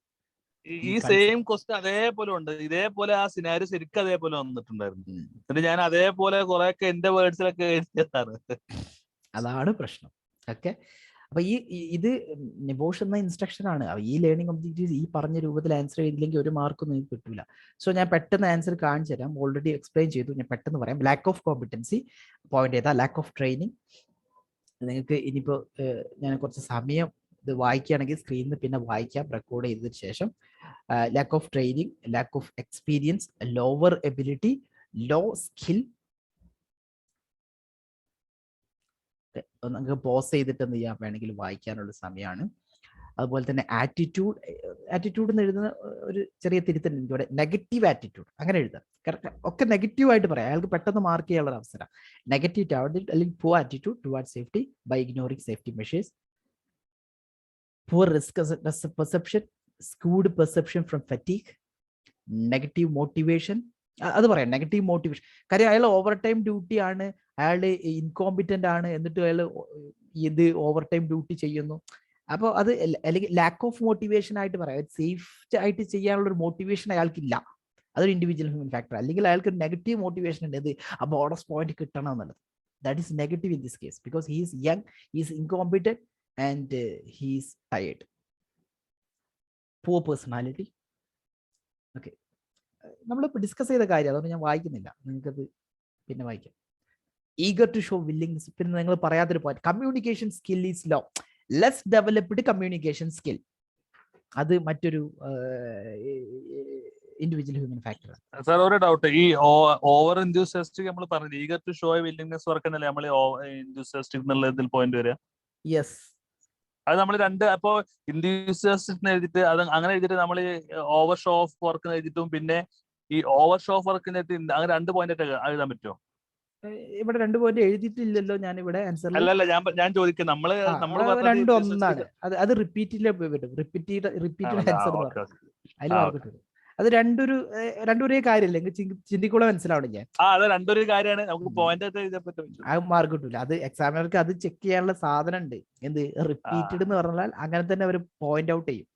ഈ സെയിം ക്വസ്റ്റ്യൻ അതേപോലെ ഉണ്ട്, ഇതേപോലെ ആ സിനാരി ശരിക്കും അതേപോലെ വന്നിട്ടുണ്ടായിരുന്നു. എന്നിട്ട് ഞാൻ അതേപോലെ കുറെയൊക്കെ എന്റെ വേർഡ്സിലൊക്കെ എഴുതിയതാണ്. അതാണ് പ്രശ്നം. ഓക്കെ. അപ്പൊ ഇത് നെബോഷ് എന്ന ഇൻസ്ട്രക്ഷൻ ആണ്. ഈ ലേണിംഗ് ഒബ്ജക്റ്റീവ്സ് ഈ പറഞ്ഞ രൂപത്തിൽ ആൻസർ ചെയ്തില്ലെങ്കിൽ ഒരു മാർക്കും നിങ്ങൾക്ക് കിട്ടില്ല. സോ ഞാൻ പെട്ടെന്ന് ആൻസർ കാണിച്ചു തരാം. ഓൾറെഡി എക്സ്പ്ലെയിൻ ചെയ്തു, ഞാൻ പെട്ടെന്ന് പറയാം. ലാക്ക് ഓഫ് കോമ്പിറ്റൻസി പോയിന്റ് ചെയ്താൽ ലാക്ക് ഓഫ് ട്രെയിനിങ്. നിങ്ങൾക്ക് ഇനിയിപ്പോ ഞാൻ കുറച്ച് സമയം ഇത് വായിക്കുകയാണെങ്കിൽ സ്ക്രീനിൽ പിന്നെ വായിക്കാം റെക്കോർഡ് ചെയ്തതിനു ശേഷം. Lack of training, lack of experience, lower ability, low skill. നമുക്ക് പോസ് ചെയ്തിട്ട് എന്ത് ചെയ്യാം, വേണമെങ്കിൽ വായിക്കാനുള്ള സമയമാണ്. അതുപോലെ തന്നെ ആറ്റിറ്റ്യൂഡ് എന്ന് എഴുതുന്ന ഒരു ചെറിയ തിരുത്തുണ്ട് ഇവിടെ, നെഗറ്റീവ് ആറ്റിറ്റ്യൂഡ് അങ്ങനെ എഴുതാം. കറക്റ്റ് ഒക്കെ നെഗറ്റീവായിട്ട് പറയാം, അയാൾക്ക് പെട്ടെന്ന് മാർക്ക് ചെയ്യാനുള്ള അവസരം. നെഗറ്റീവ് അല്ലെങ്കിൽ poor attitude toward safety by ignoring safety measures. Poor risk perception, skewed perception from fatigue. Negative motivation, അത് പറയാം, നെഗറ്റീവ് മോട്ടിവേഷൻ. കാര്യം അയാൾ ഓവർ ടൈം ഡ്യൂട്ടി ആണ്, അയാൾ ഇൻകോമ്പിറ്റന്റ് ആണ്, എന്നിട്ട് അയാൾ ഇത് ഓവർ ടൈം ഡ്യൂട്ടി ചെയ്യുന്നു. അപ്പോൾ അത് അല്ലെങ്കിൽ ലാക്ക് ഓഫ് മോട്ടിവേഷൻ ആയിട്ട് പറയാം. സേഫ് ആയിട്ട് ചെയ്യാനുള്ള ഒരു മോട്ടിവേഷൻ അയാൾക്കില്ല. അതൊരു ഇൻഡിവിജ്വൽ ഹ്യൂമൻ ഫാക്ടർ. അല്ലെങ്കിൽ അയാൾക്ക് നെഗറ്റീവ് മോട്ടിവേഷൻ ഉണ്ട്, ഇത് ആ ബോണസ് പോയിന്റ് കിട്ടണം എന്നുള്ളത്. That is negative in this case because he is young, he is incompetent and he is tired. Poor personality. Okay, നമ്മളിപ്പോൾ ഡിസ്കസ് ചെയ്ത കാര്യം, അതുകൊണ്ട് ഞാൻ വായിക്കുന്നില്ല, നിങ്ങൾക്കത് പിന്നെ വായിക്കാം. Eager to show willings. പിന്നെ നിങ്ങൾ പറയാത്തൊരു point, communication skill is low, less developed communication skill. അത് മറ്റൊരു ഇൻഡിവിജ്വൽ ഹ്യൂമൻ ഫാക്ടർ. സാർ ഒരു ഡൗട്ട്, ഈ ഓവർ എൻതൂസിയാസ്റ്റിക് നമ്മൾ പറഞ്ഞു, ഈഗർ ടു ഷോ വില്ലിങ്നെസ് വർക്കല്ലേ നമ്മൾ എൻതൂസിയാസ്റ്റിക് എന്നുള്ള ഇതിൽ പോയിന്റ് വരിക? യെസ്, അത് നമ്മൾ രണ്ട്, അപ്പോ ഇൻഡ്യൂസിയാസ്റ്റിക് എഴുതിയിട്ട് അത് അങ്ങനെ എഴുതിയിട്ട് നമ്മൾ ഓവർ ഷോ ഓഫ് വർക്ക് എഴുതിയിട്ടും പിന്നെ ഈ ഓവർ ഷോ ഓഫ് വർക്കിന് അങ്ങനെ 2 പോയിന്റ് ആയിട്ട് എഴുതാൻ പറ്റുമോ? ഇവിടെ 2 പോയിന്റ് എഴുതിയിട്ടില്ലല്ലോ ഞാൻ ഇവിടെ ആൻസർ. അല്ലല്ല, ഞാൻ ചോദിക്കും, നമ്മൾ രണ്ടും ഒന്നാണ്. അത് റിപ്പീറ്റഡ് ആൻസർ അതിൽ മാർക്ക്. അത് രണ്ടും ഒരേ കാര്യമല്ലേ, ചിന്തിക്കൂടെ മനസ്സിലാവണില്ലേ? അത് രണ്ടൊരു കാര്യമാണ്, നമുക്ക് പോയിന്റ് ആയിട്ട് എഴുതാൻ പറ്റും. അത് മാർക്ക് കിട്ടൂല. അത് എക്സാമിനർക്ക് അത് ചെക്ക് ചെയ്യാനുള്ള സാധനം ഉണ്ട്. എന്ത് റിപ്പീറ്റഡ് എന്ന് പറഞ്ഞാൽ അങ്ങനെ തന്നെ അവർ പോയിന്റ് ഔട്ട് ചെയ്യും.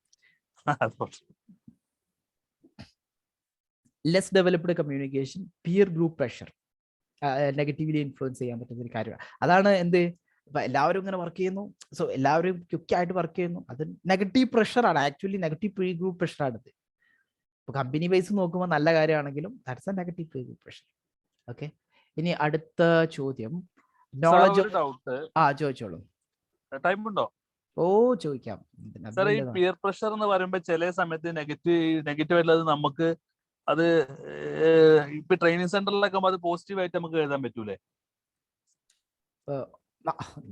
Less developed communication, peer group pressure, negatively influence ചെയ്യാൻ പറ്റുന്ന ഒരു കാര്യമാണ്. അതാണ് എന്ത്, ഇപ്പൊ എല്ലാവരും ഇങ്ങനെ വർക്ക് ചെയ്യുന്നു, സോ എല്ലാവരും ക്വിക്കായിട്ട് വർക്ക് ചെയ്യുന്നു, അത് നെഗറ്റീവ് പ്രഷറാണ്. ആക്ച്വലി നെഗറ്റീവ് പ്രീ ഗ്രൂപ്പ് പ്രഷറാണിത്. ഇപ്പൊ കമ്പനി ബേസ് നോക്കുമ്പോൾ നല്ല കാര്യമാണെങ്കിലും that's a negative peer group pressure. Okay, ഇനി അടുത്ത ചോദ്യം, നോളജ്. ചോദിച്ചോളൂ. ടൈം ഉണ്ടോ? ഓ, ചോദിക്കാം. സാർ, ഈ പിയർ പ്രഷർ എന്ന് പറയുമ്പോൾ ചില സമയത്ത് നെഗറ്റീവ് ആയിട്ടുള്ളത് നമുക്ക് അത് ഇപ്പൊ ട്രെയിനിങ് സെന്ററിലൊക്കെ അത് പോസിറ്റീവായിട്ട് നമുക്ക് എഴുതാൻ പറ്റൂലേ?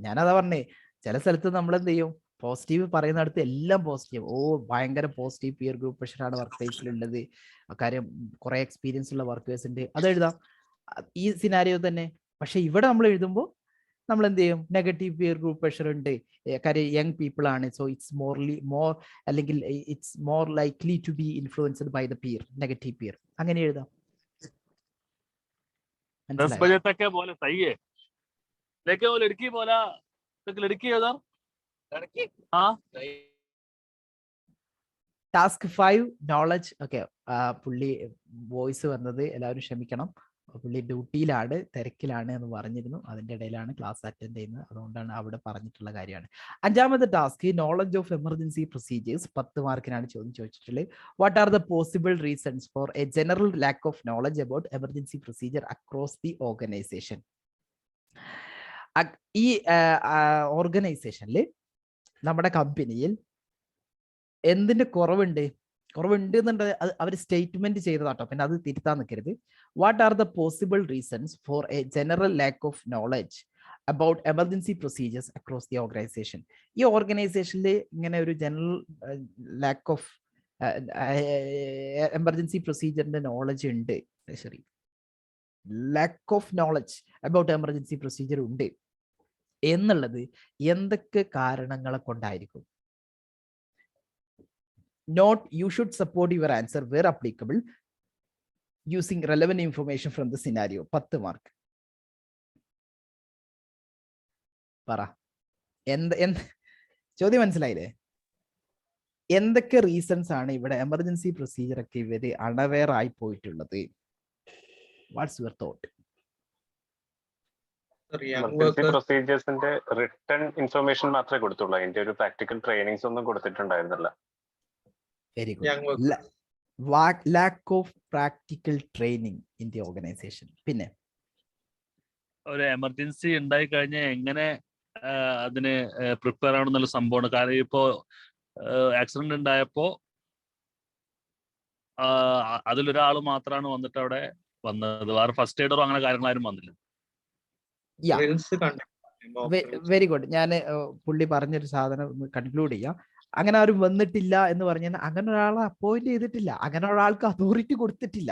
ഞാനതാ പറഞ്ഞേ, ചില സ്ഥലത്ത് നമ്മൾ എന്ത് ചെയ്യും, പോസിറ്റീവ് പറയുന്നിടത്ത് എല്ലാം പോസിറ്റീവ്, ഭയങ്കര പോസിറ്റീവ് പിയർ ഗ്രൂപ്പ് പ്രഷറാണ് വർക്ക് പ്ലേസിലുള്ളത്, കാര്യം കുറെ എക്സ്പീരിയൻസ് ഉള്ള വർക്കേഴ്സ് ഉണ്ട്, അത് എഴുതാം ഈ സിനാരിയോ തന്നെ. പക്ഷെ ഇവിടെ നമ്മൾ എഴുതുമ്പോൾ നമ്മൾ എന്ത് ചെയ്യും, നെഗറ്റീവ് പിയർ ഗ്രൂപ്പ് പ്രഷർ ഉണ്ട്, കാര്യം യങ് പീപ്പിൾ ആണ്, സോ ഇറ്റ്സ് മോർ അല്ലെങ്കിൽ it's more likely to be influenced by the peer, negative peer, അങ്ങനെ എഴുതാം. बोले सही है, लेकिन वो लड़की बोला तो लड़की है उधर, लड़की हाँ ടാസ്ക് 5 നോളജ്. ഓക്കെ, പുള്ളി വോയിസ് വന്നത് എല്ലാവരും ക്ഷമിക്കണം, പുള്ളി ഡ്യൂട്ടിയിലാണ്, തിരക്കിലാണ് എന്ന് പറഞ്ഞിരുന്നു, അതിൻ്റെ ഇടയിലാണ് ക്ലാസ് അറ്റൻഡ് ചെയ്യുന്നത്, അതുകൊണ്ടാണ് അവിടെ പറഞ്ഞിട്ടുള്ള കാര്യമാണ്. അഞ്ചാമത്തെ task knowledge of emergency procedures, 10 മാർക്കിനാണ് ചോദ്യം ചോദിച്ചിട്ടുള്ളത്. What are the possible reasons for a general lack of knowledge about emergency procedure across the organisation? ഈ ഓർഗനൈസേഷനിൽ, നമ്മുടെ കമ്പനിയിൽ എന്തിന്റെ കുറവുണ്ട് എന്നുണ്ട് അവർ സ്റ്റേറ്റ്മെന്റ് ചെയ്തതാട്ടോ, പിന്നെ അത് തിരുത്താൻ നിൽക്കരുത്. What are the possible reasons for a general lack of knowledge about emergency procedures across the organisation? ഈ ഓർഗനൈസേഷനിൽ ഇങ്ങനെ ഒരു ജനറൽ ലാക്ക് ഓഫ് എമർജൻസി പ്രൊസീജിയറിന്റെ നോളജ് ഉണ്ട്, ശരി, lack of knowledge about emergency procedure ഉണ്ട് എന്നുള്ളത് എന്തൊക്കെ കാരണങ്ങളെ കൊണ്ടായിരിക്കും? Note, you should support your answer where applicable using relevant information from the scenario. 10 mark. പറ, ചോദ്യം മനസ്സിലായില്ലേ? എന്തൊക്കെ റീസൺസ് ആണ് ഇവിടെ എമർജൻസി പ്രൊസീജിയർ ഒക്കെ ഇവര് അണവെയർ ആയി പോയിട്ടുള്ളത്? What's your thought? പ്രൊസീജിയേഴ്സിന്റെ റിട്ടൺ ഇൻഫർമേഷൻ മാത്രമേ കൊടുത്തുള്ളൂ, അതിന്റെ ഒരു പ്രാക്ടിക്കൽ ട്രെയിനിങ്സ് ഒന്നും കൊടുത്തിട്ടുണ്ടായിരുന്നില്ല. Very good. Lack of practical training in the organisation. പിന്നെ ഒരു എമർജൻസി ഉണ്ടായി കഴിഞ്ഞാൽ എങ്ങനെ അതിന് പ്രിപ്പയർ ആവണമെന്നുള്ള സംഭവമാണ്. കാരണം ഇപ്പോ ആക്സിഡന്റ് ഉണ്ടായപ്പോ അതിലൊരാൾ മാത്രമാണ് വന്നിട്ട് അവിടെ വന്നത്, വേറെ ഫസ്റ്റ് എയ്ഡറോ അങ്ങനെ കാര്യങ്ങളാരും വന്നില്ല. Very good. ഞാൻ പുള്ളി പറഞ്ഞൊരു സാധനം ഒന്ന് കൺക്ലൂഡ് ചെയ്യാം. അങ്ങനെ ആരും വന്നിട്ടില്ല എന്ന് പറഞ്ഞാൽ അങ്ങനെ ഒരാളെ അപ്പോയിന്റ് ചെയ്തിട്ടില്ല, അങ്ങനെ ഒരാൾക്ക് അതോറിറ്റി കൊടുത്തിട്ടില്ല.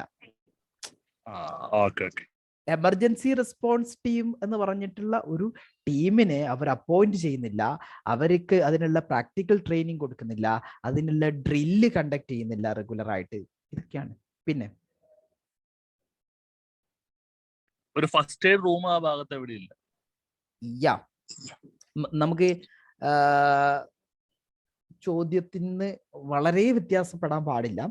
എമർജൻസി റെസ്പോൺസ് ടീം എന്ന് പറഞ്ഞിട്ടുള്ള ഒരു ടീമിനെ അവർ അപ്പോയിന്റ് ചെയ്യുന്നില്ല, അവർക്ക് അതിനുള്ള പ്രാക്ടിക്കൽ ട്രെയിനിങ് കൊടുക്കുന്നില്ല, അതിനുള്ള ഡ്രില്ല് കണ്ടക്ട് ചെയ്യുന്നില്ല റെഗുലർ ആയിട്ട്. ഇതൊക്കെയാണ്. പിന്നെ ഒരു ഫസ്റ്റ് എയ്ഡ് റൂം ആ ഭാഗത്ത് എവിടെയില്ല. നമുക്ക് ചോദ്യത്തിന് വളരെ വ്യത്യാസപ്പെടാൻ പാടില്ല.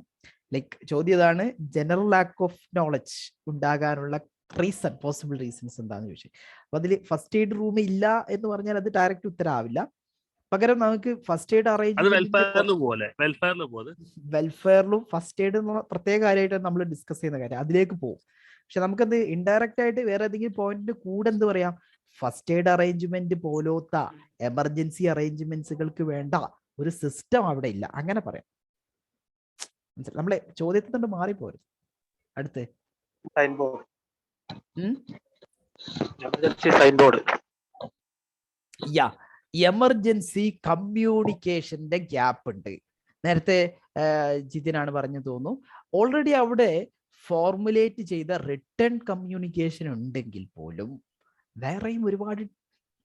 ലൈക്ക് ചോദ്യം ഇതാണ്, ജനറൽ ലാക്ക് ഓഫ് നോളജ് ഉണ്ടാകാനുള്ള റീസൺ, പോസിബിൾ റീസൺസ് എന്താന്ന് ചോദിച്ചു. അപ്പൊ അതിൽ ഫസ്റ്റ് എയ്ഡ് റൂം ഇല്ല എന്ന് പറഞ്ഞാൽ അത് ഡയറക്റ്റ് ഉത്തരവാവില്ല. പകരം നമുക്ക് ഫസ്റ്റ് എയ്ഡ് വെൽഫെയറിലും ഫസ്റ്റ് എയ്ഡ് പ്രത്യേക കാര്യമായിട്ട് നമ്മൾ ഡിസ്കസ് ചെയ്യുന്ന കാര്യം, അതിലേക്ക് പോകും. പക്ഷെ നമുക്കത് ഇൻഡയറക്റ്റ് ആയിട്ട് വേറെ ഏതെങ്കിലും പോയിന്റിന്റെ കൂടെ എന്ത് പറയാം, ഫസ്റ്റ് എയ്ഡ് അറേഞ്ച്മെന്റ് പോലത്തെ എമർജൻസി അറേഞ്ച്മെന്റ്സുകൾക്ക് വേണ്ട ഒരു സിസ്റ്റം അവിടെ ഇല്ല, അങ്ങനെ പറയാം. നമ്മളെ ചോദ്യത്തിൽ തന്നെ മാറിപ്പോരും. അടുത്ത് എമർജൻസി കമ്മ്യൂണിക്കേഷന്റെ ഗ്യാപ്പ് ഉണ്ട്. നേരത്തെ ജിതിനാണ് പറഞ്ഞു തോന്നുന്നു, ഓൾറെഡി അവിടെ ഫോർമുലേറ്റ് ചെയ്ത റിട്ടേൺ കമ്മ്യൂണിക്കേഷൻ ഉണ്ടെങ്കിൽ പോലും വേറെയും ഒരുപാട്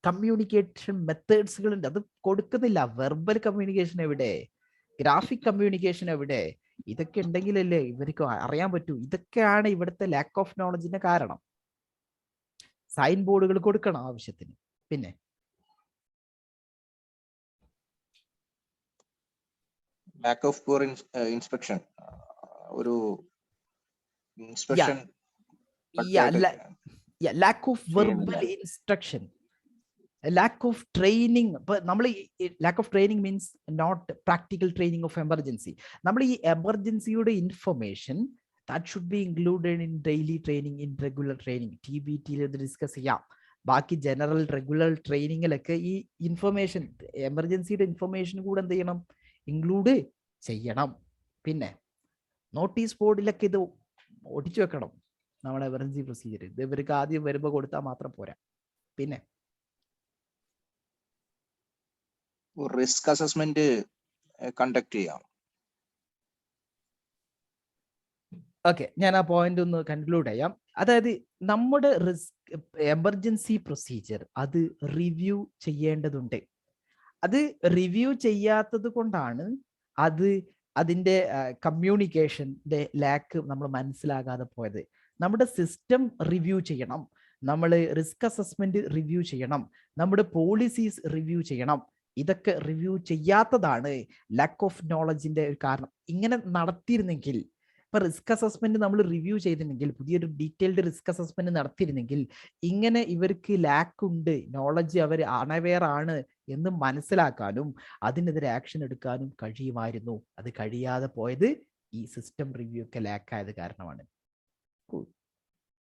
കമ്മ്യൂണിക്കേഷൻ മെത്തേഡ്സുകൾ ഉണ്ട്, അത് കൊടുക്കുന്നില്ല. വെർബൽ കമ്മ്യൂണിക്കേഷൻ എവിടെ, ഗ്രാഫിക് കമ്മ്യൂണിക്കേഷൻ എവിടെ? ഇതൊക്കെ ഉണ്ടെങ്കിലല്ലേ ഇവർക്ക് അറിയാൻ പറ്റൂ. ഇതൊക്കെയാണ് ഇവിടുത്തെ ലാക്ക് ഓഫ് നോളജിന്റെ കാരണം. സൈൻ ബോർഡുകൾ കൊടുക്കണം ആവശ്യത്തിന്. പിന്നെ ലാക്ക് ഓഫ് പൂർ ഇൻസ്പെക്ഷൻ, ഒരു inspection lack of verbal instruction, lack of training. ഇപ്പൊ നമ്മൾ lack of training means not practical training of emergency. നമ്മൾ ഈ എമർജൻസിയുടെ information that should be included in daily training, in regular training. TBT ഇത് ഡിസ്കസ് ചെയ്യാം. ബാക്കി ജനറൽ റെഗുലർ ട്രെയിനിങ്ങിലൊക്കെ ഈ ഇൻഫർമേഷൻ, എമർജൻസിയുടെ ഇൻഫർമേഷൻ കൂടെ എന്ത് ചെയ്യണം, ഇൻക്ലൂഡ് ചെയ്യണം. പിന്നെ നോട്ടീസ് ബോർഡിലൊക്കെ ഇത് ഒട്ടിച്ചു വെക്കണം. നമ്മുടെ എമർജൻസി പ്രൊസീജിയർ ഇത് ഇവർക്ക് ആദ്യം വരുമ്പോൾ കൊടുത്താൽ മാത്രം പോരാ. പിന്നെ റിസ്ക് അസസ്മെന്റ് കണ്ടക്ട് ചെയ്യാം. ഓക്കെ, ഞാൻ ആ പോയിന്റ് ഒന്ന് കൺക്ലൂഡ് ചെയ്യാം. അതായത് നമ്മുടെ എമർജൻസി പ്രൊസീജിയർ അത് റിവ്യൂ ചെയ്യേണ്ടതുണ്ട്. അത് റിവ്യൂ ചെയ്യാത്തത് കൊണ്ടാണ് അതിൻ്റെ കമ്മ്യൂണിക്കേഷന്റെ ലാക്ക് നമ്മൾ മനസ്സിലാകാതെ പോയത്. നമ്മുടെ സിസ്റ്റം റിവ്യൂ ചെയ്യണം, നമ്മൾ റിസ്ക് അസസ്മെന്റ് റിവ്യൂ ചെയ്യണം, നമ്മുടെ പോളിസീസ് റിവ്യൂ ചെയ്യണം. ഇതൊക്കെ റിവ്യൂ ചെയ്യാത്തതാണ് ലാക്ക് ഓഫ് നോളജിന്റെ ഒരു കാരണം. ഇങ്ങനെ നടത്തിയിരുന്നെങ്കിൽ, ഇപ്പൊ റിസ്ക് അസസ്മെന്റ് നമ്മൾ റിവ്യൂ ചെയ്തിരുന്നെങ്കിൽ, പുതിയൊരു ഡീറ്റെയിൽഡ് റിസ്ക് അസസ്മെന്റ് നടത്തിയിരുന്നെങ്കിൽ, ഇങ്ങനെ ഇവർക്ക് ലാക്ക് ഉണ്ട്, നോളജ് അവർ അണവെയർ ആണ് എന്ന് മനസ്സിലാക്കാനും അതിനെതിരെ ആക്ഷൻ എടുക്കാനും കഴിയുമായിരുന്നു. അത് കഴിയാതെ പോയത് ഈ സിസ്റ്റം റിവ്യൂ ഒക്കെ ലാക്കായത് കാരണമാണ്.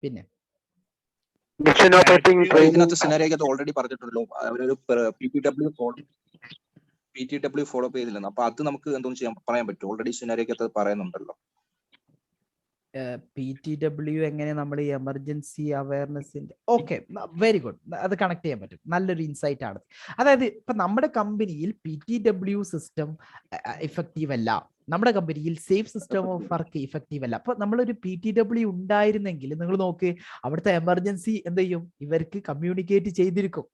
പിന്നെ ഇതിനകത്ത് സിനാരിയോ ഓൾറെഡി പറഞ്ഞിട്ടുണ്ടല്ലോ, അവരൊരു PTW ഫോളോ അപ്പ് ചെയ്തില്ലെന്ന്. അപ്പൊ അത് നമുക്ക് എന്തോന്ന് പറയാൻ പറ്റും? ഓൾറെഡി സിനാരിയോ പറയുന്നുണ്ടല്ലോ. PTW എങ്ങനെ നമ്മൾ ഈ എമർജൻസി അവയർനെസ്സിന്റെ വെരി ഗുഡ്, അത് കണക്ട് ചെയ്യാൻ പറ്റും. നല്ലൊരു ഇൻസൈറ്റ് ആണ്. അതായത് ഇപ്പൊ നമ്മുടെ കമ്പനിയിൽ PTW സിസ്റ്റം ഇഫക്റ്റീവ് അല്ല, നമ്മുടെ കമ്പനിയിൽ safe system of work effective അല്ല. അപ്പൊ നമ്മളൊരു PTW ഉണ്ടായിരുന്നെങ്കിൽ നിങ്ങൾ നോക്ക്, അവിടുത്തെ എമർജൻസി എന്ത് ചെയ്യും? ഇവർക്ക് കമ്മ്യൂണിക്കേറ്റ് ചെയ്തിരിക്കും.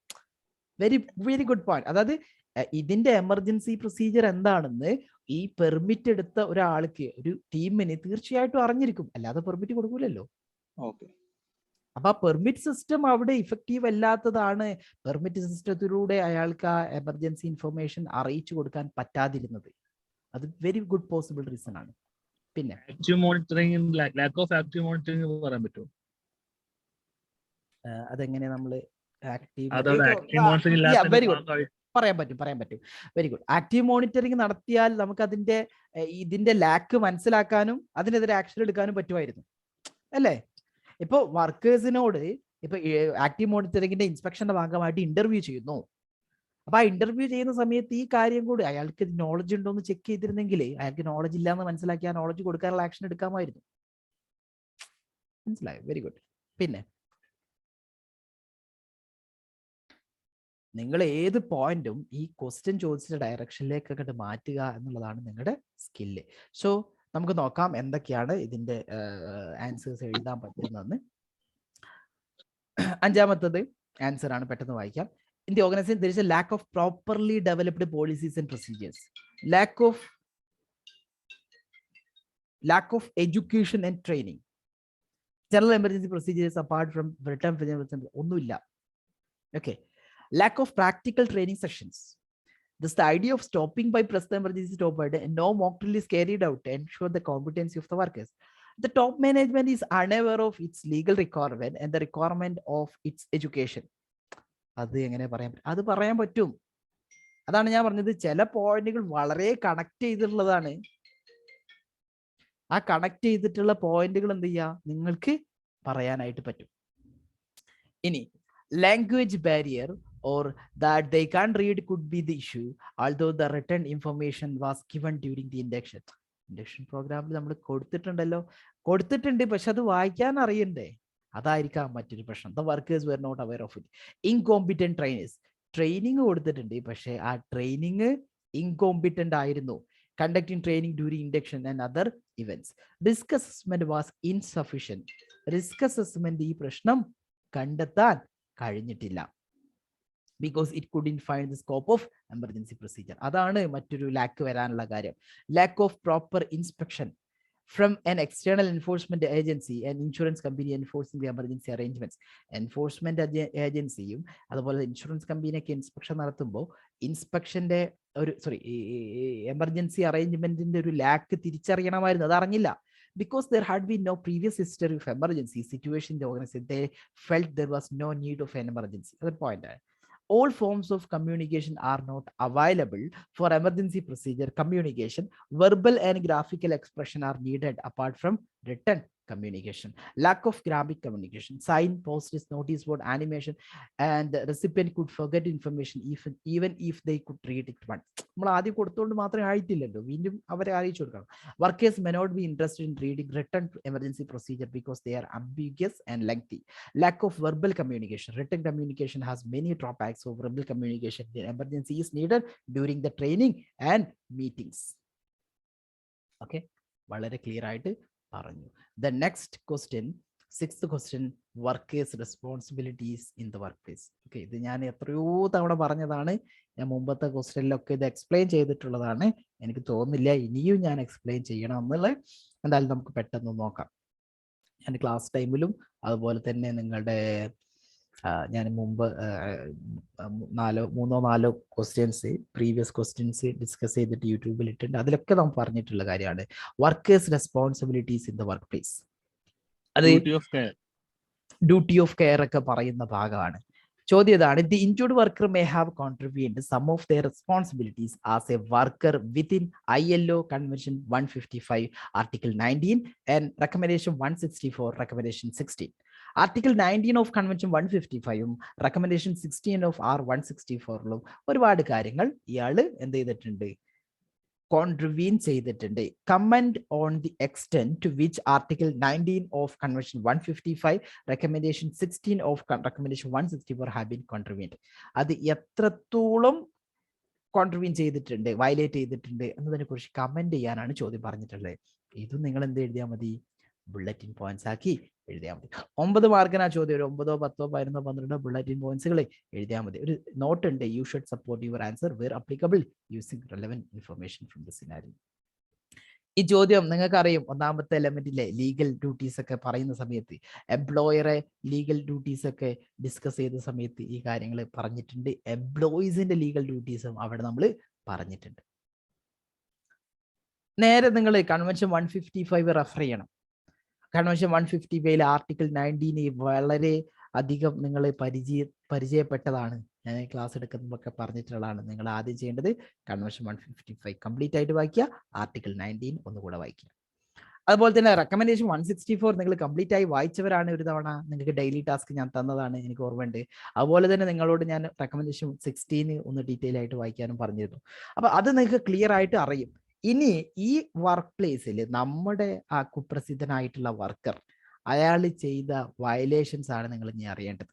Very very good point. അതായത് ഇതിന്റെ എമർജൻസി പ്രൊസീജിയർ എന്താണെന്ന് ഈ പെർമിറ്റ് എടുത്ത ഒരാൾക്ക്, ഒരു ടീമിന് തീർച്ചയായിട്ടും അറിഞ്ഞിരിക്കും, അല്ലാതെ പെർമിറ്റ് കൊടുക്കൂലല്ലോ. അപ്പൊ ആ പെർമിറ്റ് സിസ്റ്റം അവിടെ ഇഫക്റ്റീവ് അല്ലാത്തതാണ് പെർമിറ്റ് സിസ്റ്റത്തിലൂടെ അയാൾക്ക് ആ എമർജൻസി ഇൻഫർമേഷൻ അറിയിച്ചു കൊടുക്കാൻ പറ്റാതിരുന്നത്. അത് വെരി ഗുഡ് പോസിബിൾ റീസൺ ആണ്. പിന്നെ active monitoring, lack of active monitoring പറയാൻ പറ്റുമോ? അതെങ്ങനെ നമ്മള് പറയാൻ പറ്റും. Very good. ആക്റ്റീവ് മോണിറ്ററിംഗ് നടത്തിയാൽ നമുക്ക് ഇതിന്റെ ലാക്ക് മനസ്സിലാക്കാനും അതിനെതിരെ ആക്ഷൻ എടുക്കാനും പറ്റുമായിരുന്നു, അല്ലേ? ഇപ്പൊ വർക്കേഴ്സിനോട് ഇപ്പൊ ആക്റ്റീവ് മോണിറ്ററിംഗിന്റെ ഇൻസ്പെക്ഷന്റെ ഭാഗമായിട്ട് ഇന്റർവ്യൂ ചെയ്യുന്നു. അപ്പൊ ആ ഇന്റർവ്യൂ ചെയ്യുന്ന സമയത്ത് ഈ കാര്യം കൂടി അയാൾക്ക് നോളജ് ഉണ്ടോ എന്ന് ചെക്ക് ചെയ്തിരുന്നെങ്കിൽ, അയാൾക്ക് നോളജ് ഇല്ലാന്ന് മനസ്സിലാക്കി ആ നോളജ് കൊടുക്കാനുള്ള ആക്ഷൻ എടുക്കാമായിരുന്നു. മനസ്സിലായോ? Very good. പിന്നെ നിങ്ങൾ ഏത് പോയിന്റും ഈ ക്വസ്റ്റ്യൻ ചോദിച്ച ഡയറക്ഷനിലേക്കൊക്കെ മാറ്റുക എന്നുള്ളതാണ് നിങ്ങളുടെ സ്കില്ല്. സോ നമുക്ക് നോക്കാം എന്തൊക്കെയാണ് ഇതിന്റെ ആൻസേഴ്സ് എഴുതാൻ പറ്റുന്നതെന്ന്. അഞ്ചാമത്തത് ആൻസർ ആണ്, പെട്ടെന്ന് വായിക്കാം. In the organization, there is a lack of properly developed policies and procedures. Lack of education and training. General emergency procedures apart from written ഒന്നുമില്ല. Okay. Lack of practical training sessions. This the idea of stopping by press the emergency stop by and no mock drill is carried out to ensure the competency of the workers. The top management is unaware of its legal requirement and the requirement of its education. അത് എങ്ങനെ പറയാൻ പറ്റും? അത് പറയാൻ പറ്റും. അതാണ് ഞാൻ പറഞ്ഞത്, ചില പോയിന്റുകൾ വളരെ കണക്ട് ചെയ്തിട്ടുള്ളതാണ്. ആ കണക്ട് ചെയ്തിട്ടുള്ള പോയിന്റുകൾ എന്ത് ചെയ്യാ, നിങ്ങൾക്ക് പറയാനായിട്ട് പറ്റും. ഇനി language barrier or that they can't read could be the issue, although the written information was given during the induction പ്രോഗ്രാമിൽ നമ്മൾ കൊടുത്തിട്ടുണ്ട്, പക്ഷെ അത് വായിക്കാൻ അറിയണ്ടേ? അതായിരിക്കാം മറ്റൊരു പ്രശ്നം. The workers were not aware of it. Incompetent trainers. Training കൊടുത്തിട്ടുണ്ട്, പക്ഷെ ആ ട്രെയിനിങ് ഇൻകോമ്പിറ്റന്റ് ആയിരുന്നു. Conducting training during induction and other events. Risk assessment was insufficient. Risk assessment ഈ പ്രശ്നം കണ്ടെത്താൻ കഴിഞ്ഞിട്ടില്ല. Because it couldn't find the scope of emergency procedure. അതാണ് മറ്റൊരു ലാക്ക് വരാനുള്ള കാര്യം. Lack of proper inspection from an external enforcement agency and insurance company enforcing the emergency arrangements. Enforcement agencyയും അതുപോലെ ഇൻഷുറൻസ് കമ്പനിയൊക്കെ ഇൻസ്പെക്ഷൻ നടത്തുമ്പോൾ ഇൻസ്പെക്ഷന്റെ എമർജൻസി അറേഞ്ച്മെന്റിന്റെ ഒരു ലാക്ക് തിരിച്ചറിയണമായിരുന്നു. അത് അറിഞ്ഞില്ല. Because there had been no previous history of emergency situation in the organization, they felt there was no need of an emergency. That's the point. All forms of communication are not available for emergency procedure communication. Verbal and graphical expression are needed apart from written communication, lack of graphic communication, sign, post-its, notice board, animation, and the recipient could forget information even if they could read it once. നമ്മൾ ആദ്യം കൊടുത്തുകൊണ്ട് മാത്രമേ ആയിട്ടില്ലല്ലോ, വീണ്ടും അവരെ അറിയിച്ചു കൊടുക്കണം. Workers may not be interested in reading written emergency procedure because they are ambiguous and lengthy. Lack of verbal communication. Written communication has many drawbacks, so verbal communication in emergency is needed during the training and meetings. Okay, വളരെ ക്ലിയർ ആയിട്ട് പറഞ്ഞു. The next question, sixth question, workers responsibilities in the workplace. Okay, ഇത് ഞാൻ എത്രയോ തവണ പറഞ്ഞതാണ്, ഞാൻ മുമ്പത്തെ ക്വസ്റ്റ്യനിലൊക്കെ ഇത് എക്സ്പ്ലെയിൻ ചെയ്തിട്ടുള്ളതാണ്. എനിക്ക് തോന്നുന്നില്ല ഇനിയും ഞാൻ എക്സ്പ്ലെയിൻ ചെയ്യണം എന്നുള്ളത്. എന്തായാലും നമുക്ക് പെട്ടെന്ന് നോക്കാം. ഞാൻ ക്ലാസ് ടൈമിലും അതുപോലെ തന്നെ നിങ്ങളുടെ ഞാൻ മുമ്പ് 3-4 ക്വസ്റ്റ്യൻസ്, പ്രീവിയസ് ക്വസ്റ്റ്യൻസ് ഡിസ്കസ് ചെയ്തിട്ട് യൂട്യൂബിൽ ഇട്ടിട്ടുണ്ട്. അതിലൊക്കെ നാം പറഞ്ഞിട്ടുള്ള കാര്യമാണ് workers responsibilities in the workplace. അത് ഡ്യൂട്ടി ഓഫ് കെയർ ഒക്കെ പറയുന്ന ഭാഗമാണ്. ചോദ്യം ഇതാണ്, the injured worker may have contributed some of their responsibilities as a worker within ILO convention 155 article 19 and recommendation 164 recommendation 16. Article 19 of convention 155 recommendation 16 of R164 ഒരുപാട് കാര്യങ്ങൾ ഇയാൾ എന്ത് ചെയ്തിട്ടുണ്ട്, കോൺട്രിബ്യൂട്ട് ചെയ്തിട്ടുണ്ട്. Comment on the extent to which article 19 of convention 155 recommendation 16 of recommendation 164 have been contribute. അത് എത്രത്തോളം കോൺട്രിബ്യൂട്ട് ചെയ്തിട്ടുണ്ട്, വയലേറ്റ് ചെയ്തിട്ടുണ്ട് എന്നതിനെ കുറിച്ച് കമന്റ് ചെയ്യാനാണ് ചോദ്യം പറഞ്ഞിട്ടുള്ളത്. ഇതും നിങ്ങൾ എന്ത് എഴുതിയാൽ മതി, ബുള്ളറ്റിൻ പോയിന്റ്സ് ആക്കി എഴുതിയാൽ മതി. 9 മാർക്കിനാ ചോദ്യം, ഒരു 9, 10, 11, 12 ബുള്ളറ്റിൻ പോയിന്റ്സുകൾ എഴുതിയാൽ മതി. ഒരു നോട്ട് ഉണ്ട്, you should support your answer where applicable using relevant information from the scenario. ഈ ചോദ്യം നിങ്ങൾക്കറിയും, ഒന്നാമത്തെ എലമെന്റിലെ ലീഗൽ ഡ്യൂട്ടീസ് ഒക്കെ പറയുന്ന സമയത്ത്, എംപ്ലോയറെ ലീഗൽ ഡ്യൂട്ടീസ് ഒക്കെ ഡിസ്കസ് ചെയ്ത സമയത്ത് ഈ കാര്യങ്ങൾ പറഞ്ഞിട്ടുണ്ട്. എംപ്ലോയീസിന്റെ ലീഗൽ ഡ്യൂട്ടീസും അവിടെ നമ്മൾ പറഞ്ഞിട്ടുണ്ട്. നേരെ നിങ്ങൾ കൺവെൻഷൻ 155 റെഫർ ചെയ്യണം. കൺവെൻഷൻ 155 ആർട്ടിക്കിൾ 19 വളരെ അധികം നിങ്ങൾ പരിചയപ്പെട്ടതാണ്. ഞാൻ ക്ലാസ് എടുക്കുന്നതൊക്കെ പറഞ്ഞിട്ടുള്ളതാണ്. നിങ്ങൾ ആദ്യം ചെയ്യേണ്ടത് കൺവെൻഷൻ 155 കംപ്ലീറ്റ് ആയിട്ട് വായിക്കുക, ആർട്ടിക്കിൾ 19 ഒന്നുകൂടെ വായിക്കുക. അതുപോലെ തന്നെ റെക്കമെൻഡേഷൻ 164 നിങ്ങൾ കംപ്ലീറ്റ് ആയി വായിച്ചവരാണ്. ഒരു തവണ നിങ്ങൾക്ക് ഡെയിലി ടാസ്ക് ഞാൻ തന്നതാണ്, എനിക്ക് ഓർമ്മയുണ്ട്. അതുപോലെ തന്നെ നിങ്ങളോട് ഞാൻ റെക്കമെൻഡേഷൻ 16 ഒന്ന് ഡീറ്റെയിൽ ആയിട്ട് വായിക്കാനും പറഞ്ഞിരുന്നു. അപ്പൊ അത് നിങ്ങൾക്ക് ക്ലിയർ ആയിട്ട് അറിയും. ഇനി ഈ വർക്ക് പ്ലേസിൽ നമ്മുടെ ആ കുപ്രസിദ്ധനായിട്ടുള്ള വർക്കർ, അയാൾ ചെയ്ത വയലേഷൻസ് ആണ് നിങ്ങൾ ഇനി അറിയേണ്ടത്.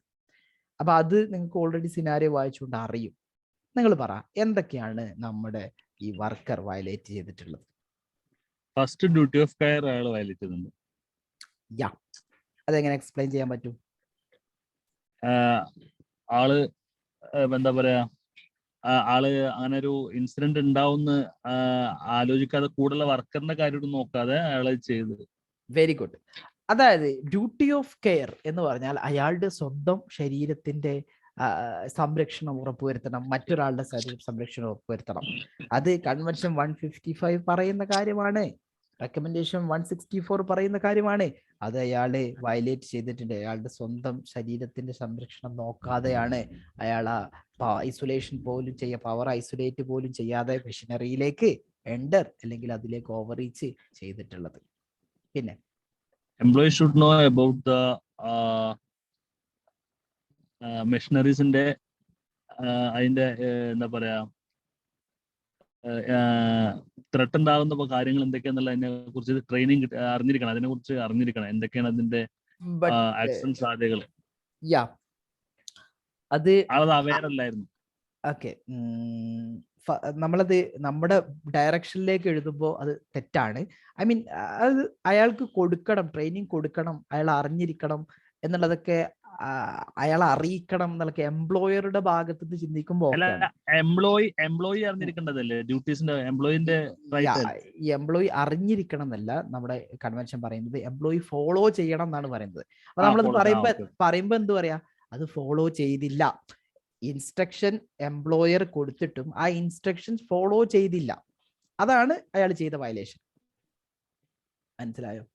അപ്പൊ അത് നിങ്ങൾക്ക് ഓൾറെഡി സിനാരിയോ വായിച്ചുകൊണ്ട് അറിയും. നിങ്ങൾ പറ, എന്തൊക്കെയാണ് നമ്മുടെ ഈ വർക്കർ വയലേറ്റ് ചെയ്തിട്ടുള്ളത്? ഫസ്റ്റ് ഡ്യൂട്ടി ഓഫ് കെയർ അയാൾ വയലേറ്റ് ചെയ്യുന്നുണ്ട്. യാ, അതെങ്ങനെ എക്സ്പ്ലെയിൻ ചെയ്യാൻ പറ്റും? ആള് എന്താ പറയാ, ആള് അങ്ങനെ ഒരു ഇൻസിഡന്റ് ഉണ്ടാവുന്ന ആലോചിക്കാതെ കൂടുതൽ വർക്കറിന്റെ കാര്യം നോക്കാതെ അയാള് ചെയ്തത്. Very good. അതായത് ഡ്യൂട്ടി ഓഫ് കെയർ എന്ന് പറഞ്ഞാൽ അയാളുടെ സ്വന്തം ശരീരത്തിന്റെ സംരക്ഷണം ഉറപ്പുവരുത്തണം, മറ്റൊരാളുടെ സംരക്ഷണം ഉറപ്പുവരുത്തണം. അത് കൺവെൻഷൻ 155 പറയുന്ന കാര്യമാണ്, റെക്കമെൻഡേഷൻ 164 പറയുന്ന കാര്യമാണ്. അത് അയാള് വയലേറ്റ് ചെയ്തിട്ടുണ്ട്. അയാളുടെ സ്വന്തം ശരീരത്തിന്റെ സംരക്ഷണം നോക്കാതെയാണ് അയാൾ ഐസൊലേഷൻ പോലും പവർ ഐസൊലേറ്റ് പോലും ചെയ്യാതെ മെഷീനറിയിലേക്ക് എൻറ്റർ അല്ലെങ്കിൽ അതിലേക്ക് ഓവർറീച്ച് ചെയ്തിട്ടുള്ളത്. പിന്നെ employee should know about the മെഷീനറീസിന്റെ അതിന്റെ എന്താ പറയാ ത്രെട്ട് ഉണ്ടാകുന്ന കാര്യങ്ങൾ എന്തൊക്കെയാണെന്നുള്ള അതിനെ കുറിച്ച് ട്രെയിനിങ് അറിഞ്ഞിരിക്കണം. അതിനെ കുറിച്ച് അറിഞ്ഞിരിക്കണം, എന്തൊക്കെയാണ് അതിന്റെ ആക്ഷൻ സാധ്യതകൾ. അത് അവെയർ അല്ലായിരുന്നു. ഓക്കെ, നമ്മളത് നമ്മുടെ ഡയറക്ഷനിലേക്ക് എഴുതുമ്പോൾ അത് തെറ്റാണ്. ഐ മീൻ അത് അയാൾക്ക് കൊടുക്കണം, ട്രെയിനിങ് കൊടുക്കണം, അയാൾ അറിഞ്ഞിരിക്കണം എന്നുള്ളതൊക്കെ അയാളെ അറിയിക്കണം എന്നുള്ളതൊക്കെ എംപ്ലോയറുടെ ഭാഗത്ത് നിന്ന് ചിന്തിക്കുമ്പോൾ എംപ്ലോയി അറിഞ്ഞിരിക്കേണ്ടതല്ലേ ഡ്യൂട്ടീസിന്റെ, എംപ്ലോയിന്റെ എംപ്ലോയി അറിഞ്ഞിരിക്കണം എന്നല്ല നമ്മുടെ കൺവെൻഷൻ പറയുന്നത്, എംപ്ലോയി ഫോളോ ചെയ്യണം എന്നാണ് പറയുന്നത്. അപ്പൊ നമ്മളത് പറയുമ്പോ എന്ത് പറയാ, അത് ഫോളോ ചെയ്തില്ല. ഇൻസ്ട്രക്ഷൻ എംപ്ലോയർ കൊടുത്തിട്ടും ആ ഇൻസ്ട്രക്ഷൻസ് ഫോളോ ചെയ്തില്ല, അതാണ് അയാൾ ചെയ്ത വയലേഷൻ. മനസ്സിലായോ?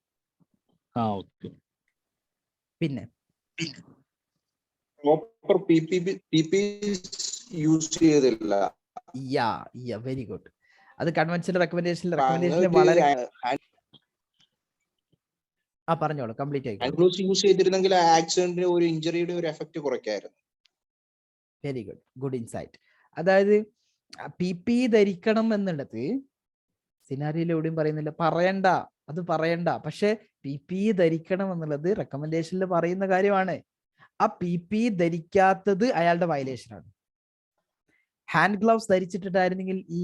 പിന്നെ പ്രോപ്പർ PPE യൂസ് ചെയ്തില്ല. Very good. അത് കൺവെൻഷൻ റെക്കമെൻഡേഷൻ വളരെ പറഞ്ഞോളൂ, കംപ്ലീറ്റ് ആയിക്കോളൂ. ഹാൻഡ് ഗ്ലൗസ് യൂസ് ചെയ്തിരുന്നെങ്കിൽ ആ ആക്സിഡന്റിന് ഒരു ഇഞ്ചുറിയുടെ ഒരു എഫക്ട് കുറയ്ക്കായിരുന്നു. Very good, good insight. അതായത് PPE ധരിക്കണം എന്നുള്ളത് സിനാരിയോയിൽ എവിടെയും പറയുന്നില്ല, അത് പറയണ്ട. പക്ഷെ PPE ധരിക്കണം എന്നുള്ളത് റെക്കമെൻഡേഷനിൽ പറയുന്ന കാര്യമാണ്. ആ PPE ധരിക്കാത്തത് അയാളുടെ വയലേഷനാണ്. ഹാൻഡ് ഗ്ലൗസ് ധരിച്ചിട്ടുണ്ടായിരുന്നെങ്കിൽ ഈ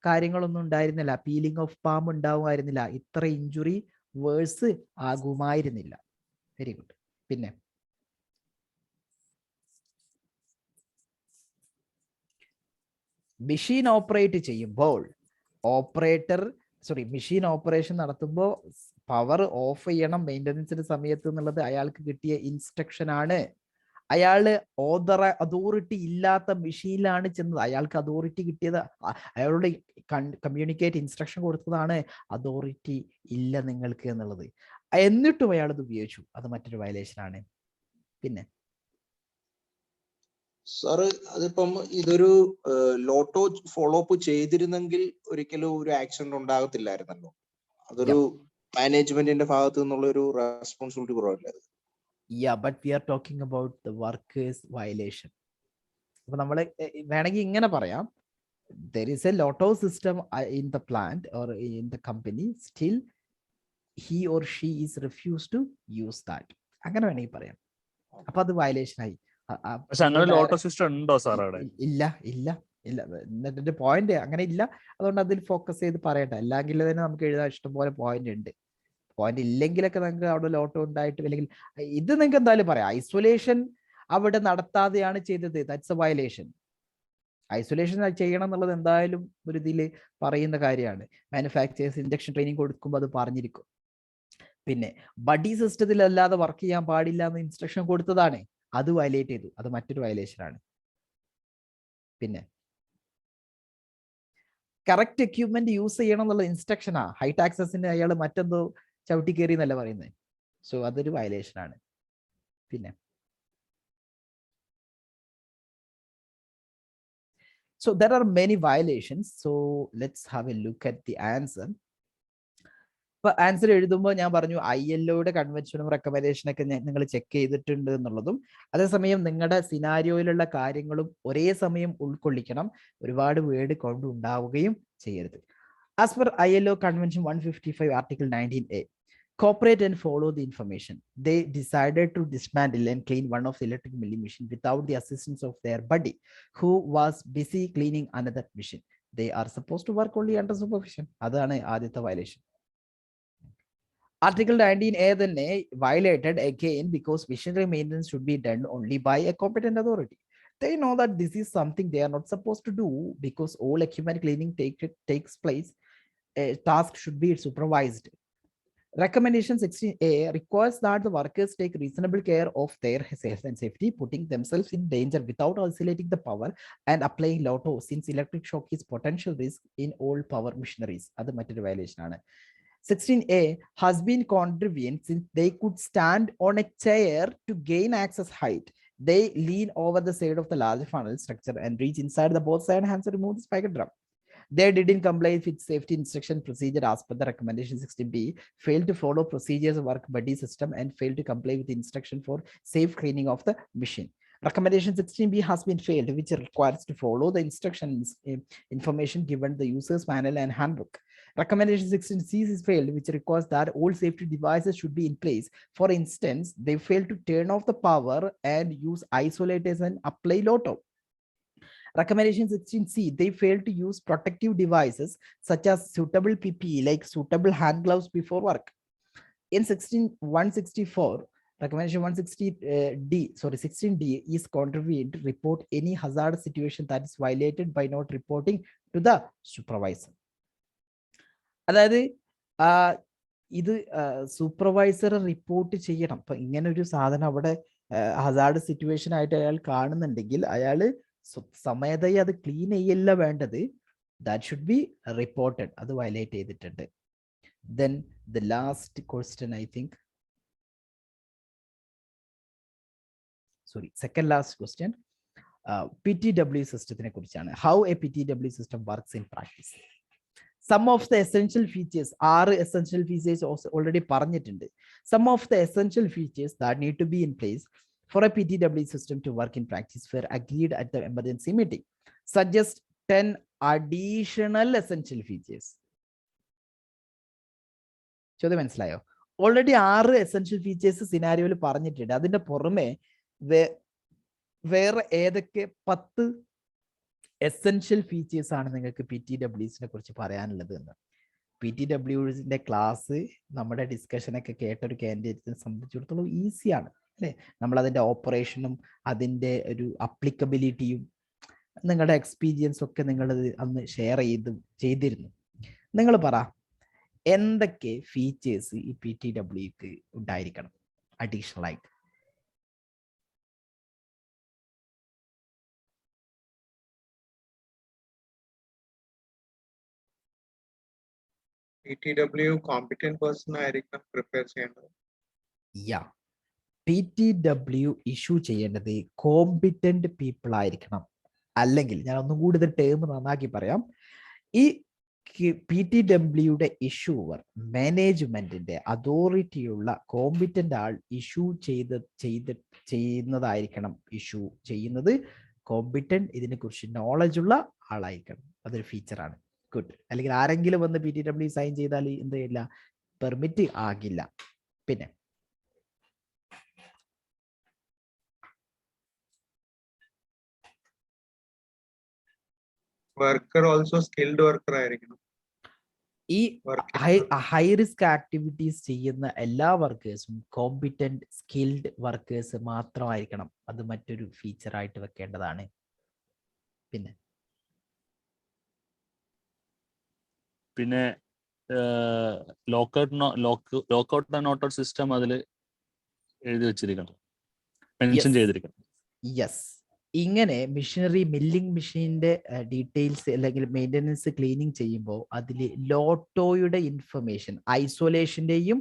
കാര്യങ്ങളൊന്നും ഉണ്ടായിരുന്നില്ല, പീലിംഗ് ഓഫ് പാം ഉണ്ടാവുമായിരുന്നില്ല, ഇത്ര ഇഞ്ചുറി വേഴ്സ് ആകുമായിരുന്നില്ല. Very good. പിന്നെ മെഷീൻ ഓപ്പറേറ്റ് ചെയ്യുമ്പോൾ മെഷീൻ ഓപ്പറേഷൻ നടത്തുമ്പോൾ പവർ ഓഫ് ചെയ്യണം മെയിൻ്റനൻസിന്റെ സമയത്ത് എന്നുള്ളത് അയാൾക്ക് കിട്ടിയ ഇൻസ്ട്രക്ഷൻ ആണ്. അയാള് അതോറിറ്റി ഇല്ലാത്ത മെഷീനിലാണ് ചെന്നത്. അയാൾക്ക് അതോറിറ്റി കിട്ടിയത്, അയാളോട് കമ്മ്യൂണിക്കേറ്റ് ഇൻസ്ട്രക്ഷൻ കൊടുത്തതാണ് അതോറിറ്റി ഇല്ല നിങ്ങൾക്ക് എന്നുള്ളത്. എന്നിട്ടും അയാൾ ഇത് ഉപയോഗിച്ചു, അത് മറ്റൊരു വയലേഷൻ ആണ്. പിന്നെ സാറ് അതിപ്പം ഇതൊരു ലോട്ടോ ഫോളോ അപ്പ് ചെയ്തിരുന്നെങ്കിൽ ഒരിക്കലും ഒരു ആക്സിഡന്റ് ഉണ്ടാകത്തില്ലായിരുന്നല്ലോ. അതൊരു മാനേജ്മെന്റിന്റെ ഭാഗത്തു നിന്നുള്ള ഒരു റെസ്പോൺസിബിലിറ്റി കുറവല്ലേ? Yeah, but we are talking about the workers violation. അപ്പൊ നമ്മൾ വേണമെങ്കിൽ ഇങ്ങനെ പറയാം, there is a lotto system in the plant or in the company, still he or she is refused to use that. അങ്ങനെ വേണമെങ്കിൽ പറയാം. അപ്പൊ അത് വയലേഷൻ ആയി. പക്ഷെ അങ്ങനെ ലോട്ടോ സിസ്റ്റം ഉണ്ടോ സാർ അവിടെ? ഇല്ല. എന്നിട്ട് പോയിന്റ് അങ്ങനെ ഇല്ല. അതുകൊണ്ട് അതിൽ ഫോക്കസ് ചെയ്ത് പറയട്ടെ. അല്ലെങ്കിൽ തന്നെ നമുക്ക് എഴുതാൻ ഇഷ്ടംപോലെ പോയിന്റ് ഉണ്ട്. പോയിന്റ് ഇല്ലെങ്കിലൊക്കെ നിങ്ങൾക്ക് അവിടെ ലോട്ടോ ഉണ്ടായിട്ട്, അല്ലെങ്കിൽ ഇത് നിങ്ങൾക്ക് എന്തായാലും പറയാം, ഐസൊലേഷൻ അവിടെ നടത്താതെയാണ് ചെയ്തത്, ദാറ്റ്സ് എ വയലേഷൻ. ഐസൊലേഷൻ ചെയ്യണം എന്നുള്ളത് എന്തായാലും ഒരു ഇതിൽ പറയുന്ന കാര്യമാണ്. മാനുഫാക്ചേഴ്സ് ഇൻഡക്ഷൻ ട്രെയിനിങ് കൊടുക്കുമ്പോൾ അത് പറഞ്ഞിരിക്കും. പിന്നെ ബഡി സിസ്റ്റത്തിൽ അല്ലാതെ വർക്ക് ചെയ്യാൻ പാടില്ല എന്ന് ഇൻസ്ട്രക്ഷൻ കൊടുത്തതാണ്, അത് വയലേറ്റ് ചെയ്തു, അത് മറ്റൊരു വയലേഷൻ ആണ്. പിന്നെ കറക്റ്റ് എക്യുപ്മെന്റ് യൂസ് ചെയ്യണം എന്നുള്ള ഇൻസ്ട്രക്ഷനാ. ഹൈറ്റ് ആക്സസിന് അയാൾ മറ്റെന്തോ ചവിട്ടി കയറി എന്നല്ല പറയുന്നത്. സോ അതൊരു വയലേഷൻ ആണ്. പിന്നെ so there are many violations, so let's have a look at the answer. ഇപ്പൊ ആൻസർ എഴുതുമ്പോൾ ഞാൻ പറഞ്ഞു ILOയുടെ കൺവെൻഷനും റെക്കമെൻഡേഷനൊക്കെ നിങ്ങൾ ചെക്ക് ചെയ്തിട്ടുണ്ട് എന്നുള്ളതും, അതേസമയം നിങ്ങളുടെ സിനാരിയോയിലുള്ള കാര്യങ്ങളും ഒരേ സമയം ഉൾക്കൊള്ളിക്കണം, ഒരുപാട് വേർഡ് കൊണ്ട് ഉണ്ടാവുകയും ചെയ്യരുത്. As per ILO convention 155 article 19A, cooperate and follow the information. They decided to dismantle and clean one of the electric milling machine without the assistance of their buddy who was busy cleaning another machine. They are supposed to work only under supervision. അതാണ് ആദ്യത്തെ വയലേഷൻ. Article 19A തന്നെ violated again because machinery maintenance should be done only by a competent authority. They know that this is something they are not supposed to do because all equipment cleaning takes place. A task should be supervised. Recommendation 16A requires that the workers take reasonable care of their health and safety, putting themselves in danger without oscillating the power and applying lotto, since electric shock is potential risk in all power machineries. അത് മറ്റൊരു വയലേഷൻ ആണ്. 16A has been contravened since they could stand on a chair to gain access height. They lean over the side of the large funnel structure and reach inside the both side hands to remove the spiker drum. They didn't comply with safety instruction procedure as per the recommendation 16B, failed to follow procedures work buddy system, and failed to comply with the instruction for safe cleaning of the machine. Recommendation 16B has been failed, which requires to follow the instructions information given the user's manual and handbook. Recommendation 16C is failed, which requires that all safety devices should be in place. For instance, they failed to turn off the power and use isolators and apply lotto. Recommendation 16C, they failed to use protective devices such as suitable PPE like suitable hand gloves before work. In 164, recommendation 16D is contravened. Report any hazard situation that is violated by not reporting to the supervisor. അതായത് ഇത് സൂപ്പർവൈസർ റിപ്പോർട്ട് ചെയ്യണം. അപ്പൊ ഇങ്ങനെ ഒരു സാധനം അവിടെ ഹസാർഡ് സിറ്റുവേഷൻ ആയിട്ട് അയാൾ കാണുന്നുണ്ടെങ്കിൽ അയാള് സമയത്തായി അത് ക്ലീൻ ചെയ്യല്ല വേണ്ടത്. That should be reported. അത് വയലേറ്റ് ചെയ്തിട്ടുണ്ട്. Then the last question I think second last question PTW സിസ്റ്റത്തിനെ കുറിച്ചാണ്. How A PTW system works in practice. Some of the essential features, 6 essential features already പറഞ്ഞിട്ടുണ്ട്. Some of the essential features that need to be in place for a PTW system to work in practice were agreed at the emergency meeting. Suggest 10 additional essential features. ചോദ്യം മനസ്സിലായോ? ഓൾറെഡി 6 എസെൻഷ്യൽ ഫീച്ചേഴ്സ് സിനാരിയോയിൽ പറഞ്ഞിട്ടുണ്ട്. അതിന്റെ പുറമെ വേറെ ഏതൊക്കെ 10 എസെൻഷ്യൽ ഫീച്ചേഴ്സ് ആണ് നിങ്ങൾക്ക് PTWSനെ കുറിച്ച് പറയാനുള്ളത് എന്ന്. PTWSന്റെ ക്ലാസ് നമ്മുടെ ഡിസ്കഷനൊക്കെ കേട്ട ഒരു കാൻഡിഡേറ്റിനെ സംബന്ധിച്ചിടത്തോളം ഈസിയാണ് അല്ലേ? നമ്മളതിന്റെ ഓപ്പറേഷനും അതിന്റെ ഒരു അപ്ലിക്കബിലിറ്റിയും നിങ്ങളുടെ എക്സ്പീരിയൻസ് ഒക്കെ നിങ്ങൾ അന്ന് ഷെയർ ചെയ്തിരുന്നു. നിങ്ങൾ പറ, എന്തൊക്കെ ഫീച്ചേഴ്സ് ഈ PTWക്ക് ഉണ്ടായിരിക്കണം അഡീഷണൽ ആയിട്ട്? PTW കോമ്പിറ്റന്റ് പേഴ്സൺ ആയിരിക്കണം പ്രിപ്പയർ ചെയ്യേണ്ടത്. PTW ഇഷ്യൂ ചെയ്യേണ്ടത് കോമ്പിറ്റന്റ് പീപ്പിൾ ആയിരിക്കണം. അല്ലെങ്കിൽ ഞാൻ ഒന്നും കൂടുതൽ ടേം നന്നാക്കി പറയാം, ഈ PTWയുടെ ഇഷ്യൂവർ മാനേജ്മെന്റിന്റെ അതോറിറ്റിയുള്ള കോമ്പിറ്റന്റ് ആൾ ഇഷ്യൂ ചെയ്യുന്നതായിരിക്കണം. ഇഷ്യൂ ചെയ്യുന്നത് കോമ്പിറ്റന്റ്, ഇതിനെക്കുറിച്ച് നോളജ് ഉള്ള ആളായിരിക്കണം. അതൊരു ഫീച്ചറാണ്. ഗുഡ്. അല്ലെങ്കിൽ ആരെങ്കിലും വന്ന് PTW സൈൻ ചെയ്താൽ എന്ത് ചെയ്യില്ല, പെർമിറ്റ് ആകില്ല. പിന്നെ വർക്കർ ഓൾസോ സ്കിൽഡ് വർക്കർ ആയിരിക്കണം. ഈ ഹൈ റിസ്ക് ആക്ടിവിറ്റീസ് ചെയ്യുന്ന എല്ലാ വർക്കേഴ്സും കോമ്പിറ്റന്റ് സ്കിൽഡ് വർക്കേഴ്സ് മാത്രമായിരിക്കണം. അത് മറ്റൊരു ഫീച്ചർ ആയിട്ട് വെക്കേണ്ടതാണ്. പിന്നെ ലോക്കൗട്ട് ആൻഡ് നോട്ടൗട്ട് സിസ്റ്റം അതിൽ എഴുതി വെച്ചിരിക്കണം, മെൻഷൻ ചെയ്തിരിക്കണം. യെസ്. ഇങ്ങനെ മിഷനറി മില്ലിംഗ് മെഷീന്റെ ഡീറ്റെയിൽസ് അല്ലെങ്കിൽ മെയിൻ്റനൻസ് ക്ലീനിങ് ചെയ്യുമ്പോൾ അതിൽ ലോട്ടോയുടെ ഇൻഫർമേഷൻ, ഐസൊലേഷന്റെയും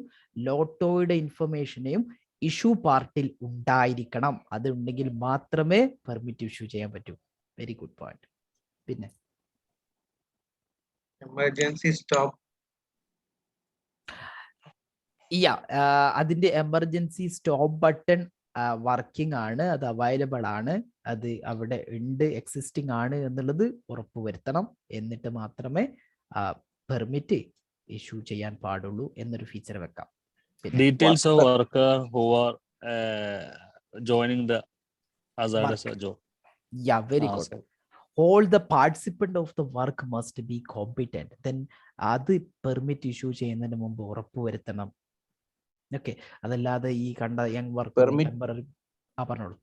ലോട്ടോയുടെ ഇൻഫർമേഷനെയും ഇഷ്യൂ പാർട്ടിൽ ഉണ്ടായിരിക്കണം. അത് ഉണ്ടെങ്കിൽ മാത്രമേ പെർമിറ്റ് ഇഷ്യൂ ചെയ്യാൻ പറ്റൂ. Very good point. പിന്നെ എമർജൻസി സ്റ്റോപ്പ്, അതിന്റെ എമർജൻസി സ്റ്റോപ്പ് ബട്ടൺ വർക്കിംഗ് ആണ്, അത് അവൈലബിൾ ആണ്, അത് അവിടെ ഉണ്ട്, എക്സിസ്റ്റിംഗ് ആണ് എന്നുള്ളത് ഉറപ്പുവരുത്തണം. എന്നിട്ട് മാത്രമേ പെർമിറ്റ് ഇഷ്യൂ ചെയ്യാൻ പാടുള്ളൂ എന്നൊരു ഫീച്ചർ വെക്കാം. Details of worker who are joining the hazardous job. Very good. All the participant of the work must be competent. Then അത് പെർമിറ്റ് ഇഷ്യൂ ചെയ്യുന്നതിന് മുമ്പ് ഉറപ്പുവരുത്തണം. ഓക്കെ. അതല്ലാതെ ഈ കണ്ട യങ് വർക്ക് പറഞ്ഞോളൂ.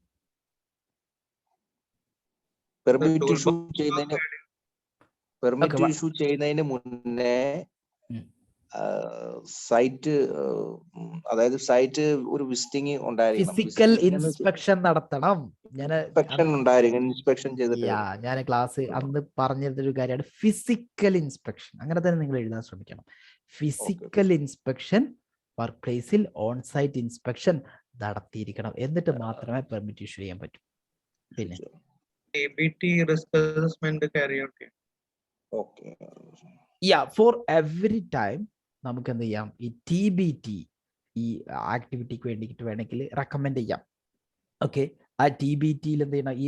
പെർമിറ്റ് ഇഷ്യൂ ചെയ്യുന്നതിന് മുന്നേ സൈറ്റ്, അതായത് സൈറ്റ് ഒരു വിസിറ്റിംഗ് ഉണ്ടായിരിക്കണം, ഫിസിക്കൽ ഇൻസ്പെക്ഷൻ നടത്തണം. ഇൻസ്പെക്ഷൻ ചെയ്തിട്ട് ഞാൻ ക്ലാസ് അന്ന് പറഞ്ഞൊരു കാര്യമാണ് ഫിസിക്കൽ ഇൻസ്പെക്ഷൻ. അങ്ങനെ തന്നെ നിങ്ങൾ എഴുതാൻ ശ്രമിക്കണം. ഫിസിക്കൽ ഇൻസ്പെക്ഷൻ വർക്ക് പ്ലേസിൽ ഓൺ സൈറ്റ് ഇൻസ്പെക്ഷൻ നടത്തിയിരിക്കണം. എന്നിട്ട് മാത്രമേ പെർമിറ്റ് ഇഷ്യൂ ചെയ്യാൻ പറ്റൂ. പിന്നെ റിസ്ക് അസസ്മെന്റ് ക്യാരി ഔട്ട് ചെയ്യാം. ഫോർ എവറി ടൈം നമുക്ക് എന്ത് ചെയ്യാം, ഈ TBT ഈ ആക്ടിവിറ്റിക്ക് വേണ്ടിയിട്ട് വേണമെങ്കിൽ റെക്കമെൻഡ് ചെയ്യാം. ഓക്കെ. ആ TBTയിൽ എന്ത് ചെയ്യണം, ഈ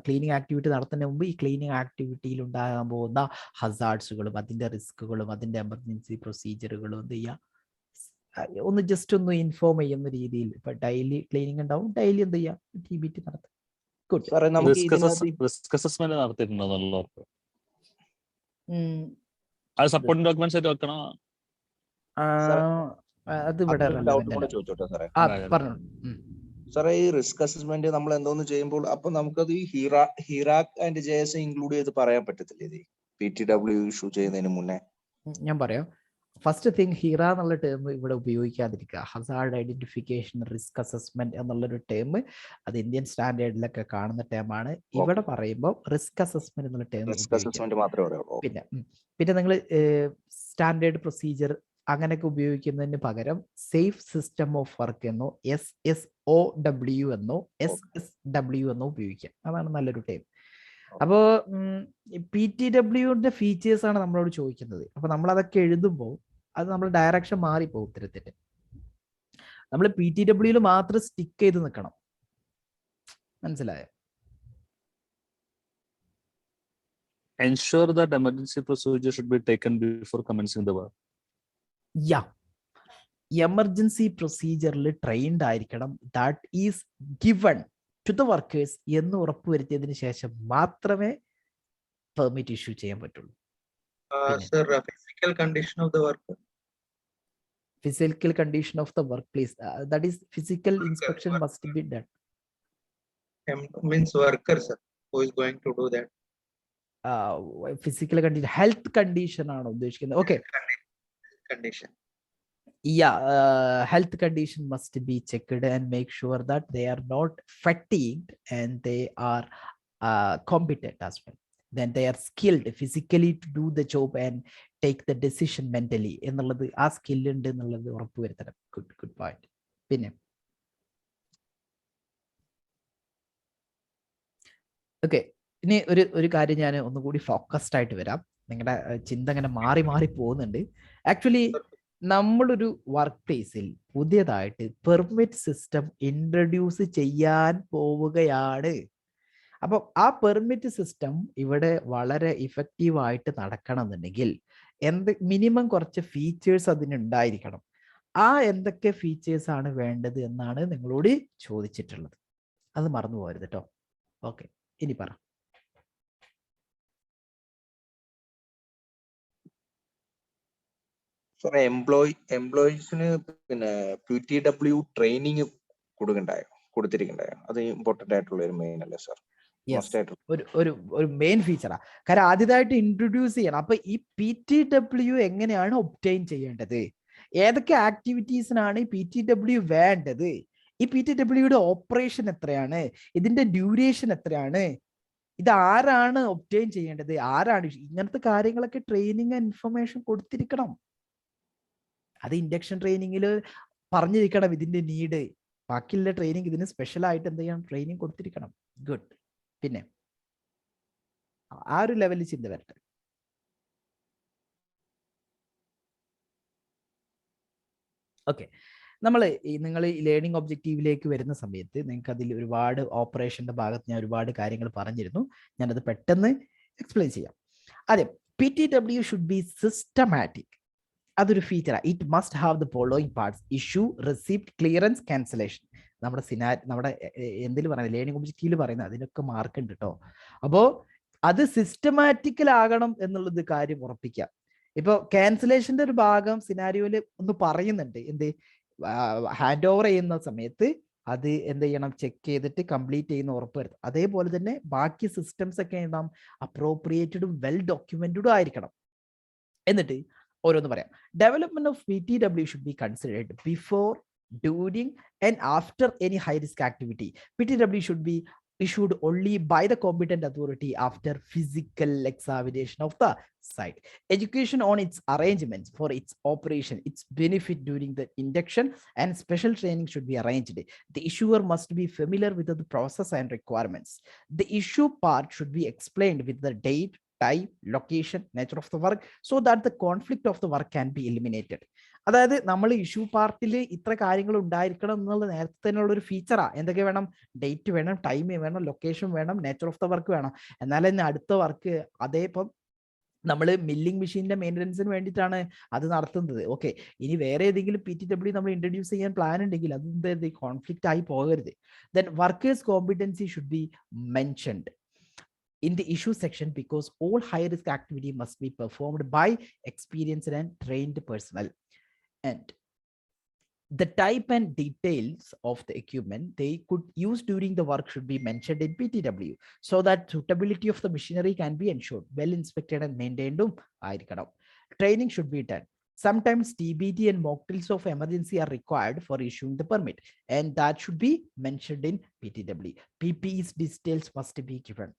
ക്ലീനിങ് ആക്ടിവിറ്റി നടത്തുന്നതിന് മുമ്പ് ഈ ക്ലീനിങ് ആക്ടിവിറ്റിയിൽ ഉണ്ടാകാൻ പോകുന്ന ഹസാർഡ്സുകളും അതിന്റെ റിസ്കുകളും അതിന്റെ എമർജൻസി പ്രൊസീജിയറുകളും എന്ത് ചെയ്യുക, ഒന്ന് ജസ്റ്റ് ഒന്ന് ഇൻഫോം ചെയ്യുന്ന രീതിയിൽ. ഇപ്പൊ ഡെയിലി ക്ലീനിങ് ഉണ്ടാവും, ഡെയിലി എന്ത് ചെയ്യാം, TBT നടത്താം. ഗുഡ്. റിസ്ക് അസസ്മെന്റ് നടത്തിയിട്ടുണ്ടോ? അത് സപ്പോർട്ടിംഗ് ഡോക്യുമെന്റ്സ് ആയിട്ട് വെക്കണം. അത് ഇവിടെ പറഞ്ഞു സാറേ. ഈ റിസ്ക് അസസ്മെന്റ് നമ്മൾ എന്തോന്ന് ചെയ്യുമ്പോൾ അപ്പൊ നമുക്കത് ഈ ഹിറാക് ആൻഡ് JS ഇൻക്ലൂഡ് ചെയ്ത് പറയാൻ പറ്റത്തില്ലേ ഇത് PTW ഇഷ്യൂ ചെയ്യുന്നതിന് മുന്നേ? ഞാൻ പറയാം. ഫസ്റ്റ് തിങ്, ഹിറ എന്നുള്ള ടേം ഇവിടെ ഉപയോഗിക്കാതിരിക്കുക. ഹസാർഡ് ഐഡന്റിഫിക്കേഷൻ റിസ്ക് അസസ്മെന്റ് എന്നുള്ളൊരു ടേം അത് ഇന്ത്യൻ സ്റ്റാൻഡേർഡിലൊക്കെ കാണുന്ന ടേമാണ്. ഇവിടെ പറയുമ്പോൾ റിസ്ക് അസസ്മെന്റ് എന്നുള്ള ടേം പിന്നെ നിങ്ങൾ സ്റ്റാൻഡേർഡ് പ്രൊസീജിയർ അങ്ങനെയൊക്കെ ഉപയോഗിക്കുന്നതിന് പകരം സേഫ് സിസ്റ്റം ഓഫ് വർക്ക് എന്നോ SSOW എന്നോ SSW എന്നോ ഉപയോഗിക്കാം. അതാണ് നല്ലൊരു ടൈം. അപ്പോൾ PTWന്റെ ഫീച്ചേഴ്സ് ആണ് നമ്മളോട് ചോദിക്കുന്നത്. അപ്പൊ നമ്മൾ അതൊക്കെ എഴുതുമ്പോൾ അത് നമ്മൾ ഡയറക്ഷൻ മാറിപ്പോകും ഉത്തരത്തിന്റെ. നമ്മൾ PTW മാത്രം സ്റ്റിക്ക് ചെയ്ത് നിൽക്കണം. മനസ്സിലായോ? Ensure that emergency procedure should be taken before commencing the work. Yeah. Emergency പ്രൊസീജിയറിൽ ട്രെയിൻഡ് ആയിരിക്കണം. That is given to the workers എന്ന് ഉറപ്പുവരുത്തിയതിനു ശേഷം മാത്രമേ പെർമിറ്റ് ഇഷ്യൂ ചെയ്യാൻ പറ്റുള്ളൂ. Sir, physical condition of the worker. Physical condition of the workplace. That is, physical inspection must be done. Means worker, sir, who is going to do that. Physical condition, health condition ആണ് ഉദ്ദേശിക്കുന്നത്. Okay. Condition. Yeah, health condition must be checked and make sure that they are not fatigued and they are competent as well. Then they are skilled physically to do the job and take the decision mentally. എന്നുള്ളത് ആ സ്കിൽ ഉണ്ട് എന്നുള്ളത് ഉറപ്പുവരുത്തണം. Good point. പിന്നെ ഓക്കെ, ഇനി ഒരു കാര്യം ഞാൻ ഒന്നുകൂടി ഫോക്കസ്ഡ് ആയിട്ട് വരാം. നിങ്ങളുടെ ചിന്ത അങ്ങനെ മാറി മാറി പോകുന്നുണ്ട്. ആക്ച്വലി നമ്മളൊരു വർക്ക് പ്ലേസിൽ പുതിയതായിട്ട് പെർമിറ്റ് സിസ്റ്റം ഇൻട്രൊഡ്യൂസ് ചെയ്യാൻ പോവുകയാണ്. അപ്പോൾ ആ പെർമിറ്റ് സിസ്റ്റം ഇവിടെ വളരെ ഇഫക്റ്റീവ് ആയിട്ട് നടക്കണമെന്നുണ്ടെങ്കിൽ മിനിമം കുറച്ച് ഫീച്ചേഴ്സ് അതിനുണ്ടായിരിക്കണം. ആ എന്തൊക്കെ ഫീച്ചേഴ്സ് ആണ് വേണ്ടത് എന്നാണ് നിങ്ങളോട് ചോദിച്ചിട്ടുള്ളത്. അത് മറന്നു പോകരുത് കേട്ടോ. ഓക്കെ, ഇനി പറ. എംപ്ലോയീസിന് പിന്നെ PTW ട്രെയിനിങ് കൊടുത്തിരിക്കണ്ടായോ? അത് ഇമ്പോർട്ടന്റ് ആയിട്ടുള്ള ഒരു മെയിൻ അല്ലേ സാർ? ഒരു മെയിൻ ഫീച്ചറാ. കാരണം ആദ്യമായിട്ട് ഇൻട്രൊഡ്യൂസ് ചെയ്യണം. അപ്പൊ ഈ PTW എങ്ങനെയാണ് ഒബ്റ്റെയിൻ ചെയ്യേണ്ടത്, ഏതൊക്കെ ആക്ടിവിറ്റീസിനാണ് ഈ PTW വേണ്ടത്, ഈ PTWയുടെ ഓപ്പറേഷൻ എത്രയാണ്, ഇതിന്റെ ഡ്യൂറേഷൻ എത്രയാണ്, ഇത് ആരാണ് ഒബ്റ്റെയിൻ ചെയ്യേണ്ടത്, ആരാണ്, ഇങ്ങനത്തെ കാര്യങ്ങളൊക്കെ ട്രെയിനിങ് ഇൻഫർമേഷൻ കൊടുത്തിരിക്കണം. അത് ഇൻഡക്ഷൻ ട്രെയിനിങ്ങിൽ പറഞ്ഞിരിക്കണം ഇതിന്റെ നീഡ്. ബാക്കിയുള്ള ട്രെയിനിങ് ഇതിന് സ്പെഷ്യൽ ആയിട്ട് എന്ത് ചെയ്യണം, ട്രെയിനിങ് കൊടുത്തിരിക്കണം. ഗുഡ്. പിന്നെ ആ ഒരു ലെവലിൽ ചിന്ത വരട്ടെ. ഓക്കെ, നിങ്ങൾ ഈ ലേണിംഗ് ഒബ്ജക്റ്റീവിലേക്ക് വരുന്ന സമയത്ത് നിങ്ങൾക്ക് അതിൽ ഒരുപാട് ഓപ്പറേഷന്റെ ഭാഗത്ത് ഞാൻ ഒരുപാട് കാര്യങ്ങൾ പറഞ്ഞിരുന്നു. ഞാനത് പെട്ടെന്ന് എക്സ്പ്ലെയിൻ ചെയ്യാം. ആദ്യം PTW ഷുഡ് ബി സിസ്റ്റമാറ്റിക്. അതൊരു ഫീച്ചറാണ്. It must have the following parts: issue, receipt, clearance, cancellation. നമ്മുടെ എന്തിൽ പറയുന്നത്, ലേണിംഗ് ഒബ്ജക്റ്റീവിൽ പറയുന്നത് അതിനൊക്കെ മാർക്ക് ഉണ്ട് കേട്ടോ. അപ്പോൾ അത് സിസ്റ്റമാറ്റിക്കലാകണം എന്നുള്ളത് കാര്യം ഉറപ്പിക്കാം. ഇപ്പോൾ ക്യാൻസലേഷന്റെ ഒരു ഭാഗം സിനാരിയോയിൽ ഒന്ന് പറയുന്നുണ്ട്. എന്ത്, ഹാൻഡ് ഓവർ ചെയ്യുന്ന സമയത്ത് അത് എന്ത് ചെയ്യണം, ചെക്ക് ചെയ്തിട്ട് കംപ്ലീറ്റ് ചെയ്യുന്ന ഉറപ്പ് വരുത്തും. അതേപോലെ തന്നെ ബാക്കി സിസ്റ്റംസ് ഒക്കെ എന്താ, അപ്രോപ്രിയേറ്റഡും വെൽ ഡോക്യുമെന്റഡും ആയിരിക്കണം. എന്നിട്ട് ഓരോന്ന് പറയാം. Development of PTW should be considered before, during and after any high risk activity. PTW should be issued only by the competent authority after physical examination of the site. Education on its arrangements for its operation, its benefit during the induction, and special training should be arranged. The issuer must be familiar with the process and requirements. The issue part should be explained with the date, time, location, nature of the work, so that the conflict of the work can be eliminated. അതായത് നമ്മൾ ഇഷ്യൂ പാർട്ടിൽ ഇത്ര കാര്യങ്ങൾ ഉണ്ടായിരിക്കണം എന്നുള്ളത് നേരത്തെ തന്നെയുള്ള ഒരു ഫീച്ചറാ. എന്തൊക്കെ വേണം, ഡേറ്റ് വേണം, ടൈം വേണം, ലൊക്കേഷൻ വേണം, നേച്ചർ ഓഫ് ദ വർക്ക് വേണം. എന്നാലേ അടുത്ത വർക്ക്, അതേ ഇപ്പം നമ്മൾ മില്ലിംഗ് മെഷീനിന്റെ മെയിൻ്റനൻസിന് വേണ്ടിയിട്ടാണ് അത് നടത്തുന്നത്. ഓക്കെ, ഇനി വേറെ ഏതെങ്കിലും PTW നമ്മൾ ഇൻട്രൊഡ്യൂസ് ചെയ്യാൻ പ്ലാൻ ഉണ്ടെങ്കിൽ അത് കോൺഫ്ലിക്റ്റ് ആയി പോകരുത്. Then workers competency should be mentioned in the issue section, because all high risk activity must be performed by experienced and trained personnel, and the type and details of the equipment they could use during the work should be mentioned in PTW, so that suitability of the machinery can be ensured. Well inspected and maintained ആയിരിക്കണം. Training should be done. Sometimes TBT and mock drills of emergency are required for issuing the permit, and that should be mentioned in PTW. PPE's details must be given.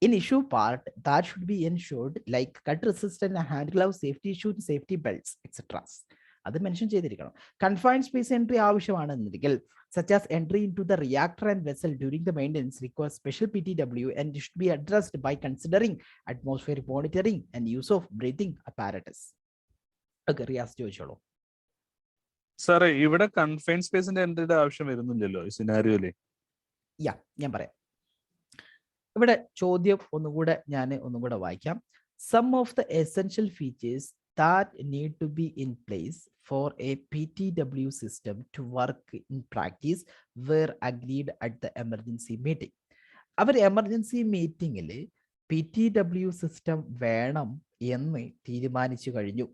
In issue part, that should be ensured, like cut resistant hand gloves, safety shoes, safety belts, etc. അത് മെൻഷൻ ചെയ്തിരിക്കണം. കൺഫൈൻഡ് സ്പേസ് എൻട്രി ആവശ്യമാണെന്നെങ്കിൽ such as entry into the reactor and vessel during the maintenance requires special PTW and should be addressed by considering atmospheric monitoring and use of breathing apparatus. Okay, Riyas ചോദിച്ചോളൂ. സാറേ ഇവിടെ കൺഫൈൻഡ് സ്പേസിന്റെ എൻട്രിയുടെ ആവശ്യം വരുന്നില്ലല്ലോ ഈ സിനാരിയോയില്. ഞാൻ പറയാം. ഇവിടെ ചോദ്യം ഒന്നുകൂടെ വായിക്കാം. Some of the essential features that need to be in place for a PTW system to work in practice were agreed at the emergency meeting. അവർ എമർജൻസി മീറ്റിംഗിൽ PTW സിസ്റ്റം വേണം എന്ന് തീരുമാനിച്ചു കഴിഞ്ഞു.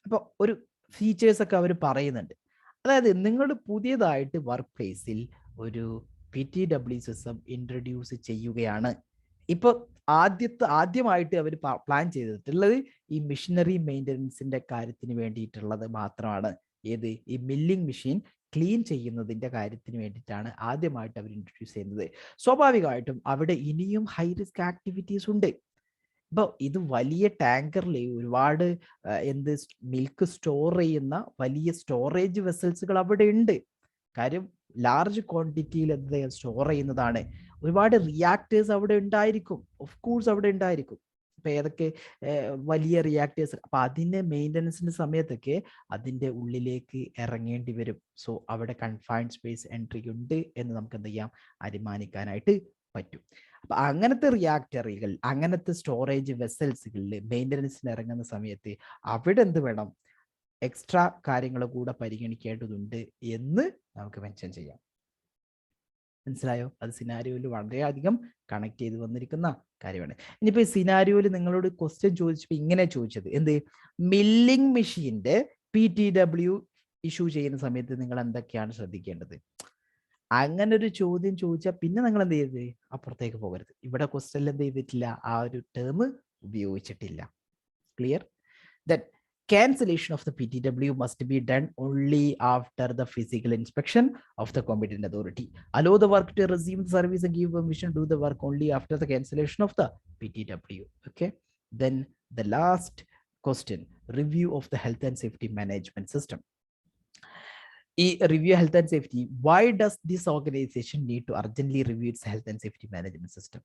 അപ്പോൾ ഒരു ഫീച്ചേഴ്സ് ഒക്കെ അവർ പറയുന്നുണ്ട്. അതായത് നിങ്ങൾ പുതിയതായിട്ട് വർക്ക് പ്ലേസിൽ ഒരു PTW സിസ്റ്റം ഇൻട്രൊഡ്യൂസ് ചെയ്യുകയാണ്. ഇപ്പോൾ ആദ്യമായിട്ട് അവർ പ്ലാൻ ചെയ്തിട്ടുള്ളത് ഈ മിഷനറി മെയിൻ്റനൻസിന്റെ കാര്യത്തിന് വേണ്ടിയിട്ടുള്ളത് മാത്രമാണ്. ഏത് ഈ മില്ലിംഗ് മെഷീൻ ക്ലീൻ ചെയ്യുന്നതിന്റെ കാര്യത്തിന് വേണ്ടിയിട്ടാണ് ആദ്യമായിട്ട് അവർ ഇൻട്രൊഡ്യൂസ് ചെയ്യുന്നത്. സ്വാഭാവികമായിട്ടും അവിടെ ഇനിയും ഹൈ റിസ്ക് ആക്ടിവിറ്റീസ് ഉണ്ട്. ഇപ്പോൾ ഇത് വലിയ ടാങ്കറിൽ ഒരുപാട് മിൽക്ക് സ്റ്റോർ ചെയ്യുന്ന വലിയ സ്റ്റോറേജ് വെസൽസുകൾ അവിടെ ഉണ്ട്. കാര്യം ലാർജ് ക്വാണ്ടിറ്റിയിൽ സ്റ്റോർ ചെയ്യുന്നതാണ്. ഒരുപാട് റിയാക്ടേഴ്സ് അവിടെ ഉണ്ടായിരിക്കും, ഓഫ് കോഴ്സ് അവിടെ ഉണ്ടായിരിക്കും. ഇപ്പൊ ഏതൊക്കെ വലിയ റിയാക്ടേഴ്സ്, അപ്പൊ അതിന്റെ മെയിൻ്റനൻസിന്റെ സമയത്തൊക്കെ അതിന്റെ ഉള്ളിലേക്ക് ഇറങ്ങേണ്ടി വരും. സോ അവിടെ കൺഫൈൻഡ് സ്പേസ് എൻട്രി ഉണ്ട് എന്ന് നമുക്ക് എന്ത് ചെയ്യാം, അനുമാനിക്കാനായിട്ട് പറ്റും. അപ്പൊ അങ്ങനത്തെ റിയാക്ടറുകൾ, അങ്ങനത്തെ സ്റ്റോറേജ് വെസൽസുകളിൽ മെയിൻ്റനൻസിന് ഇറങ്ങുന്ന സമയത്ത് അവിടെ എന്ത് വേണം, എക്സ്ട്രാ കാര്യങ്ങൾ കൂടെ പരിഗണിക്കേണ്ടതുണ്ട് എന്ന് നമുക്ക് മെൻഷൻ ചെയ്യാം. മനസ്സിലായോ? അത് സിനാരിയോയിൽ വളരെയധികം കണക്ട് ചെയ്ത് വന്നിരിക്കുന്ന കാര്യമാണ്. ഇനിയിപ്പോ ഈ സിനാരിയോയിൽ നിങ്ങളോട് ക്വസ്റ്റ്യൻ ചോദിച്ചപ്പോൾ ഇങ്ങനെ ചോദിച്ചത് എന്ത്, മില്ലിംഗ് മെഷീന്റെ PTW ഇഷ്യൂ ചെയ്യുന്ന സമയത്ത് നിങ്ങൾ എന്തൊക്കെയാണ് ശ്രദ്ധിക്കേണ്ടത്? അങ്ങനെ ഒരു ചോദ്യം ചോദിച്ചാൽ പിന്നെ നിങ്ങൾ എന്ത് ചെയ്യരുത്, അപ്പുറത്തേക്ക് പോകരുത്. ഇവിടെ ക്വസ്റ്റ്യനിൽ എന്ത് ചെയ്തിട്ടില്ല, ആ ഒരു ടേം ഉപയോഗിച്ചിട്ടില്ല. Clear? Then cancellation of the PTW must be done only after the physical inspection of the competent authority. Allow the work to resume the service and give permission to do the work only after the cancellation of the PTW. Okay. Then the last question, review of the health and safety management system. Review health and safety. Why does this organization need to urgently review its health and safety management system?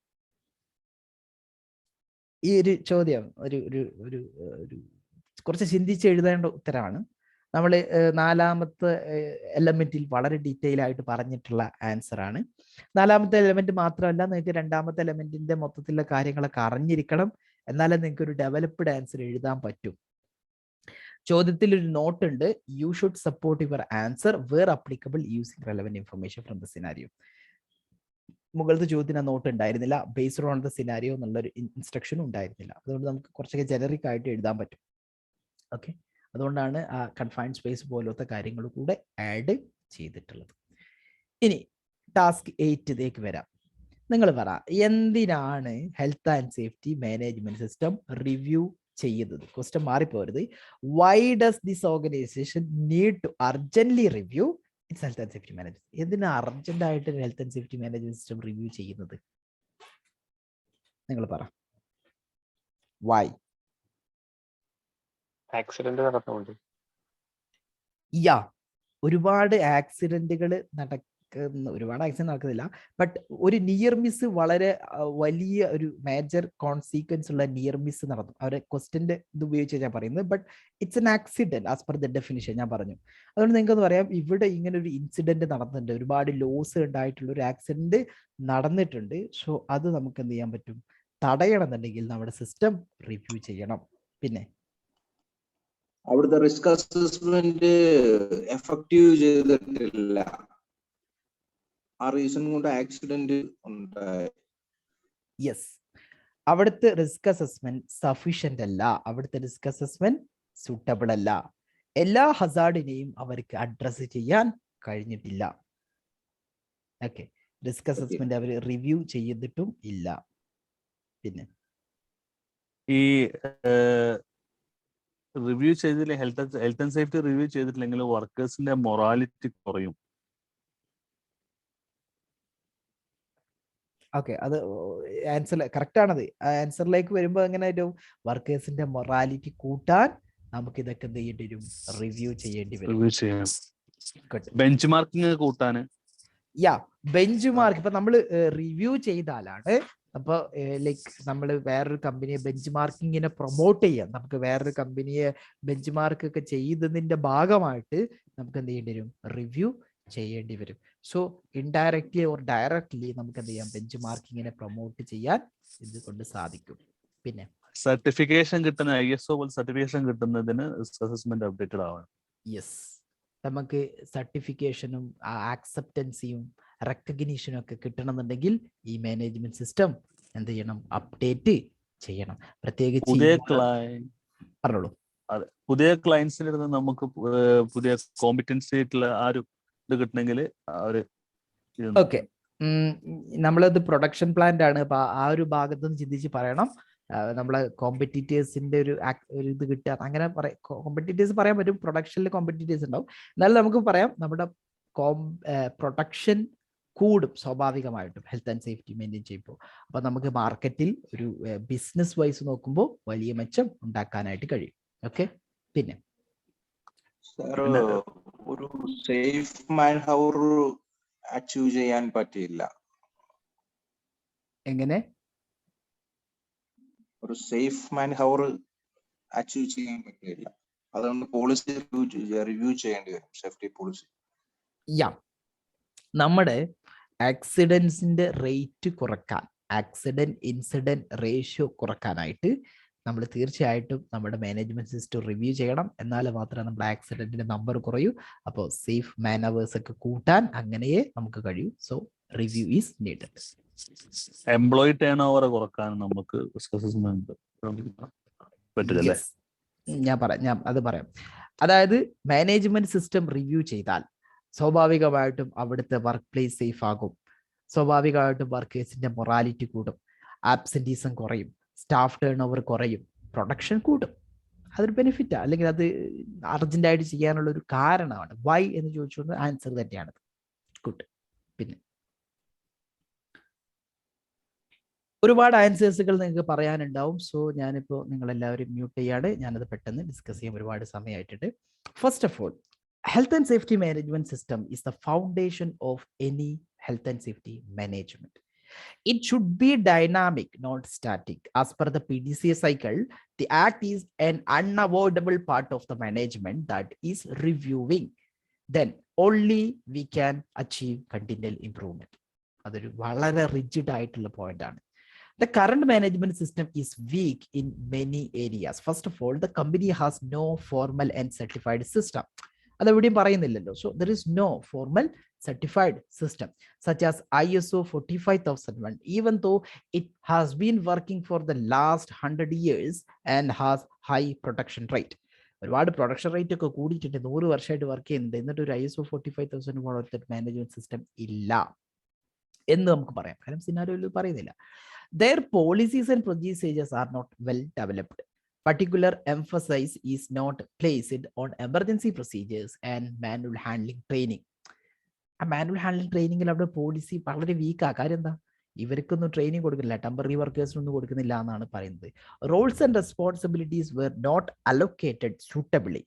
ഈ ഒരു ചോദ്യം ഒരു കുറച്ച് ചിന്തിച്ച് എഴുതേണ്ട ഉത്തരമാണ്. നമ്മൾ 4ാമത്തെ എലമെന്റിൽ വളരെ ഡീറ്റെയിൽ ആയിട്ട് പറഞ്ഞിട്ടുള്ള ആൻസർ ആണ്. 4ാമത്തെ എലമെന്റ് മാത്രമല്ല, നിങ്ങൾക്ക് 2ാമത്തെ എലമെന്റിന്റെ മൊത്തത്തിലുള്ള കാര്യങ്ങളൊക്കെ അറിഞ്ഞിരിക്കണം. എന്നാലേ നിങ്ങൾക്ക് ഒരു ഡെവലപ്ഡ് ആൻസർ എഴുതാൻ പറ്റും. ചോദ്യത്തിൽ ഒരു നോട്ട് ഉണ്ട്, you should support your answer where applicable using relevant information from the scenario. മുകളിലത്തെ ചോദ്യത്തിന് ആ നോട്ട് ഉണ്ടായിരുന്നില്ല, ബേസ്ഡ് ഓൺ ദ സിനാരിയോ എന്നുള്ളൊരു ഇൻസ്ട്രക്ഷനും ഉണ്ടായിരുന്നില്ല. അതുകൊണ്ട് നമുക്ക് കുറച്ചൊക്കെ ജനറിക് ആയിട്ട് എഴുതാൻ പറ്റും. ഓക്കെ, അതുകൊണ്ടാണ് ആ കൺഫൈൻഡ് സ്പേസ് പോലത്തെ കാര്യങ്ങൾ കൂടെ ആഡ് ചെയ്തിട്ടുള്ളത്. ഇനി ടാസ്ക് 8 വരാം. നിങ്ങൾ പറ, എന്തിനാണ് health and safety management system review ചെയ്യുന്നത്? ക്വസ്റ്റ്യൻ മാറിപ്പോരുത്. Why does this organisation need to urgently review its health and safety management? എന്തിനാ അർജന്റ് ആയിട്ട് health and safety management system review ചെയ്യുന്നത്? നിങ്ങൾ പറ, വൈ? ആക്സിഡന്റ് നടക്കുന്നുണ്ട്. ഒരുപാട് ആക്സിഡന്റുകൾ നടക്കുന്നില്ല, ബട്ട് ഒരു നിയർ മിസ്, വളരെ വലിയ ഒരു മേജർ കോൺസിക്വൻസ് ഉള്ള നിയർ മിസ് നടന്നു. അവരെ ക്വസ്റ്റ്യന്റെ ഇത് ഉപയോഗിച്ച് ഞാൻ പറയുന്നത്, but it's an accident as per the definition ഞാൻ പറഞ്ഞു. അതുകൊണ്ട് നിങ്ങൾക്ക് പറയാം, ഇവിടെ ഇങ്ങനെ ഒരു ഇൻസിഡന്റ് നടന്നിട്ടുണ്ട്, ഒരുപാട് ലോസ് ഉണ്ടായിട്ടുള്ള ഒരു ആക്സിഡന്റ് നടന്നിട്ടുണ്ട്. സോ അത് നമുക്ക് എന്ത് ചെയ്യാൻ പറ്റും, തടയണം എന്നുണ്ടെങ്കിൽ നമ്മുടെ സിസ്റ്റം റിവ്യൂ ചെയ്യണം. പിന്നെ അവിടുത്തെ റിസ്ക് അസസ്മെന്റ് എഫക്റ്റീവ് ചെയ്തിട്ടില്ല, ആ റീസൺ കൊണ്ട് ആക്സിഡന്റ് ഉണ്ടായി. യെസ്, അവിടുത്തെ റിസ്ക് അസസ്മെന്റ് സഫീഷ്യന്റ് അല്ല, അവിടുത്തെ റിസ്ക് അസസ്മെന്റ് സൂട്ടബിൾ അല്ല. എല്ലാ ഹസാർഡിനെയും അവർക്ക് അഡ്രസ് ചെയ്യാൻ കഴിഞ്ഞിട്ടില്ല. ഓക്കെ, റിസ്ക് അസസ്മെന്റ് അവർ റിവ്യൂ ചെയ്തിട്ടും ഇല്ല. പിന്നെ ഈ റിവ്യൂ ചെയ്തില്ല, ഹെൽത്ത് ആൻഡ് സേഫ്റ്റി റിവ്യൂ ചെയ്തിട്ടില്ലെങ്കിൽ വർക്കേഴ്സിന്റെ മൊറാലിറ്റി കുറയും. ഓക്കെ, അത് ആൻസർ കറക്റ്റ് ആണത്. ആൻസറിലേക്ക് വരുമ്പോൾ എങ്ങനെ ആയിട്ടും വർക്കേഴ്സിന്റെ മൊറാലിറ്റി കൂട്ടാൻ നമുക്ക് ഇതൊക്കെ എന്ത് ചെയ്യേണ്ടി വരും? റിവ്യൂ ചെയ്യേണ്ടി വരും. റിവ്യൂ ചെയ്യാം. ബെഞ്ച് മാർക്കിംഗ് കൂട്ടാന് ബെഞ്ച് മാർക്ക് ഇപ്പൊ നമ്മൾ റിവ്യൂ ചെയ്താലാണ് അപ്പൊ ലൈക്ക് നമ്മൾ വേറൊരു കമ്പനിയെ ബെഞ്ച് മാർക്കിങ്ങിനെ പ്രൊമോട്ട് ചെയ്യാം. നമുക്ക് വേറൊരു കമ്പനിയെ ബെഞ്ച് മാർക്ക് ഒക്കെ ചെയ്തതിന്റെ ഭാഗമായിട്ട് നമുക്ക് എന്ത് ചെയ്യേണ്ടി വരും? റിവ്യൂ ചെയ്യേണ്ടി വരും. സോ ഇൻഡയറക്ട്ലി ഓർ ഡയറക്ട്ലി നമുക്ക് എന്ത് ചെയ്യാം? ബെഞ്ച് മാർക്കിങ്ങിനെ പ്രൊമോട്ട് ചെയ്യാൻ ഇതുകൊണ്ട് സാധിക്കും. പിന്നെ സർട്ടിഫിക്കേഷൻ കിട്ടുന്ന ISO പോലെ സർട്ടിഫിക്കേഷൻ കിട്ടുന്നതിന് അസസ്മെന്റ് അപ്ഡേറ്റഡ് ആവണം. യെസ്, നമുക്ക് സർട്ടിഫിക്കേഷനും ആക്സെപ്റ്റൻസിയും റെക്കഗ്നീഷനും ഒക്കെ കിട്ടണമെന്നുണ്ടെങ്കിൽ ഈ മാനേജ്മെന്റ് സിസ്റ്റം എന്ത് ചെയ്യണം? അപ്ഡേറ്റ് ചെയ്യണം. പ്രത്യേകിച്ച് പറഞ്ഞോളൂ. അതെ, പുതിയ ക്ലയൻസിന്റെ അടുത്ത് നമുക്ക് പുതിയ കോമ്പിറ്റൻസി ആയിട്ടുള്ള ആ ഒരു ഇത് കിട്ടണമെങ്കിൽ ഓക്കെ, നമ്മളത് പ്രൊഡക്ഷൻ പ്ലാന്റ് ആണ്. അപ്പൊ ആ ഒരു ഭാഗത്തുനിന്ന് ചിന്തിച്ച് പറയണം. നമ്മളെ കോമ്പറ്റീറ്റേഴ്സിന്റെ ഒരു ഇത് കിട്ടുക അങ്ങനെ പറയാം. കോമ്പറ്റീറ്റേഴ്സ് പറയാൻ പറ്റും, പ്രൊഡക്ഷനിൽ കോമ്പറ്റീറ്റേഴ്സ് ഉണ്ടാവും. എന്നാലും നമുക്ക് പറയാം നമ്മുടെ പ്രൊഡക്ഷൻ കൂടും സ്വാഭാവികമായിട്ടും ഹെൽത്ത് ആൻഡ് സേഫ്റ്റി മെയിൻറ്റെയിൻ ചെയ്യുമ്പോൾ. അപ്പൊ നമുക്ക് മാർക്കറ്റിൽ ഒരു ബിസിനസ് വൈസ് നോക്കുമ്പോൾ വലിയ മെച്ചം ഉണ്ടാക്കാനായിട്ട് കഴിയും. ഓക്കെ, പിന്നെ ഒരു സേഫ് മാൻ ഹവർ അച്ചീവ് ചെയ്യാൻ പറ്റില്ല. എങ്ങനെ ഒരു സേഫ് മാൻ ഹവർ അച്ചീവ് ചെയ്യാൻ പറ്റില്ല? അതുകൊണ്ട് പോളിസി റിവ്യൂ ചെയ്യേണ്ടി വരും, സേഫ്റ്റി പോളിസി. നമ്മുടെ ആക്സിഡൻസിന്റെ റേറ്റ് കുറക്കാൻ, ആക്സിഡന്റ് ഇൻസിഡന്റ് റേഷ്യോ കുറക്കാനായിട്ട് നമ്മൾ തീർച്ചയായിട്ടും നമ്മുടെ മാനേജ്മെന്റ് സിസ്റ്റം റിവ്യൂ ചെയ്യണം. എന്നാൽ മാത്രമേ നമ്മുടെ ആക്സിഡന്റിന്റെ നമ്പർ കുറയൂ. അപ്പോൾ സേഫ് മാനവേഴ്സ് ഒക്കെ കൂട്ടാൻ അങ്ങനെയേ നമുക്ക് കഴിയൂ. So review is needed. Employee turn over കുറക്കാൻ നമുക്ക് പറ്റില്ല. ഞാൻ അത് പറയാം. അതായത് മാനേജ്മെന്റ് സിസ്റ്റം റിവ്യൂ ചെയ്താൽ സ്വാഭാവികമായിട്ടും അവിടുത്തെ വർക്ക് പ്ലേസ് സേഫ് ആകും. സ്വാഭാവികമായിട്ടും വർക്കേഴ്സിന്റെ മൊറാലിറ്റി കൂടും, ആബ്സെന്റീസം കുറയും, സ്റ്റാഫ് ടേൺ ഓവർ കുറയും, പ്രൊഡക്ഷൻ കൂടും. അതൊരു ബെനിഫിറ്റാണ്, അല്ലെങ്കിൽ അത് അർജന്റായിട്ട് ചെയ്യാനുള്ള ഒരു കാരണമാണ്. വൈ എന്ന് ചോദിച്ചുകൊണ്ട് ആൻസർ തന്നെയാണ്. ഗുഡ്. പിന്നെ ഒരുപാട് ആൻസേഴ്സുകൾ നിങ്ങൾക്ക് പറയാനുണ്ടാവും. സോ ഞാനിപ്പോൾ നിങ്ങളെല്ലാവരും മ്യൂട്ട് ചെയ്യാണ്. ഞാനത് പെട്ടെന്ന് ഡിസ്കസ് ചെയ്യാൻ ഒരുപാട് സമയമായിട്ടുണ്ട്. First of all, health and safety management system is the foundation of any health and safety management. It should be dynamic, not static. As per the PDCA cycle, the act is an unavoidable part of the management that is reviewing. Then only we can achieve continual improvement. അതൊരു വളരെ റിജിഡ് ആയിട്ടുള്ള പോയിന്റ് ആണ്. The current management system is weak in many areas. First of all, the company has no formal and certified system. അതെവിടെയും പറയുന്നില്ലല്ലോ. So there is no formal certified system such as ISO 45001, even though it has been working for the last 100 years and has high production rate. ഒരുപാട് പ്രൊഡക്ഷൻ റേറ്റ് ഒക്കെ കൂടിയിട്ടുണ്ട്, 100 വർഷമായിട്ട് വർക്ക് ചെയ്യുന്നുണ്ട്, എന്നിട്ട് ഒരു ISO 45001 മാനേജ്മെന്റ് സിസ്റ്റം ഇല്ല എന്ന് നമുക്ക് പറയാം. കാരണം സിനാരിയോയിൽ പറയുന്നില്ല. Their policies and procedures are not well developed. Particular emphasis is not placed on emergency procedures and manual handling training. ആ മാനുവൽ ഹാൻഡ്ലിംഗ് ട്രെയിനിങ്ങിൽ അവിടെ പോളിസി വളരെ വീക്കാ. കാര്യം എന്താ? ഇവർക്കൊന്നും ട്രെയിനിങ് കൊടുക്കുന്നില്ല, ടെമ്പററി വർക്കേഴ്സിനൊന്നും കൊടുക്കുന്നില്ല എന്നാണ് പറയുന്നത്. Roles and responsibilities were not allocated suitably.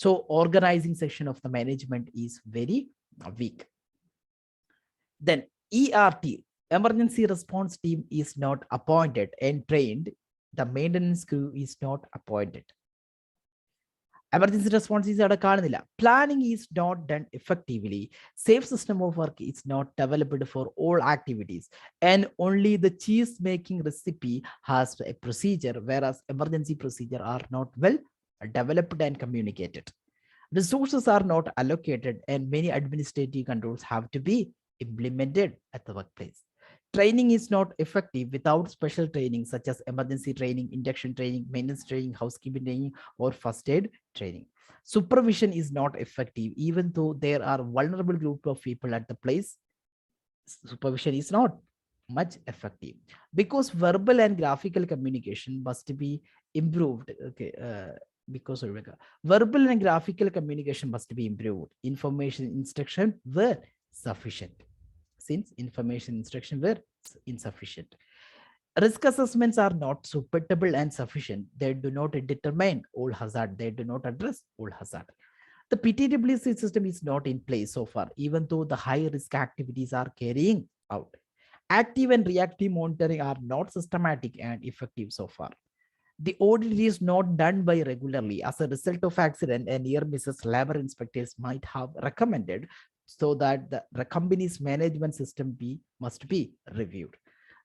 So organizing section of the management is very weak. Then ERT, emergency response team, is not appointed and trained. The maintenance crew is not appointed. Emergency response അവിടെ കാണുന്നില്ല. Planning is not done effectively. Safe system of work is not developed for all activities, and only the cheese making recipe has a procedure, whereas emergency procedure are not well developed and communicated. Resources are not allocated, and many administrative controls have to be implemented at the workplace. Training is not effective without special training such as emergency training, induction training, maintenance training, housekeeping training, or first aid training. Supervision is not effective even though there are vulnerable group of people at the place. Supervision is not much effective because verbal and graphical communication must be improved. Okay, because verbal and graphical communication must be improved. Information instruction were sufficient. Since information instruction were insufficient. Risk assessments are not suitable and sufficient. They do not determine all hazard. They do not address all hazard. The PTWC system is not in place so far, even though the high risk activities are carrying out. Active and reactive monitoring are not systematic and effective so far. The audit is not done by regularly. As a result of accident and near misses, labor inspectors might have recommended so that the company's management system must be reviewed.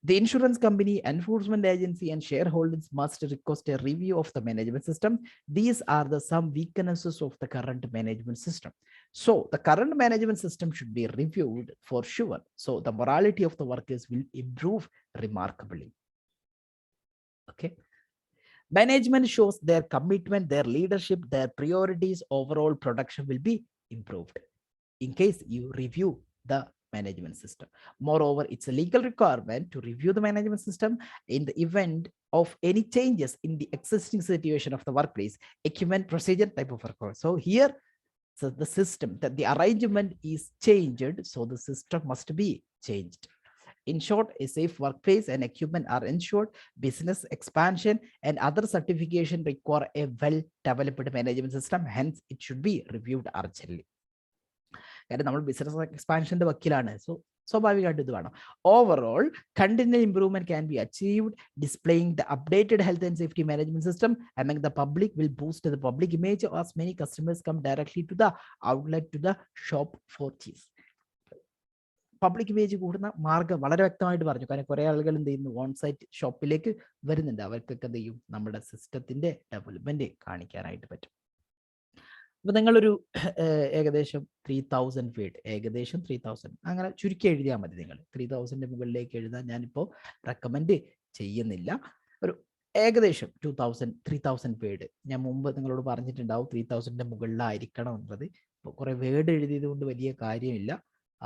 The insurance company, enforcement agency, and shareholders must request a review of the management system. These are some weaknesses of the current management system. So the current management system should be reviewed for sure. So the morality of the workers will improve remarkably. Okay. Management shows their commitment, their leadership, their priorities, overall production will be improved in case you review the management system. Moreover, it's a legal requirement to review the management system in the event of any changes in the existing situation of the workplace, equipment, procedure, type of record. So here, so the system, that the arrangement is changed, so the system must be changed. In short, a safe workplace and equipment are ensured. Business expansion and other certification require a well-developed management system. Hence, it should be reviewed urgently. Business expansion so overall, continual improvement can be achieved. Displaying the updated health and safety management system among the public will boost the public image as many customers come directly to the outlet, to the shop for cheese. Public image കൂടുന്ന മാർഗം വളരെ വ്യക്തമായിട്ട് പറഞ്ഞു. കാരണം കുറെ ആളുകൾ എന്ത് ചെയ്യുന്നു, ഓൺ സൈറ്റ് ഷോപ്പിലേക്ക് വരുന്നുണ്ട്. അവർക്കൊക്കെ എന്ത് ചെയ്യും, നമ്മുടെ സിസ്റ്റത്തിന്റെ ഡെവലപ്മെന്റ് കാണിക്കാനായിട്ട് പറ്റും. അപ്പൊ നിങ്ങളൊരു ഏകദേശം 3000 വേർഡ്, ഏകദേശം 3000 അങ്ങനെ ചുരുക്കി എഴുതിയാൽ മതി. നിങ്ങൾ 3000 മുകളിലേക്ക് എഴുതാൻ ഞാനിപ്പോൾ റെക്കമെൻഡ് ചെയ്യുന്നില്ല. ഒരു ഏകദേശം 3000 വേർഡ് ഞാൻ മുമ്പ് നിങ്ങളോട് പറഞ്ഞിട്ടുണ്ടാവും 3000 മുകളിലായിരിക്കണം എന്നത്. ഇപ്പോൾ കുറെ വേർഡ് എഴുതിയത് കൊണ്ട് വലിയ കാര്യമില്ല.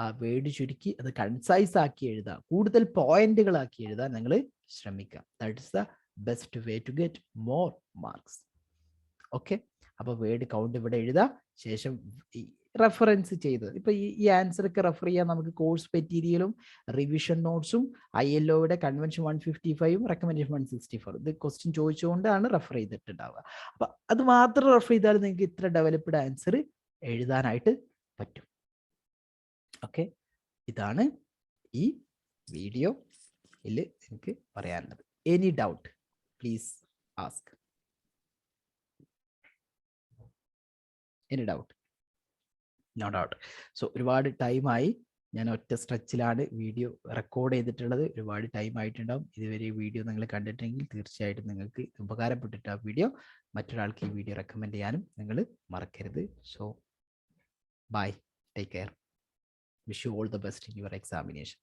ആ വേർഡ് ചുരുക്കി അത് കൺസൈസ് ആക്കി എഴുതാം, കൂടുതൽ പോയിന്റുകളാക്കി എഴുതാൻ നിങ്ങൾ ശ്രമിക്കാം. That is the best way to get more marks. Okay, അപ്പൊ വേർഡ് കൗണ്ട് ഇവിടെ എഴുതാം. ശേഷം റെഫറൻസ് ചെയ്തത് ഇപ്പൊ ഈ ആൻസർ ഒക്കെ റെഫർ ചെയ്യാൻ നമുക്ക് കോഴ്സ് മെറ്റീരിയലും റിവിഷൻ നോട്ട്സും ILOയുടെ കൺവെൻഷൻ 155 റെക്കമെൻഡേഷൻ 164 ഇത് ക്വസ്റ്റ്യൻ ചോദിച്ചുകൊണ്ടാണ് റെഫർ ചെയ്തിട്ടുണ്ടാവുക. അപ്പൊ അത് മാത്രം റെഫർ ചെയ്താൽ നിങ്ങൾക്ക് ഇത്ര ഡെവലപ്ഡ് ആൻസർ എഴുതാനായിട്ട് പറ്റും. ഓക്കെ, ഇതാണ് ഈ വീഡിയോയിൽ എനിക്ക് പറയാനുള്ളത്. Any doubt please ask. Any doubt? No doubt. So ഒരുപാട് ടൈമായി, ഞാൻ ഒറ്റ സ്ട്രെച്ചിലാണ് വീഡിയോ റെക്കോർഡ് ചെയ്തിട്ടുള്ളത്. ഒരുപാട് ടൈം ആയിട്ടുണ്ടാവും. ഇതുവരെ വീഡിയോ നിങ്ങൾ കണ്ടിട്ടുണ്ടെങ്കിൽ തീർച്ചയായിട്ടും നിങ്ങൾക്ക് ഉപകാരപ്പെട്ടിട്ട് ആ വീഡിയോ മറ്റൊരാൾക്ക് ഈ വീഡിയോ റെക്കമെൻഡ് ചെയ്യാനും നിങ്ങൾ മറക്കരുത്. So bye, take care. Wish you all the best in your examination.